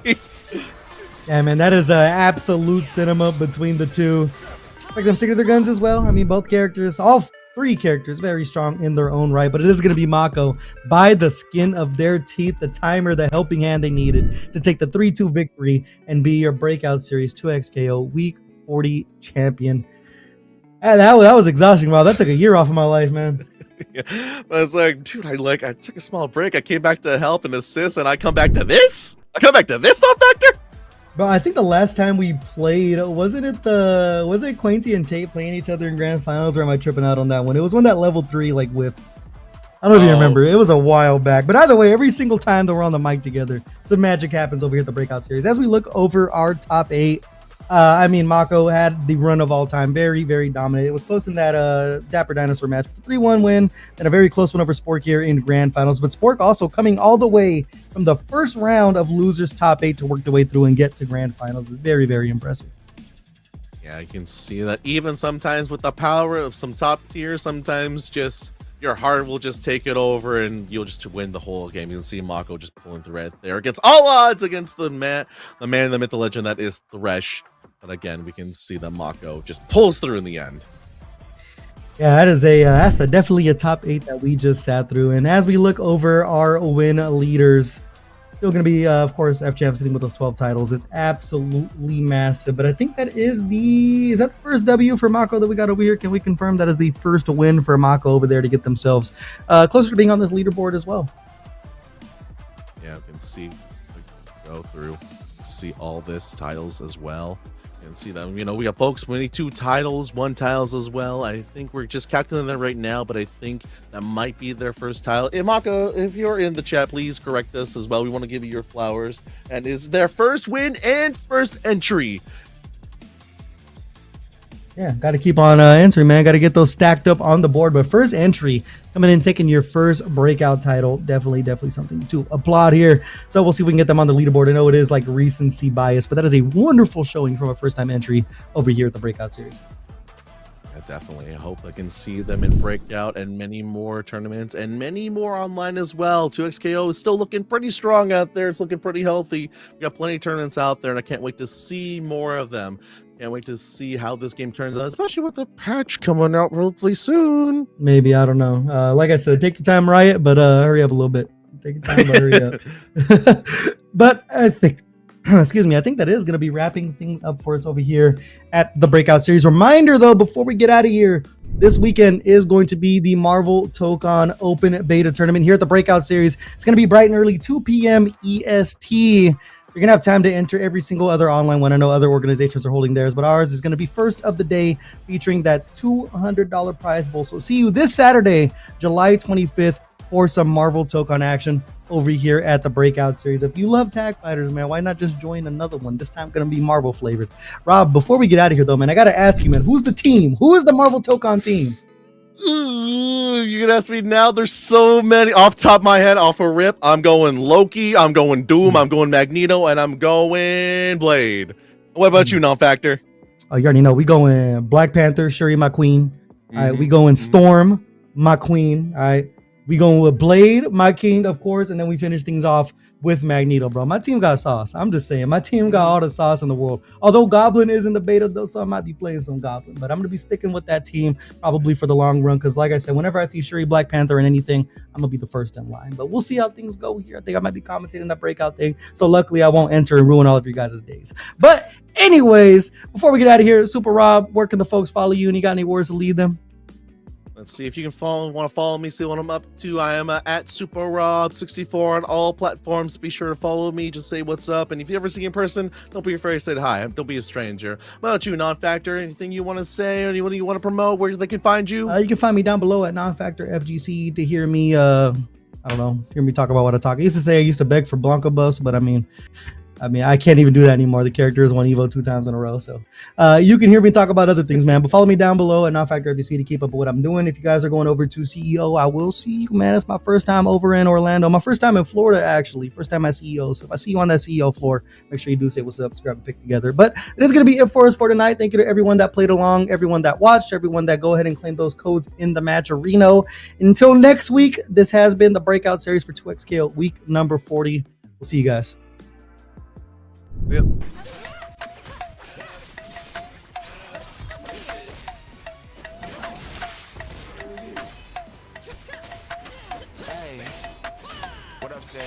Yeah, man, that is absolute cinema between the two. Like them sticking to their guns as well. I mean, both characters, all 3 characters, very strong in their own right, but it is going to be Mako by the skin of their teeth, the timer, the helping hand they needed to take the 3-2 victory and be your Breakout Series 2XKO Week 40 champion. That was exhausting, Wow. That took a year off of my life, man. But it's like, dude, I took a small break. I came back to help and assist, and I come back to this? I come back to this non-factor? Bro, I think the last time we played, was it Quainty and Tate playing each other in grand finals, or am I tripping out on that one? It was when that level 3 like whiff. I don't know if you remember. It was a while back. But either way, every single time that we're on the mic together, some magic happens over here at the Breakout Series. As we look over our top 8, Mako had the run of all time. Very, very dominant. It was close in that Dapper Dinosaur match. 3-1 win, and a very close one over Spork here in grand finals. But Spork also coming all the way from the first round of losers top 8 to work their way through and get to grand finals is very, very impressive. Yeah, you can see that even sometimes with the power of some top tier, sometimes just your heart will just take it over and you'll just win the whole game. You can see Mako just pulling through right there against all odds against the man, the myth, the legend that is Thresh. But again, we can see that Mako just pulls through in the end. Yeah, that is that's definitely a top 8 that we just sat through. And as we look over our win leaders, still going to be, of course, F-Champ sitting with those 12 titles. It's absolutely massive. But I think that is the first W for Mako that we got over here? Can we confirm that is the first win for Mako over there to get themselves closer to being on this leaderboard as well? Yeah, you can see, go through, see all this titles as well. And see them, we got folks winning 2 titles, 1 titles as well. I think we're just calculating that right now, but I think that might be their first title. Mako, if you're in the chat, please correct us as well. We want to give you your flowers. And is their first win and first entry. Yeah, got to keep on entering, man. Got to get those stacked up on the board. But first entry, coming in, taking your first breakout title. Definitely something to applaud here. So we'll see if we can get them on the leaderboard. I know it is like recency bias, but that is a wonderful showing from a first-time entry over here at the Breakout Series. Yeah, definitely. I hope I can see them in Breakout and many more tournaments and many more online as well. 2XKO is still looking pretty strong out there. It's looking pretty healthy. We got plenty of tournaments out there, and I can't wait to see more of them. Can't wait to see how this game turns out, especially with the patch coming out hopefully soon. Maybe, I don't know. Like I said, take your time, Riot, but hurry up a little bit. Take your time, but hurry up. But I think, excuse me, I think that is going to be wrapping things up for us over here at the Breakout Series. Reminder, though, before we get out of here, this weekend is going to be the Marvel Tokon Open Beta Tournament here at the Breakout Series. It's going to be bright and early, 2 p.m. EST. You're going to have time to enter every single other online one. I know other organizations are holding theirs, but ours is going to be first of the day, featuring that $200 prize bowl. So see you this Saturday, July 25th, for some Marvel Tokon action over here at the Breakout Series. If you love tag fighters, man, why not just join another one? This time going to be Marvel flavored. Rob, before we get out of here, though, man, I got to ask you, man, who's the team? Who is the Marvel Tokon team? You can ask me now. There's so many off the top of my head. Off a rip, I'm going Loki, I'm going Doom, I'm going Magneto, and I'm going Blade. What about you, non-factor? Oh, you already know. We going Black Panther, Shuri, my queen. All right, we going Storm, my queen. All right, we going with Blade, my king, of course, and then we finish things off with Magneto, bro. My team got sauce. I'm just saying, my team got all the sauce in the world. Although Goblin is in the beta, though, so I might be playing some Goblin. But I'm going to be sticking with that team probably for the long run, because like I said, whenever I see Shuri, Black Panther, and anything, I'm going to be the first in line. But we'll see how things go here. I think I might be commentating that Breakout thing. So luckily, I won't enter and ruin all of you guys' days. But anyways, before we get out of here, Super Rob, where can the folks follow you? And you got any words to lead them? Let's see if you can want to follow me, see what I'm up to. I am at SuperRob64 on all platforms. Be sure to follow me. Just say what's up. And if you ever see me in person, don't be afraid to say hi. Don't be a stranger. What about you, Non-Factor? Anything you want to say or anything you want to promote, where they can find you? You can find me down below at Non-Factor FGC to hear me, I don't know, hear me talk about what I talk. I used to say I used to beg for Blanca Bus, but I mean, I can't even do that anymore. The character has won Evo 2 times in a row. So you can hear me talk about other things, man. But follow me down below at Non-Factor FGC to keep up with what I'm doing. If you guys are going over to CEO, I will see you, man. It's my first time over in Orlando. My first time in Florida, actually. First time at CEO. So if I see you on that CEO floor, make sure you do say what's up. Let's grab a pic together. But it is going to be it for us for tonight. Thank you to everyone that played along, everyone that watched, everyone that go ahead and claim those codes in the match arena. Until next week, this has been the Breakout Series for 2XKO week number 40. We'll see you guys. Yep. Hey, what up, say?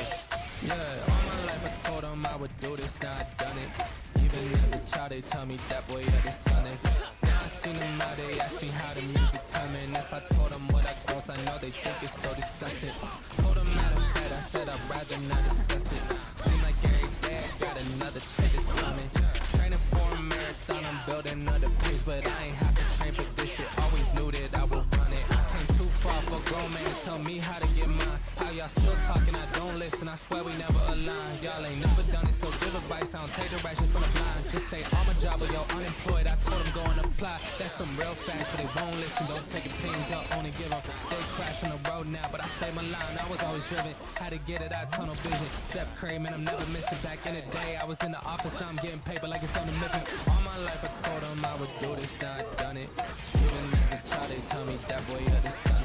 Yeah, all my life I told them I would do this, now I done it. Even as a child, they tell me that boy, yeah, this son is. Now I seen them out, they ask me how the music coming. If I told them what I gross, I know they think it's so disgusting. Told them matter of fact, I said I'd rather not discuss it. Seem like every day I got another check is coming. Training for a marathon, I'm building another pace, but I ain't have to train for this shit. Always knew that I would run it. I came too far for a grown man to tell me how to get mine. How y'all still talking, I don't listen, I swear we never align. Y'all ain't never done it, so give advice, I don't take directions from the blind. Just say I'm a job, but y'all unemployed, I told them go and apply. That's some real facts, but they won't listen, don't take opinions, y'all only give them. They crash on the road now, but I stay my line, I was always driven. Had to get it out, tunnel vision. Steph Curry, man, I'm never missing. Back in the day, I was in the office, now I'm getting paper like it's done to Mifflin. All my life I told them I would do this, now I done it. Even as a child, they tell me that boy, you're the son.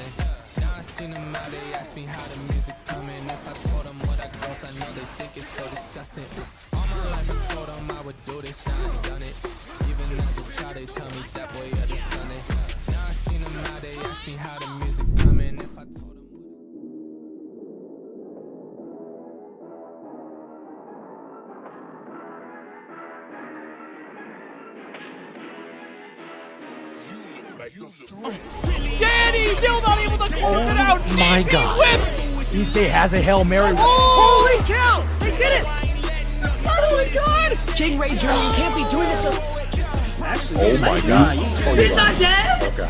Now I seen them out, they ask me how the music coming. If I told them what I gross, I know they think it's so disgusting. All my life I told them I would do this, now I done it. Even as a child, they tell me that boy, you're the son. Now I seen them out, they ask me how the music coming. If I told them Danny still not able to close it out. My DP God. whip. Easy has a Hail Mary. Holy cow! They did it! Oh my God! King Ray Jr., you can't be doing this. Actually, Oh my God. Oh, He's not dead. Okay.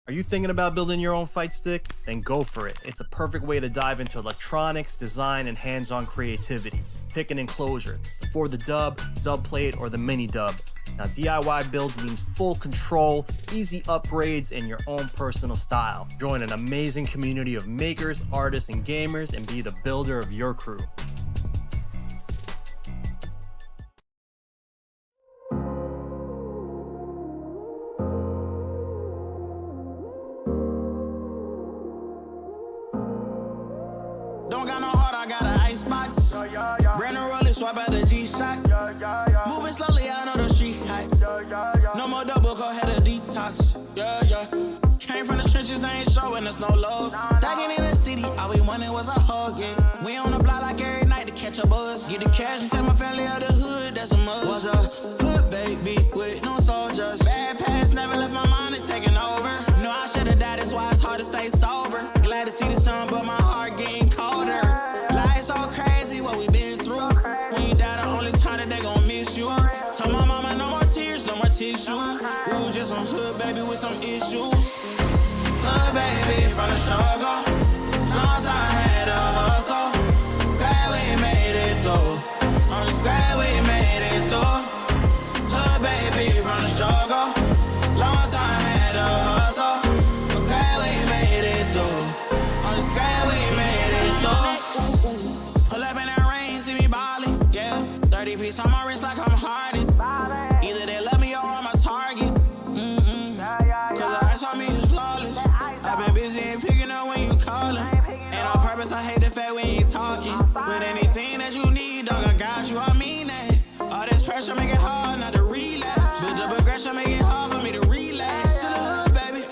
Are you thinking about building your own fight stick? Then go for it. It's a perfect way to dive into electronics, design, and hands-on creativity. Pick an enclosure, for the dub, dub plate, or the mini dub. Now DIY builds means full control, easy upgrades, and your own personal style. Join an amazing community of makers, artists, and gamers, and be the builder of your crew. Don't got no heart, I got an icebox. Brand new roller, swipe at the G-Shock. Moving slowly, I know the street hype. No more double, go ahead a detox. Yeah, yeah. Came from the trenches, they ain't showing us no love. Thugging in the city, all we wanted was a hug, yeah. We on the block like every night to catch a buzz. Get the cash and tell my family out the hood, that's a must. Was a hood baby with no soldiers. Bad past never left my mind, it's taking over. No, I should've died, that's why it's hard to stay sober. Glad to see the sun, but my heart getting colder. Life's so crazy, what we been through. When you die, the only time that they gon' miss you. Tell my mama no more tears, no more tissue. Ooh, just some hood baby with some issues. Hood baby from the struggle. Long time had a hustle. Glad we made it through. I'm just glad we made it through. Hood baby from the struggle. Long time had a hustle. I'm glad we made it through. I'm just glad we made it through. Ooh. Pull up in that rain, see me ballin', yeah. 30 piece on my wrist like I'm Harden. Either they love me or I'm a target. Cause the ice on me is flawless. I've been busy and picking up when you callin'. And on purpose, I hate the fact we ain't talking. With anything that you need, dog, I got you, I mean that. All this pressure make it hard not to relapse. Build up aggression, make it hard for me to relax. To the hood, baby,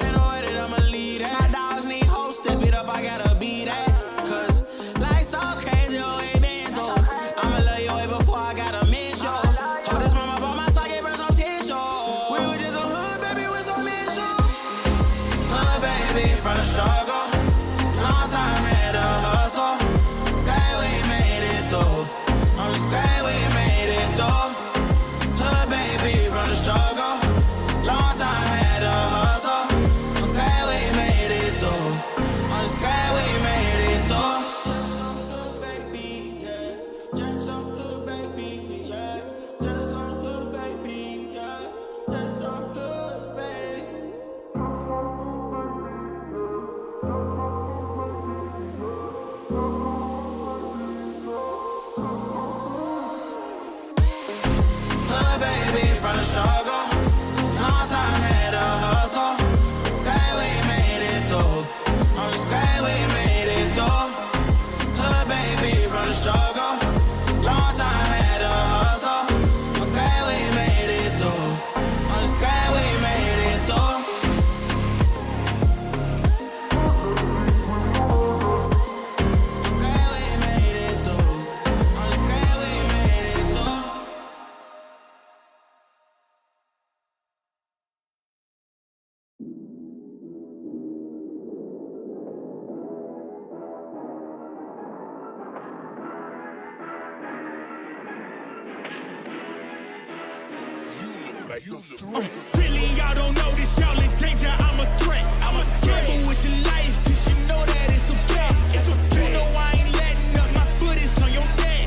Really, y'all don't know this, y'all in danger. I'm a threat. I'm a gamble with your life, cause you know that it's a bet. It's a bet. You know I ain't letting up, my foot is on your neck.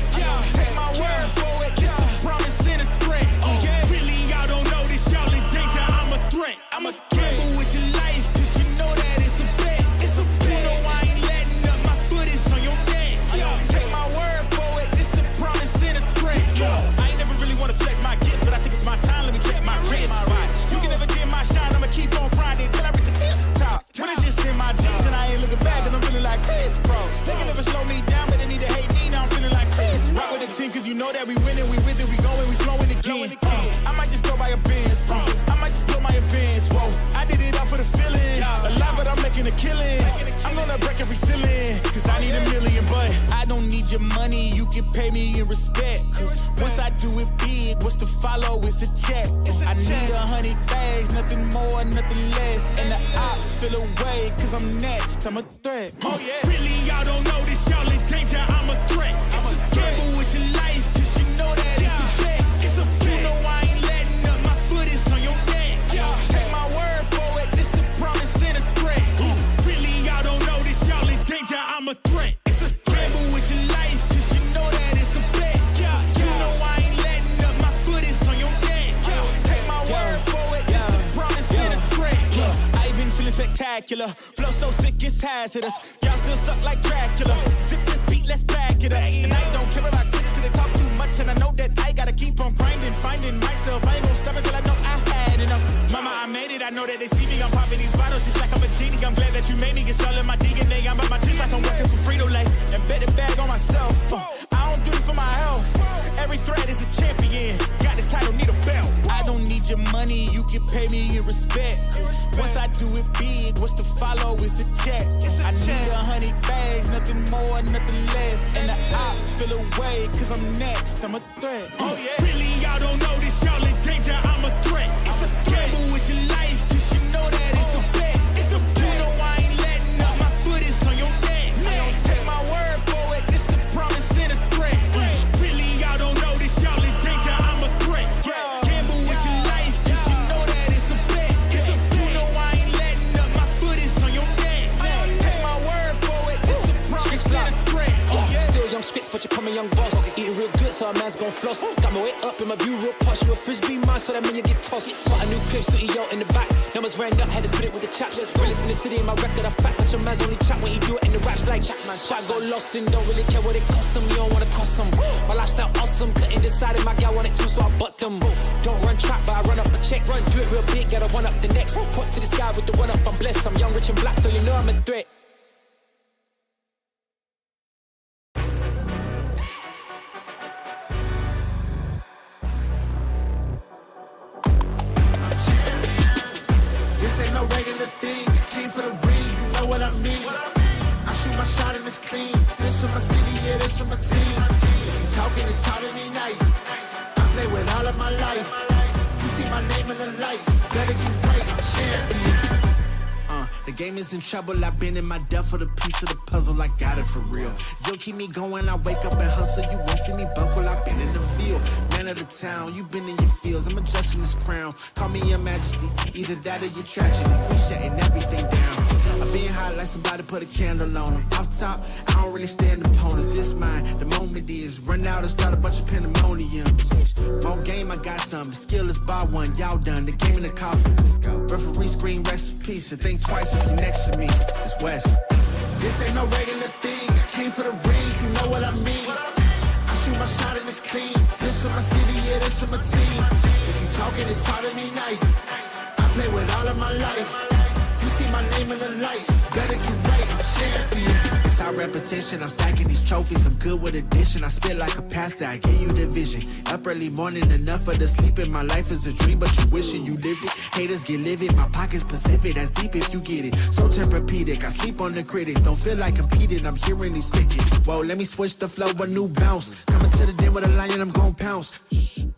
Take my word for it, it's a promise and a threat. Really, y'all don't know this, y'all in danger. I'm a threat. I'm a gamble with your life, cause you know that it's a bet. It's a bet. You know I ain't letting up, my foot is on your neck. Take my word for it, it's a promise and a threat. I ain't never really wanna flex my gifts, but I think it's my time, let me check my wrist. You can never dim my shine, I'ma keep on grinding till I reach the top. When it's just in my jeans and I ain't looking back, cause I'm feeling like Chris, bro. They can never slow me down, but they need to hate me, now I'm feeling like Chris. Rock with the team, cause you know that we winning, we with it, we going, we flowing again. I might just go by a Benz, I might just blow my advance, whoa. I did it all for the feeling, alive but I'm making a killing. I'm gonna break every ceiling, cause I need a million, but I don't need your money, you can pay me in respect. Cause once I do it big, what's to follow is a check. I need 100 bags, nothing more, nothing less. And the ops feel away, cause I'm next, I'm a threat. Oh yeah. Really, y'all don't know this, y'all in danger, I'm a threat. I'm a gamble with your life, cause you know that it's a bet. It's a bet. You know I ain't letting up, my foot is on your neck. Take my word for it, this a promise and a threat. Really, y'all don't know this, y'all in danger, I'm a threat. It's a gamble with your life, cause you know that it's a bet. You know I ain't letting up, my foot is on your neck. Take my word for it, this a promise and a threat. I been feeling spectacular, flow so sick it's hazardous. Y'all still suck like Dracula. Sip this beat, let's back it up. And I don't care about critics cause they talk too much, and I know that I gotta keep on grinding, finding myself. I ain't gonna stop until I know I had enough. Mama, I made it, I know that they see me. I'm popping these bottles just like I'm a genie. I'm glad that you made me. It's all in my DNA. I'm about my chips like I'm working for Frito-Lay. And bet the bag on myself. I don't do this for my health. Every threat is a champion. Got the title, need a belt. I don't need your money, you can pay me in respect. Once I do it big, what's to follow is a check. I need 100 bags, nothing more, nothing less. And the ops feel away, cause I'm next, I'm a threat. Oh yeah. Really, y'all don't know this, y'all in danger, I'm a threat. It's a gamble with your life, cause you know that it's a bet. It's a bet. You know I ain't letting up, my foot is on your neck. Take my word for it, this a promise and a threat. Really, y'all don't know this, y'all in danger, I'm a threat. Gamble with your life, cause you know that it's a bet. It's a bet. You know I ain't letting up, my foot is on your neck. Take my word for it, this a promise and a threat. Still young spits, but you call me young boss. Eating real good, so a man's gon' floss. Got my weight up in my view real posh. You a frisbee man, so that mean you get tossed. Got a new clip, studio in the back. Numbers ran up, had to spit it with the chaps. Realest in the city, in my record, I fact. But your man's only chat when he do it in the raps. Like, spot go lost and don't really care what it cost them. You don't wanna cost them. My lifestyle awesome, couldn't decide if my gal want it too, so I butt them. Don't run trap, but I run up a check. Run, do it real big, gotta one up the next. Point to the sky with the one up, I'm blessed. I'm young, rich and black, so you know I'm a threat. This ain't no regular thing. I came for the ring, you know what I mean. I shoot my shot and it's clean. This for my city, yeah, this for my team. If you talking, it's hard to be nice. I play with all of my life. You see my name in the lights. Better get right, I'm champion. The game is in trouble, I've been in my depth for the piece of the puzzle, I got it for real. Still keep me going, I wake up and hustle, you won't see me buckle, I've been in the field. Man of the town, you been in your fields, I'm adjusting this crown. Call me your majesty, either that or your tragedy, we shutting everything down. I've been hot like somebody put a candle on them. Off top, I don't really stand opponents, this mine. The moment is, run out and start a bunch of pandemonium. More game, I got some, the skill is bar one, y'all done, the game in the coffin. Referee screen, rest in peace, and think twice if you next to me, it's West. This ain't no regular thing, I came for the ring, you know what I mean. I shoot my shot and it's clean, this for my city, yeah, this for my team. If you talking, it's hard to be nice. I play with all of my life. You see my name in the lights, better get right, I'm champion. It's our repetition, I'm stacking these trophies, I'm good with addition. I spit like a pastor, I give you the vision. Up early morning, enough for the sleeping. My life is a dream, but you wishing you lived it. Haters get livid, my pocket's Pacific, that's deep if you get it. So Tempur-Pedic, I sleep on the critics. Don't feel like competing, I'm hearing these tickets. Whoa, let me switch the flow, a new bounce. Coming to the den with a lion, I'm gon' pounce.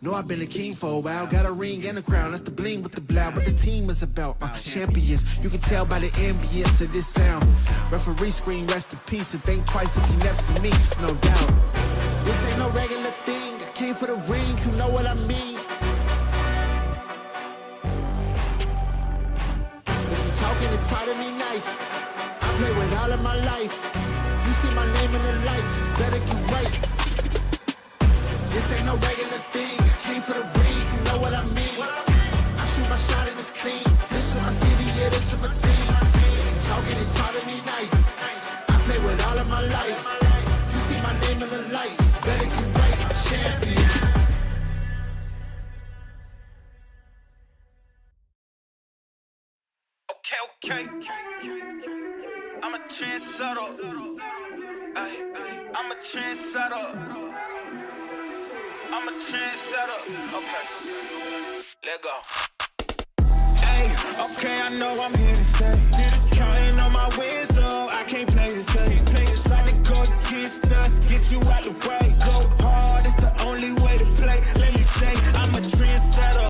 Know I've been a king for a while, got a ring and a crown. That's the bling with the blow, what the team is about. Champions, you can tell by the ambience of this sound. Referee screen, rest in peace, and think twice if you never see me, just no doubt. This ain't no regular thing, I came for the ring, you know what I mean. to me nice. I play with all of my life. You see my name in the lights, better get right. This ain't no regular thing. I came for the ring, you know what I mean. I shoot my shot and it's clean. This is my city, yeah, this is my team. If you talking and talk to me nice. I play with all of my life. You see my name in the lights, better get right, I'm champion. Okay. I'm a trendsetter. Ay, I'm a trendsetter. I'm a trendsetter. Okay. Let go. Hey, okay, I know I'm here to stay. Counting on my wins, so I can't play it safe. Try to go against us, get you out the way.